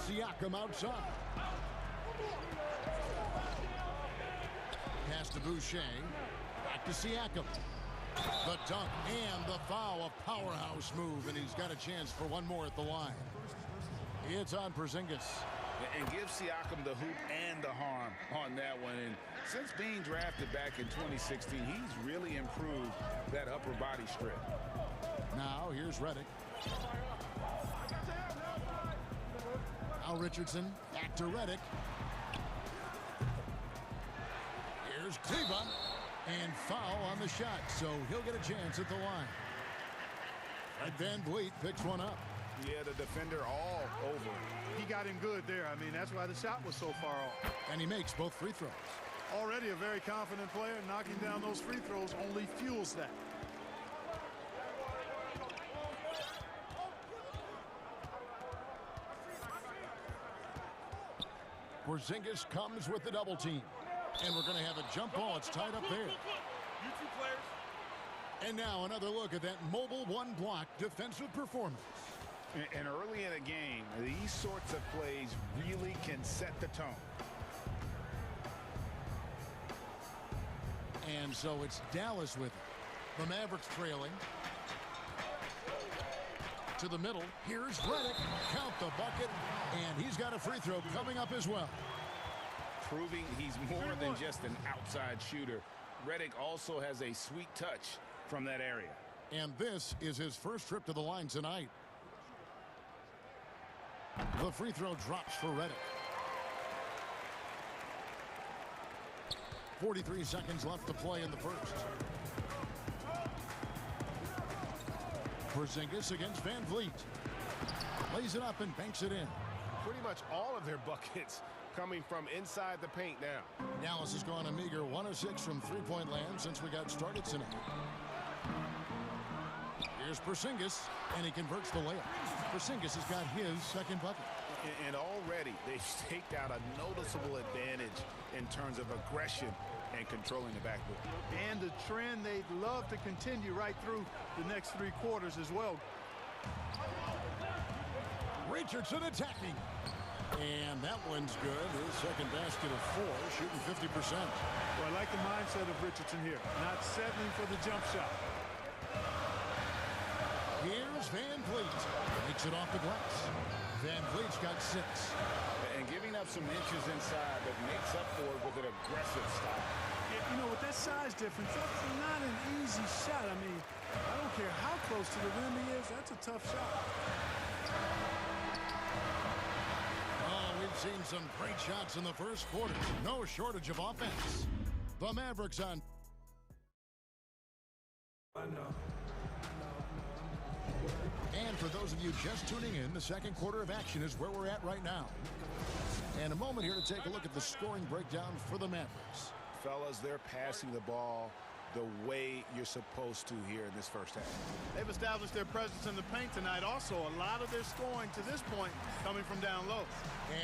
Siakam outside. Pass to Boucher. Back to Siakam. The dunk and the foul, a powerhouse move, and he's got a chance for one more at the line. It's on Porzingis. And give Siakam the hoop and the harm on that one. And since being drafted back in 2016, he's really improved that upper body strip. Now here's Redick. Now Richardson back to Redick. Here's Kleba, and foul on the shot, so he'll get a chance at the line. And Van Vliet picks one up. Yeah, the defender all over. He got him good there. I mean, that's why the shot was so far off. And he makes both free throws. Already a very confident player. Knocking down those free throws only fuels that. Porzingis comes with the double team. And we're going to have a jump ball. It's tied up there. You two players. And now another look at that mobile one-block defensive performance. And early in a game, these sorts of plays really can set the tone. And so it's Dallas with it. The Mavericks trailing. To the middle. Here's Redick. Count the bucket. And he's got a free throw coming up as well. Proving he's more than just an outside shooter. Redick also has a sweet touch from that area. And this is his first trip to the line tonight. The free throw drops for Redick. 43 seconds left to play in the first. Porzingis against Van Vliet. Lays it up and banks it in. Pretty much all of their buckets coming from inside the paint now. Dallas has gone a meager 1 of 6 from three-point land since we got started tonight. Here's Porzingis, and he converts the layup. Porzingis has got his second bucket. And already they've staked out a noticeable advantage in terms of aggression and controlling the backboard. And the trend they'd love to continue right through the next 3 quarters as well. Richardson attacking. And that one's good. His second basket of 4, shooting 50%. Well, I like the mindset of Richardson here. Not settling for the jump shot. Here's Van Vliet. Makes it off the glass. Van Vliet's got 6. And giving up some inches inside, but makes up for it with an aggressive style. You know, with that size difference, that's not an easy shot. I mean, I don't care how close to the rim he is. That's a tough shot. Oh, we've seen some great shots in the first quarter. No shortage of offense. The Mavericks on. I know. And for those of you just tuning in, the second quarter of action is where we're at right now. And a moment here to take a look at the scoring breakdown for the Mavericks. Fellas, they're passing the ball the way you're supposed to here in this first half. They've established their presence in the paint tonight. Also, a lot of their scoring to this point coming from down low.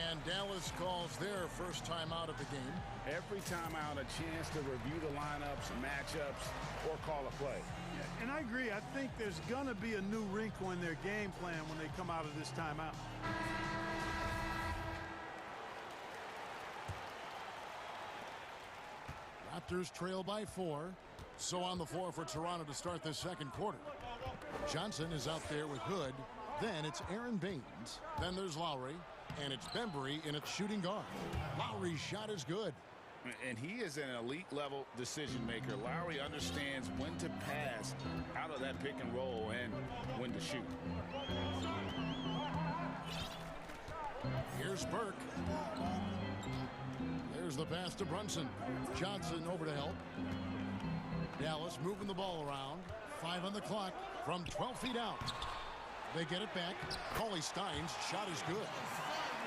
And Dallas calls their first time out of the game. Every time out, a chance to review the lineups, matchups, or call a play. Yeah, and I agree. I think there's going to be a new wrinkle in their game plan when they come out of this timeout. Raptors trail by 4. So on the floor for Toronto to start this second quarter. Johnson is out there with Hood. Then it's Aaron Baines. Then there's Lowry. And it's Bembry in its shooting guard. Lowry's shot is good. And he is an elite level decision maker. Lowry understands when to pass out of that pick and roll and when to shoot. Here's Burke. There's the pass to Brunson. Johnson over to help. Dallas moving the ball around. 5 on the clock from 12 feet out. They get it back. Cauley Stein's shot is good.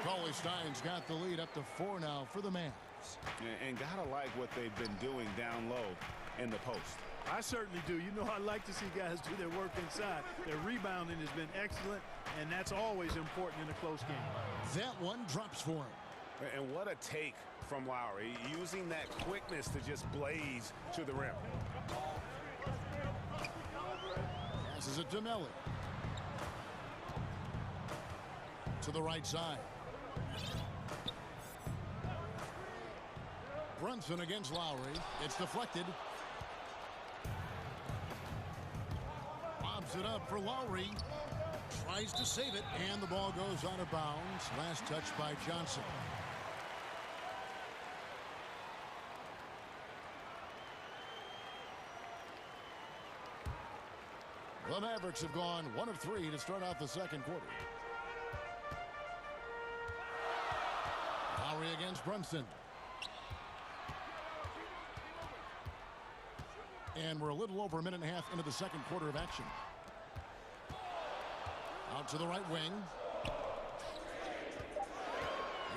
Cauley Stein's got the lead up to 4 now for the Mavs. And gotta like what they've been doing down low in the post. I certainly do. You know, I like to see guys do their work inside. Their rebounding has been excellent, and that's always important in a close game. That one drops for him. And what a take from Lowry, using that quickness to just blaze to the rim. Passes it to Melly. To the right side. Brunson against Lowry. It's deflected. Lobs it up for Lowry. Tries to save it, and the ball goes out of bounds. Last touch by Johnson. The Mavericks have gone 1 of 3 to start out the second quarter. Lowry against Brunson. And we're a little over a minute and a half into the second quarter of action. Out to the right wing.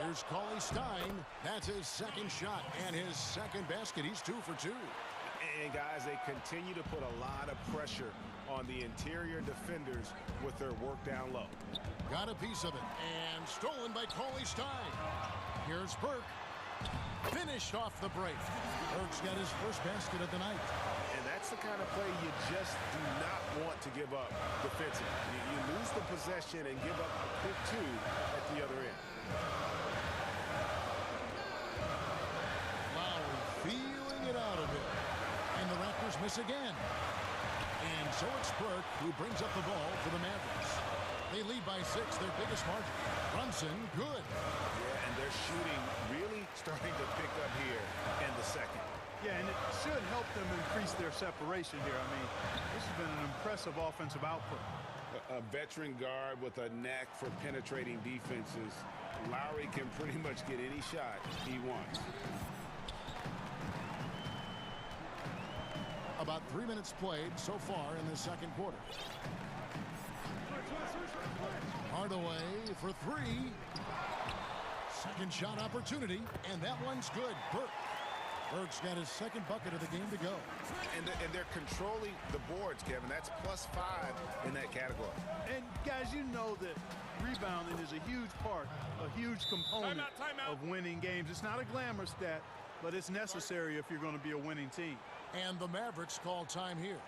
Here's Cauley Stein. That's his second shot and his second basket. He's 2 for 2. And guys, they continue to put a lot of pressure on the interior defenders with their work down low. Got a piece of it and stolen by Cauley Stein. Here's Burke. Finished off the break. Burke's got his first basket of the night. And that's the kind of play you just do not want to give up defensively. You lose the possession and give up a quick 2 at the other end. Lowry feeling it out a bit. And the Raptors miss again. And so it's Burke who brings up the ball for the Mavericks. They lead by 6, their biggest margin. Brunson, good. Yeah, and they're shooting really starting to pick up here in the second. Yeah, and it should help them increase their separation here. I mean, this has been an impressive offensive output. A veteran guard with a knack for penetrating defenses. Lowry can pretty much get any shot he wants. About 3 minutes played so far in the second quarter. Hardaway for 3. Second shot opportunity, and that one's good. Burke's got his second bucket of the game to go. And they're controlling the boards, Kevin. That's +5 in that category. And guys, you know that rebounding is a huge part, a huge component of winning games. It's not a glamour stat, but it's necessary if you're going to be a winning team. And the Mavericks call time here.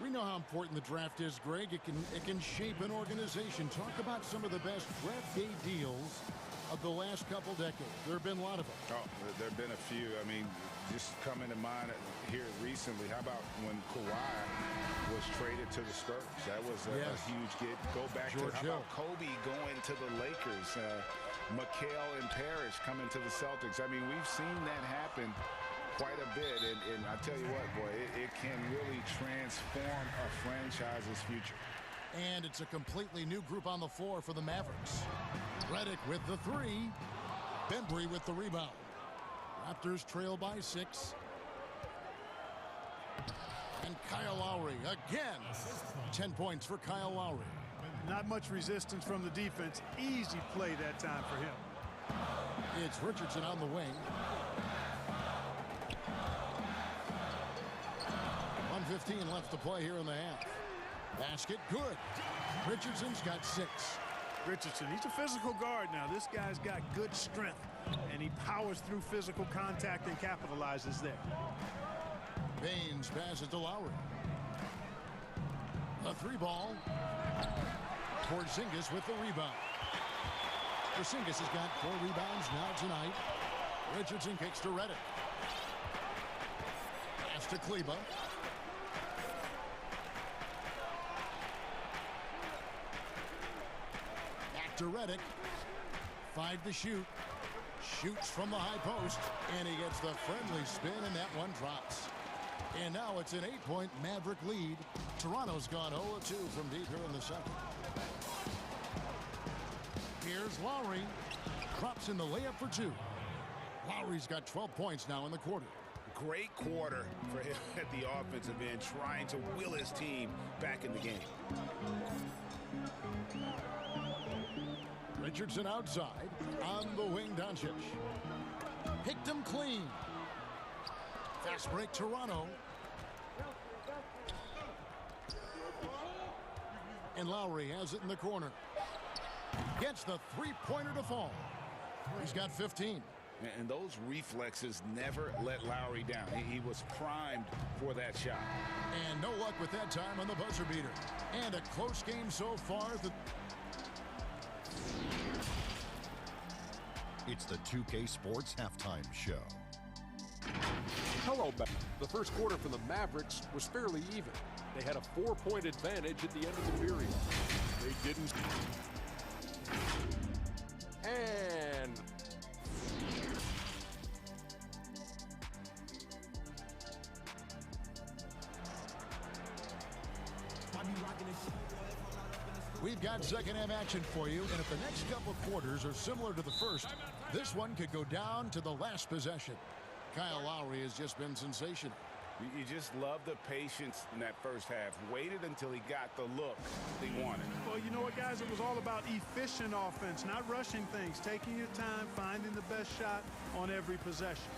We know how important the draft is, Greg. It can shape an organization. Talk about some of the best draft day deals of the last couple decades. There have been a lot of them. Oh, there have been a few. I mean, just coming to mind here recently, how about when Kawhi was traded to the Spurs? That was a huge get. Go back George to how about Kobe going to the Lakers, McHale and Parrish coming to the Celtics. I mean, we've seen that happen quite a bit, and I tell you what, boy, it can really transform a franchise's future. And it's a completely new group on the floor for the Mavericks. Redick with the 3. Bembry with the rebound. Raptors trail by 6. And Kyle Lowry again. 10 points for Kyle Lowry. Not much resistance from the defense. Easy play that time for him. It's Richardson on the wing. 1:15 left to play here in the half. Basket good. Richardson's got 6. Richardson, he's a physical guard now. This guy's got good strength, and he powers through physical contact and capitalizes there. Baines passes to Lowry. A 3 ball. Porzingis with the rebound. Porzingis has got 4 rebounds now tonight. Richardson kicks to Redick. Pass to Kleba. To Redick. 5 to shoot. Shoots from the high post, and he gets the friendly spin, and that one drops. And now it's an 8-point Maverick lead. Toronto's gone 0-2 from deep here in the second. Here's Lowry. Drops in the layup for 2. Lowry's got 12 points now in the quarter. Great quarter for him at the offensive end, trying to will his team back in the game. Richardson outside. On the wing, Doncic. Picked him clean. Fast break, Toronto. And Lowry has it in the corner. Gets the 3-pointer to fall. He's got 15. And those reflexes never let Lowry down. He was primed for that shot. And no luck with that time on the buzzer beater. And a close game so far. It's the 2K Sports Halftime Show. Hello, back. The first quarter for the Mavericks was fairly even. They had a 4-point advantage at the end of the period. They didn't. And we've got second half action for you, and if the next couple quarters are similar to the first, this one could go down to the last possession. Kyle Lowry has just been sensational. You just love the patience in that first half. Waited until he got the look he wanted. Well, you know what, guys? It was all about efficient offense, not rushing things, taking your time, finding the best shot on every possession.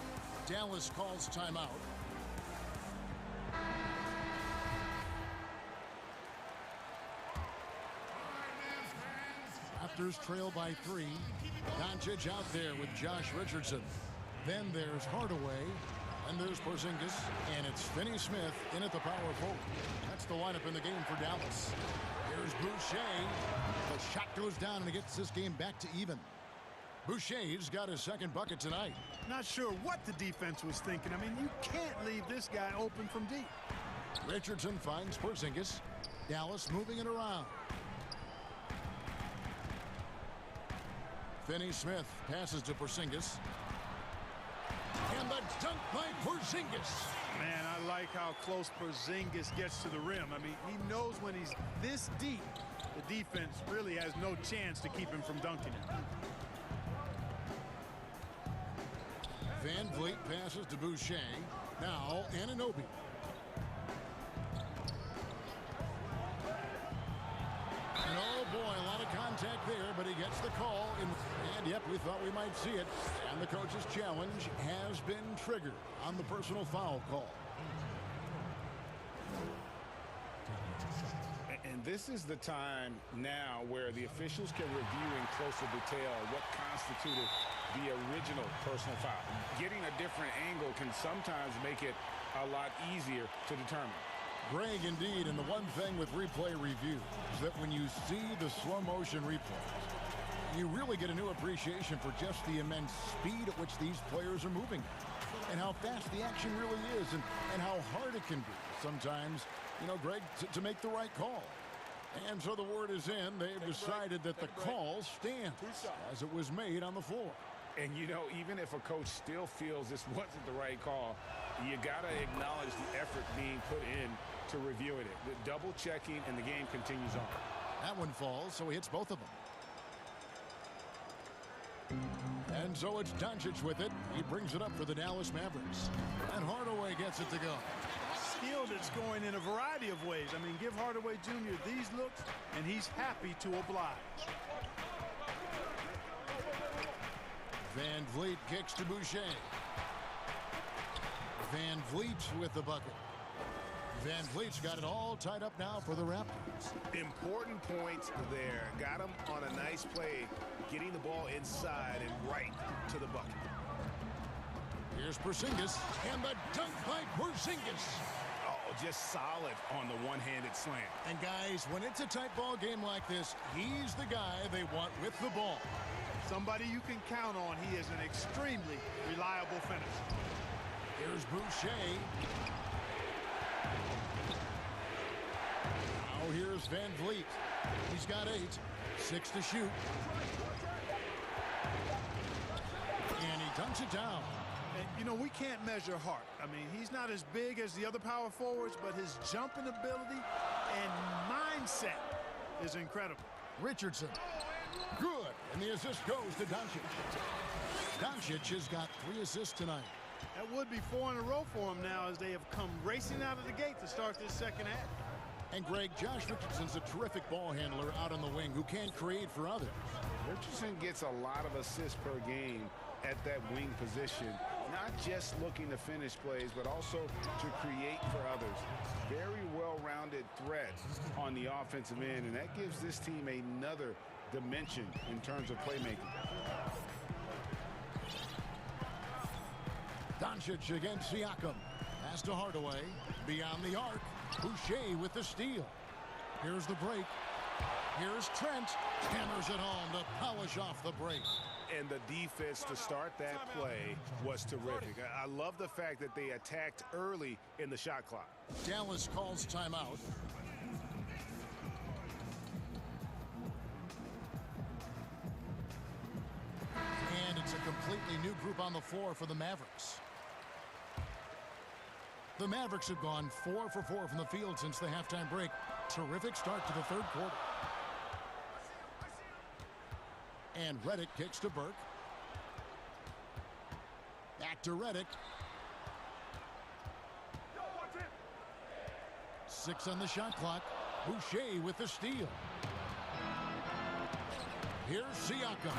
Dallas calls timeout. Raptors trail by 3. Doncic out there with Josh Richardson. Then there's Hardaway. And there's Porzingis. And it's Finney-Smith in at the power forward. That's the lineup in the game for Dallas. Here's Boucher. The shot goes down and it gets this game back to even. Boucher's got his second bucket tonight. Not sure what the defense was thinking. I mean, you can't leave this guy open from deep. Richardson finds Porzingis. Dallas moving it around. Finney-Smith passes to Porzingis. And the dunk by Porzingis. Man, I like how close Porzingis gets to the rim. I mean, he knows when he's this deep, the defense really has no chance to keep him from dunking it. Van Vliet passes to Boucher. Now, Anunoby. And oh boy, a lot of contact there, but he gets the call. And yep, we thought we might see it. And the coach's challenge has been triggered on the personal foul call. And this is the time now where the officials can review in closer detail what constituted the original personal foul. Getting a different angle can sometimes make it a lot easier to determine. Greg, indeed, and the one thing with replay review is that when you see the slow motion replays, you really get a new appreciation for just the immense speed at which these players are moving and how fast the action really is and how hard it can be sometimes, you know, Greg, to make the right call. And so the word is in. They've decided that the call stands as it was made on the floor. And, you know, even if a coach still feels this wasn't the right call, you got to acknowledge the effort being put in to reviewing it. The double checking, and the game continues on. That one falls, so he hits both of them. And so it's Doncic with it. He brings it up for the Dallas Mavericks. And Hardaway gets it to go. Skilled at scoring in a variety of ways. I mean, give Hardaway Jr. these looks, and he's happy to oblige. Van Vliet kicks to Boucher. Van Vliet with the bucket. Van Vliet's got it all tied up now for the Raptors. Important points there. Got him on a nice play, getting the ball inside and right to the bucket. Here's Porzingis, and the dunk by Porzingis. Oh, just solid on the one-handed slam. And guys, when it's a tight ball game like this, he's the guy they want with the ball. Somebody you can count on. He is an extremely reliable finisher. Here's Boucher. Now here's Van Vliet. He's got 8. 6 to shoot. And he dunks it down. And, you know, we can't measure heart. I mean, he's not as big as the other power forwards, but his jumping ability and mindset is incredible. Richardson. Good. And the assist goes to Doncic. Doncic has got 3 assists tonight. That would be 4 in a row for him now as they have come racing out of the gate to start this second half. And Greg, Josh Richardson's a terrific ball handler out on the wing who can create for others. Richardson gets a lot of assists per game at that wing position. Not just looking to finish plays, but also to create for others. Very well-rounded threat on the offensive end, and that gives this team another dimension in terms of playmaking. Doncic against Siakam. Pass to Hardaway. Beyond the arc. Boucher with the steal. Here's the break. Here's Trent. Hammers it home to polish off the break. And the defense to start that play was terrific. I love the fact that they attacked early in the shot clock. Dallas calls timeout. And it's a completely new group on the floor for the Mavericks. The Mavericks have gone 4 for 4 from the field since the halftime break. Terrific start to the third quarter. And Redick kicks to Burke. Back to Redick. 6 on the shot clock. Boucher with the steal. Here's Siakam.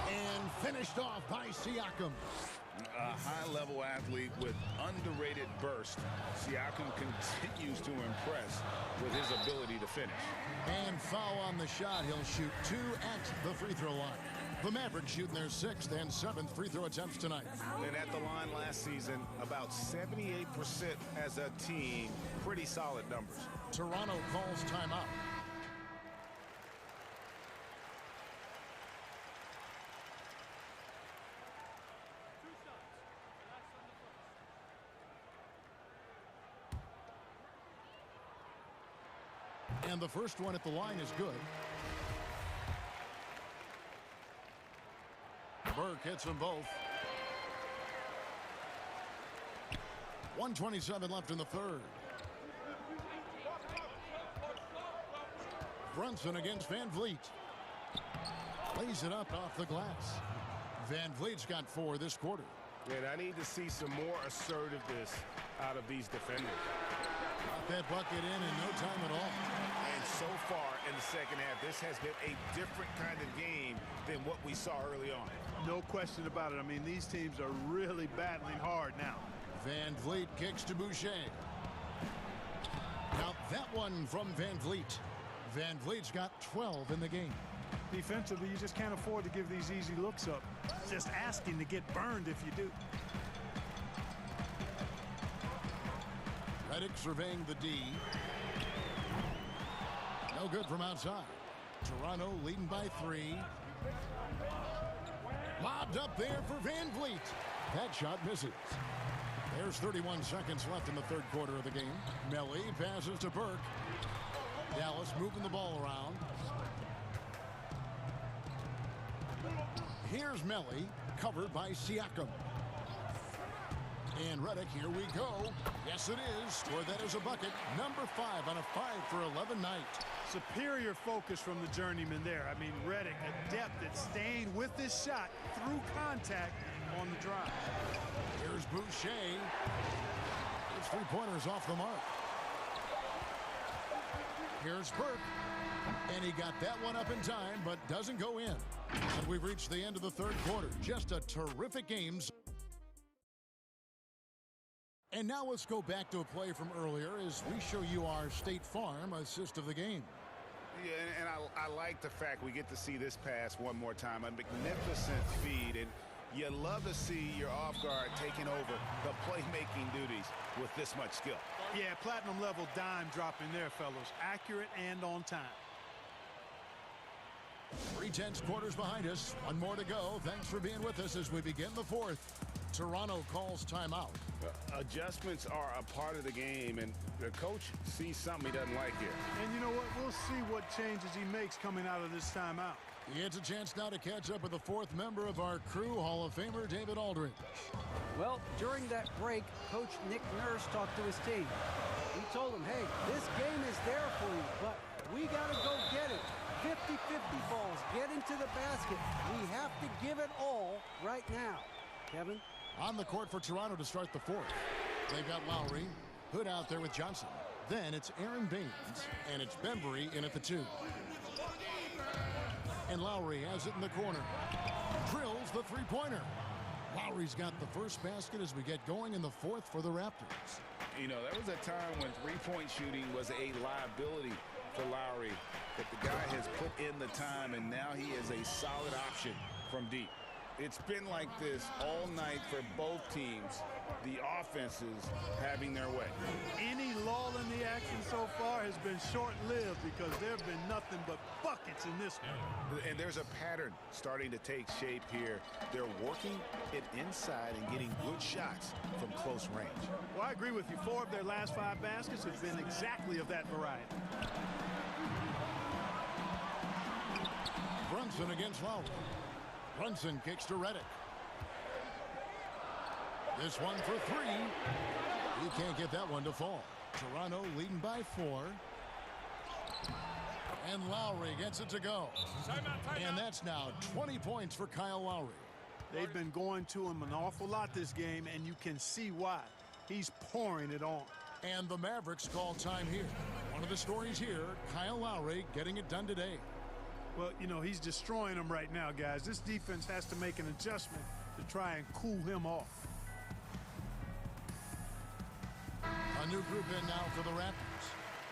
And finished off by Siakam. A high-level athlete with underrated burst. Siakam continues to impress with his ability to finish. And foul on the shot. He'll shoot 2 at the free throw line. The Mavericks shooting their 6th and 7th free throw attempts tonight. And at the line last season, about 78% as a team. Pretty solid numbers. Toronto calls timeout. And the first one at the line is good. Burke hits them both. 1:27 left in the third. Brunson against Van Vliet. Lays it up off the glass. Van Vliet's got 4 this quarter. And I need to see some more assertiveness out of these defenders. Got that bucket in no time at all. And so far in the second half, this has been a different kind of game than what we saw early on. No question about it. I mean, these teams are really battling hard now. Van Vliet kicks to Boucher. Now that one from Van Vliet. Van Vliet's got 12 in the game. Defensively, you just can't afford to give these easy looks up. Just asking to get burned if you do. Redick surveying the D. No good from outside. Toronto leading by 3. Lobbed up there for Van Vliet. That shot misses. There's 31 seconds left in the third quarter of the game. Melly passes to Burke. Dallas moving the ball around. Here's Melly, covered by Siakam. And Redick, here we go. Yes, it is. Score that as a bucket. Number 5 on a 5-for-11 night. Superior focus from the journeyman there. I mean, Redick adept at staying with this shot through contact on the drive. Here's Boucher. His 3-pointers off the mark. Here's Burke. And he got that one up in time, but doesn't go in. And we've reached the end of the third quarter. Just a terrific game. And now let's go back to a play from earlier as we show you our State Farm assist of the game. Yeah, and I like the fact we get to see this pass one more time. A magnificent feed, and you love to see your off guard taking over the playmaking duties with this much skill. Yeah, platinum level dime dropping there, fellas. Accurate and on time. 3/10 quarters behind us. One more to go. Thanks for being with us as we begin the fourth. Toronto calls timeout. Adjustments are a part of the game, and the coach sees something he doesn't like here. And you know what? We'll see what changes he makes coming out of this timeout. He gets a chance now to catch up with the 4th member of our crew, Hall of Famer David Aldridge. Well, during that break, Coach Nick Nurse talked to his team. He told them, hey, this game is there for you, but we got to go get it. 50-50 balls, get into the basket. We have to give it all right now. Kevin? On the court for Toronto to start the 4th. They've got Lowry, Hood out there with Johnson. Then it's Aaron Baines, and it's Bembry in at the 2. And Lowry has it in the corner. Drills the 3-pointer. Lowry's got the first basket as we get going in the 4th for the Raptors. You know, there was a time when 3-point shooting was a liability for Lowry, but the guy has put in the time, and now he is a solid option from deep. It's been like this all night for both teams. The offenses having their way. Any lull in the action so far has been short-lived because there have been nothing but buckets in this one. And there's a pattern starting to take shape here. They're working it inside and getting good shots from close range. Well, I agree with you. 4 of their last 5 baskets have been exactly of that variety. Brunson against Lowry. Brunson kicks to Redick. This one for 3. He can't get that one to fall. Toronto leading by 4. And Lowry gets it to go. And that's now 20 points for Kyle Lowry. They've been going to him an awful lot this game, and you can see why. He's pouring it on. And the Mavericks call time here. One of the stories here, Kyle Lowry getting it done today. Well, you know, he's destroying them right now, guys. This defense has to make an adjustment to try and cool him off. A new group in now for the Raptors.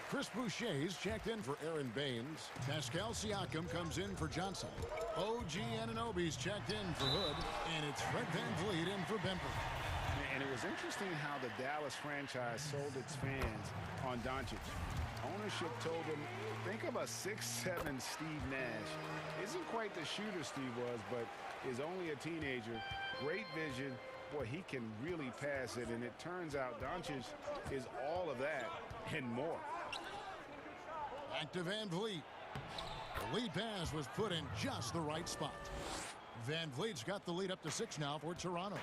Chris Boucher's checked in for Aaron Baines. Pascal Siakam comes in for Johnson. OG Anunoby's checked in for Hood. And it's Fred VanVleet in for Bemper. And it was interesting how the Dallas franchise sold its fans on Doncic. Ownership told them, think of a 6'7" Steve Nash. Isn't quite the shooter Steve was, but is only a teenager. Great vision. Boy, he can really pass it, and it turns out Doncic is all of that and more. Back to VanVleet. The lead pass was put in just the right spot. VanVleet's got the lead up to 6 now for Toronto.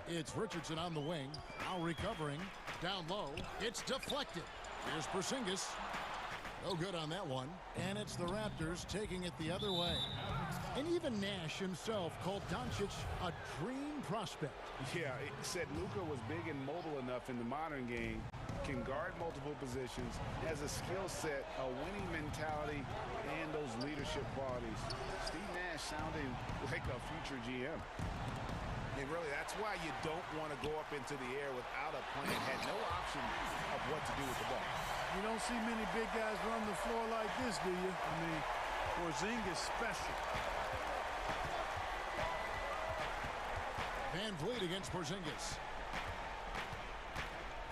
It's Richardson on the wing. Now recovering. Down low. It's deflected. Here's Porzingis. No good on that one. And it's the Raptors taking it the other way. And even Nash himself called Doncic a dream prospect. Yeah, he said Luka was big and mobile enough in the modern game, can guard multiple positions, has a skill set, a winning mentality, and those leadership qualities. Steve Nash sounding like a future GM. And really, that's why you don't want to go up into the air without a plan. Had no option of what to do with the ball. You don't see many big guys run the floor like this, do you? I mean, Porzingis special. VanVleet against Porzingis.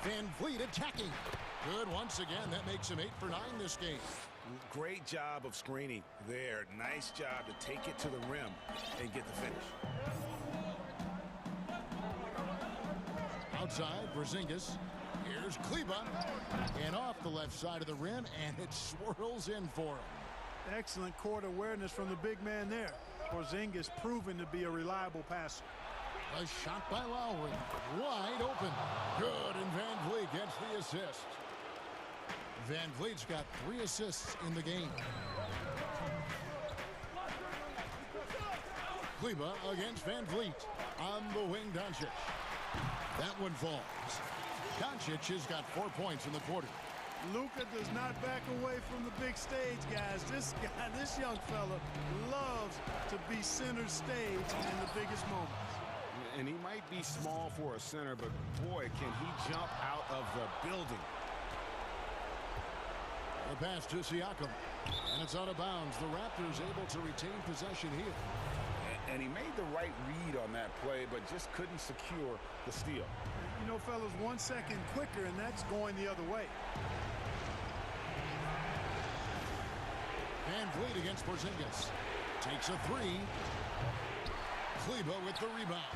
VanVleet attacking. Good once again. That makes him 8 for 9 this game. Great job of screening there. Nice job to take it to the rim and get the finish. Outside, Porzingis. Here's Kleber. And off the left side of the rim, and it swirls in for him. Excellent court awareness from the big man there. Porzingis proven to be a reliable passer. A shot by Lowry. Wide open. Good, and VanVleet gets the assist. VanVleet's got 3 assists in the game. Kleber against VanVleet. On the wing, Doncic. That one falls. Doncic has got 4 points in the quarter. Luka does not back away from the big stage, guys. This young fella loves to be center stage in the biggest moments. And he might be small for a center, but boy, can he jump out of the building. The pass to Siakam. And it's out of bounds. The Raptors able to retain possession here. And he made the right read on that play, but just couldn't secure the steal. You know, fellas, 1 second quicker, and that's going the other way. VanVleet against Porzingis. Takes a 3. Kleber with the rebound.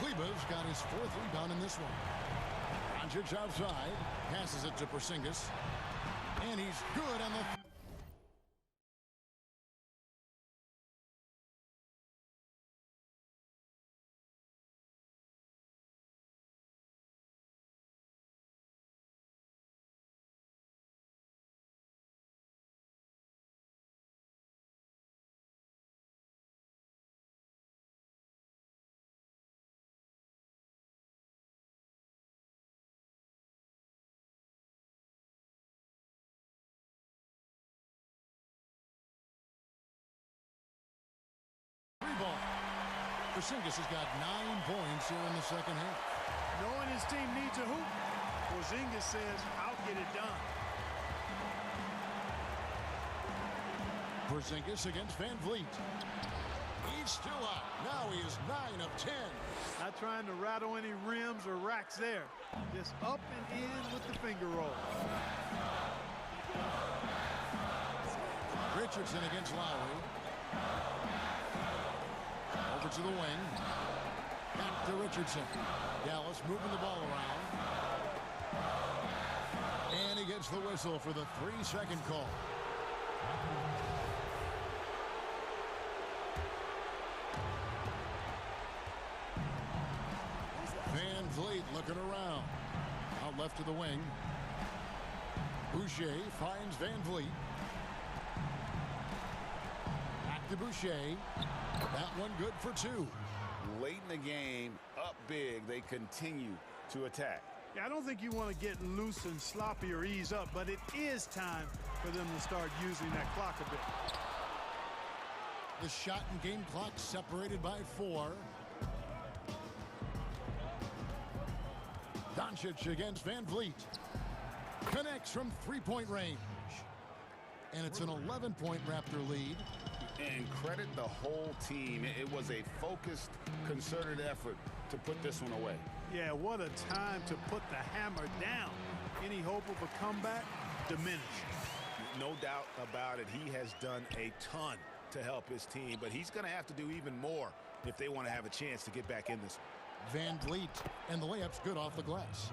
Kleber's got his 4th rebound in this one. Doncic outside. Passes it to Porzingis. And he's good on the... Ball. Porzingis has got 9 points here in the second half. Knowing his team needs a hoop, Porzingis says, I'll get it done. Porzingis against VanVleet. He's still up. Now he is 9 of 10. Not trying to rattle any rims or racks there. Just up and in with the finger roll. Richardson against Lowry. Over to the wing. Back to Richardson. Dallas moving the ball around. And he gets the whistle for the 3-second call. VanVleet looking around. Out left to the wing. Boucher finds VanVleet. Back to Boucher. That one good for 2. Late in the game, up big, they continue to attack. Yeah, I don't think you want to get loose and sloppy or ease up, but it is time for them to start using that clock a bit. The shot and game clock separated by 4. Doncic against Van Vliet. Connects from three-point range. And it's an 11-point Raptor lead. And credit the whole team. It was a focused, concerted effort to put this one away. Yeah, what a time to put the hammer down. Any hope of a comeback? Diminished. No doubt about it. He has done a ton to help his team, but he's going to have to do even more if they want to have a chance to get back in this. Van Vliet, and the layup's good off the glass.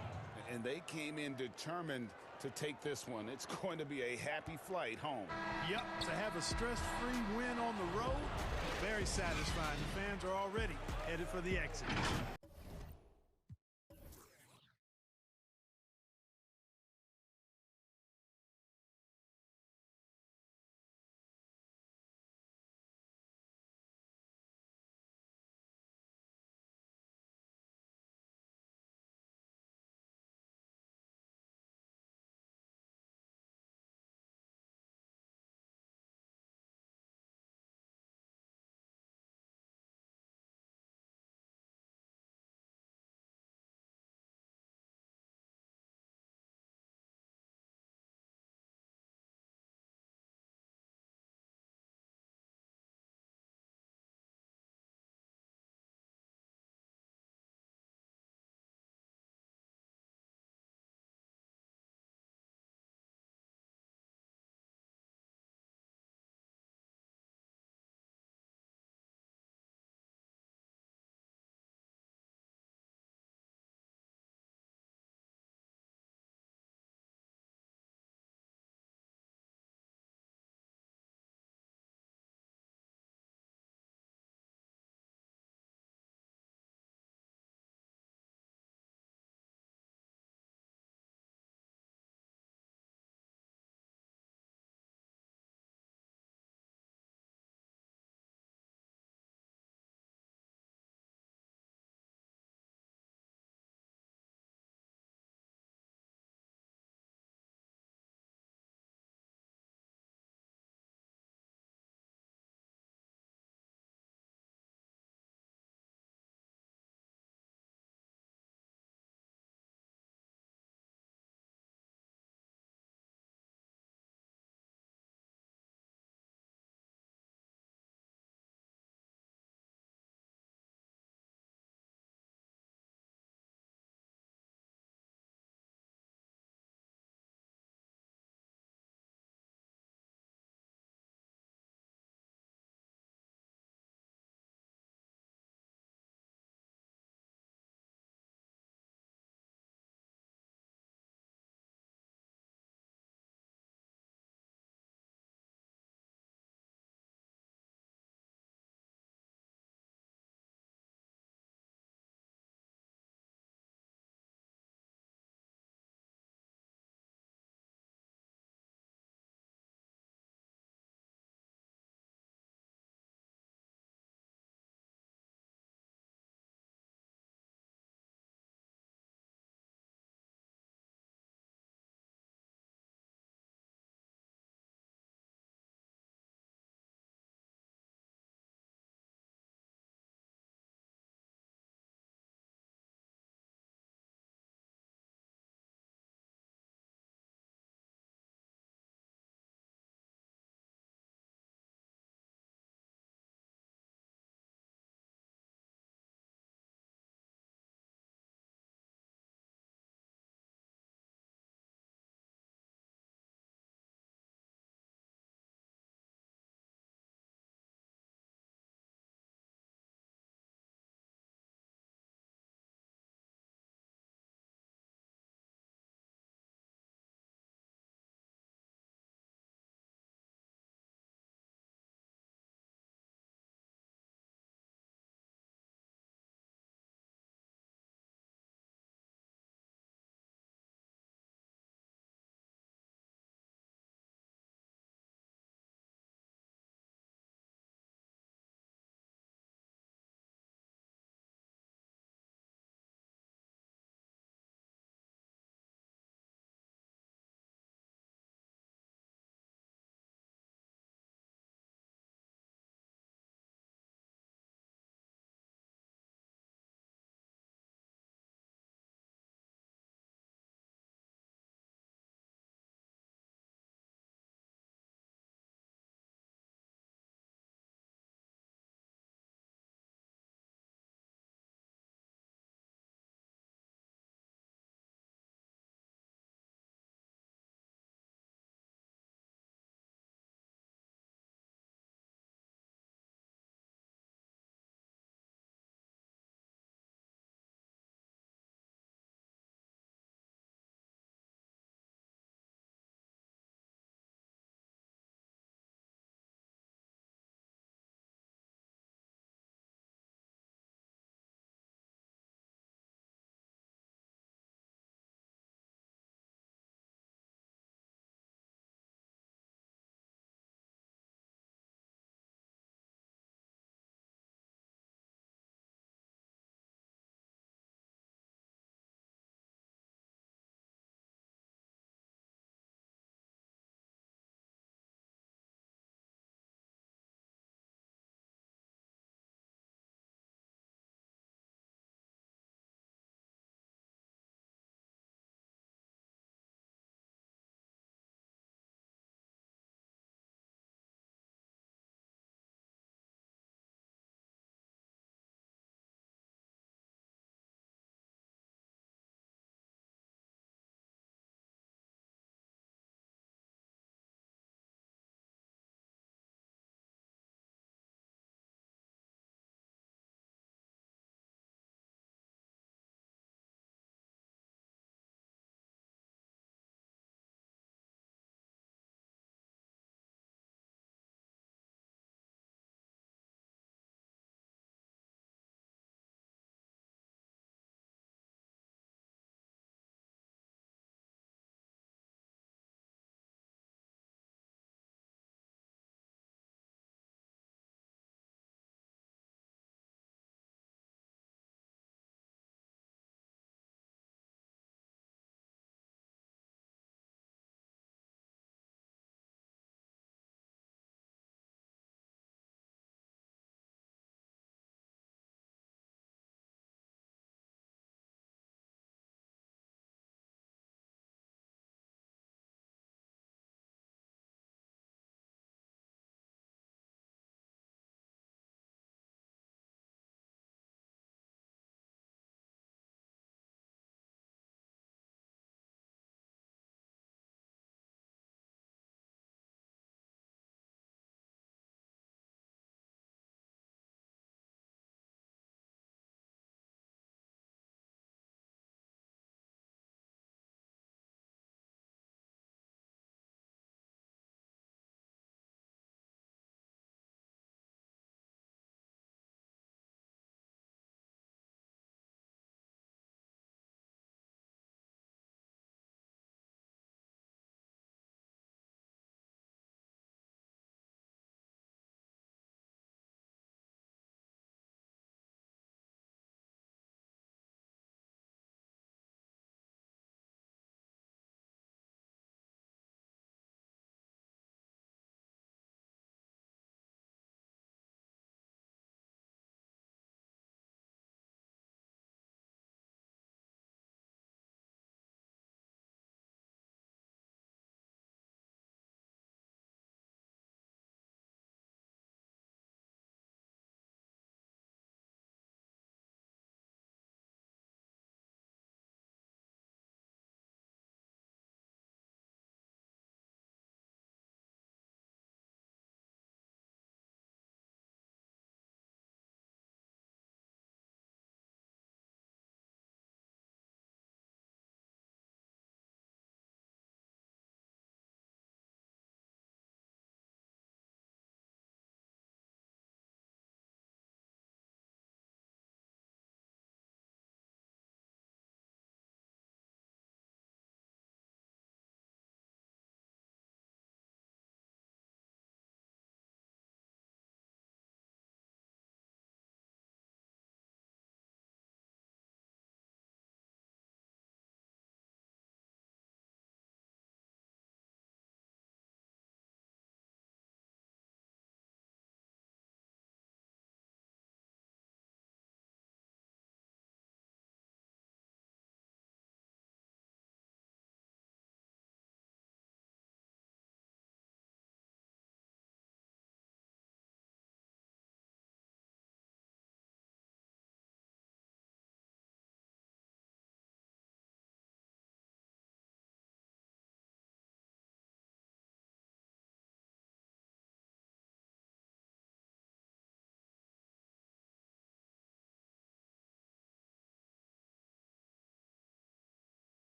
And they came in determined to take this one. It's going to be a happy flight home. Yep, to have a stress-free win on the road, very satisfying. The fans are already headed for the exit.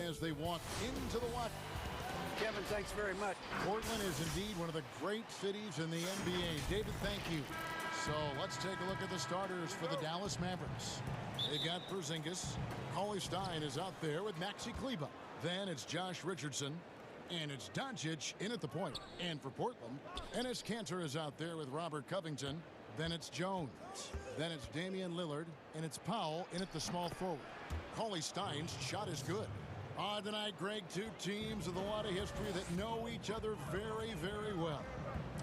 as they walk into the watch. Kevin, thanks very much. Portland is indeed one of the great cities in the NBA. David, thank you. So let's take a look at the starters for the Dallas Mavericks. They've got Porzingis. Cauley-Stein is out there with Maxi Kleber. Then it's Josh Richardson. And it's Doncic in at the point. And for Portland, Enes Kanter is out there with Robert Covington. Then it's Jones. Then it's Damian Lillard. And it's Powell in at the small forward. Cauley-Stein's shot is good. Tonight, Greg, two teams with a lot of history that know each other very, very well.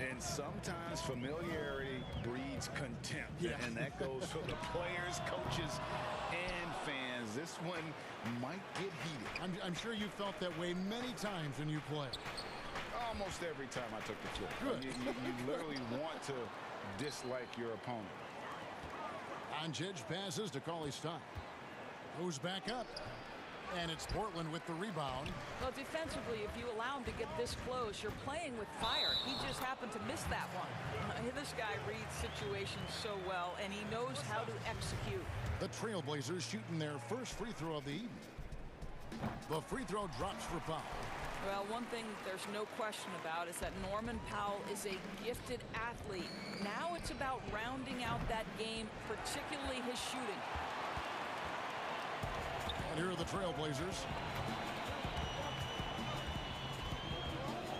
And sometimes familiarity breeds contempt. Yeah. And that goes for the players, coaches, and fans. This one might get heated. I'm sure you felt that way many times when you play. Almost every time I took the floor. Good. You literally want to dislike your opponent. Doncic passes to Cauley-Stein. Goes back up. And it's Portland with the rebound. Well, defensively, if you allow him to get this close, you're playing with fire. He just happened to miss that one. This guy reads situations so well, and he knows how to execute. The Trailblazers shooting their first free throw of the evening. The free throw drops for Powell. Well, one thing there's no question about is that Norman Powell is a gifted athlete. Now it's about rounding out that game, particularly his shooting. And here are the Trailblazers.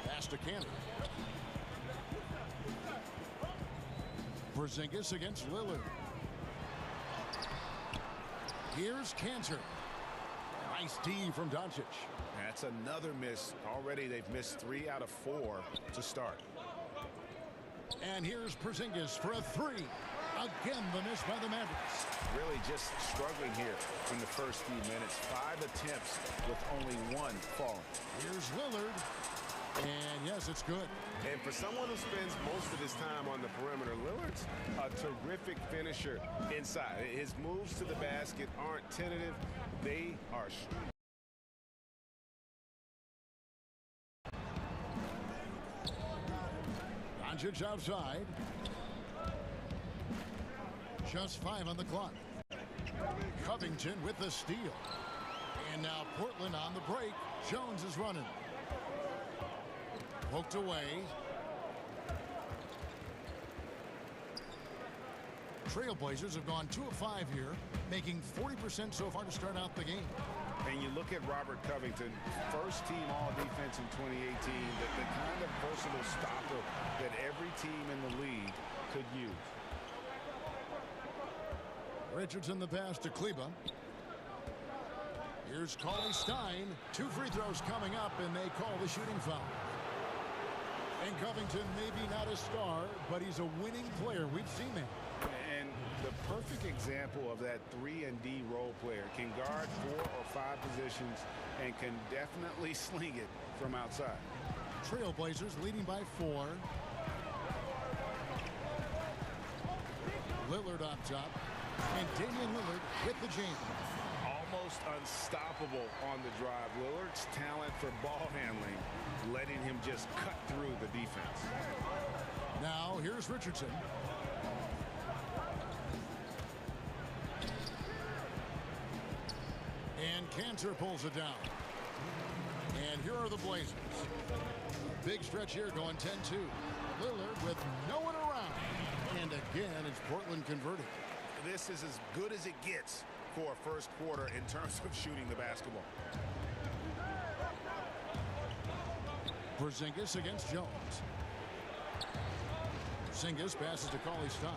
Pass to Kanter. Porzingis against Lillard. Here's Kanter. Nice D from Doncic. That's another miss. Already they've missed 3 out of 4 to start. And here's Porzingis for a 3. Again, the miss by the Mavericks. Really just struggling here in the first few minutes. 5 attempts with only 1 falling. Here's Lillard. And yes, it's good. And for someone who spends most of his time on the perimeter, Lillard's a terrific finisher inside. His moves to the basket aren't tentative. They are strong. Doncic outside. Just 5 on the clock. Covington with the steal. And now Portland on the break. Jones is running. Poked away. Trailblazers have gone 2 of 5 here, making 40% so far to start out the game. And you look at Robert Covington, first team all-defense in 2018, the kind of versatile stopper that every team in the league could use. Richardson the pass to Kleber. Here's Cauley-Stein. 2 free throws coming up, and they call the shooting foul. And Covington, maybe not a star, but he's a winning player. We've seen that. And the perfect example of that 3-and-D role player. Can guard 4 or 5 positions and can definitely sling it from outside. Trailblazers leading by 4. Lillard on top. And Damian Lillard with the jam. Almost unstoppable on the drive. Lillard's talent for ball handling, letting him just cut through the defense. Now here's Richardson. And Kanter pulls it down. And here are the Blazers. Big stretch here going 10-2. Lillard with no one around. And again, it's Portland converted. This is as good as it gets for a first quarter in terms of shooting the basketball. Porzingis against Jones. Porzingis passes to Cauley-Stein.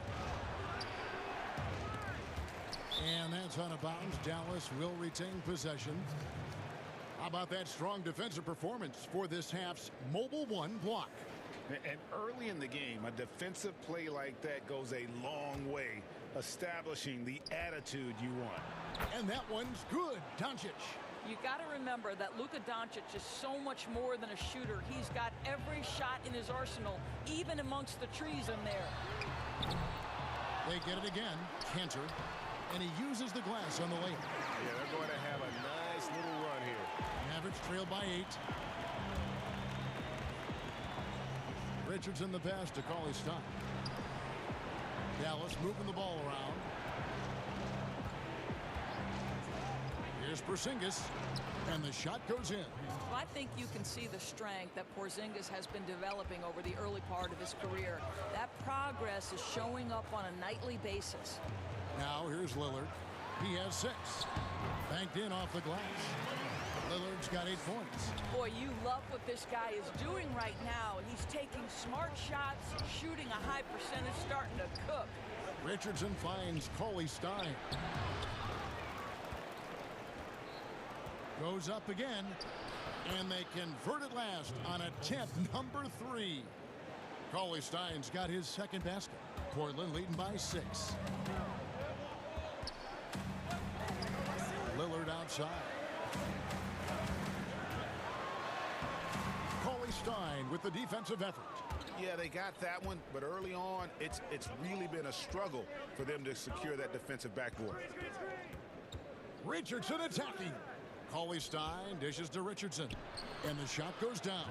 And that's out of bounds. Dallas will retain possession. How about that strong defensive performance for this half's Mobile One block? And early in the game, a defensive play like that goes a long way, establishing the attitude you want. And that one's good. Doncic. You got to remember that Luka Doncic is so much more than a shooter. He's got every shot in his arsenal, even amongst the trees in there. They get it again. Kanter. And he uses the glass on the layup. Yeah, they're going to have a nice little run here. Mavericks trail by 8. Richardson the pass to Cauley-Stein. Dallas moving the ball around. Here's Porzingis. And the shot goes in. Well, I think you can see the strength that Porzingis has been developing over the early part of his career. That progress is showing up on a nightly basis. Now here's Lillard. He has 6. Banked in off the glass. Lillard's got 8 points. Boy, you love what this guy is doing right now. He's taking smart shots, shooting a high percentage, starting to cook. Richardson finds Cauley Stein. Goes up again, and they convert it last on attempt number 3. Cauley Stein's got his second basket. Portland leading by 6. Lillard outside. Cauley Stein with the defensive effort. Yeah, they got that one, but early on, it's really been a struggle for them to secure that defensive backboard. Richardson attacking. Cauley Stein dishes to Richardson, and the shot goes down.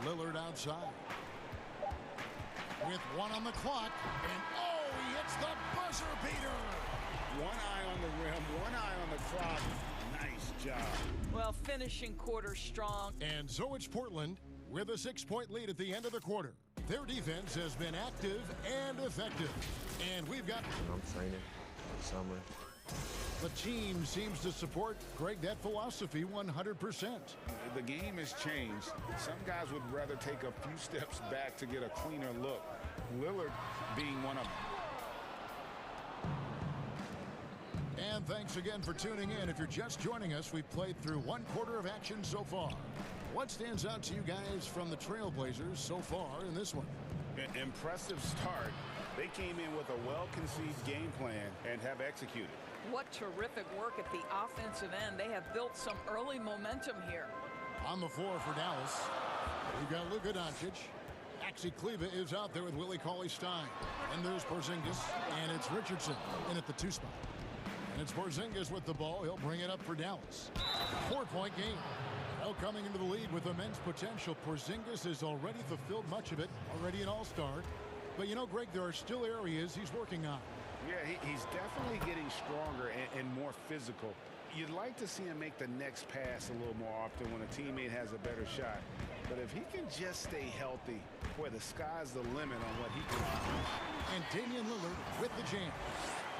Lillard outside. With 1 on the clock, and oh, he hits the buzzer beater. 1 eye on the rim, 1 eye on the clock. Nice job. Well, finishing quarter strong. And so it's Portland with a 6-point lead at the end of the quarter. Their defense has been active and effective. And we've got... I'm training summer. The team seems to support, Greg, that philosophy 100%. The game has changed. Some guys would rather take a few steps back to get a cleaner look. Lillard being one of them. And thanks again for tuning in. If you're just joining us, we've played through 1 quarter of action so far. What stands out to you guys from the Trailblazers so far in this one? An impressive start. They came in with a well-conceived game plan and have executed. What terrific work at the offensive end. They have built some early momentum here. On the floor for Dallas, we've got Luka Doncic. Maxi Kleba is out there with Willie Cauley-Stein. And there's Porzingis, and it's Richardson in at the 2 spot. And it's Porzingis with the ball. He'll bring it up for Dallas. 4-point game. Now coming into the lead with immense potential. Porzingis has already fulfilled much of it, already an all-star. But you know, Greg, there are still areas he's working on. Yeah, he's definitely getting stronger and more physical. You'd like to see him make the next pass a little more often when a teammate has a better shot. But if he can just stay healthy, boy, the sky's the limit on what he can do. And Damian Lillard with the jam.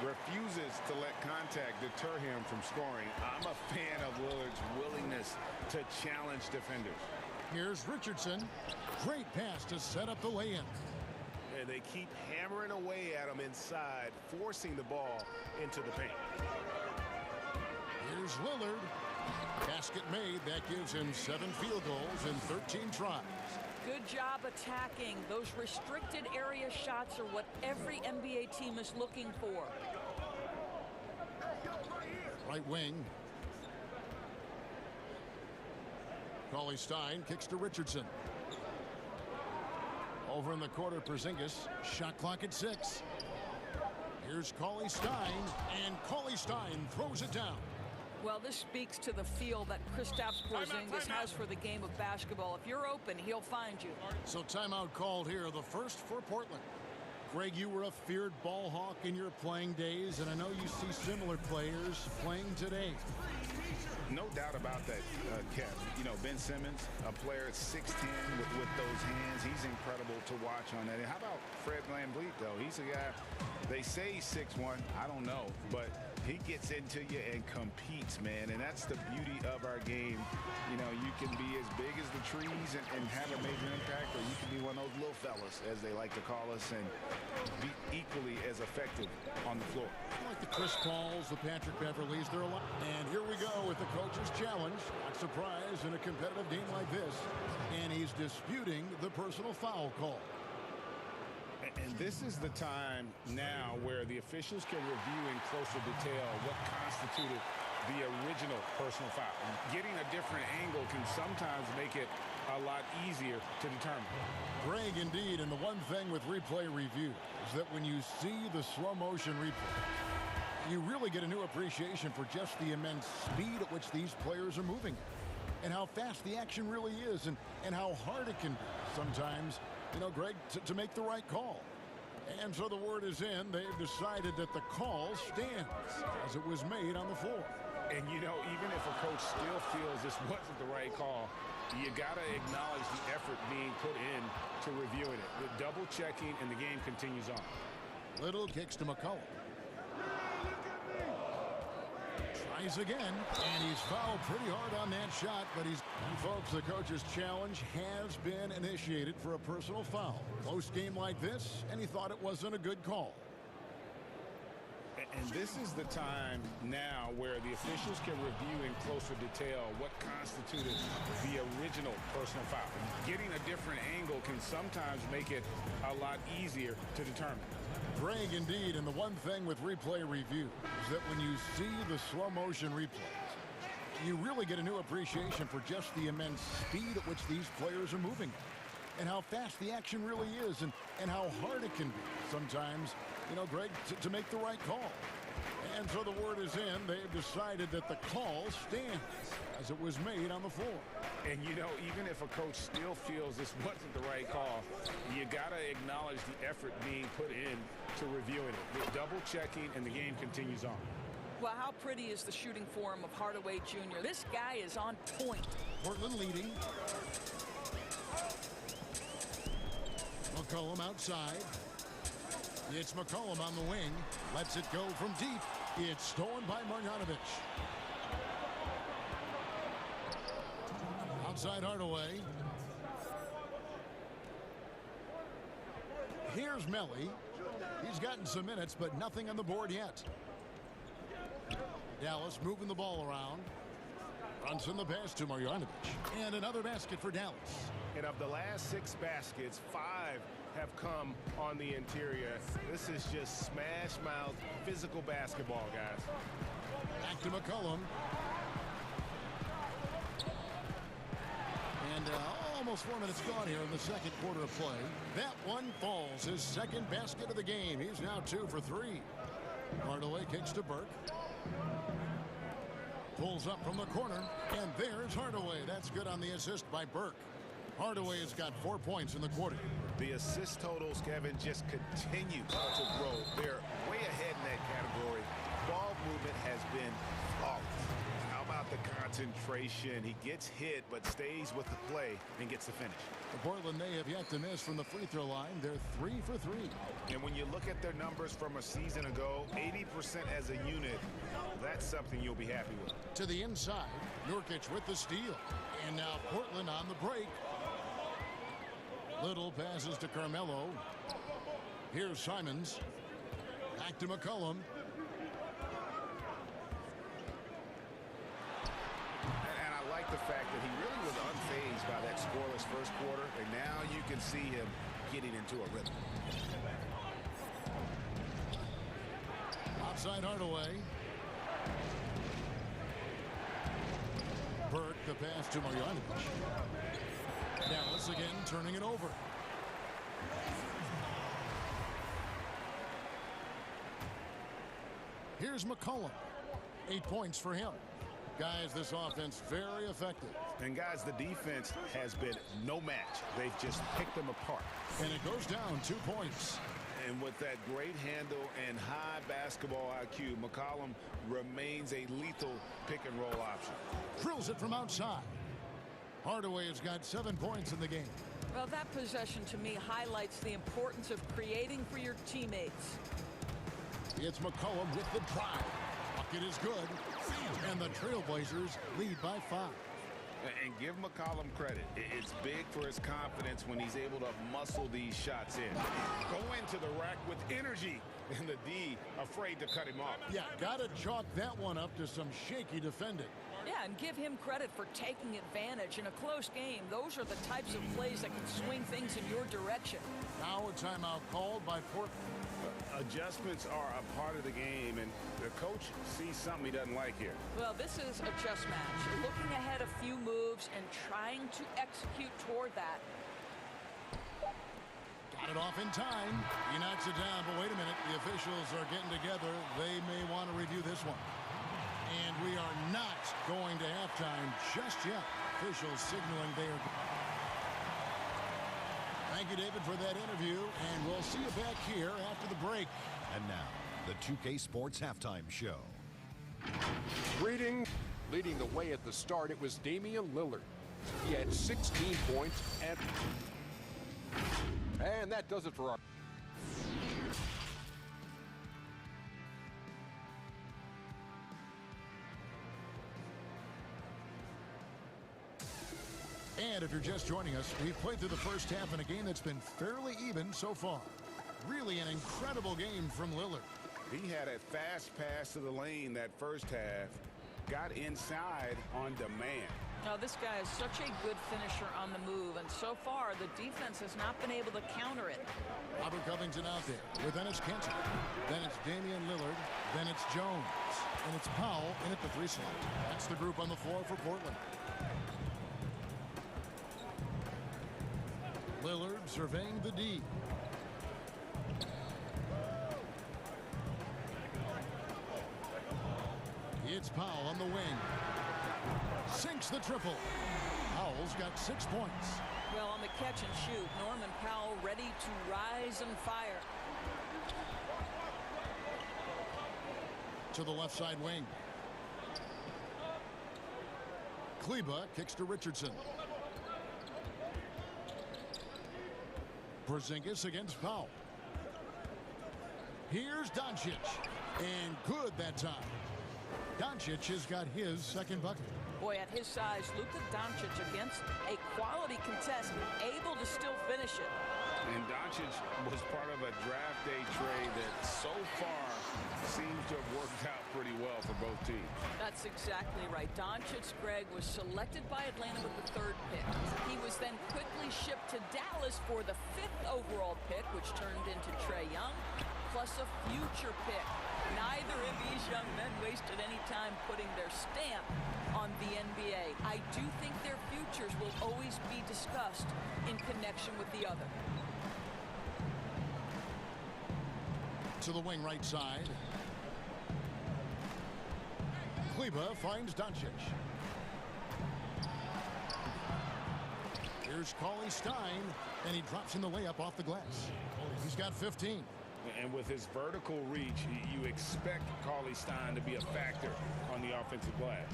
Refuses to let contact deter him from scoring. I'm a fan of Lillard's willingness to challenge defenders. Here's Richardson. Great pass to set up the lay-in. And they keep hammering away at him inside, forcing the ball into the paint. Here's Lillard. Basket made. That gives him 7 field goals in 13 tries. Good job attacking. Those restricted area shots are what every NBA team is looking for. Right wing. Cauley-Stein kicks to Richardson. Over in the corner, Porzingis. Shot clock at 6. Here's Cauley-Stein, and Cauley-Stein throws it down. Well, this speaks to the feel that Kristaps Porzingis has for the game of basketball. If you're open, he'll find you. So timeout called here, the first for Portland. Greg, you were a feared ball hawk in your playing days, and I know you see similar players playing today. No doubt about that, Kev. You know, Ben Simmons, a player at 6'10" with those hands. He's incredible to watch on that. And how about Fred VanVleet, though? He's a guy, they say he's 6'1". I don't know. But he gets into you and competes, man. And that's the beauty of our game. You know, you can be as big as the trees and have a major impact, or you can be one of those little fellas, as they like to call us, and be equally as effective on the floor. Like the Chris Pauls, the Patrick Beverleys, they're a lot. And here we go with the coach's challenge. Not surprised in a competitive game like this. And he's disputing the personal foul call. And this is the time now where the officials can review in closer detail what constituted the original personal foul. Getting a different angle can sometimes make it a lot easier to determine. Greg, indeed, and the one thing with replay review is that when you see the slow motion replay, you really get a new appreciation for just the immense speed at which these players are moving and how fast the action really is and how hard it can be sometimes, you know, Greg, to make the right call. And so the word is in. They've decided that the call stands as it was made on the floor. And, you know, even if a coach still feels this wasn't the right call, you got to acknowledge the effort being put in to reviewing it. With double checking, and the game continues on. Little kicks to McCollum. Tries again, and he's fouled pretty hard on that shot, but he's... And folks, the coach's challenge has been initiated for a personal foul. Close game like this, and he thought it wasn't a good call. And this is the time now where the officials can review in closer detail what constituted the original personal foul. Getting a different angle can sometimes make it a lot easier to determine. Greg, indeed, and the one thing with replay review is that when you see the slow motion replays, you really get a new appreciation for just the immense speed at which these players are moving and how fast the action really is and how hard it can be sometimes, you know, Greg, to make the right call. And so the word is in. They've decided that the call stands as it was made on the floor. And, you know, even if a coach still feels this wasn't the right call, you got to acknowledge the effort being put in to reviewing it. With double checking, and the game continues on. Well, how pretty is the shooting form of Hardaway Jr.? This guy is on point. Portland leading. McCollum outside. It's McCollum on the wing. Lets it go from deep. It's stolen by Marjanovic. Outside Hardaway. Here's Melly. He's gotten some minutes, but nothing on the board yet. Dallas moving the ball around. Brunson the pass to Marjanovic. And another basket for Dallas. And of the last 6 baskets, 5 have come on the interior. This is just smash-mouth physical basketball, guys. Back to McCollum. And almost 4 minutes gone here in the second quarter of play. That one falls. His second basket of the game. He's now 2 for 3. Hardaway kicks to Burke. Pulls up from the corner. And there's Hardaway. That's good on the assist by Burke. Hardaway has got 4 points in the quarter. The assist totals, Kevin, just continue to grow. They're way ahead in that category. Ball movement has been flawless. How about the concentration? He gets hit, but stays with the play and gets the finish. Portland, they have yet to miss from the free throw line. They're 3 for 3. And when you look at their numbers from a season ago, 80% as a unit, that's something you'll be happy with. To the inside, Nurkic with the steal. And now Portland on the break. Little passes to Carmelo. Here's Simons. Back to McCollum. And I like the fact that he really was unfazed by that scoreless first quarter. And now you can see him getting into a rhythm. Outside Hardaway. Burke, the pass to Marjanovic. Dallas again turning it over. Here's McCollum. 8 points for him. Guys, this offense very effective. And guys, the defense has been no match. They've just picked them apart. And it goes down 2 points. And with that great handle and high basketball IQ, McCollum remains a lethal pick-and-roll option. Drills it from outside. Hardaway has got 7 points in the game. Well, that possession to me highlights the importance of creating for your teammates. It's McCollum with the drive. Bucket is good. And the Trailblazers lead by 5. And give McCollum credit. It's big for his confidence when he's able to muscle these shots in. Go into the rack with energy. And the D afraid to cut him off. Yeah, got to chalk that one up to some shaky defending. Yeah, and give him credit for taking advantage in a close game. Those are the types of plays that can swing things in your direction. Now a timeout called by Portland. Adjustments are a part of the game, and the coach sees something he doesn't like here. Well, this is a chess match. Looking ahead a few moves and trying to execute toward that. Got it off in time. He knocks it down, but wait a minute. The officials are getting together. They may want to review this one. And we are not going to halftime just yet. Officials signaling they are. Thank you, David, for that interview, and we'll see you back here after the break. And now, the 2K Sports Halftime Show. Greetings. Leading the way at the start, it was Damian Lillard. He had 16 points, and that does it for our... And if you're just joining us, we've played through the first half in a game that's been fairly even so far. Really an incredible game from Lillard. He had a fast pass to the lane that first half, got inside on demand. Now, this guy is such a good finisher on the move, and so far the defense has not been able to counter it. Robert Covington out there. Then it's Kenton. Then it's Damian Lillard. Then it's Jones. And it's Powell in at the 3 slot. That's the group on the floor for Portland. Lillard surveying the D. It's Powell on the wing. Sinks the triple. Powell's got 6 points. Well, on the catch and shoot, Norman Powell ready to rise and fire. To the left side wing. Kleba kicks to Richardson. Porzingis against Powell. Here's Doncic. And good that time. Doncic has got his second bucket. Boy, at his size, Luka Doncic against a quality contest, able to still finish it. And Doncic was part of a draft day trade that so far seems to have worked out pretty well for both teams. That's exactly right. Doncic, Greg, was selected by Atlanta with the 3rd pick. He was then quickly shipped to Dallas for the 5th overall pick, which turned into Trae Young, plus a future pick. Neither of these young men wasted any time putting their stamp on the NBA. I do think their futures will always be discussed in connection with the other. To the wing right side. Kleba finds Doncic. Here's Cauley-Stein, and he drops in the layup off the glass. He's got 15. And with his vertical reach, you expect Cauley-Stein to be a factor on the offensive glass.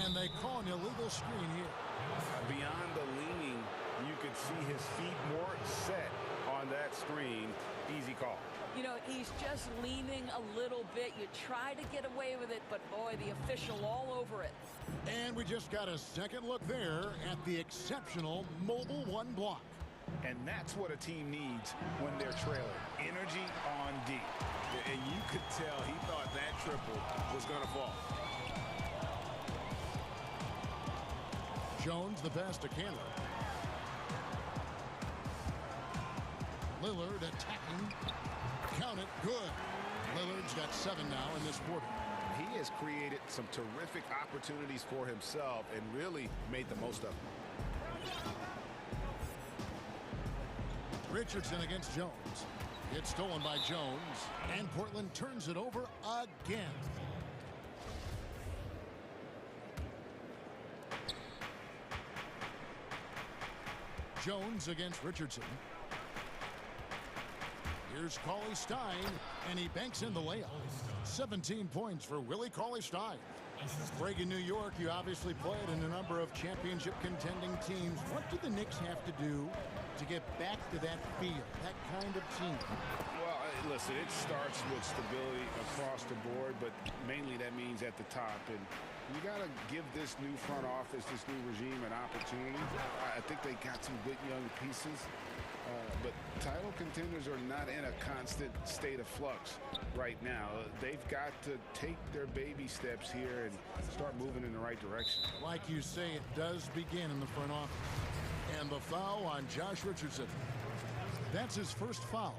And they call an illegal screen here. Beyond the leaning, you could see his feet more set on that screen. Easy call. You know, he's just leaning a little bit. You try to get away with it, but boy, the official all over it. And we just got a second look there at the exceptional mobile 1 block. And that's what a team needs when they're trailing. Energy on D. And you could tell he thought that triple was going to fall. Jones the pass to Candler. Lillard attacking. Count it. Good. Lillard's got 7 now in this quarter. He has created some terrific opportunities for himself and really made the most of them. Richardson against Jones. It's stolen by Jones, and Portland turns it over again. Jones against Richardson. Here's Cauley-Stein, and he banks in the layup. 17 points for Willie Cauley-Stein. Greg, in New York, you obviously played in a number of championship contending teams. What do the Knicks have to do to get back to that feel, that kind of team? Well, listen, it starts with stability across the board, but mainly that means at the top. And you got to give this new front office, this new regime, an opportunity. I think they got some good young pieces. But title contenders are not in a constant state of flux right now. They've got to take their baby steps here and start moving in the right direction. Like you say, it does begin in the front office. And the foul on Josh Richardson. That's his first foul.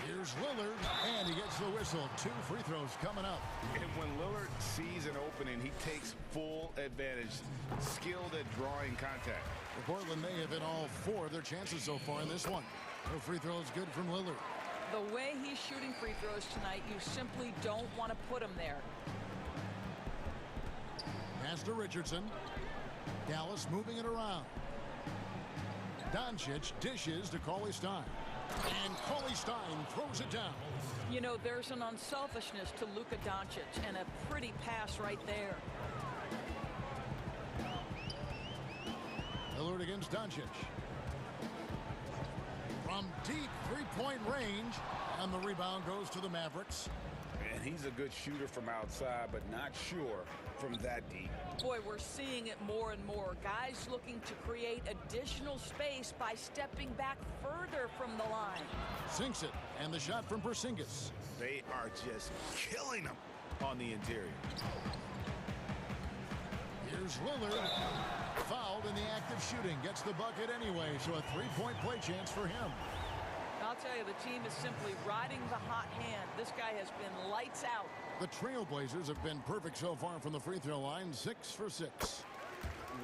Here's Lillard, and he gets the whistle. 2 free throws coming up. And when Lillard sees an opening, he takes full advantage. Skilled at drawing contact. For Portland, they have hit all 4 of their chances so far in this one. No free throws good from Lillard. The way he's shooting free throws tonight, you simply don't want to put him there. Pass to Richardson. Dallas moving it around. Doncic dishes to Cauley Stein. And Cauley Stein throws it down. You know, there's an unselfishness to Luka Doncic, and a pretty pass right there. Lillard against Doncic. From deep three-point range, and the rebound goes to the Mavericks. And he's a good shooter from outside, but not sure from that deep. Boy, we're seeing it more and more. Guys looking to create additional space by stepping back further from the line. Sinks it, and the shot from Porzingis. They are just killing him on the interior. Here's Lillard. Fouled in the act of shooting. Gets the bucket anyway, so a three-point play chance for him. I'll tell you, the team is simply riding the hot hand. This guy has been lights out. The Trailblazers have been perfect so far from the free throw line, 6 for 6.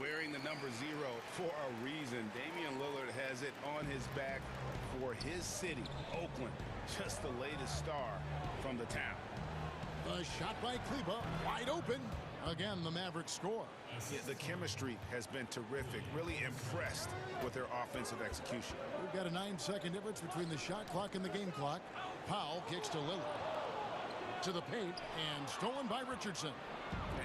Wearing the number 0 for a reason. Damian Lillard has it on his back for his city, Oakland. Just the latest star from the town. The shot by Kleba, wide open. Again, the Mavericks score. Yeah, the chemistry has been terrific. Really impressed with their offensive execution. We've got a 9-second difference between the shot clock and the game clock. Powell kicks to Lillard. To the paint, and stolen by Richardson.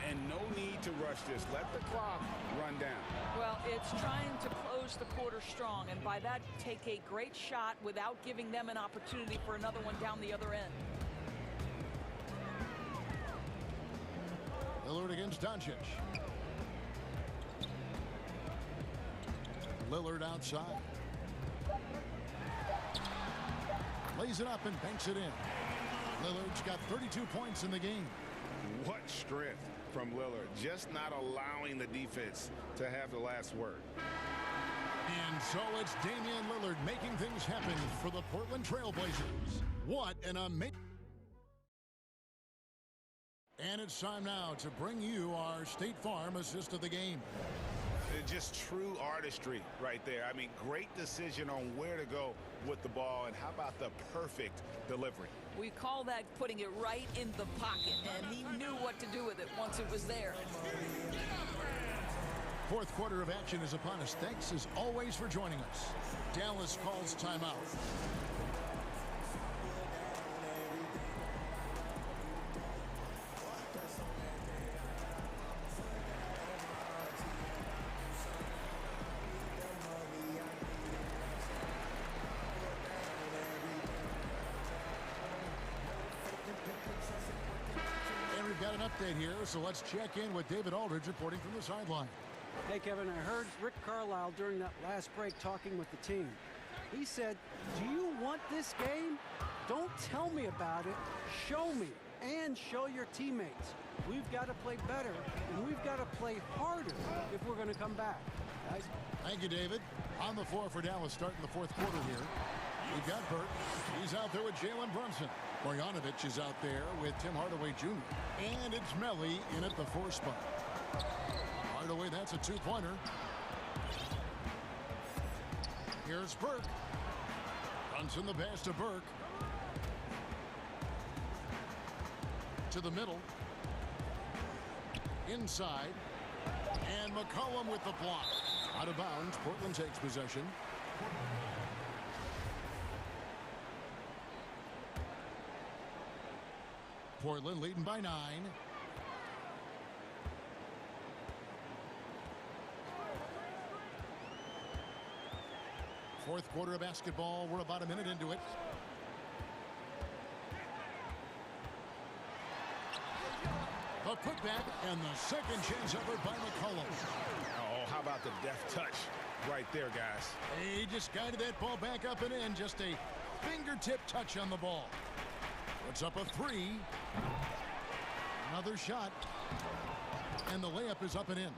And no need to rush this. Let the clock run down. Well, it's trying to close the quarter strong, and by that, take a great shot without giving them an opportunity for another one down the other end. Lillard against Doncic. Lillard outside. Lays it up and banks it in. Lillard's got 32 points in the game. What strength from Lillard. Just not allowing the defense to have the last word. And so it's Damian Lillard making things happen for the Portland Trailblazers. What an amazing... And it's time now to bring you our State Farm assist of the game. Just true artistry right there. I mean, great decision on where to go with the ball, and how about the perfect delivery? We call that putting it right in the pocket, and he knew what to do with it once it was there. Fourth quarter of action is upon us. Thanks as always for joining us. Dallas calls timeout. Got an update here, so let's check in with David Aldridge reporting from the sideline. Hey, Kevin, I heard Rick Carlisle during that last break talking with the team. He said, do you want this game? Don't tell me about it. Show me and show your teammates. We've got to play better, and we've got to play harder if we're going to come back. Guys? Thank you, David. On the floor for Dallas starting the fourth quarter here. We've got Burke. He's out there with Jalen Brunson. Marjanovic is out there with Tim Hardaway Jr. And it's Melly in at the 4 spot. Hardaway, that's a 2-pointer. Here's Burke. Brunson the pass to Burke. To the middle. Inside. And McCollum with the block. Out of bounds. Portland takes possession. Portland leading by 9. Fourth quarter of basketball. We're about a minute into it. The putback and the second chance effort by McCollum. Oh, how about the deft touch right there, guys? He just guided that ball back up and in. Just a fingertip touch on the ball. Puts up a 3. Another shot. And the layup is up and in.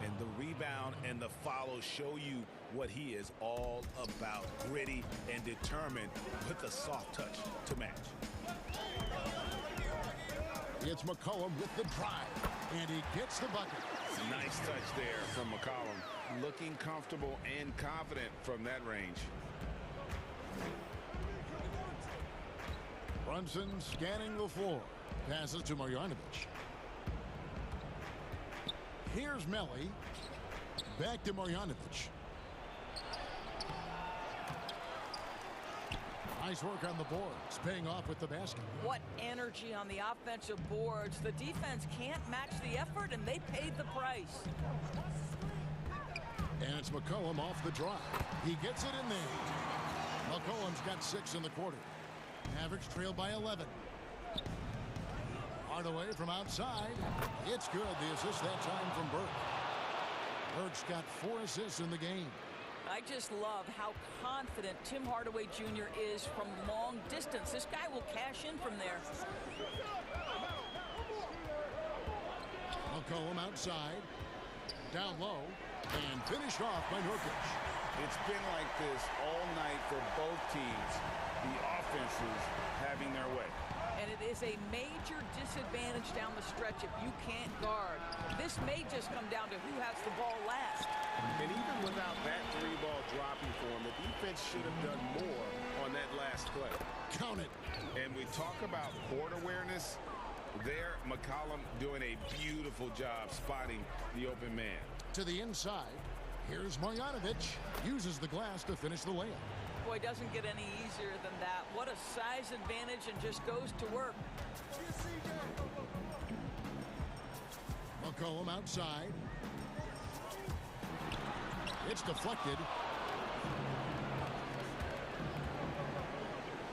And the rebound and the follow show you what he is all about. Gritty and determined with the soft touch to match. It's McCollum with the drive. And he gets the bucket. Nice touch there from McCollum. Looking comfortable and confident from that range. Brunson scanning the floor. Passes to Marjanovic. Here's Melly. Back to Marjanovic. Nice work on the boards, paying off with the basket. What energy on the offensive boards. The defense can't match the effort, and they paid the price. And it's McCollum off the drive. He gets it in there. McCollum's got 6 in the quarter. Mavericks trail by 11. Hardaway from outside. It's good. The assist that time from Burke. Burke's got 4 assists in the game. I just love how confident Tim Hardaway Jr. is from long distance. This guy will cash in from there. McCollum outside. Down low. And finished off by Nurkic. It's been like this all night for both teams. The offenses having their way. And it is a major disadvantage down the stretch if you can't guard. This may just come down to who has the ball last. And even without that 3-ball dropping for him, the defense should have done more on that last play. Count it. And we talk about court awareness. There, McCollum doing a beautiful job spotting the open man. To the inside. Here's Marjanovic. Uses the glass to finish the layup. Boy, doesn't get any easier than that. What a size advantage, and just goes to work. McCollum outside. It's deflected.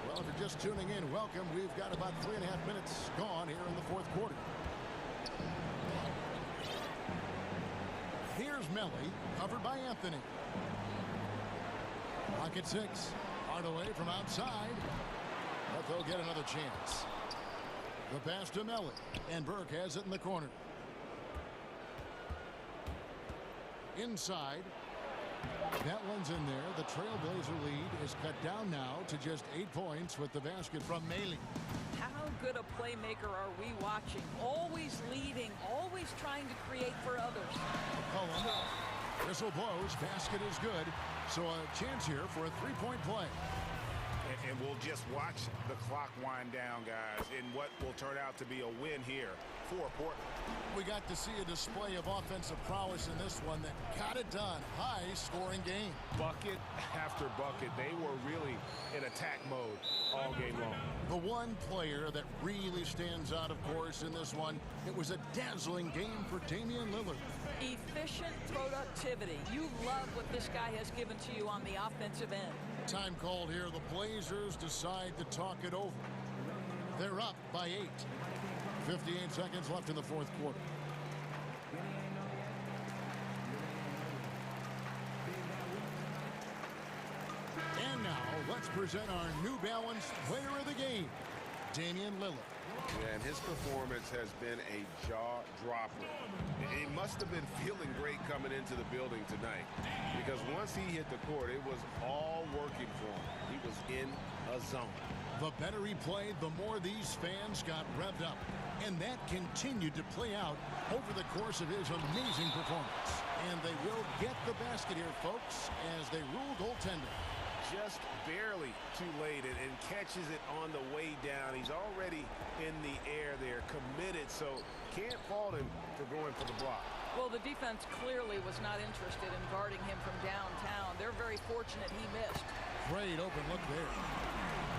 Well, if you're just tuning in, welcome. We've got about 3.5 minutes gone here in the fourth quarter. Here's Melly, covered by Anthony. Pocket 6. Hardaway from outside. But they'll get another chance. The pass to Melly. And Burke has it in the corner. Inside. That one's in there. The Trailblazer lead is cut down now to just 8 points with the basket from Maley. How good a playmaker are we watching? Always leading, always trying to create for others. McCollum. Whistle blows. Basket is good. So a chance here for a 3-point play. And we'll just watch the clock wind down, guys, in what will turn out to be a win here for Portland. We got to see a display of offensive prowess in this one that got it done. High-scoring game. Bucket after bucket. They were really in attack mode all game long. The one player that really stands out, of course, in this one, it was a dazzling game for Damian Lillard. Efficient productivity. You love what this guy has given to you on the offensive end. Time called here. The Blazers decide to talk it over. They're up by 8. 58 seconds left in the fourth quarter. And now, let's present our New Balance player of the game, Damian Lillard. Yeah, and his performance has been a jaw-dropper. He must have been feeling great coming into the building tonight, because once he hit the court, it was all working for him. He was in a zone. The better he played, the more these fans got revved up. And that continued to play out over the course of his amazing performance. And they will get the basket here, folks, as they rule goaltender. Just barely too late and catches it on the way down. He's already in the air there, committed, so can't fault him for going for the block. Well, the defense clearly was not interested in guarding him from downtown. They're very fortunate he missed. Great open look there.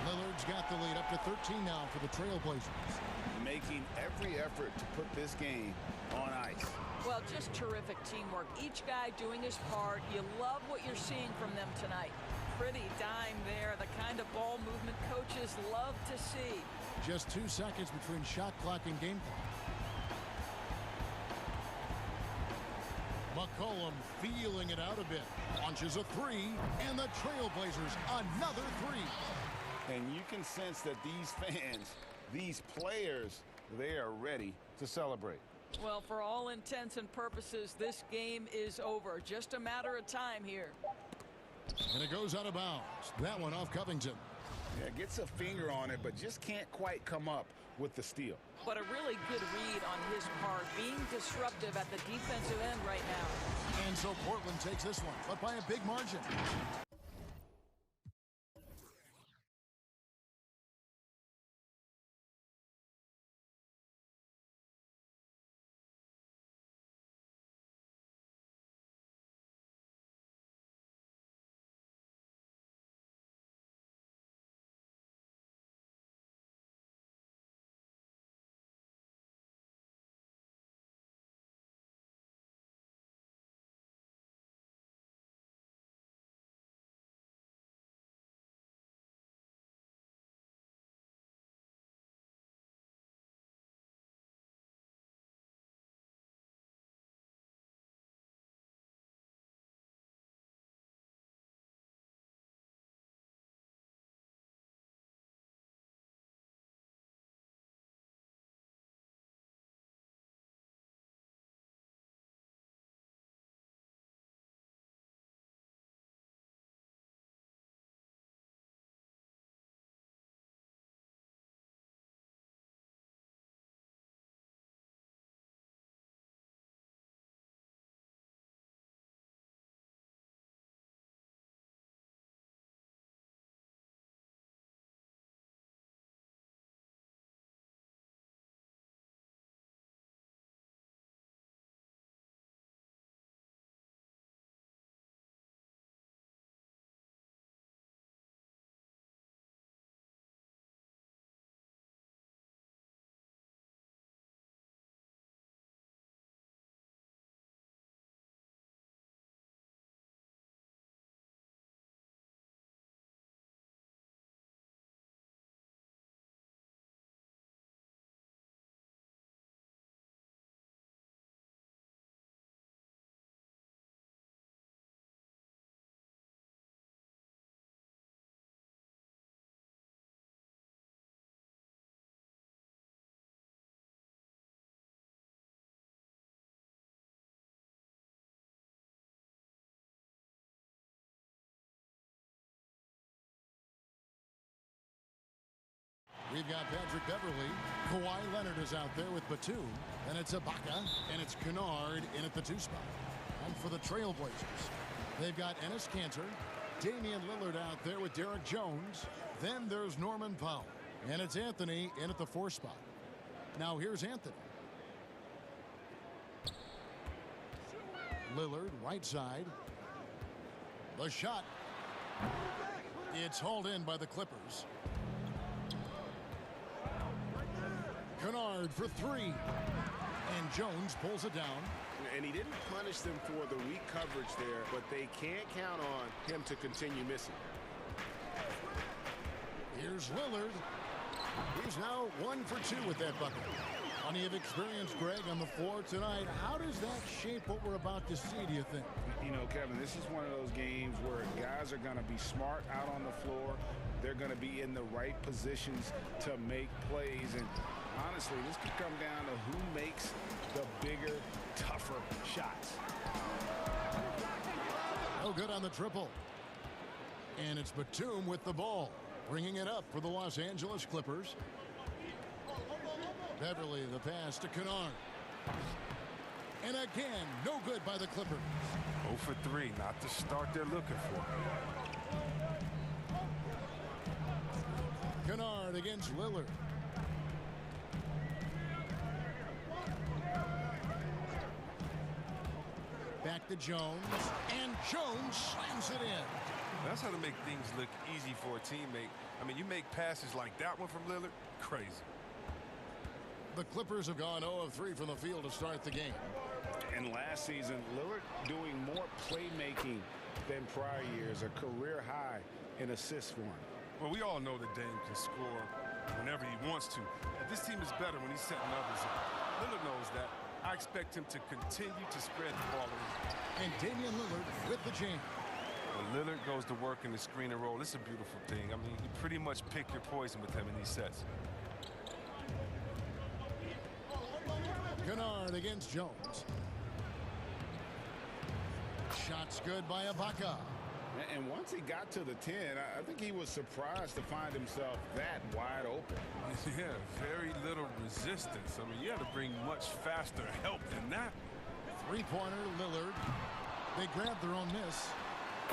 Lillard's got the lead up to 13 now for the Trailblazers. Making every effort to put this game on ice. Well, just terrific teamwork. Each guy doing his part. You love what you're seeing from them tonight. Pretty dime there, the kind of ball movement coaches love to see. Just 2 seconds between shot clock and game clock. McCollum feeling it out a bit. Launches a 3, and the Trailblazers another 3. And you can sense that these fans, these players, they are ready to celebrate. Well, for all intents and purposes, this game is over. Just a matter of time here. And it goes out of bounds. That one off Covington. Yeah, gets a finger on it, but just can't quite come up with the steal. But a really good read on his part, being disruptive at the defensive end right now. And so Portland takes this one, but by a big margin. we've got Patrick Beverley. Kawhi Leonard is out there with Batum. Then it's Ibaka, and it's Kennard in at the 2 spot. And for the Trailblazers, they've got Enes Kanter, Damian Lillard out there with Derek Jones. Then there's Norman Powell, and it's Anthony in at the 4 spot. Now here's Anthony. Lillard, right side. The shot. It's hauled in by the Clippers. Kennard for 3. And Jones pulls it down. And he didn't punish them for the weak coverage there, but they can't count on him to continue missing. Here's Lillard. He's now 1 for 2 with that bucket. Plenty of experience, Greg, on the floor tonight. How does that shape what we're about to see, do you think? You know, Kevin, this is one of those games where guys are going to be smart out on the floor. They're going to be in the right positions to make plays. And honestly, this could come down to who makes the bigger, tougher shots. No good on the triple. And it's Batum with the ball, bringing it up for the Los Angeles Clippers. Beverly, the pass to Kennard. And again, no good by the Clippers. 0 for 3, not the start they're looking for. Kennard against Lillard. Back to Jones. And Jones slams it in. That's how to make things look easy for a teammate. I mean, you make passes like that one from Lillard, crazy. The Clippers have gone 0 of 3 from the field to start the game. And last season, Lillard doing more playmaking than prior years, a career high in assists for him. Well, we all know that Dame can score whenever he wants to. But this team is better when he's setting others up. Lillard knows that. I expect him to continue to spread the ball around. And Damian Lillard with the jam. When Lillard goes to work in the screen and roll, it's a beautiful thing. I mean, you pretty much pick your poison with him in these sets. Kennard against Jones. Shot's good by Ibaka. And once he got to the 10, I think he was surprised to find himself that wide open. Yeah, very little resistance. I mean, you have to bring much faster help than that. 3-pointer, Lillard. They grab their own miss,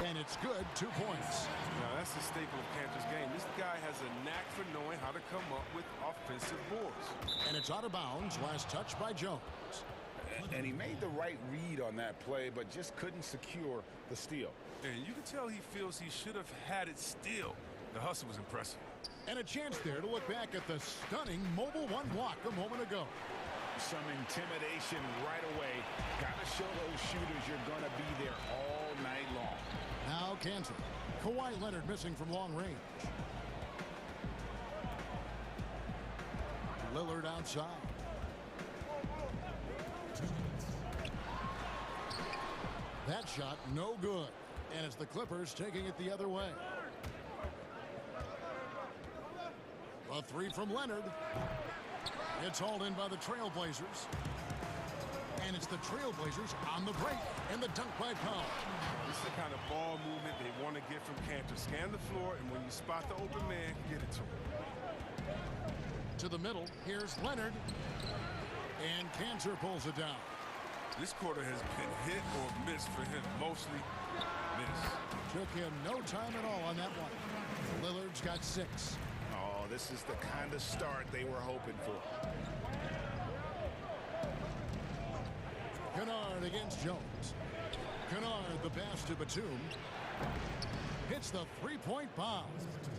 and it's good, 2 points. Now, that's the staple of Kanter's game. This guy has a knack for knowing how to come up with offensive boards. And it's out of bounds, last touch by Jones. And he made the right read on that play, but just couldn't secure the steal. And you can tell he feels he should have had it still. The hustle was impressive. And a chance there to look back at the stunning mobile 1 block a moment ago. Some intimidation right away. Got to show those shooters you're going to be there all night long. Now Kanter. Kawhi Leonard missing from long range. Lillard outside. That shot no good. And it's the Clippers taking it the other way. A 3 from Leonard. It's hauled in by the Trailblazers. And it's the Trailblazers on the break. And the dunk by Powell. This is the kind of ball movement they want to get from Kanter. Scan the floor, and when you spot the open man, get it to him. To the middle. Here's Leonard. And Kanter pulls it down. This quarter has been hit or miss for him. Mostly miss. Took him no time at all on that one. Lillard's got 6. Oh, this is the kind of start they were hoping for. Kennard against Jones. Kennard, the pass to Batum. Hits the 3-point bomb.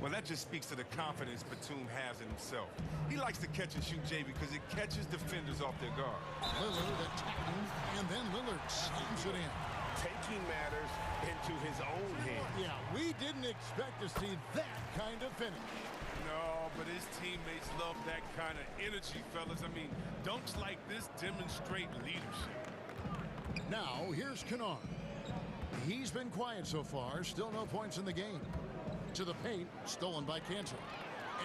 Well, that just speaks to the confidence Batum has in himself. He likes to catch and shoot, Jay, because it catches defenders off their guard. Lillard attacking, and then Lillard slams it in. Taking matters into his own hands. Yeah, we didn't expect to see that kind of finish. No, but his teammates love that kind of energy, fellas. I mean, dunks like this demonstrate leadership. Now, here's Kennard. He's been quiet so far. Still no points in the game. To the paint, stolen by Kanter.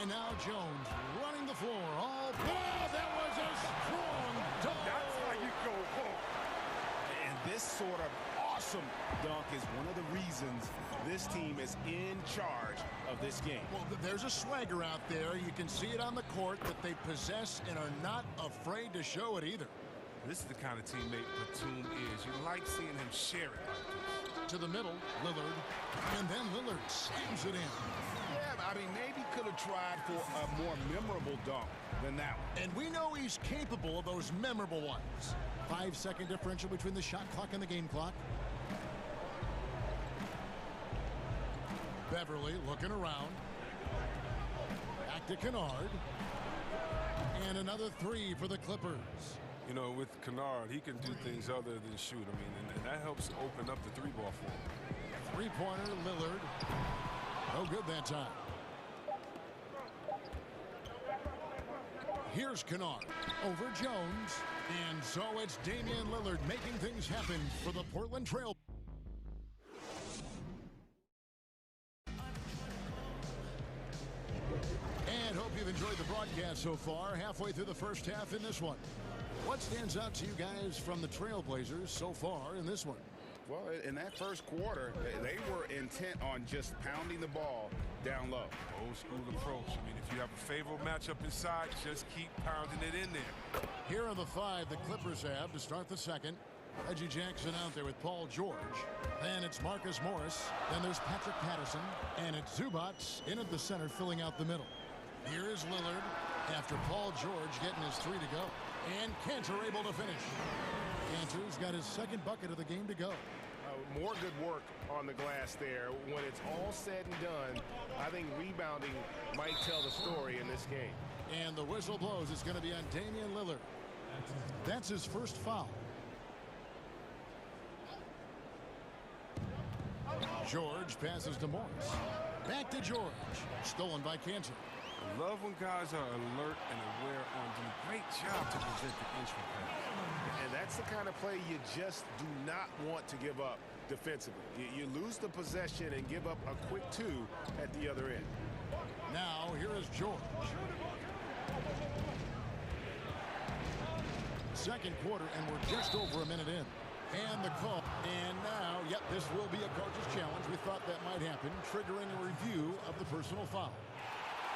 And now Jones running the floor. All that was a strong dunk. That's how you go home. And this sort of awesome dunk is one of the reasons this team is in charge of of this game. Well, there's a swagger out there. You can see it on the court that they possess and are not afraid to show it either. This is the kind of teammate Batum is. You like seeing him share it like this. To the middle, Lillard. And then Lillard slams it in. Yeah, I mean, maybe could have tried for a more memorable dunk than that one. And we know he's capable of those memorable ones. 5-second differential between the shot clock and the game clock. Beverly looking around. Back to Kennard. And another three for the Clippers. You know, with Kennard, he can do things other than shoot. I mean, and that helps open up the three-ball for him. Three-pointer, Lillard. No good that time. Here's Kennard over Jones. And so it's Damian Lillard making things happen for the Portland Trail. And hope you've enjoyed the broadcast so far. Halfway through the first half in this one. What stands out to you guys from the Trailblazers so far in this one? Well, in that first quarter, they were intent on just pounding the ball down low. Old school approach. I mean, if you have a favorable matchup inside, just keep pounding it in there. Here are the five the Clippers have to start the second. Reggie Jackson out there with Paul George. Then it's Marcus Morris. Then there's Patrick Patterson. And it's Zubats in at the center filling out the middle. Here is Lillard after Paul George getting his three to go. And Cantor able to finish. Cantor's got his second bucket of the game to go. More good work on the glass there. When it's all said and done, I think rebounding might tell the story in this game. And the whistle blows. It's going to be on Damian Lillard. That's his first foul. George passes to Morris. Back to George. Stolen by Cantor. I love when guys are alert and aware on the great job to prevent the entry pass. And that's the kind of play you just do not want to give up defensively. You lose the possession and give up a quick two at the other end. Now here is George. Second quarter, and we're just over a minute in. And the call. And now, yep, this will be a coach's challenge. We thought that might happen, triggering a review of the personal foul.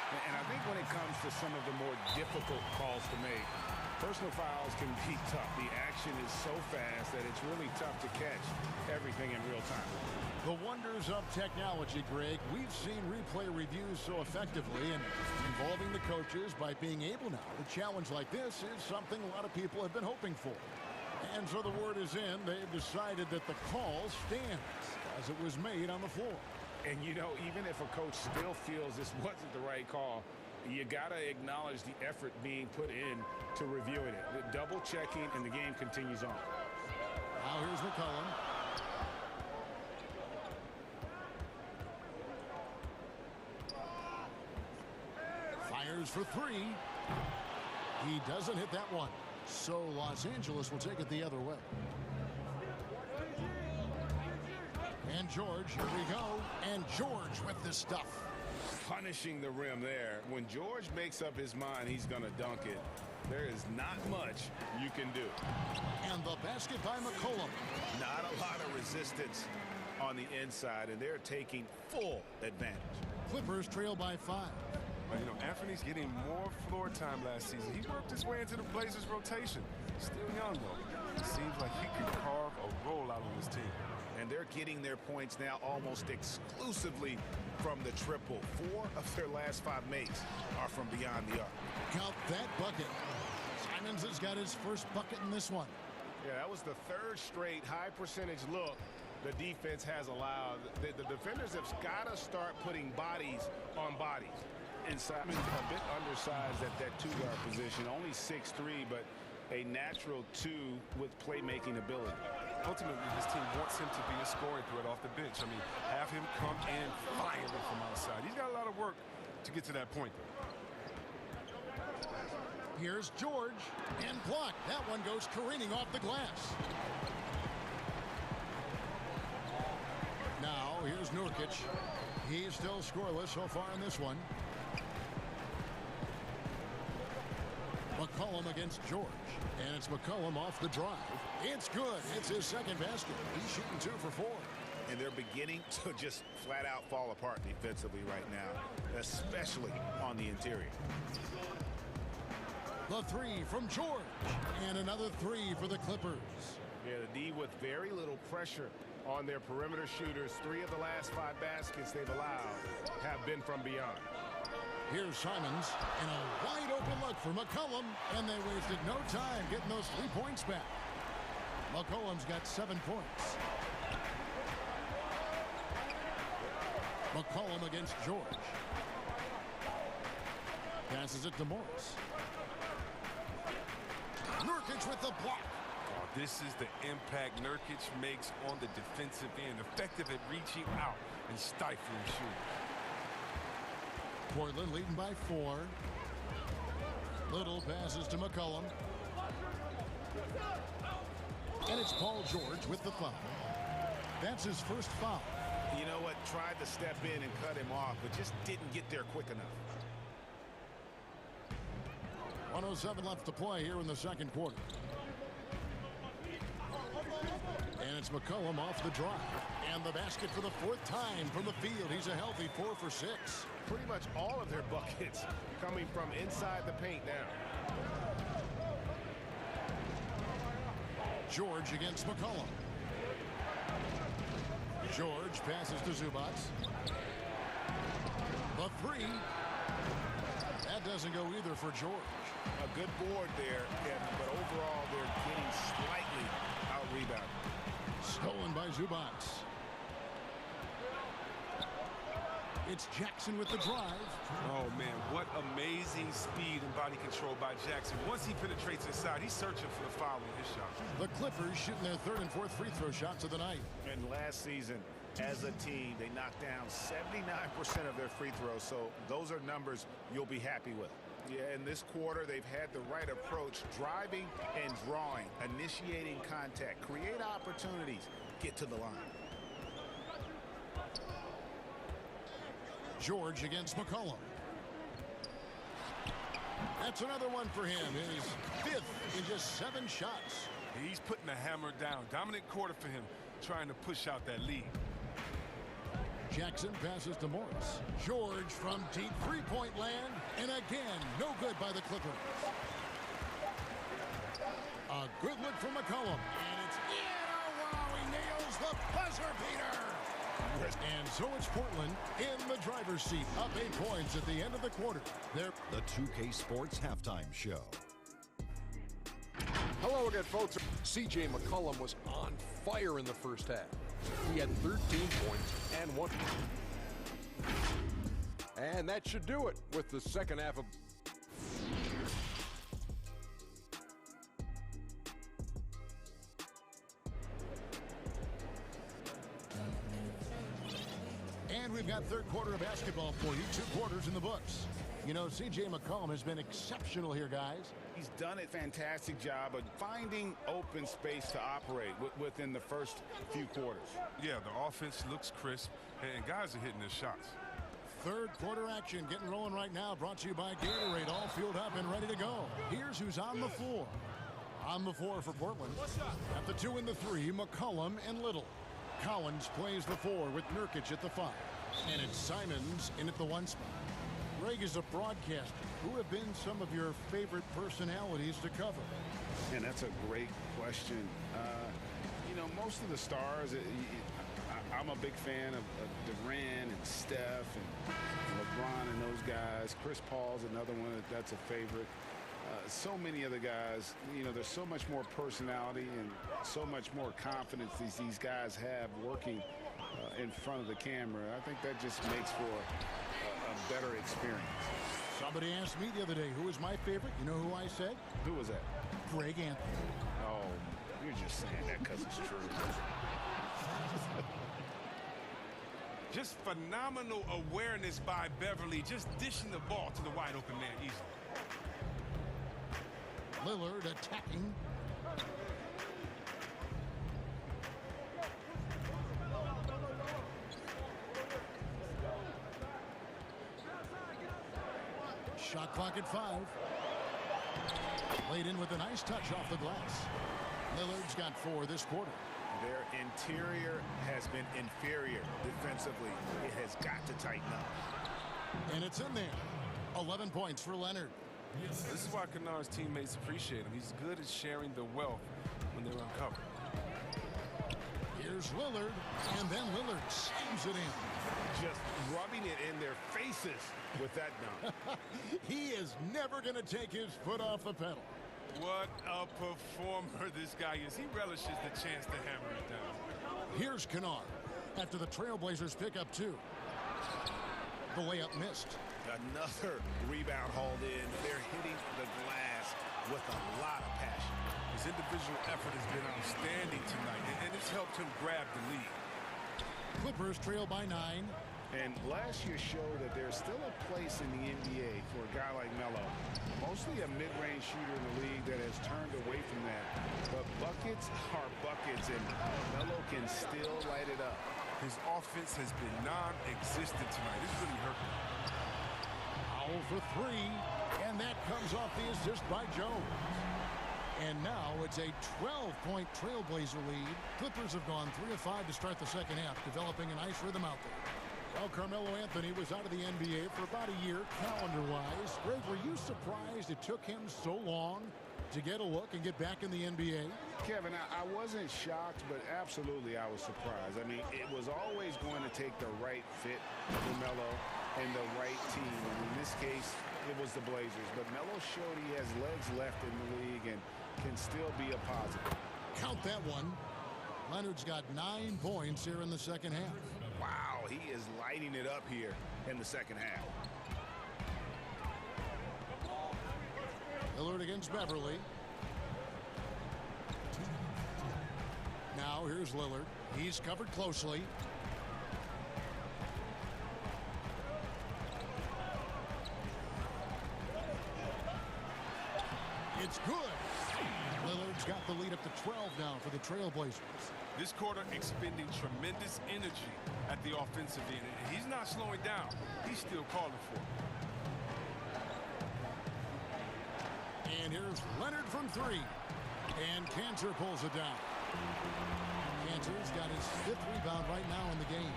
And I think when it comes to some of the more difficult calls to make, personal fouls can be tough. The action is so fast that it's really tough to catch everything in real time. The wonders of technology, Greg. We've seen replay reviews so effectively, and involving the coaches by being able now to challenge like this is something a lot of people have been hoping for. And so the word is in. They've decided that the call stands as it was made on the floor. And, you know, even if a coach still feels this wasn't the right call, you got to acknowledge the effort being put in to reviewing it. The double checking, and the game continues on. Now here's McCollum. Fires for three. He doesn't hit that one. So Los Angeles will take it the other way. And George, here we go. And George with the stuff. Punishing the rim there. When George makes up his mind he's going to dunk it, there is not much you can do. And the basket by McCollum. Not a lot of resistance on the inside, and they're taking full advantage. Clippers trail by 5. But, you know, Anthony's getting more floor time last season. He worked his way into the Blazers' rotation. Still young, though. It seems like he can carve a rollout on his team. And they're getting their points now almost exclusively from the triple. 4 of their last 5 makes are from beyond the arc. Count that bucket. Simons has got his first bucket in this one. Yeah, that was the 3rd straight high percentage look the defense has allowed. The defenders have got to start putting bodies on bodies. And Simon a bit undersized at that 2-guard position. Only 6'3", but a natural 2 with playmaking ability. Ultimately, this team wants him to be a scoring threat off the bench. I mean, have him come in firing from outside. He's got a lot of work to get to that point. Here's George, and blocked. That one goes careening off the glass. Now, here's Nurkic. He's still scoreless so far in this one. McCollum against George. And it's McCollum off the drive. It's good. It's his second basket. He's shooting 2 for 4. and they're beginning to just flat out fall apart defensively right now, especially on the interior. The three from George, and another three for the Clippers. Yeah, the D with very little pressure on their perimeter shooters. 3 of the last 5 baskets they've allowed have been from beyond. Here's Simons, and a wide open look for McCollum, and they wasted no time getting those 3 points back. McCollum's got 7 points. McCollum against George. Passes it to Morris. Nurkic with the block. Oh, this is the impact Nurkic makes on the defensive end. Effective at reaching out and stifling shooters. Portland leading by 4. Little passes to McCollum. And it's Paul George with the foul. That's his first foul. You know what? Tried to step in and cut him off, but just didn't get there quick enough. 1:07 left to play here in the second quarter. And it's McCollum off the drive. And the basket for the 4th time from the field. He's a healthy 4 for 6. Pretty much all of their buckets coming from inside the paint now. George against McCollum. George passes to Zubac. The 3. That doesn't go either for George. A good board there, Kevin, but overall they're getting slightly out-rebounded. Stolen by Zubac. It's Jackson with the drive. Oh, man, what amazing speed and body control by Jackson. Once he penetrates inside, he's searching for the foul on his shot. The Clippers shooting their 3rd and 4th free throw shots of the night. And last season, as a team, they knocked down 79% of their free throws, so those are numbers you'll be happy with. Yeah, in this quarter, they've had the right approach, driving and drawing, initiating contact, create opportunities, get to the line. George against McCollum. That's another one for him. His 5th in just 7 shots. He's putting the hammer down. Dominant quarter for him, trying to push out that lead. Jackson passes to Morris. George from deep 3-point land. And again, no good by the Clippers. A good look from McCollum. And it's in. Oh, wow, he nails the buzzer beater. And so it's Portland in the driver's seat, up 8 points at the end of the quarter. They're the 2K Sports Halftime Show. Hello again, folks. C.J. McCollum was on fire in the first half. He had 13 points and 1. And that should do it with the second half of... And we've got 3rd quarter of basketball for you. 2 quarters in the books. You know, C.J. McCollum has been exceptional here, guys. He's done a fantastic job of finding open space to operate within the first few quarters. Yeah, the offense looks crisp, and guys are hitting their shots. 3rd quarter action getting rolling right now. Brought to you by Gatorade. All fueled up and ready to go. Here's who's on the floor. On the floor for Portland. At the 2 and the 3, McCollum and Little. Collins plays the 4 with Nurkic at the 5. And it's Simons in at the 1 spot. Greg is a broadcaster. Who have been some of your favorite personalities to cover? And that's a great question. You know, most of the stars, I'm a big fan of Durant and Steph and LeBron and those guys. Chris Paul's another one that's a favorite. So many other guys, you know, there's so much more personality and so much more confidence these guys have working in front of the camera. I think that just makes for a better experience. Somebody asked me the other day, who was my favorite? You know who I said? Who was that? Greg Anthony. Oh, you're just saying that because it's true. Just phenomenal awareness by Beverly, just dishing the ball to the wide open man easily. Lillard attacking. Shot clock at 5. Laid in with a nice touch off the glass. Lillard's got 4 this quarter. Their interior has been inferior defensively. It has got to tighten up. And it's in there. 11 points for Leonard. This is why Kennard's teammates appreciate him. He's good at sharing the wealth when they're uncovered. Here's Lillard, and then Lillard slams it in. Just rubbing it in their faces with that dunk. He is never going to take his foot off the pedal. What a performer this guy is. He relishes the chance to hammer it down. Here's Kennard after the Trailblazers pick up 2. The layup missed. Another rebound hauled in. They're hitting the glass with a lot of passion. His individual effort has been outstanding tonight, and it's helped him grab the lead. Clippers trail by 9. And last year showed that there's still a place in the NBA for a guy like Melo. Mostly a mid-range shooter in the league that has turned away from that. But buckets are buckets, and Melo can still light it up. His offense has been non-existent tonight. It's really hurt him. Foul for 3, and that comes off the assist by Jones. And now it's a 12-point Trailblazer lead. Clippers have gone 3 of 5 to start the second half, developing a nice rhythm out there. Well, Carmelo Anthony was out of the NBA for about a year, calendar-wise. Greg, were you surprised it took him so long to get a look and get back in the NBA? Kevin, I wasn't shocked, but absolutely I was surprised. I mean, it was always going to take the right fit for Melo and the right team. And in this case, it was the Blazers. But Melo showed he has legs left in the league and can still be a positive. Count that one. Leonard's got 9 points here in the second half. Wow, he is lighting it up here in the second half. Lillard against Beverly. Now here's Lillard. He's covered closely. It's good. Lillard's got the lead up to 12 now for the Trailblazers. This quarter expending tremendous energy at the offensive end. He's not slowing down. He's still calling for it. And here's Leonard from 3. And Cantor pulls it down. Cantor's got his 5th rebound right now in the game.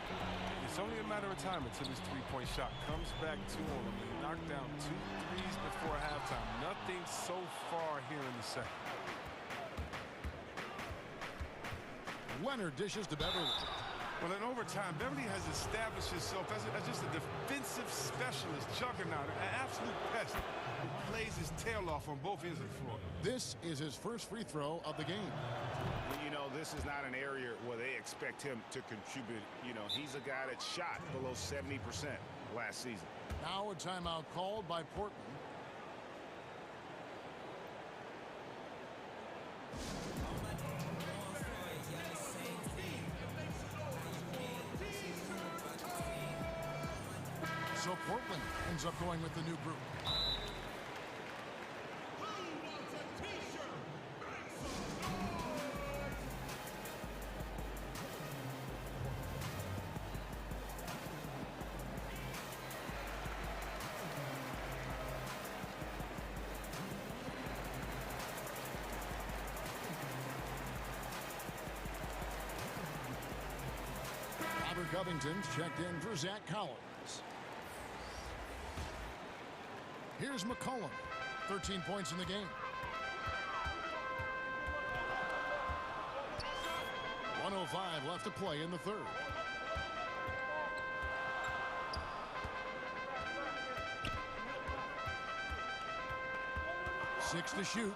It's only a matter of time until this three-point shot comes back to him. He knocked down 2 threes before halftime. Nothing so far here in the second. Leonard dishes to Beverly. Well, in overtime, Beverly has established himself as just a defensive specialist, juggernaut, an absolute pest who plays his tail off on both ends of the floor. This is his first free throw of the game. You know, this is not an area where they expect him to contribute. You know, he's a guy that shot below 70% last season. Now a timeout called by Portland. So Portland ends up going with the new group. Robert Covington's checked in for Zach Collins. Here's McCollum, 13 points in the game. 1:05 left to play in the third. Six to shoot.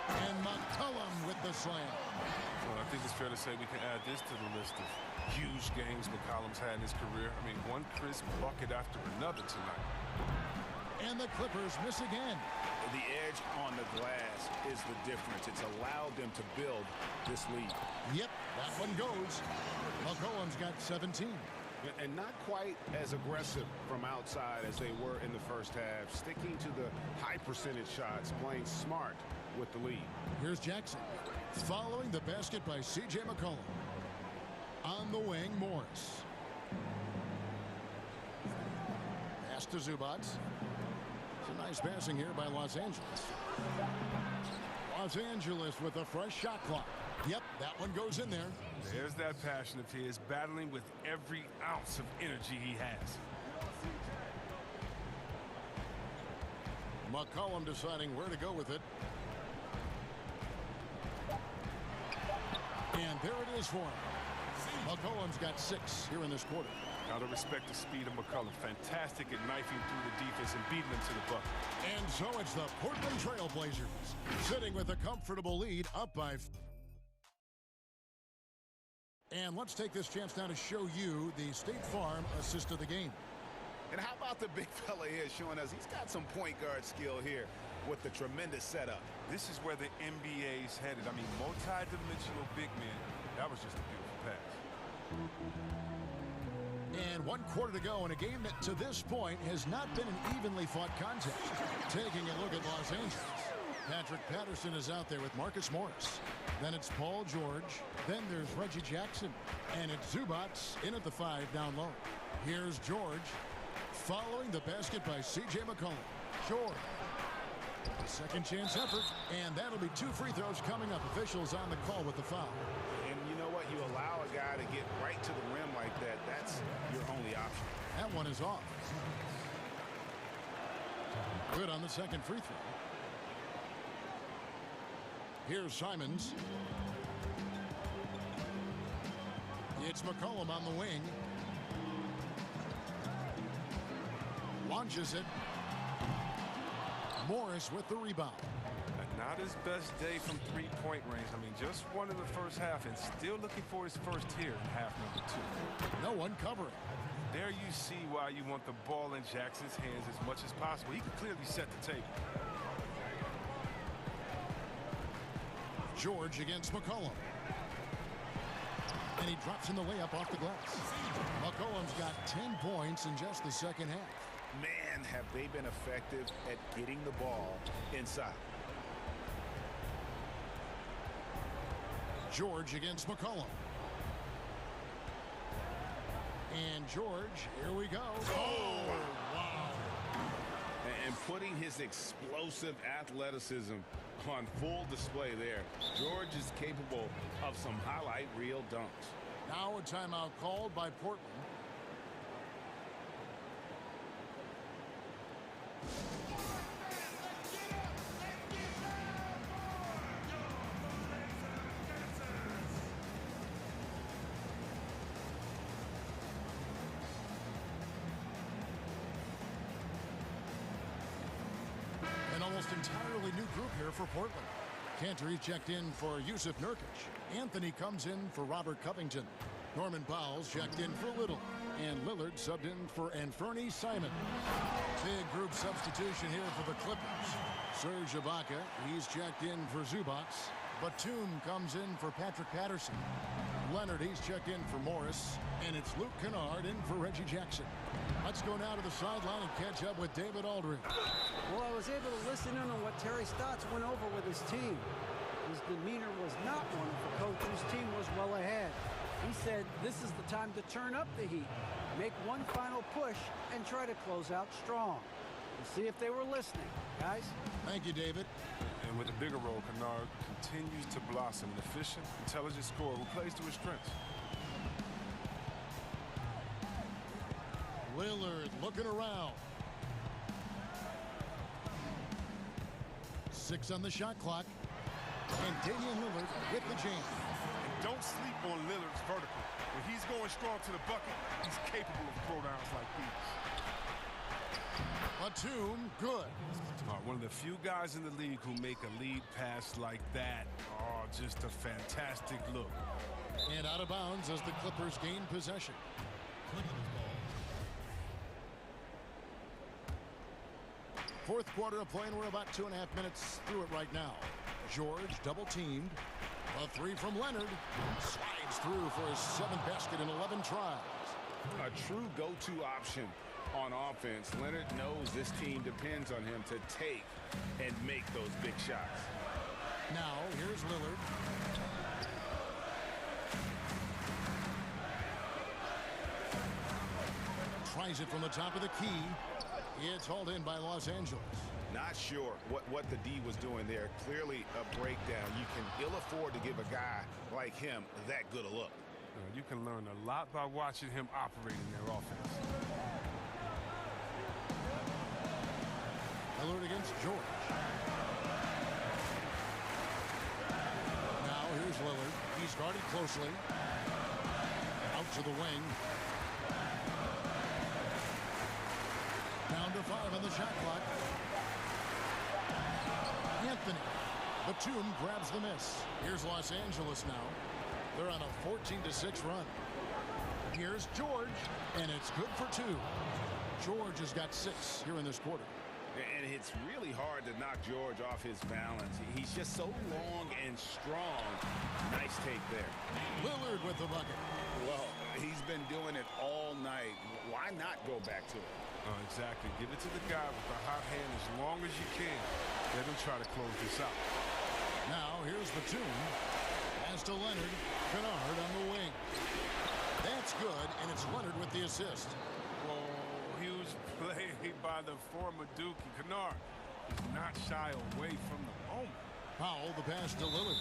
And McCollum with the slam. Well, I think it's fair to say we can add this to the list of huge games McCollum's had in his career. I mean, one crisp bucket after another tonight. And the Clippers miss again. The edge on the glass is the difference. It's allowed them to build this lead. Yep, that one goes. McCollum's got 17. And not quite as aggressive from outside as they were in the first half. Sticking to the high percentage shots, playing smart with the lead. Here's Jackson. Following the basket by C.J. McCollum. On the wing, Morris. Pass to Zubac. Some nice passing here by Los Angeles. Los Angeles with a fresh shot clock. Yep, that one goes in there. There's that passion of his, battling with every ounce of energy he has. McCollum deciding where to go with it. And there it is for him. McCollum's got 6 here in this quarter. Gotta respect the speed of McCollum. Fantastic at knifing through the defense and beating them to the bucket. And so it's the Portland Trail Blazers sitting with a comfortable lead up by... And let's take this chance now to show you the State Farm assist of the game. And how about the big fella here showing us he's got some point guard skill here with the tremendous setup. This is where the NBA's headed. I mean, multi-dimensional big men. That was just a beautiful pass. And 1 quarter to go in a game that to this point has not been an evenly fought contest. Taking a look at Los Angeles. Patrick Patterson is out there with Marcus Morris. Then it's Paul George. Then there's Reggie Jackson. And it's Zubats in at the 5 down low. Here's George. Following the basket by C.J. McCollum. George. A second chance effort. And that'll be 2 free throws coming up. Officials on the call with the foul. And you know what? You allow a guy to get right to the rim like that. That's your only option. That one is off. Good on the second free throw. Here's Simons. It's McCollum on the wing. Launches it. Morris with the rebound. Not his best day from three-point range. I mean, just won in the first half and still looking for his first here in half number 2. No one covering. There you see why you want the ball in Jackson's hands as much as possible. He can clearly set the table. George against McCollum. And he drops in the layup off the glass. McCollum's got 10 points in just the second half. Man, have they been effective at getting the ball inside. George against McCollum. And George, here we go. Oh, wow. And putting his explosive athleticism on full display there. George is capable of some highlight reel dunks. Now a timeout called by Portland. An almost entirely new group here for Portland. Cantor checked in for Yusuf Nurkic. Anthony comes in for Robert Covington. Norman Powell's checked in for Little. And Lillard subbed in for Anferny Simon. Big group substitution here for the Clippers. Serge Ibaka, he's checked in for Zubats. Batum comes in for Patrick Patterson. Leonard, he's checked in for Morris. And it's Luke Kennard in for Reggie Jackson. Let's go now to the sideline and catch up with David Aldridge. Well, I was able to listen in on what Terry Stotts went over with his team. His demeanor was not one of the coach whose team was well ahead. He said this is the time to turn up the heat, make one final push, and try to close out strong. We'll see if they were listening, guys. Thank you, David. And with a bigger role, Kennard continues to blossom. An efficient, intelligent scorer who plays to his strengths. Lillard looking around. 6 on the shot clock. And Damian Lillard with the jam. And don't sleep on Lillard's vertical. When he's going strong to the bucket, he's capable of throwdowns like these. Batum, good. One of the few guys in the league who make a lead pass like that. Oh, just a fantastic look. And out of bounds as the Clippers gain possession. Fourth quarter of play, and we're about 2.5 minutes through it right now. George double teamed. A 3 from Leonard. Slides through for his 7th basket in 11 tries. A true go-to option on offense. Leonard knows this team depends on him to take and make those big shots. Now, here's Lillard. Tries it from the top of the key. It's hauled in by Los Angeles. Now Not sure what the D was doing there. Clearly a breakdown. You can ill afford to give a guy like him that good a look. You can learn a lot by watching him operate in their offense. Lillard against George. Now here's Lillard. He's guarded closely. Out to the wing. Down to 5 on the shot clock. Anthony. Batum grabs the miss. Here's Los Angeles now. They're on a 14-6 run. Here's George, and it's good for 2. George has got 6 here in this quarter. And it's really hard to knock George off his balance. He's just so long and strong. Nice take there. Lillard with the bucket. Well, he's been doing it all night. Why not go back to it? Oh, exactly. Give it to the guy with the hot hand as long as you can. Let him try to close this out. Now here's Batum. Pass to Leonard. Kennard on the wing. That's good, and it's Leonard with the assist. Huge play by the former Duke. Kennard is not shy away from the moment. Powell, the pass to Lillard.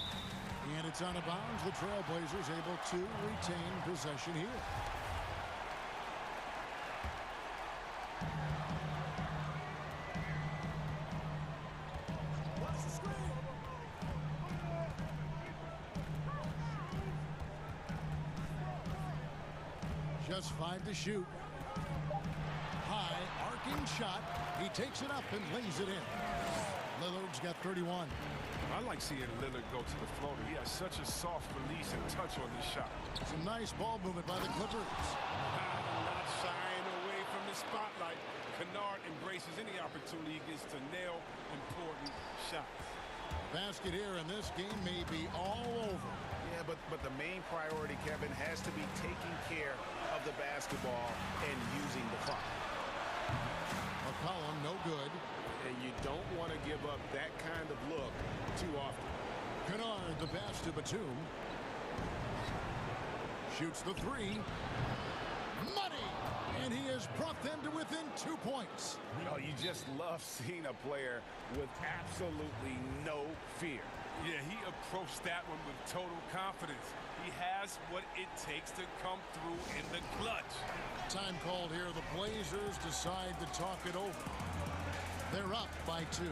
And it's out of bounds. The Trailblazers able to retain possession here. Watch the screen. Just 5 to shoot. High, arcing shot. He takes it up and lays it in. Lillard's got 31. I like seeing Lillard go to the floater. He has such a soft release and touch on this shot. Some nice ball movement by the Clippers. Not shying away from the spotlight. Kennard embraces any opportunity he gets to nail important shots. Basket here, and this game may be all over. Yeah, but the main priority, Kevin, has to be taking care of the basketball and using the clock. McCollum, no good. And you don't want to give up that kind of look too often. Kennard, the pass to Batum. Shoots the 3. Money! And he has brought them to within 2 points. Oh, you just love seeing a player with absolutely no fear. Yeah, he approached that one with total confidence. He has what it takes to come through in the clutch. Time called here. The Blazers decide to talk it over. They're up by 2.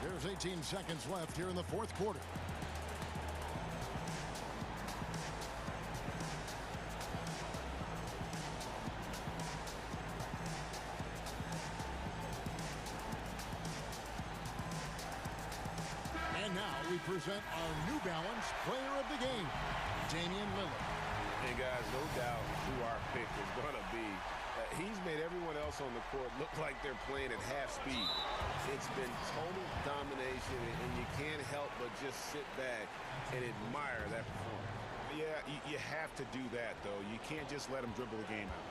There's 18 seconds left here in the fourth quarter. And now we present our New Balance Player of the Game, Damian Lillard. Hey guys, no doubt who our pick is going to be. He's made everyone else on the court look like they're playing at half speed. It's been total domination, and you can't help but just sit back and admire that performance. Yeah, you have to do that, though. You can't just let him dribble the game out.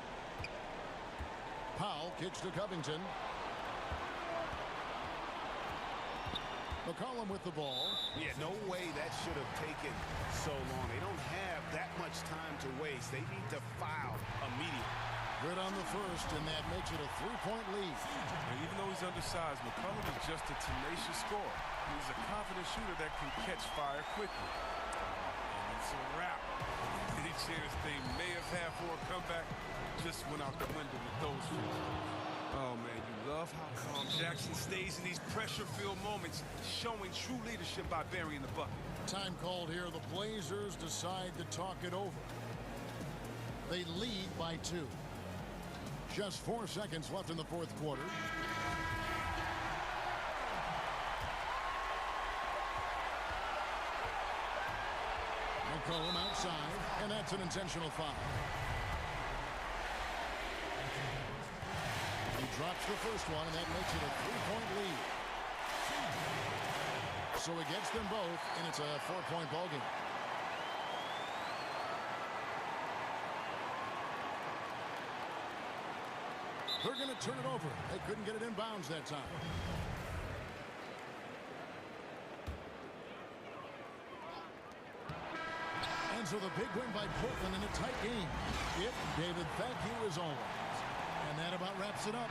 Powell kicks to Covington. McCollum with the ball. Yeah, no way that should have taken so long. They don't have that much time to waste. They need to foul immediately. Good on the first, and that makes it a 3-point lead. And even though he's undersized, McCollum is just a tenacious scorer. He's a confident shooter that can catch fire quickly. And it's a wrap. Any chance they may have had for a comeback just went out the window with those two. Oh, man, you love how calm Jackson stays in these pressure-filled moments, showing true leadership by burying the bucket. Time called here. The Blazers decide to talk it over. They lead by 2. Just 4 seconds left in the fourth quarter. McCollum outside, and that's an intentional foul. He drops the first one, and that makes it a 3-point lead. So he gets them both, and it's a 4-point ballgame. They're going to turn it over. They couldn't get it in bounds that time. And so the big win by Portland in a tight game. David, thank you as always. And that about wraps it up.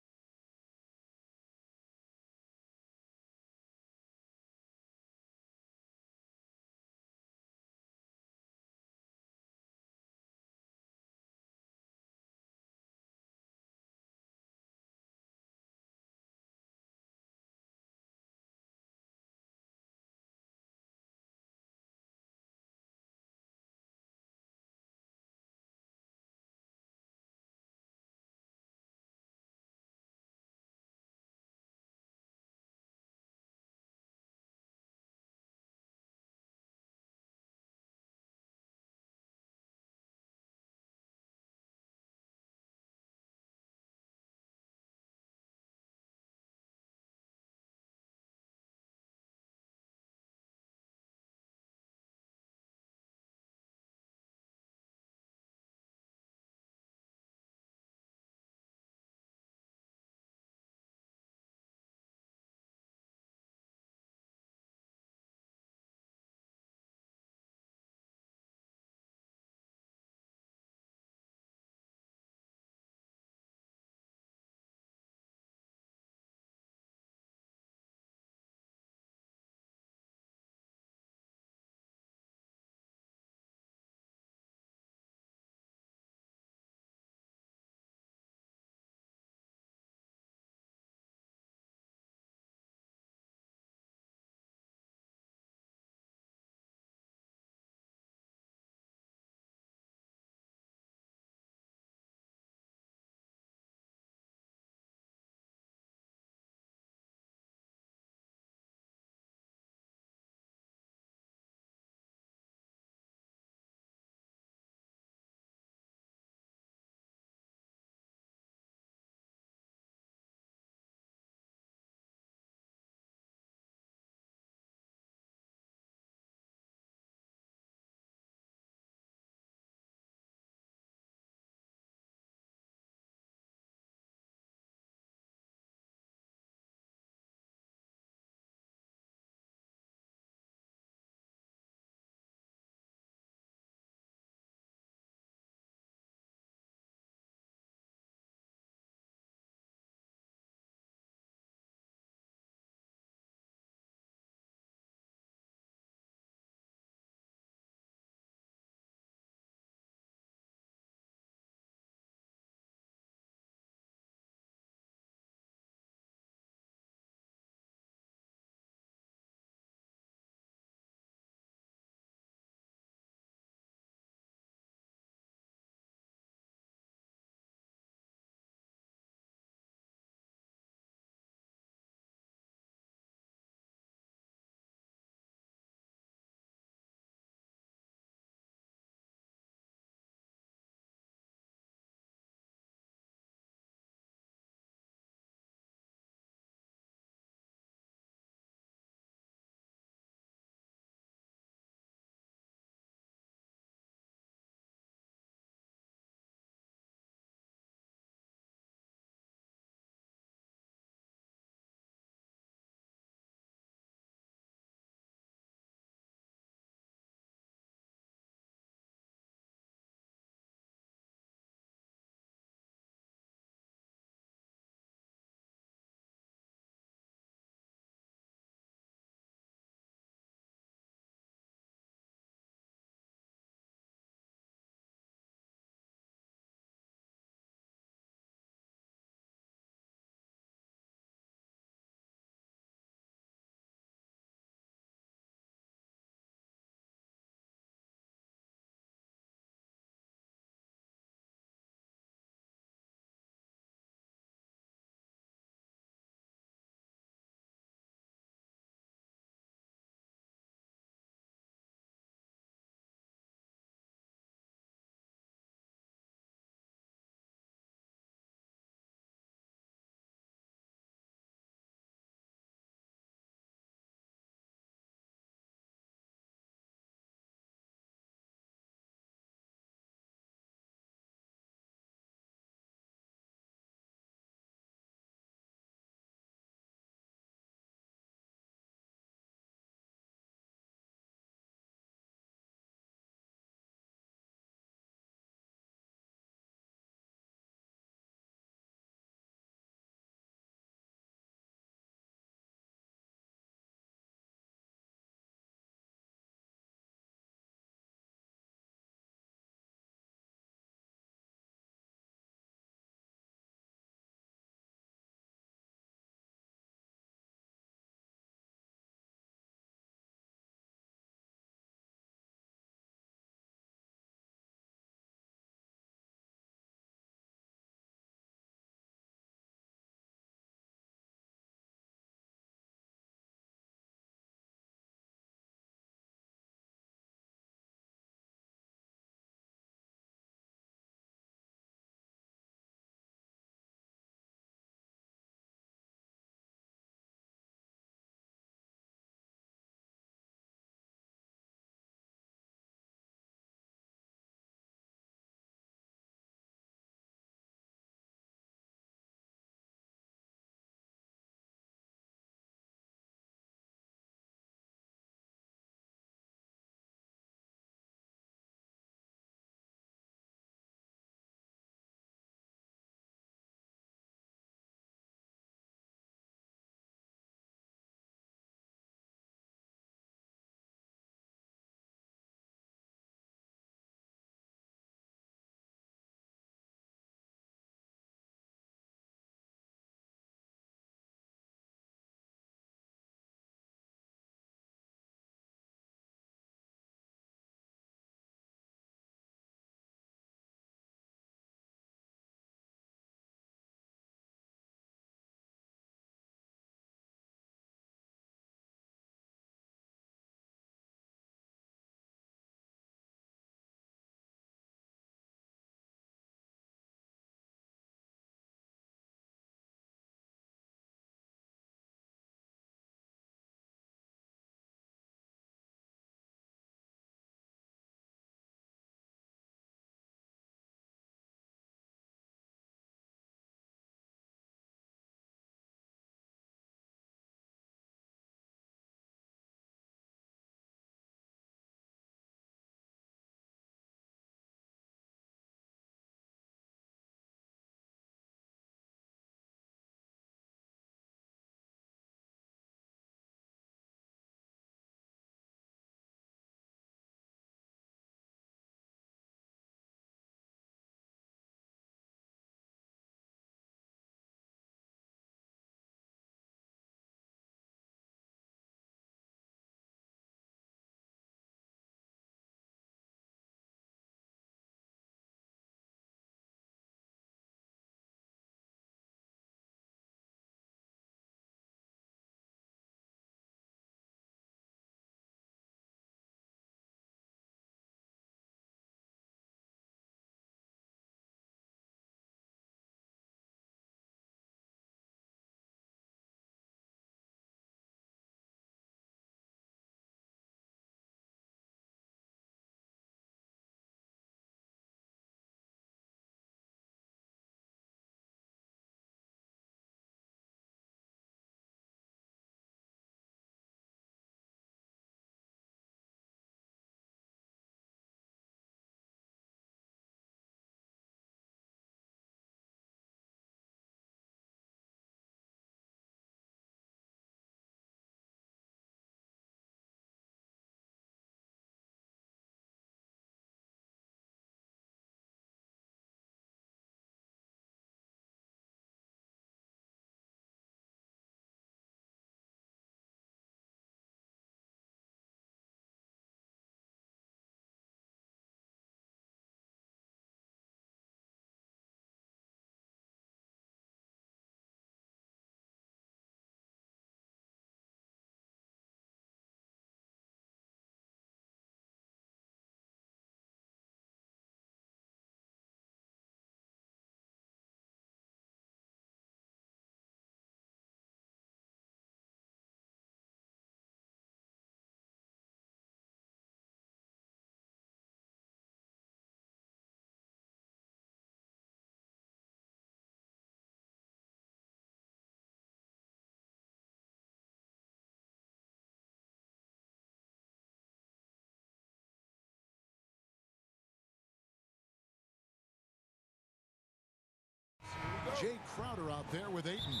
Jay Crowder out there with Ayton.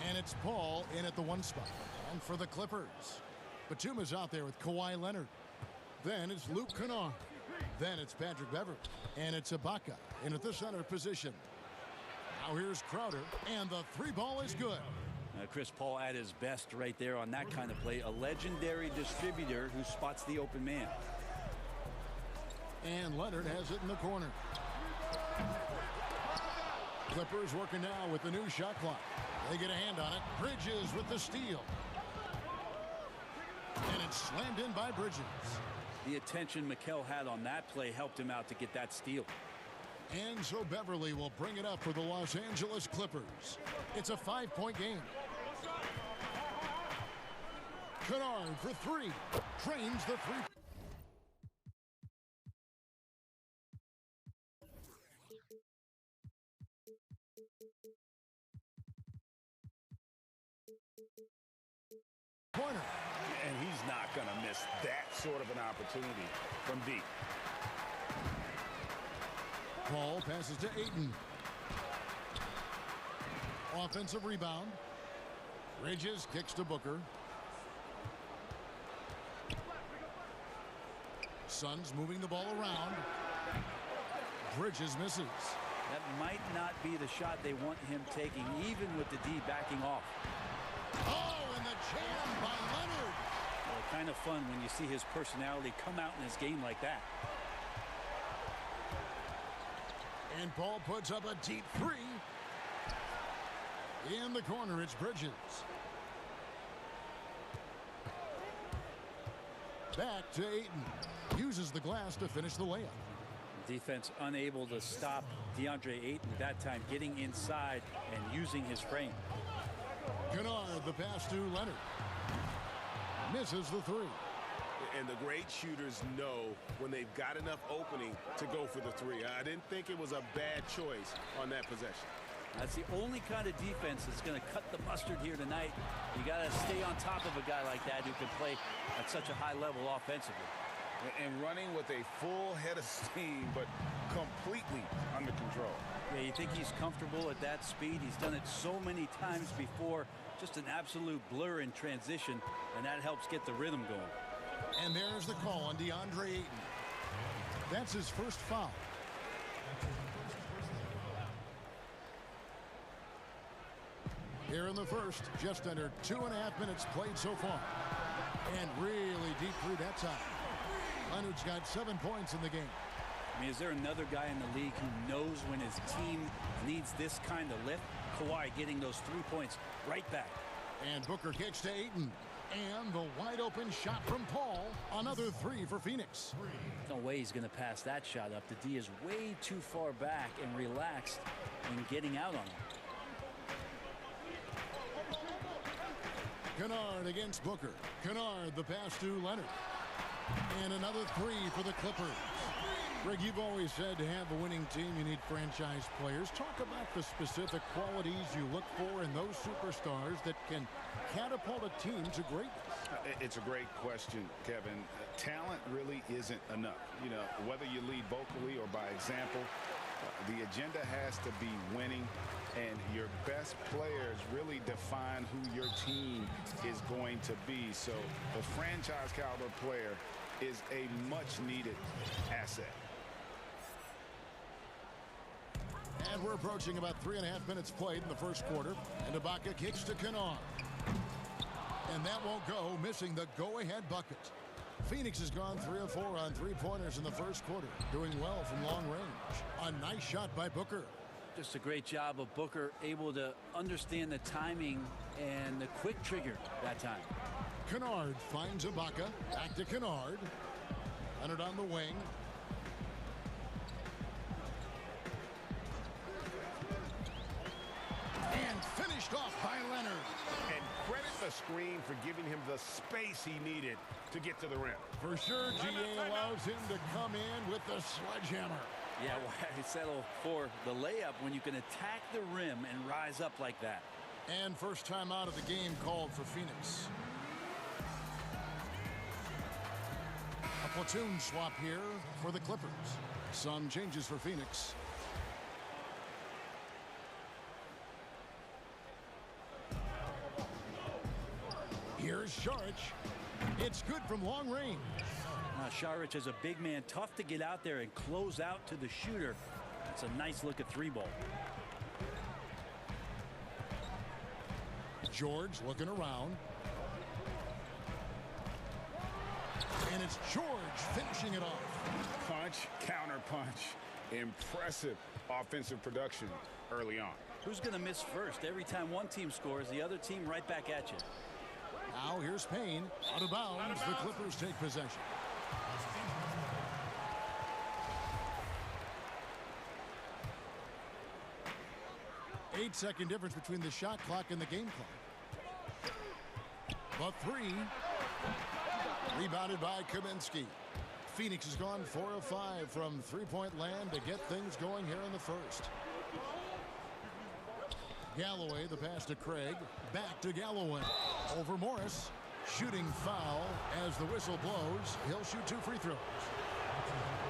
And it's Paul in at the 1 spot. And for the Clippers, Batum's out there with Kawhi Leonard. Then it's Luke Kennard. Then it's Patrick Beverley. And it's Ibaka in at the center position. Now here's Crowder. And the 3-ball is good. Chris Paul at his best right there on that kind of play. A legendary distributor who spots the open man. And Leonard has it in the corner. Clippers working now with the new shot clock. They get a hand on it. Bridges with the steal. And it's slammed in by Bridges. The attention Mikel had on that play helped him out to get that steal. And so Beverley will bring it up for the Los Angeles Clippers. It's a 5-point game. Kennard for 3. Trains the 3. Corner. And he's not going to miss that sort of an opportunity from deep. Paul passes to Ayton. Offensive rebound. Bridges kicks to Booker. Suns moving the ball around. Bridges misses. That might not be the shot they want him taking, even with the D backing off. Oh, and the jam by Leonard. Well, kind of fun when you see his personality come out in his game like that. And Paul puts up a deep 3. In the corner, it's Bridges. Back to Ayton. Uses the glass to finish the layup. Defense unable to stop DeAndre Ayton that time, getting inside and using his frame. Kennard, the pass to Leonard. Misses the 3. And the great shooters know when they've got enough opening to go for the 3. I didn't think it was a bad choice on that possession. That's the only kind of defense that's going to cut the mustard here tonight. You got to stay on top of a guy like that who can play at such a high level offensively. And running with a full head of steam, but completely under control. Yeah, you think he's comfortable at that speed? He's done it so many times before. Just an absolute blur in transition, and that helps get the rhythm going. And there's the call on DeAndre Ayton. That's his first foul. Here in the first, just under 2.5 minutes played so far. And really deep through that time. Leonard's got 7 points in the game. I mean, is there another guy in the league who knows when his team needs this kind of lift? Kawhi getting those 3 points right back. And Booker kicks to Ayton. And the wide open shot from Paul. Another 3 for Phoenix. No way he's going to pass that shot up. The D is way too far back and relaxed in getting out on him. Kennard against Booker. Kennard, the pass to Leonard. And another 3 for the Clippers. Greg, you've always said to have a winning team, you need franchise players. Talk about the specific qualities you look for in those superstars that can catapult a team to greatness. It's a great question, Kevin. Talent really isn't enough. You know, whether you lead vocally or by example, the agenda has to be winning, and your best players really define who your team is going to be. So the franchise caliber player is a much-needed asset. And we're approaching about 3.5 minutes played in the first quarter. And Ibaka kicks to Kennard. And that won't go, missing the go-ahead bucket. Phoenix has gone 3 of 4 on 3-pointers in the first quarter, doing well from long range. A nice shot by Booker. Just a great job of Booker, able to understand the timing and the quick trigger that time. Kennard finds Ibaka. Back to Kennard. Leonard on the wing. And finished off by Leonard. And credit the screen for giving him the space he needed to get to the rim. For sure, GA allows him to come in with the sledgehammer. Yeah, why settle for the layup when you can attack the rim and rise up like that? And first time out of the game called for Phoenix. A platoon swap here for the Clippers. Some changes for Phoenix. Here's Sharich. It's good from long range. Sharich is a big man, tough to get out there and close out to the shooter. That's a nice look at three ball. George looking around. And it's George finishing it off. Punch, counter punch. Impressive offensive production early on. Who's going to miss first? Every time one team scores, the other team right back at you. Now here's Payne. Out of bounds. The Clippers take possession. Eight-second difference between the shot clock and the game clock. The three. Rebounded by Kaminsky. Phoenix has gone 4 of 5 from three-point land to get things going here in the first. Galloway, the pass to Craig. Back to Galloway. Over Morris. Shooting foul as the whistle blows. He'll shoot 2 free throws.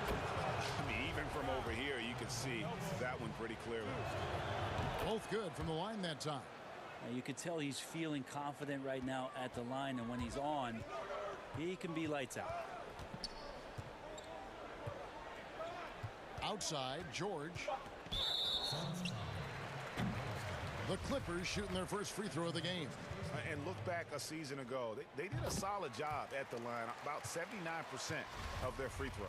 I mean, even from over here, you can see that one pretty clearly. Both good from the line that time. You can tell he's feeling confident right now at the line, and when he's on, he can be lights out. Outside, George. The Clippers shooting their first free throw of the game. And look back a season ago. They did a solid job at the line, about 79% of their free throws.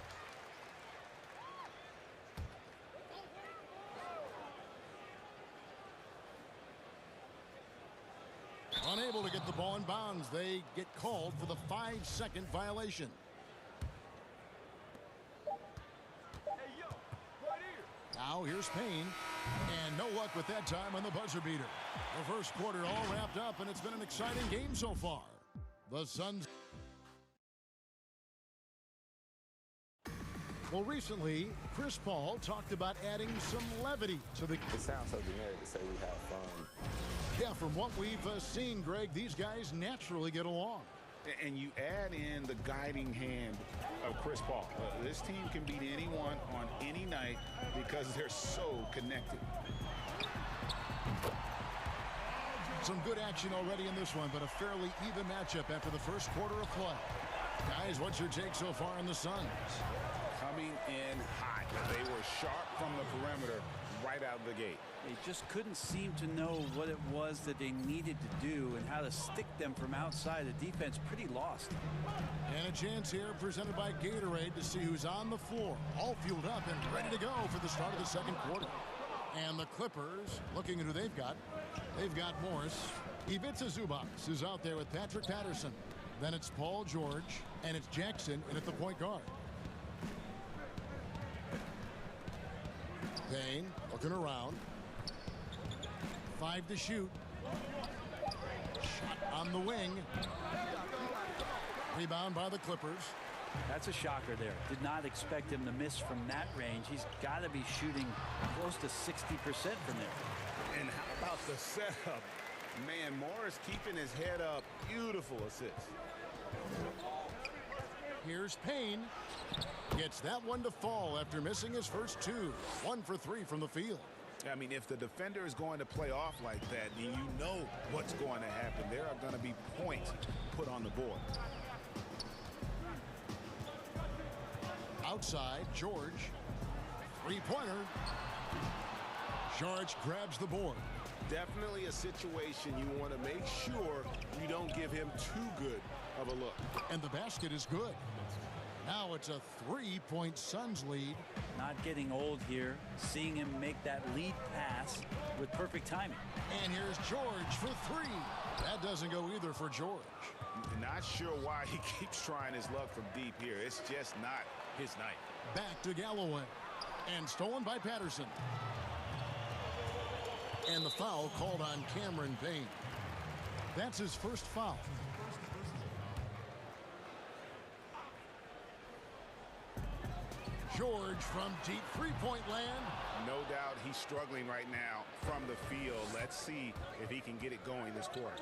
Unable to get the ball in bounds. They get called for the 5-second violation. Now here's Payne. And no luck with that time on the buzzer beater. The first quarter all wrapped up, and it's been an exciting game so far. The Suns. Well, recently, Chris Paul talked about adding some levity to the... It sounds so generic to say we have fun. Yeah, from what we've seen, Greg, these guys naturally get along. And you add in the guiding hand of Chris Paul. This team can beat anyone on any night because they're so connected. Some good action already in this one, but a fairly even matchup after the first quarter of play. Guys, what's your take so far on the Suns? Coming in hot. They were sharp from the perimeter right out of the gate. They just couldn't seem to know what it was that they needed to do and how to stick them from outside. The defense pretty lost. And a chance here presented by Gatorade to see who's on the floor. All fueled up and ready to go for the start of the second quarter. And the Clippers, looking at who they've got Morris. Ivica Zubac is out there with Patrick Patterson. Then it's Paul George, and it's Jackson in at the point guard. Payne looking around. 5 to shoot. Shot on the wing. Rebound by the Clippers. That's a shocker there. Did not expect him to miss from that range. He's got to be shooting close to 60% from there. And how about the setup? Man, Morris keeping his head up. Beautiful assist. Here's Payne. Gets that one to fall after missing his first 2. 1 for 3 from the field. I mean, if the defender is going to play off like that, then you know what's going to happen. There are going to be points put on the board. Outside, George. Three-pointer. Sharich grabs the board. Definitely a situation you want to make sure you don't give him too good of a look. And the basket is good. Now it's a 3-point Suns lead. Not getting old here. Seeing him make that lead pass with perfect timing. And here's George for 3. That doesn't go either for George. Not sure why he keeps trying his luck from deep here. It's just not his night. Back to Galloway. And stolen by Patterson. And the foul called on Cameron Payne. That's his first foul. George from deep three-point land. No doubt he's struggling right now from the field. Let's see if he can get it going this quarter.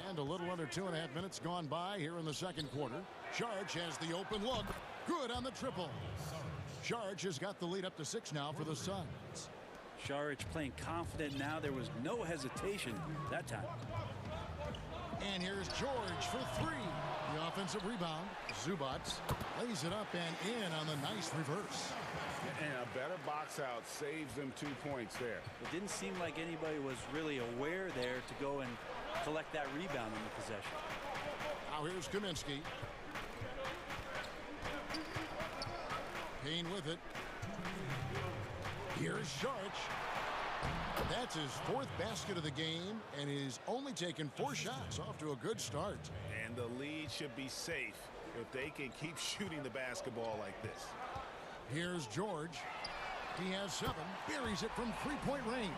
And a little under 2.5 minutes gone by here in the second quarter. Sharich has the open look. Good on the triple. Sharich has got the lead up to 6 now for the Suns. Šarić playing confident now. There was no hesitation that time. And here's George for three. The offensive rebound. Zubac lays it up and in on the nice reverse. And a better box out saves them 2 points there. It didn't seem like anybody was really aware there to go and collect that rebound in the possession. Now here's Kaminsky. Payne with it. Here's Šarić. That's his 4th basket of the game, and he's only taken 4 shots. Off to a good start. And the lead should be safe if they can keep shooting the basketball like this. Here's George. He has 7. Buries it from 3-point range.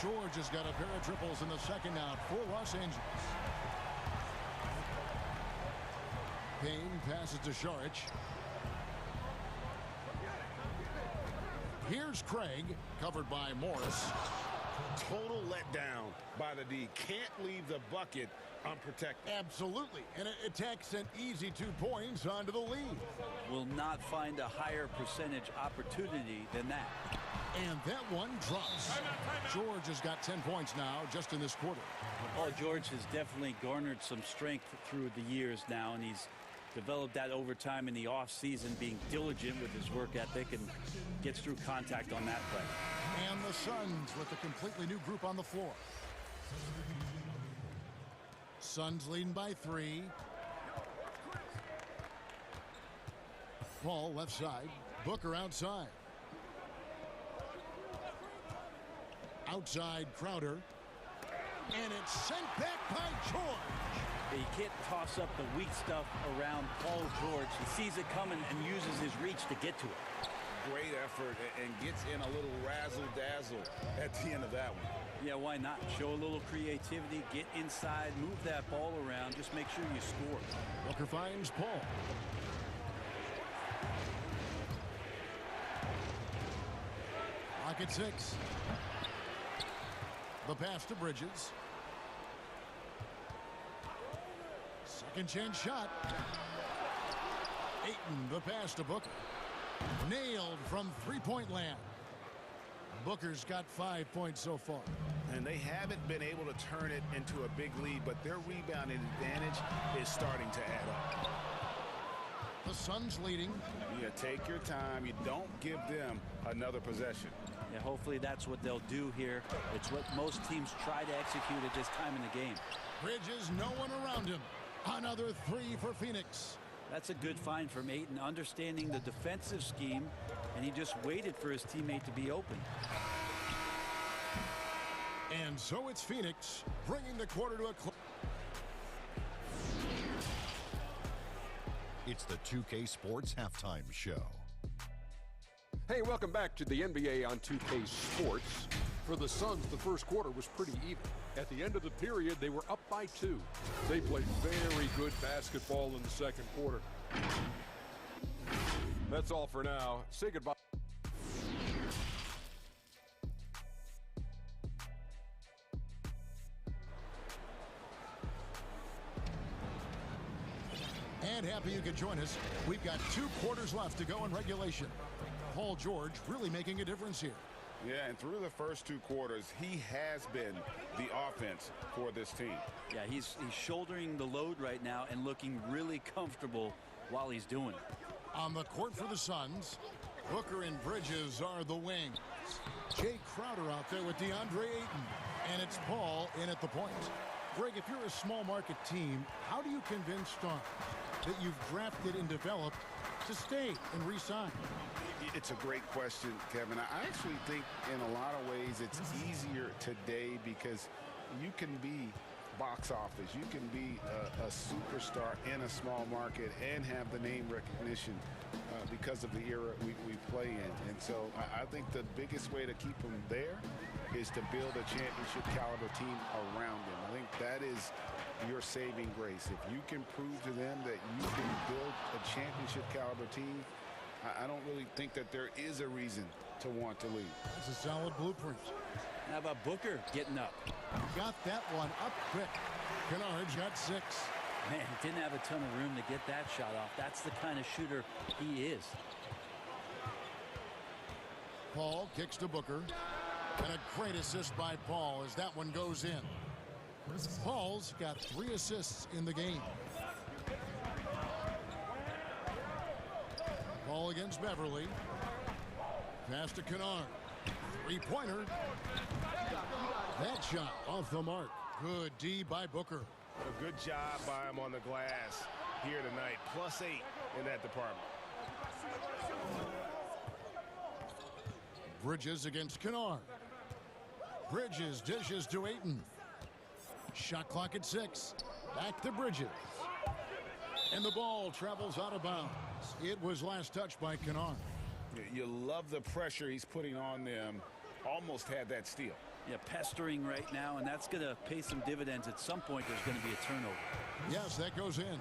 George has got a pair of triples in the second out for Los Angeles. Payne passes to Šarić. Here's Craig, covered by Morris. Total letdown by the D. Can't leave the bucket unprotected. Absolutely. And it takes an easy 2 points onto the lead. Will not find a higher percentage opportunity than that. And that one drops. George has got 10 points now just in this quarter. Well, George has definitely garnered some strength through the years now, and he's developed that over time in the offseason, being diligent with his work ethic and gets through contact on that play. And the Suns with a completely new group on the floor. Suns leading by 3. Paul left side. Booker outside. Outside Crowder. And it's sent back by George. You can't toss up the weak stuff around Paul George. He sees it coming and uses his reach to get to it. Great effort and gets in a little razzle-dazzle at the end of that one. Yeah, why not? Show a little creativity, get inside, move that ball around, just make sure you score. Booker finds Paul. Lock at 6. The pass to Bridges. Second chance shot. Ayton, the pass to Booker. Nailed from 3-point land. Booker's got 5 points so far. And they haven't been able to turn it into a big lead, but their rebounding advantage is starting to add up. The Suns leading. You take your time. You don't give them another possession. Yeah, hopefully that's what they'll do here. It's what most teams try to execute at this time in the game. Bridges, no one around him. Another 3 for Phoenix. That's a good find from Ayton, understanding the defensive scheme, and he just waited for his teammate to be open. And so it's Phoenix bringing the quarter to a close. It's the 2K Sports Halftime Show. Hey, welcome back to the NBA on 2K Sports. For the Suns, the first quarter was pretty even. At the end of the period, they were up by 2. They played very good basketball in the second quarter. That's all for now. Say goodbye. And happy you could join us. We've got 2 quarters left to go in regulation. Paul George really making a difference here. Yeah, and through the first 2 quarters, he has been the offense for this team. Yeah, he's shouldering the load right now and looking really comfortable while he's doing it. On the court for the Suns, Booker and Bridges are the wings. Jay Crowder out there with DeAndre Ayton. And it's Paul in at the point. Greg, if you're a small market team, how do you convince stars that you've drafted and developed to stay and re-sign? It's a great question, Kevin. I actually think in a lot of ways it's easier today because you can be box office. You can be a superstar in a small market and have the name recognition because of the era we play in. And so I think the biggest way to keep them there is to build a championship caliber team around them. I think that is your saving grace. If you can prove to them that you can build a championship caliber team, I don't really think that there is a reason to want to leave. That's a solid blueprint. How about Booker getting up? Got that one up quick. Kennard's got 6. Man, didn't have a ton of room to get that shot off. That's the kind of shooter he is. Paul kicks to Booker. And a great assist by Paul as that one goes in. Paul's got 3 assists in the game. Paul against Beverly. Pass to Kennard. 3-pointer. That shot off the mark. Good D by Booker. A good job by him on the glass here tonight. +8 in that department. Bridges against Kennard. Bridges dishes to Ayton. Shot clock at 6. Back to Bridges. And the ball travels out of bounds. It was last touched by Kennard. You love the pressure he's putting on them. Almost had that steal. Yeah, pestering right now, and that's going to pay some dividends. At some point, there's going to be a turnover. Yes, that goes in.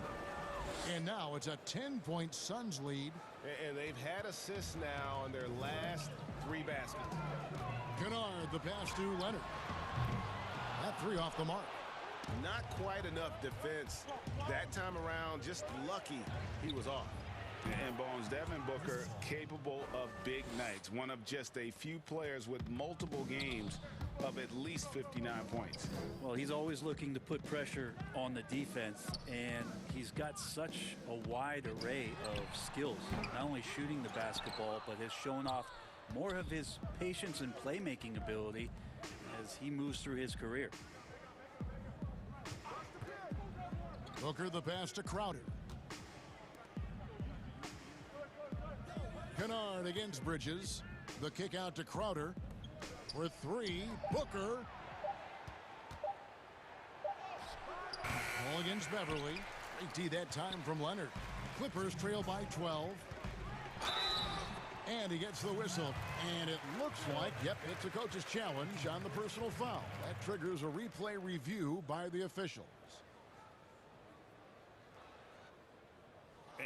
And now it's a 10-point Suns lead. And they've had assists now in their last 3 baskets. Kennard, the pass to Leonard. That 3 off the mark. Not quite enough defense that time around. Just lucky he was off. And Bones, Devin Booker capable of big nights. One of just a few players with multiple games of at least 59 points. Well, he's always looking to put pressure on the defense, and he's got such a wide array of skills. Not only shooting the basketball, but has shown off more of his patience and playmaking ability as he moves through his career. Booker the pass to Crowder. Kennard against Bridges. The kick out to Crowder for 3. Booker. Ball against Beverly. Great D that time from Leonard. Clippers trail by 12. And he gets the whistle. And it looks like, yep, it's a coach's challenge on the personal foul. That triggers a replay review by the officials.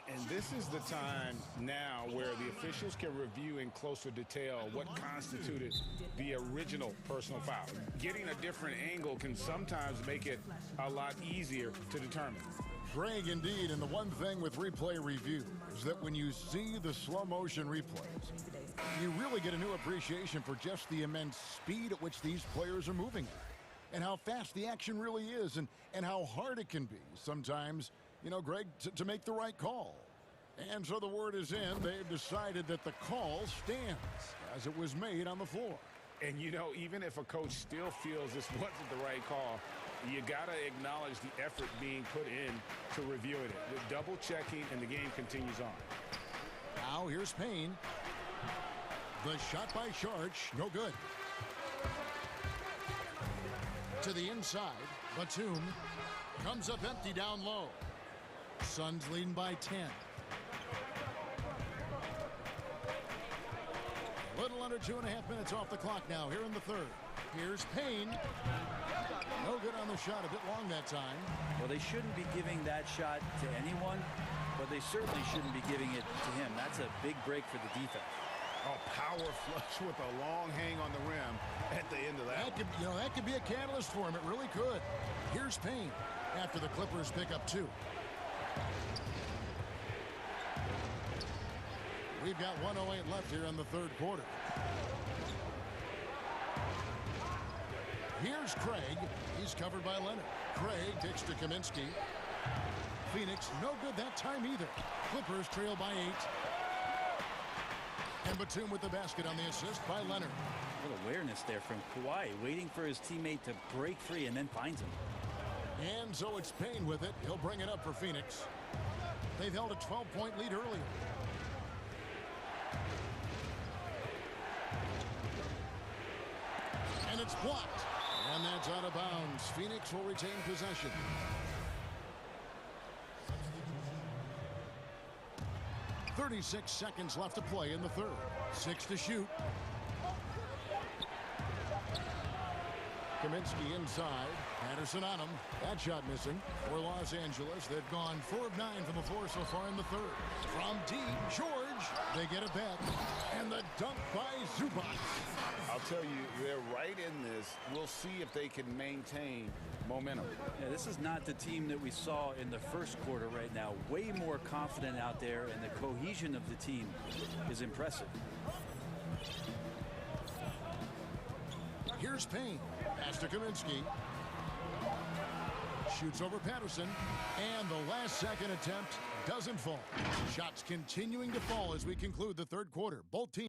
And this is the time now where the officials can review in closer detail what constituted the original personal foul. Getting a different angle can sometimes make it a lot easier to determine. Greg, indeed, and the one thing with replay review is that when you see the slow motion replays, you really get a new appreciation for just the immense speed at which these players are moving at, and how fast the action really is, and how hard it can be sometimes, you know, Greg, to make the right call. And so the word is in. They've decided that the call stands as it was made on the floor. And, you know, even if a coach still feels this wasn't the right call, you got to acknowledge the effort being put in to reviewing it. With double checking, and the game continues on. Now here's Payne. The shot by Sharch, no good. To the inside, Batum comes up empty down low. Suns leading by 10. Little under 2.5 minutes off the clock now here in the third. Here's Payne. No good on the shot, a bit long that time. Well, they shouldn't be giving that shot to anyone, but they certainly shouldn't be giving it to him. That's a big break for the defense. Oh, power flush with a long hang on the rim at the end of that. That could be a catalyst for him. It really could. Here's Payne after the Clippers pick up 2. We've got 1:08 left here in the third quarter. Here's Craig. He's covered by Leonard. Craig takes to Kaminsky. Phoenix, no good that time either. Clippers trail by 8. And Batum with the basket on the assist by Leonard. What awareness there from Kawhi, waiting for his teammate to break free and then finds him. And so it's Payne with it. He'll bring it up for Phoenix. They've held a 12-point lead earlier. And it's blocked. And that's out of bounds. Phoenix will retain possession. .36 seconds left to play in the third. 6 to shoot. Kaminsky inside. Patterson on him. That shot missing. For Los Angeles, they've gone 4 of 9 from the floor so far in the third. From deep, George. They get it back. And the dunk by Zubac. I'll tell you, they're right in this. We'll see if they can maintain momentum. Yeah, this is not the team that we saw in the first quarter right now. Way more confident out there, and the cohesion of the team is impressive. Here's Payne. Pass to Kaminsky. Shoots over Patterson. And the last-second attempt doesn't fall. Shots continuing to fall as we conclude the third quarter. Both teams.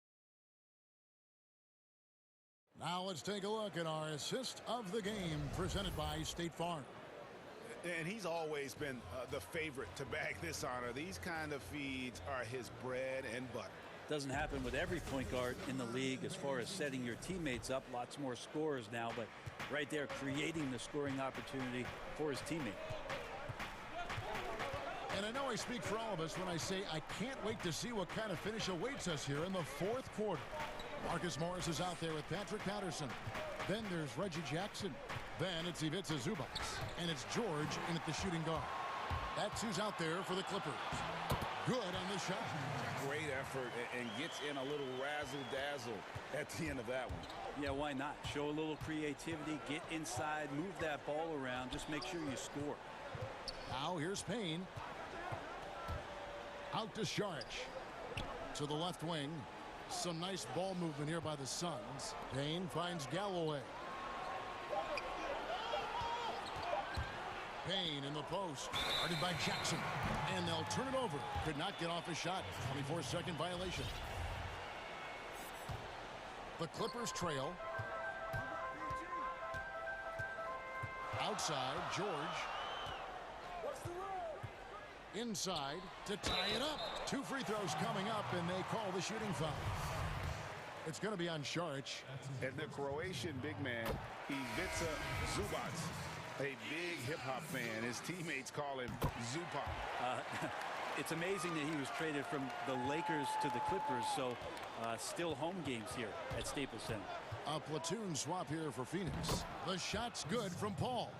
Now let's take a look at our assist of the game presented by State Farm. And he's always been the favorite to bag this honor. These kind of feeds are his bread and butter. Doesn't happen with every point guard in the league as far as setting your teammates up. Lots more scorers now, but right there creating the scoring opportunity for his teammate. And I know I speak for all of us when I say I can't wait to see what kind of finish awaits us here in the fourth quarter. Marcus Morris is out there with Patrick Patterson. Then there's Reggie Jackson. Then it's Ivica Zubac. And it's George in at the shooting guard. That's who's out there for the Clippers. Good on the shot. Great effort and gets in a little razzle-dazzle at the end of that one. Yeah, why not? Show a little creativity, get inside, move that ball around, just make sure you score. Now here's Payne. Out to Saric. To the left wing. Some nice ball movement here by the Suns. Payne finds Galloway. Payne in the post. Guarded by Jackson. And they'll turn it over. Could not get off a shot. 24-second violation. The Clippers trail. Outside, George. Inside to tie it up. 2 free throws coming up, and they call the shooting foul. It's going to be on Saric. And the Croatian big man, Ivica Zubac, a big hip-hop fan. His teammates call him Zupac. It's amazing that he was traded from the Lakers to the Clippers, so still home games here at Staples Center. A platoon swap here for Phoenix. The shot's good from Paul.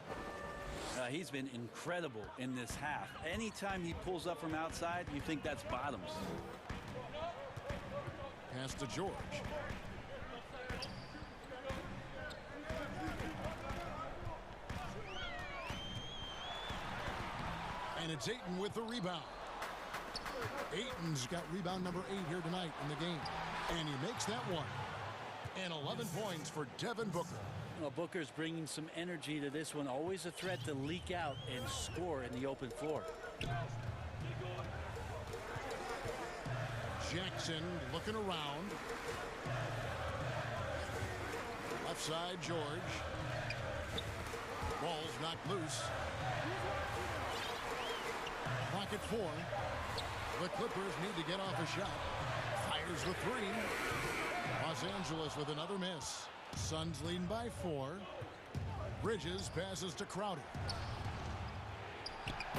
He's been incredible in this half. Anytime he pulls up from outside, you think that's bottoms. Pass to George. And it's Ayton with the rebound. Ayton's got rebound number 8 here tonight in the game. And he makes that one. And 11 points for Devin Booker. Well, Booker's bringing some energy to this one. Always a threat to leak out and score in the open floor. Jackson looking around. Left side, George. Ball's knocked loose. Clock at 4. The Clippers need to get off a shot. Fires the 3. Los Angeles with another miss. Suns leading by 4. Bridges passes to Crowder.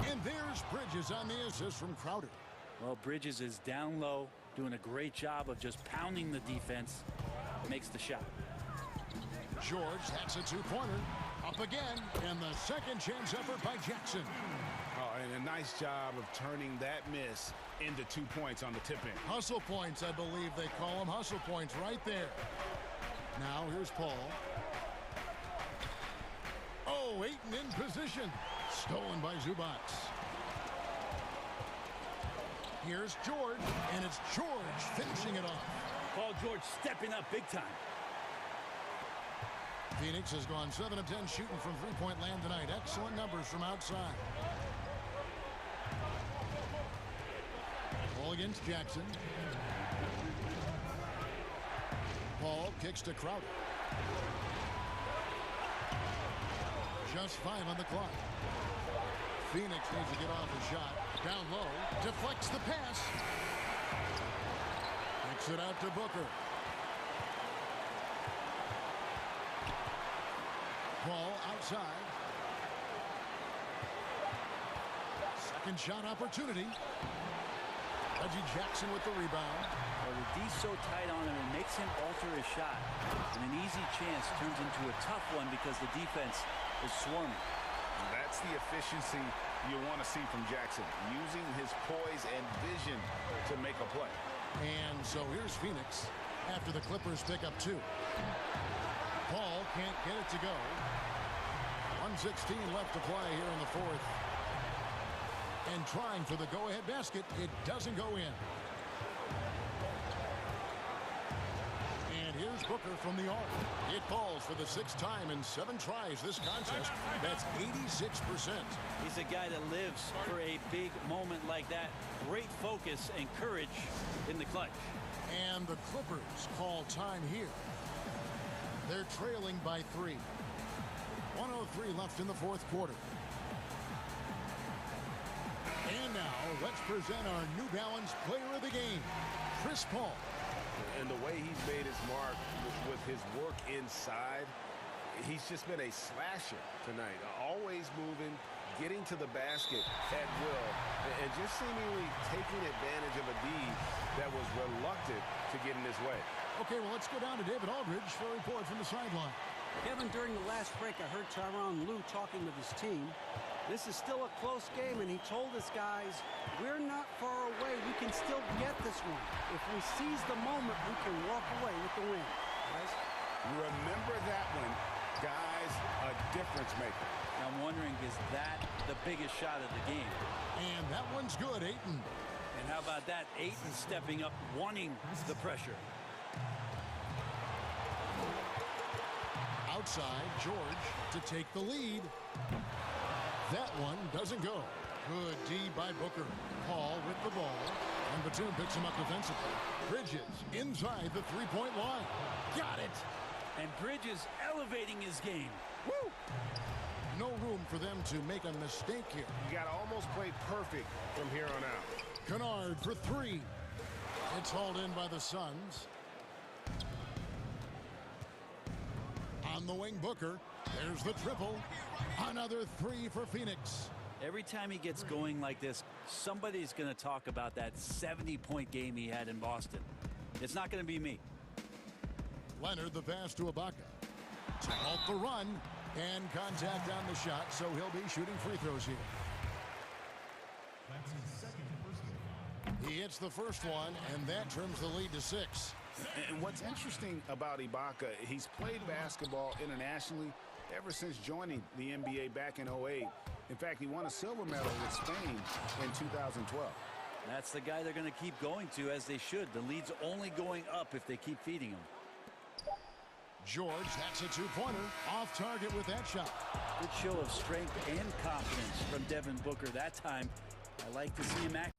And there's Bridges on the assist from Crowder. Well, Bridges is down low, doing a great job of just pounding the defense. Makes the shot. George hacks a 2-pointer. Up again. And the second chance effort by Jackson. Oh, and a nice job of turning that miss into 2 points on the tip-in. Hustle points, I believe they call them. Hustle points right there. Now here's Paul. Oh, Ayton in position. Stolen by Zubac. Here's George, and it's George finishing it off. Paul George stepping up big time. Phoenix has gone 7 of 10 shooting from three-point land tonight. Excellent numbers from outside. Ball against Jackson. Paul kicks to Crowder. Just 5 on the clock. Phoenix needs to get off a shot. Down low. Deflects the pass. Kicks it out to Booker. Paul outside. Second shot opportunity. Reggie Jackson with the rebound. Well, the D's so tight on him, it makes him alter his shot. And an easy chance turns into a tough one because the defense is swarming. And that's the efficiency you want to see from Jackson, using his poise and vision to make a play. And so here's Phoenix after the Clippers pick up 2. Paul can't get it to go. 1:16 left to play here in the fourth. And trying for the go-ahead basket, it doesn't go in. And here's Booker from the arc. It falls for the 6th time in 7 tries this contest. That's 86%. He's a guy that lives for a big moment like that. Great focus and courage in the clutch. And the Clippers call time here. They're trailing by 3. 1:03 left in the 4th quarter. And now, let's present our New Balance player of the game, Chris Paul. And the way he's made his mark with his work inside, he's just been a slasher tonight. Always moving, getting to the basket at will, and just seemingly taking advantage of a D that was reluctant to get in his way. Okay, well, let's go down to David Aldridge for a report from the sideline. Kevin, during the last break, I heard Tyronn Lue talking with his team. This is still a close game, and he told his guys, we're not far away. We can still get this one. If we seize the moment, we can walk away with the win. Guys? Remember that one, guys, a difference maker. Now I'm wondering, is that the biggest shot of the game? And that one's good, Ayton. And how about that? Ayton stepping up, wanting the pressure. Outside, George to take the lead. That one doesn't go. Good D by Booker. Paul with the ball. And Batum picks him up defensively. Bridges inside the three-point line. Got it. And Bridges elevating his game. Woo! No room for them to make a mistake here. You got to almost play perfect from here on out. Kennard for 3. It's hauled in by the Suns. On the wing, Booker. There's the triple. Another 3 for Phoenix. Every time he gets going like this, somebody's going to talk about that 70-point game he had in Boston. It's not going to be me. Leonard, the pass to Ibaka. To halt the run. And contact on the shot, so he'll be shooting free throws here. That's his second personal. He hits the first one, and that trims the lead to 6. And what's interesting about Ibaka, he's played basketball internationally ever since joining the NBA back in 2008. In fact, he won a silver medal with Spain in 2012. That's the guy they're going to keep going to, as they should. The lead's only going up if they keep feeding him. George, that's a 2-pointer. Off target with that shot. Good show of strength and confidence from Devin Booker that time. I like to see him act.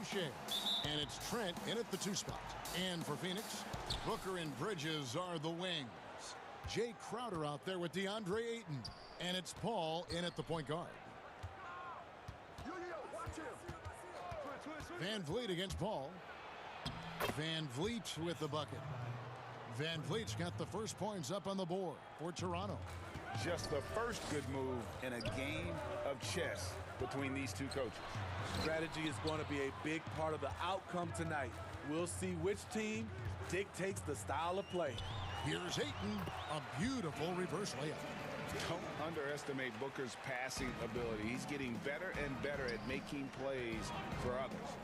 Boucher. And it's Trent in at the 2 spot. And for Phoenix, Booker and Bridges are the wings. Jay Crowder out there with DeAndre Ayton. And it's Paul in at the point guard. Van Vliet against Paul. Van Vliet with the bucket. Van Vliet's got the first points up on the board for Toronto. Just the first good move in a game of chess between these two coaches. Strategy is going to be a big part of the outcome tonight. We'll see which team dictates the style of play. Here's Ayton, a beautiful reverse layup. Don't underestimate Booker's passing ability. He's getting better and better at making plays for others.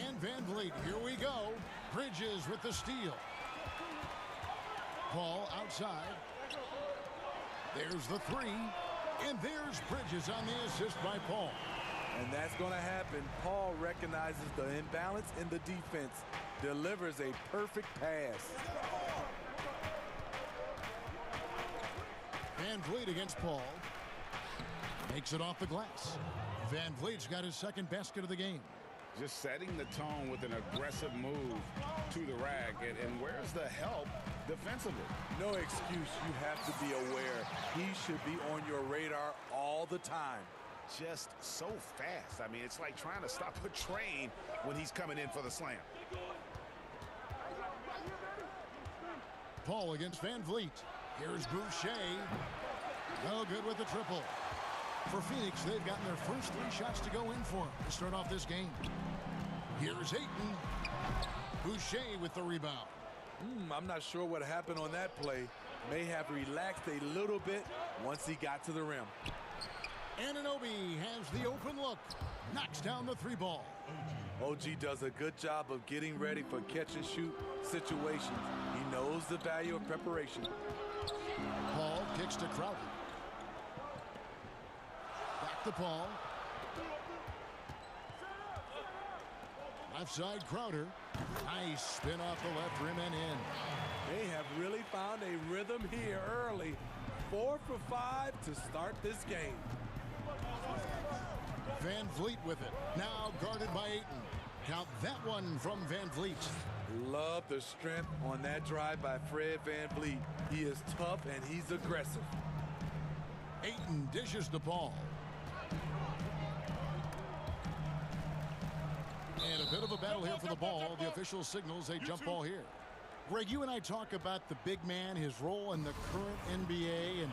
And Van Vliet, here we go. Bridges with the steal. Paul outside. There's the 3. And there's Bridges on the assist by Paul. And that's going to happen. Paul recognizes the imbalance in the defense. Delivers a perfect pass. Van Vliet against Paul. Makes it off the glass. Van Vliet's got his second basket of the game. Just setting the tone with an aggressive move to the rack. And where's the help defensively? No excuse. You have to be aware. He should be on your radar all the time. Just so fast. I mean, it's like trying to stop a train when he's coming in for the slam. Paul against Van Vliet. Here's Boucher. No good with the triple. For Phoenix, they've gotten their first 3 shots to go in for them to start off this game. Here's Ayton. Boucher with the rebound. I'm not sure what happened on that play. May have relaxed a little bit once he got to the rim. Anunoby has the open look. Knocks down the 3 ball. OG does a good job of getting ready for catch-and-shoot situations. He knows the value of preparation. Paul kicks to Crowder. Back to Paul. Left side Crowder. Nice spin off the left rim and in. They have really found a rhythm here early. 4 for 5 to start this game. Van Vliet with it. Now guarded by Ayton. Count that one from Van Vliet. Love the strength on that drive by Fred Van Vliet. He is tough and he's aggressive. Ayton dishes the ball. And a bit of a battle here for the ball. The official signals a jump ball here. Greg, you and I talk about the big man, his role in the current NBA, and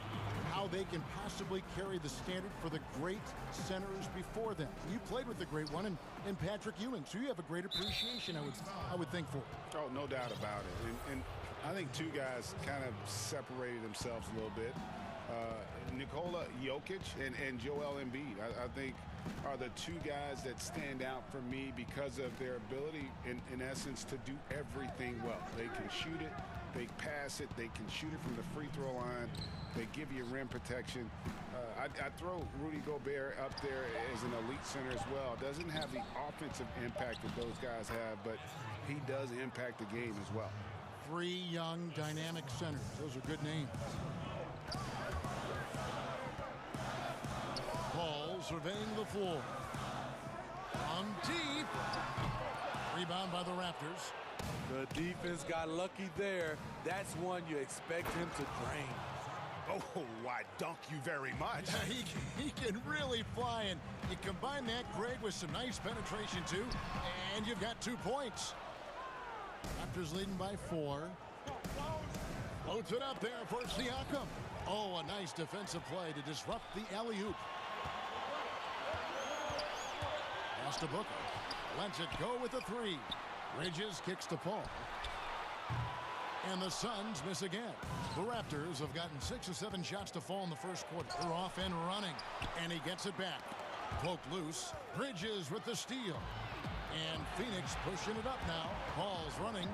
how they can possibly carry the standard for the great centers before them. You played with the great one in Patrick Ewing, so you have a great appreciation, I would think, for it. Oh, no doubt about it. And I think 2 guys kind of separated themselves a little bit. Nikola Jokic and Joel Embiid, I think, are the 2 guys that stand out for me because of their ability, in essence, to do everything well. They can shoot it, they pass it, they can shoot it from the free throw line, they give you rim protection. I throw Rudy Gobert up there as an elite center as well. Doesn't have the offensive impact that those guys have, but he does impact the game as well. 3 young, dynamic centers. Those are good names. Paul surveying the floor. On deep. Rebound by the Raptors. The defense got lucky there. That's one you expect him to drain. Oh, why, dunk you very much. He can really fly, and you combine that, Greg, with some nice penetration, too, and you've got 2 points. Raptors leading by 4. Floats it up there for Siakam. Oh, a nice defensive play to disrupt the alley-oop. Pass to Booker. Lets it go with a 3. Bridges kicks to Paul. And the Suns miss again. The Raptors have gotten 6 or 7 shots to fall in the first quarter. They're off and running. And he gets it back. Poked loose. Bridges with the steal. And Phoenix pushing it up now. Paul's running.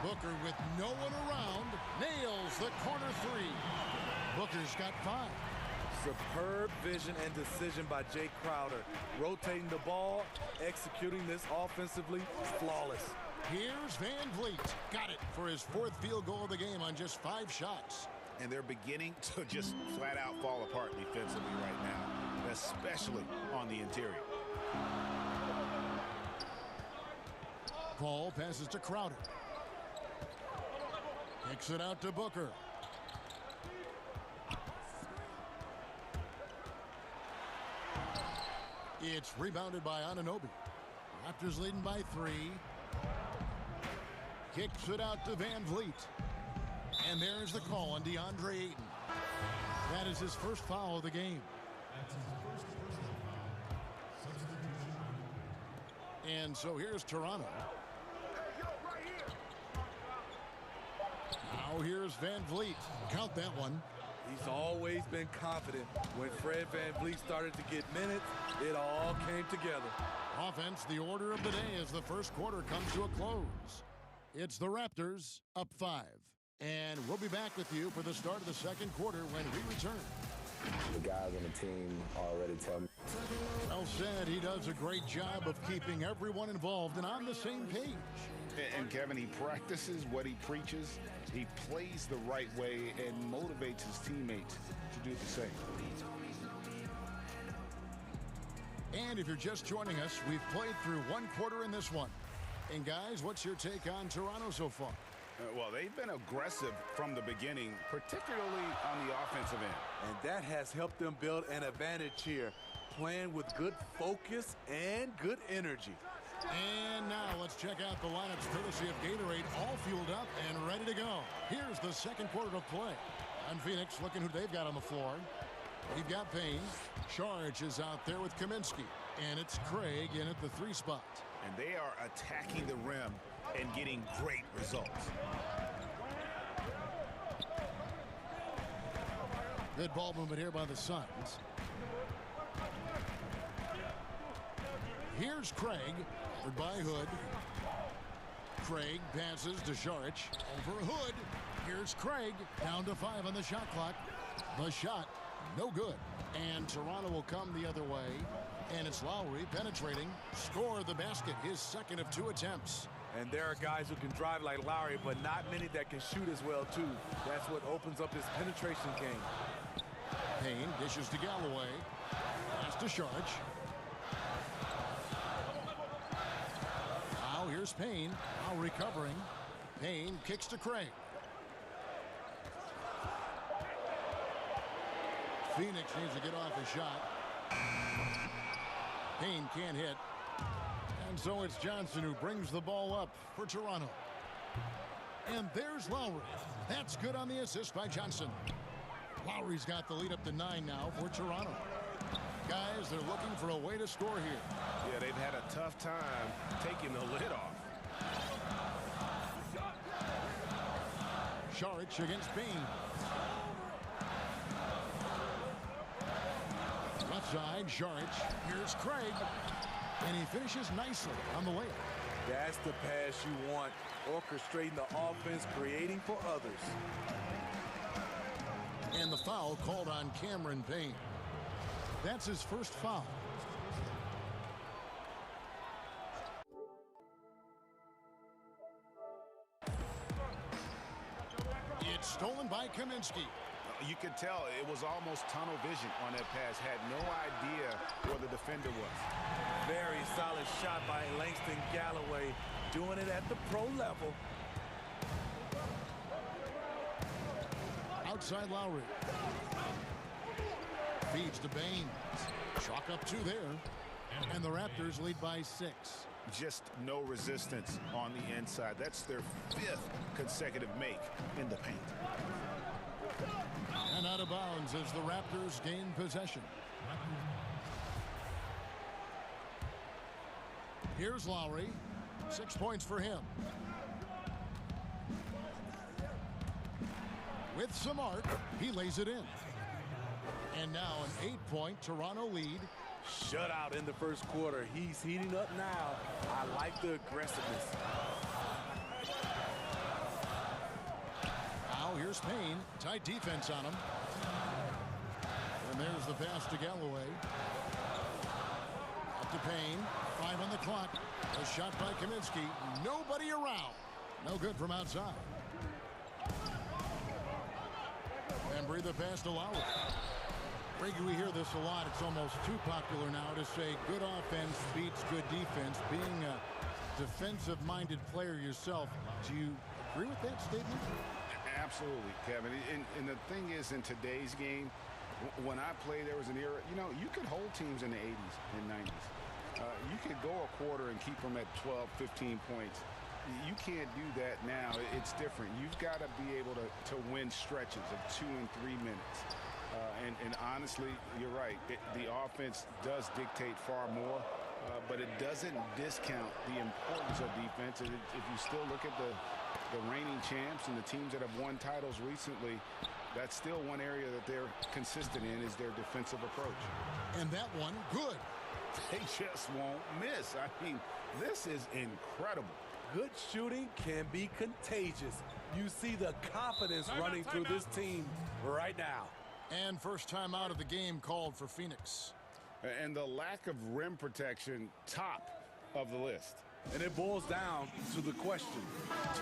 Booker with no one around. Nails the corner 3. Booker's got 5. Superb vision and decision by Jay Crowder. Rotating the ball, executing this offensively, flawless. Here's Van Vliet. Got it for his 4th field goal of the game on just 5 shots. And they're beginning to just flat out fall apart defensively right now, especially on the interior. Paul passes to Crowder. Kicks it out to Booker. It's rebounded by Anunoby. Raptors leading by 3. Kicks it out to Van Vliet. And there's the call on DeAndre Ayton. That is his first foul of the game. And so here's Toronto. Now here's Van Vliet. Count that one. He's always been confident. When Fred Van Vliet started to get minutes, it all came together. Offense, the order of the day as the first quarter comes to a close. It's the Raptors up 5. And we'll be back with you for the start of the second quarter when we return. The guys on the team already tell me. Well said. He does a great job of keeping everyone involved and on the same page. And Kevin, he practices what he preaches. He plays the right way and motivates his teammates to do the same. And if you're just joining us, we've played through one quarter in this one. And guys, what's your take on Toronto so far? Well, they've been aggressive from the beginning, particularly on the offensive end. And that has helped them build an advantage here, playing with good focus and good energy. And now let's check out the lineups courtesy of Gatorade, all fueled up and ready to go. Here's the second quarter of play. And Phoenix looking who they've got on the floor. We've got Payne. Charge is out there with Kaminsky. And it's Craig in at the 3 spot. And they are attacking the rim and getting great results. Good ball movement here by the Suns. Here's Craig, covered by Hood. Craig passes to Šarić. Over Hood. Here's Craig, down to 5 on the shot clock. The shot, no good. And Toronto will come the other way. And it's Lowry penetrating. Score the basket, his second of 2 attempts. And there are guys who can drive like Lowry, but not many that can shoot as well, too. That's what opens up his penetration game. Payne dishes to Galloway. Pass to Šarić. Now here's Payne. Now recovering. Payne kicks to Craig. Phoenix needs to get off a shot. Payne can't hit. And so it's Johnson who brings the ball up for Toronto. And there's Lowry. That's good on the assist by Johnson. Lowry's got the lead up to 9 now for Toronto. Guys, they're looking for a way to score here. Yeah, they've had a tough time taking the lid off. Šarić against Payne. Left side, Šarić. Here's Craig. And he finishes nicely on the layup. That's the pass you want. Orchestrating the offense, creating for others. And the foul called on Cameron Payne. That's his first foul. It's stolen by Kaminsky. You could tell it was almost tunnel vision on that pass. Had no idea where the defender was. Very solid shot by Langston Galloway, doing it at the pro level. Outside Lowry. Feeds to Baines. Chalk up 2 there. And the Raptors lead by 6. Just no resistance on the inside. That's their 5th consecutive make in the paint. And out of bounds as the Raptors gain possession. Here's Lowry. 6 points for him. With some arc, he lays it in. And now an 8-point Toronto lead. Shutout in the first quarter. He's heating up now. I like the aggressiveness. Now here's Payne. Tight defense on him. And there's the pass to Galloway. Up to Payne. 5 on the clock. A shot by Kaminsky. Nobody around. No good from outside. And breathe the pass to Lowry. Frankie, we hear this a lot. It's almost too popular now to say good offense beats good defense. Being a defensive-minded player yourself, do you agree with that statement? Absolutely, Kevin. And the thing is, in today's game, when I played, there was an era, you know, you could hold teams in the 80s and 90s. You could go a quarter and keep them at 12, 15 points. You can't do that now. It's different. You've got to be able to win stretches of 2 and 3 minutes. And honestly, you're right. The offense does dictate far more, but it doesn't discount the importance of defense. And if you still look at the reigning champs and the teams that have won titles recently, that's still one area that they're consistent in, is their defensive approach. And that one, good. They just won't miss. I mean, this is incredible. Good shooting can be contagious. You see the confidence running through this team right now. And first time out of the game called for Phoenix. And the lack of rim protection, top of the list. And it boils down to the question,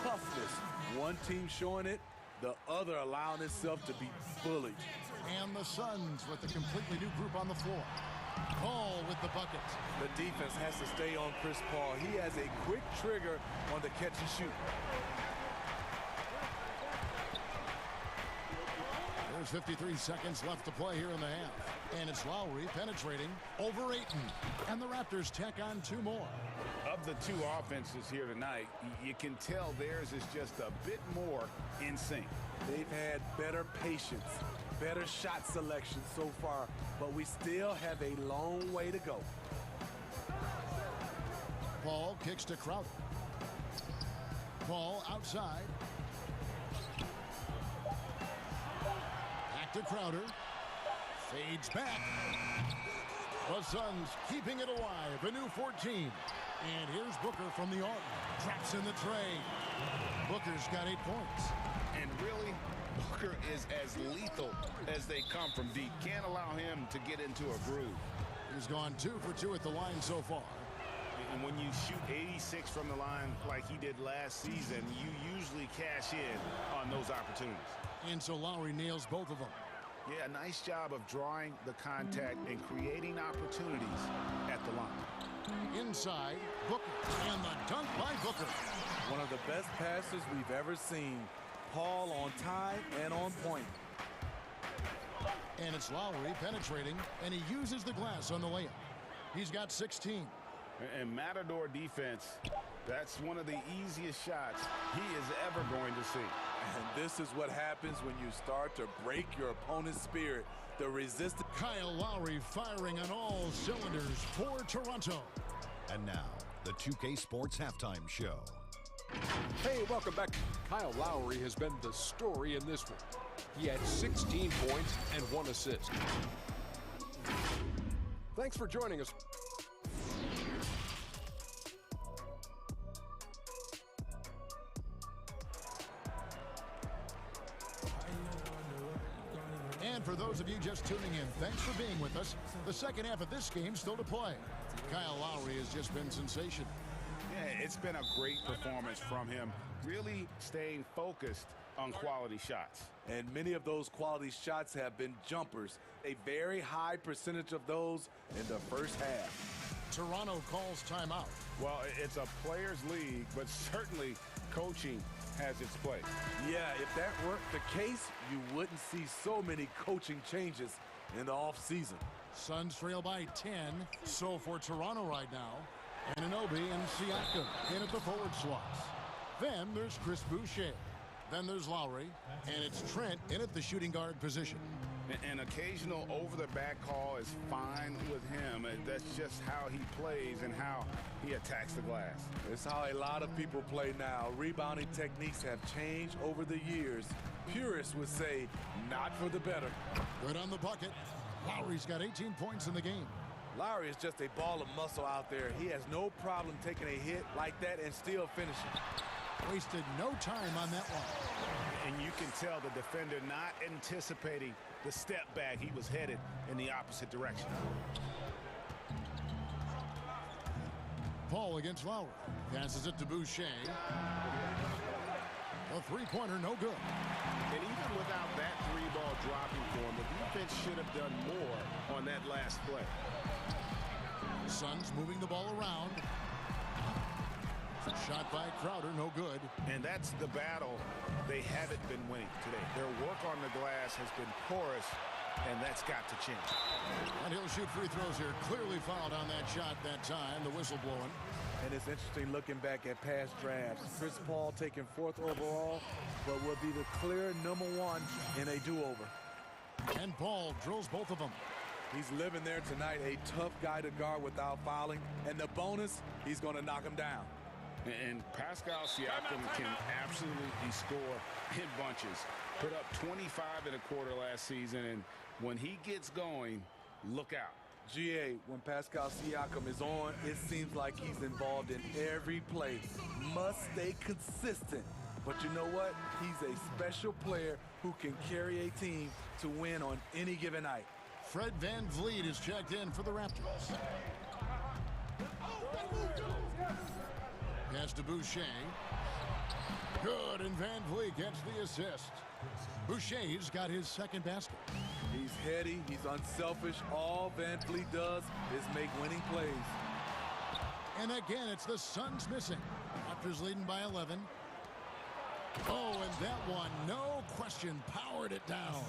toughness. One team showing it, the other allowing itself to be bullied. And the Suns with a completely new group on the floor. Paul with the bucket. The defense has to stay on Chris Paul. He has a quick trigger on the catch and shoot. There's 53 seconds left to play here in the half. And it's Lowry penetrating over Ayton. And the Raptors tack on 2 more. Of the 2 offenses here tonight, you can tell theirs is just a bit more in sync. They've had better patience, better shot selection so far, but we still have a long way to go. Paul kicks to Crowder. Paul outside. Back to Crowder. Fades back. The Suns keeping it alive. A new 14. And here's Booker from the arc. Drops in the tray. Booker's got 8 points. And really, Booker is as lethal as they come from deep. Can't allow him to get into a groove. He's gone 2 for 2 at the line so far. And when you shoot 86 from the line like he did last season, you usually cash in on those opportunities. And so Lowry nails both of them. Yeah, nice job of drawing the contact and creating opportunities at the line. Inside, Booker. And the dunk by Booker. One of the best passes we've ever seen. Paul on time and on point. And it's Lowry penetrating, and he uses the glass on the layup. He's got 16. And Matador defense, that's one of the easiest shots he is ever going to see. And this is what happens when you start to break your opponent's spirit. The resistance. Kyle Lowry firing on all cylinders for Toronto. And now, the 2K Sports Halftime Show. Hey, welcome back. Kyle Lowry has been the story in this one. He had 16 points and 1 assist. Thanks for joining us. And for those of you just tuning in, thanks for being with us. The second half of this game still to play. Kyle Lowry has just been sensational. Yeah, it's been a great performance from him, really staying focused on quality shots. And many of those quality shots have been jumpers. A very high percentage of those in the first half. Toronto calls timeout. Well, it's a players' league, but certainly coaching has its place. Yeah, if that weren't the case, you wouldn't see so many coaching changes in the offseason. Suns trail by 10. So for Toronto right now, Anunoby and Siakam in at the forward slots. Then there's Chris Boucher. Then there's Lowry. And it's Trent in at the shooting guard position. An occasional over-the-back call is fine with him. That's just how he plays and how he attacks the glass. It's how a lot of people play now. Rebounding techniques have changed over the years. Purists would say, not for the better. Good on the bucket. Lowry's got 18 points in the game. Lowry is just a ball of muscle out there. He has no problem taking a hit like that and still finishing. Wasted no time on that one. And you can tell the defender not anticipating the step back. He was headed in the opposite direction. Paul against Lowry. Passes it to Boucher. A three-pointer, no good. And even without that three-ball dropping for him, the defense should have done more on that last play. Suns moving the ball around. Shot by Crowder, no good. And that's the battle they haven't been winning today. Their work on the glass has been porous, and that's got to change. And he'll shoot free throws here. Clearly fouled on that shot that time. The whistle blowing. And it's interesting looking back at past drafts. Chris Paul taken 4th overall, but will be the clear #1 in a do-over. And Paul drills both of them. He's living there tonight, a tough guy to guard without fouling. And the bonus, he's going to knock him down. And Pascal Siakam can absolutely score in bunches. Put up 25 in a quarter last season, and when he gets going, look out. GA, when Pascal Siakam is on, it seems like he's involved in every play. Must stay consistent. But you know what? He's a special player who can carry a team to win on any given night. Fred VanVleet is checked in for the Raptors. Pass to Boucher. Good, and VanVleet gets the assist. Boucher's got his second basket. He's heady, he's unselfish. All VanVleet does is make winning plays. And again, it's the Suns missing. Raptors leading by 11. Oh, and that one, no question, powered it down.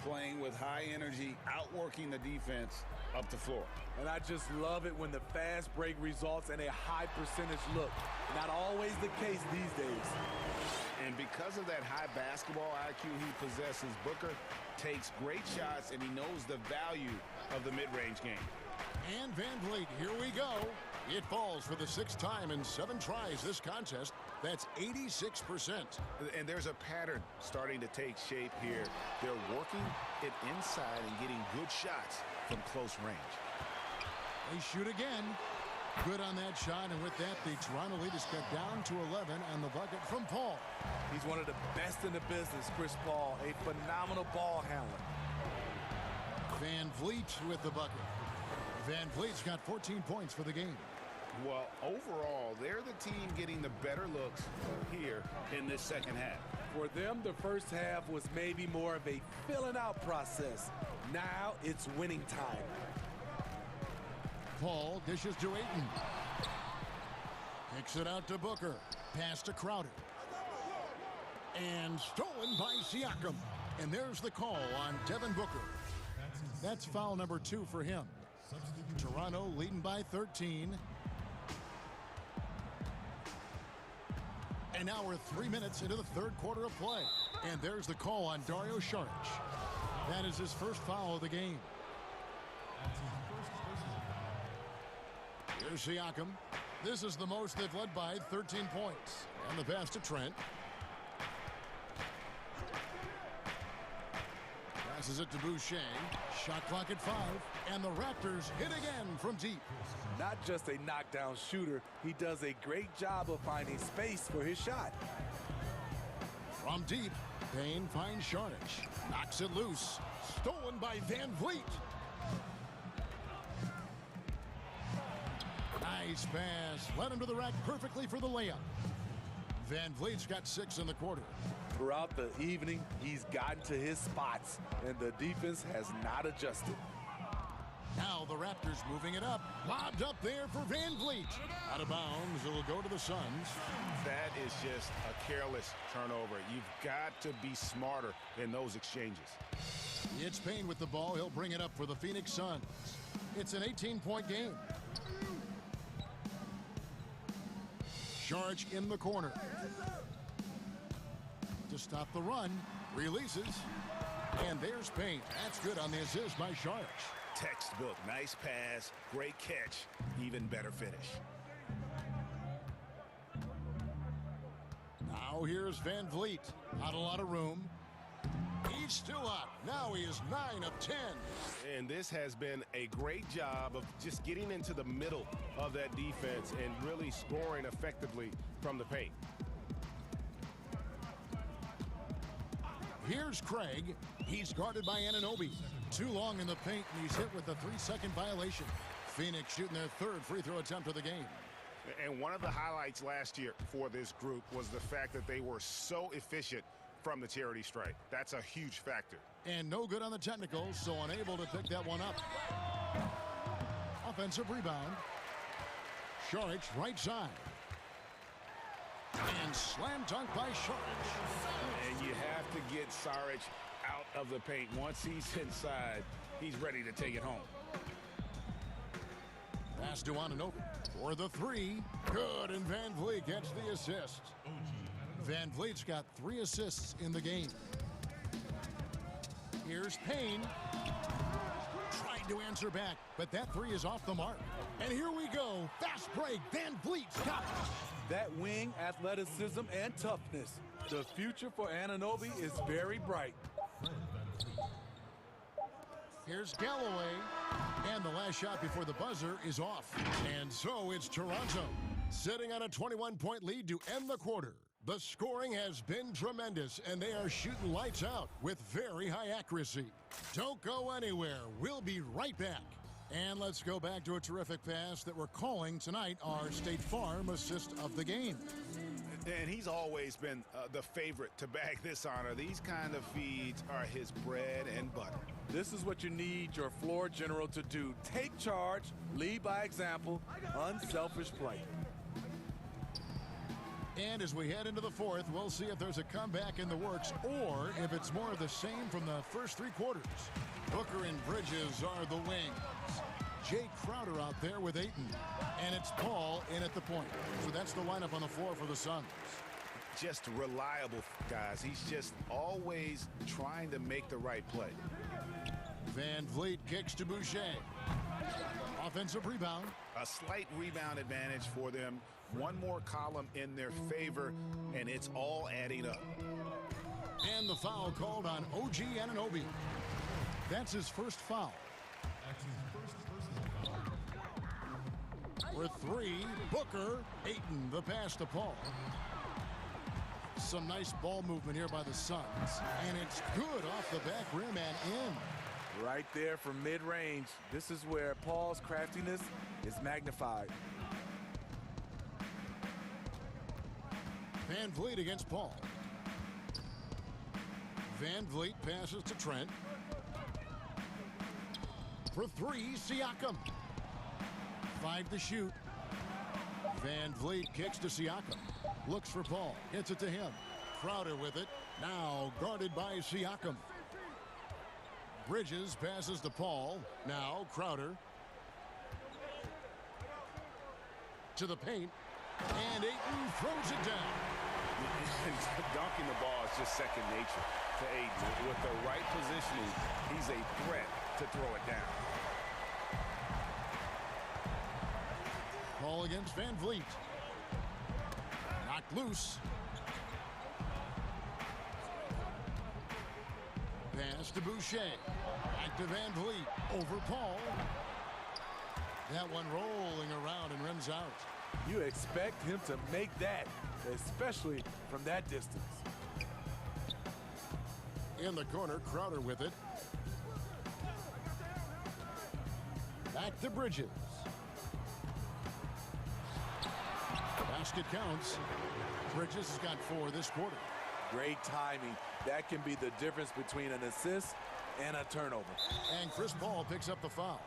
Playing with high energy, outworking the defense up the floor. And I just love it when the fast break results in a high percentage look. Not always the case these days. And because of that high basketball IQ he possesses, Booker takes great shots, and he knows the value of the mid-range game. And VanVleet, here we go. It falls for the 6th time in 7 tries this contest. That's 86%. And there's a pattern starting to take shape here. They're working it inside and getting good shots from close range. They shoot again. Good on that shot, and with that, the Toronto lead is cut down to 11 on the bucket from Paul. He's one of the best in the business, Chris Paul, a phenomenal ball handler. VanVleet with the bucket. VanVleet's got 14 points for the game. Well, overall, they're the team getting the better looks here in this second half. For them, the first half was maybe more of a filling out process. Now it's winning time. Paul dishes to Ayton. Kicks it out to Booker. Pass to Crowder. And stolen by Siakam. And there's the call on Devin Booker. That's foul number 2 for him. Toronto leading by 13. And now we're 3 minutes into the 3rd quarter of play. And there's the call on Dario Saric. That is his first foul of the game. Here's Siakam. This is the most they've led by 13 points. And the pass to Trent. Passes it to Boucher. Shot clock at 5. And the Raptors hit again from deep. Not just a knockdown shooter, he does a great job of finding space for his shot. From deep, Payne finds Saric. Knocks it loose. Stolen by VanVleet. Nice pass. Led him to the rack perfectly for the layup. VanVleet's got 6 in the quarter. Throughout the evening, he's gotten to his spots, and the defense has not adjusted. Now the Raptors moving it up. Lobbed up there for VanVleet. Out of bounds. It'll go to the Suns. That is just a careless turnover. You've got to be smarter in those exchanges. It's Payne with the ball. He'll bring it up for the Phoenix Suns. It's an 18-point game. Saric in the corner. To stop the run. Releases. And there's Payne. That's good on the assist by Saric. Textbook. Nice pass. Great catch. Even better finish. Now here's VanVleet. Not a lot of room. He's still up. Now he is 9 of 10. And this has been a great job of just getting into the middle of that defense and really scoring effectively from the paint. Here's Craig. He's guarded by Anunoby. Too long in the paint, and he's hit with a 3-second violation. Phoenix shooting their 3rd free throw attempt of the game. And one of the highlights last year for this group was the fact that they were so efficient from the charity stripe. That's a huge factor. And no good on the technicals, so unable to pick that one up. Offensive rebound. Šarić right side. And slam dunk by Šarić. And you have to get Šarić out of the paint. Once he's inside, he's ready to take it home. Pass to Anunoby for the three. Good, and Van Vliet gets the assist. Van Vliet's got 3 assists in the game. Here's Payne. Tried to answer back, but that 3 is off the mark. And here we go. Fast break. Van Vliet's got it. That wing athleticism and toughness. The future for Anunoby is very bright. Here's Galloway. And the last shot before the buzzer is off. And so it's Toronto sitting on a 21-point lead to end the quarter. The scoring has been tremendous, and they are shooting lights out with very high accuracy. Don't go anywhere. We'll be right back. And let's go back to a terrific pass that we're calling tonight our State Farm assist of the game. And he's always been the favorite to bag this honor. These kind of feeds are his bread and butter. This is what you need your floor general to do. Take charge, lead by example, unselfish play. And as we head into the fourth, we'll see if there's a comeback in the works or if it's more of the same from the first 3 quarters. Booker and Bridges are the wings. Jay Crowder out there with Ayton. And it's Paul in at the point. So that's the lineup on the floor for the Suns. Just reliable, guys. He's just always trying to make the right play. Van Vliet kicks to Boucher. Offensive rebound. A slight rebound advantage for them. One more column in their favor, and it's all adding up. And the foul called on OG Anunoby. That's his first foul. For 3, Booker. Ayton, the pass to Paul. Some nice ball movement here by the Suns. And it's good off the back rim and in. Right there from mid-range. This is where Paul's craftiness is magnified. Van Vliet against Paul. Van Vliet passes to Trent. For 3, Siakam. 5 to shoot. Van Vliet kicks to Siakam. Looks for Paul. Hits it to him. Crowder with it. Now guarded by Siakam. Bridges passes to Paul. Now Crowder. To the paint. And Ayton throws it down. Dunking the ball is just second nature to Ayton. With the right positioning, he's a threat to throw it down. Paul against Van Vliet. Knocked loose. Pass to Boucher. Back to Van Vliet. Over Paul. That one rolling around and rims out. You expect him to make that, especially from that distance. In the corner, Crowder with it. Back to Bridges. Basket counts. Bridges has got 4 this quarter. Great timing. That can be the difference between an assist and a turnover. And Chris Paul picks up the foul.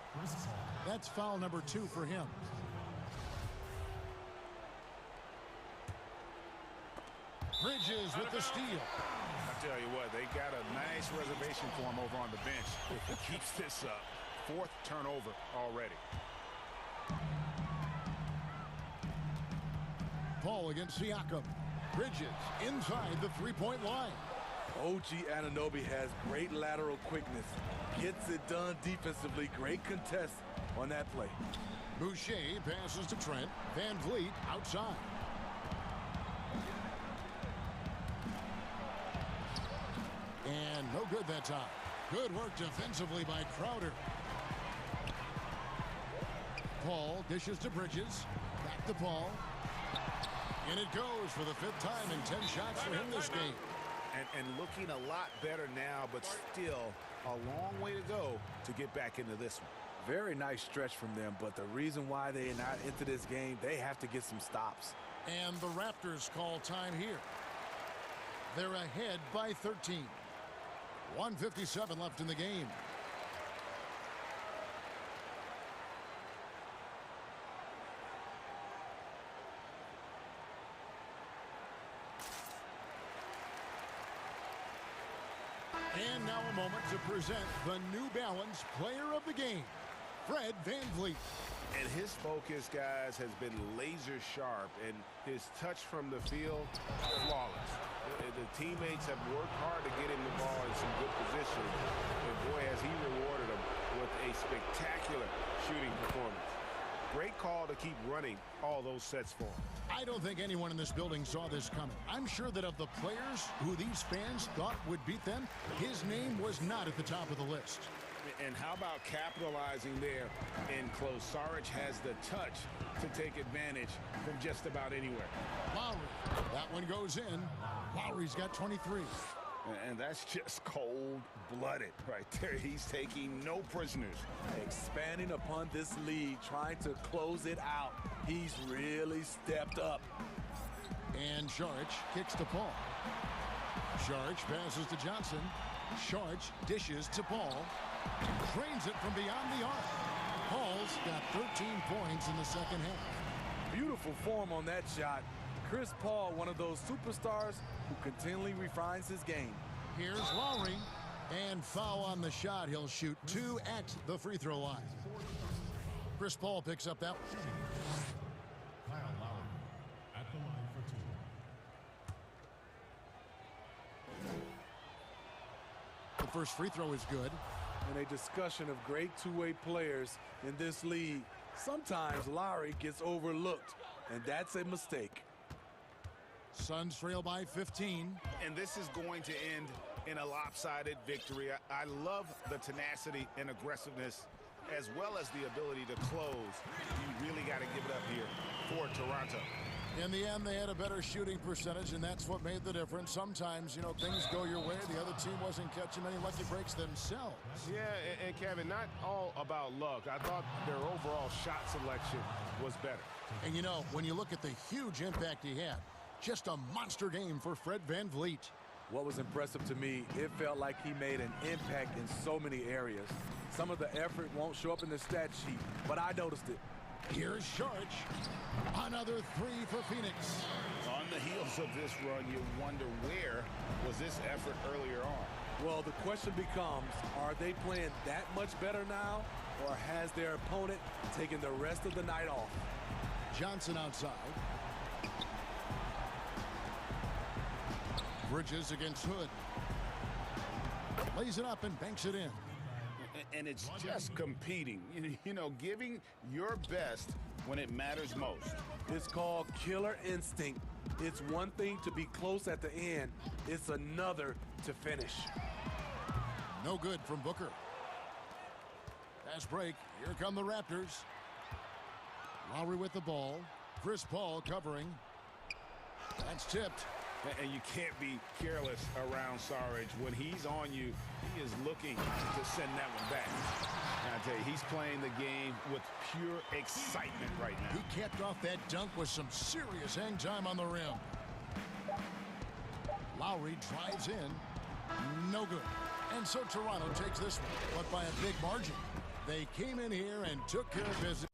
That's foul number 2 for him. Bridges with the steal. I tell you what, they got a nice reservation for him over on the bench. If he keeps this up, 4th turnover already. Paul against Siakam. Bridges inside the 3-point line. OG Anunoby has great lateral quickness. Gets it done defensively. Great contest on that play. Boucher passes to Trent. Van Vliet outside. And no good that time. Good work defensively by Crowder. Paul dishes to Bridges. Back to Paul. And it goes for the 5th time in 10 shots for him this game. And looking a lot better now, but still a long way to go to get back into this one. Very nice stretch from them, but the reason why they're not into this game, they have to get some stops. And the Raptors call time here. They're ahead by 13. 1:57 left in the game. And now a moment to present the New Balance Player of the Game, Fred VanVleet. And his focus, guys, has been laser sharp, and his touch from the field, flawless. The teammates have worked hard to get him the ball in some good position, and boy, has he rewarded them with a spectacular shooting performance. Great call to keep running all those sets for him. I don't think anyone in this building saw this coming. I'm sure that of the players who these fans thought would beat them, his name was not at the top of the list. And how about capitalizing there in close? Saric has the touch to take advantage from just about anywhere. Lowry, that one goes in. Lowry's got 23. And that's just cold-blooded right there. He's taking no prisoners. Expanding upon this lead, trying to close it out. He's really stepped up. And Saric kicks to Paul. Saric passes to Johnson. Saric dishes to Paul. Drains it from beyond the arc. Paul's got 13 points in the second half. Beautiful form on that shot. Chris Paul, one of those superstars who continually refines his game. Here's Lowry. And foul on the shot. He'll shoot 2 at the free throw line. Chris Paul picks up that one. Kyle Lowry at the line for 2. The first free throw is good. In a discussion of great two-way players in this league, sometimes Lowry gets overlooked, and that's a mistake. Suns trail by 15. And this is going to end in a lopsided victory. I love the tenacity and aggressiveness, as well as the ability to close. You really got to give it up here for Toronto. In the end, they had a better shooting percentage, and that's what made the difference. Sometimes, you know, things go your way. The other team wasn't catching many lucky breaks themselves. Yeah, and Kevin, not all about luck. I thought their overall shot selection was better. And, you know, when you look at the huge impact he had, just a monster game for Fred VanVleet. What was impressive to me, it felt like he made an impact in so many areas. Some of the effort won't show up in the stat sheet, but I noticed it. Here's Saric. Another 3 for Phoenix. On the heels of this run, you wonder where was this effort earlier on? Well, the question becomes, are they playing that much better now, or has their opponent taken the rest of the night off? Johnson outside. Bridges against Hood. Lays it up and banks it in. And it's just competing, you know, giving your best when it matters most. It's called killer instinct. It's one thing to be close at the end. It's another to finish. No good from Booker. Fast break. Here come the Raptors. Lowry with the ball. Chris Paul covering. That's tipped. And you can't be careless around Saric. When he's on you, he is looking to send that one back. And I tell you, he's playing the game with pure excitement right now. He capped off that dunk with some serious hang time on the rim. Lowry drives in. No good. And so Toronto takes this one, but by a big margin. They came in here and took care of business.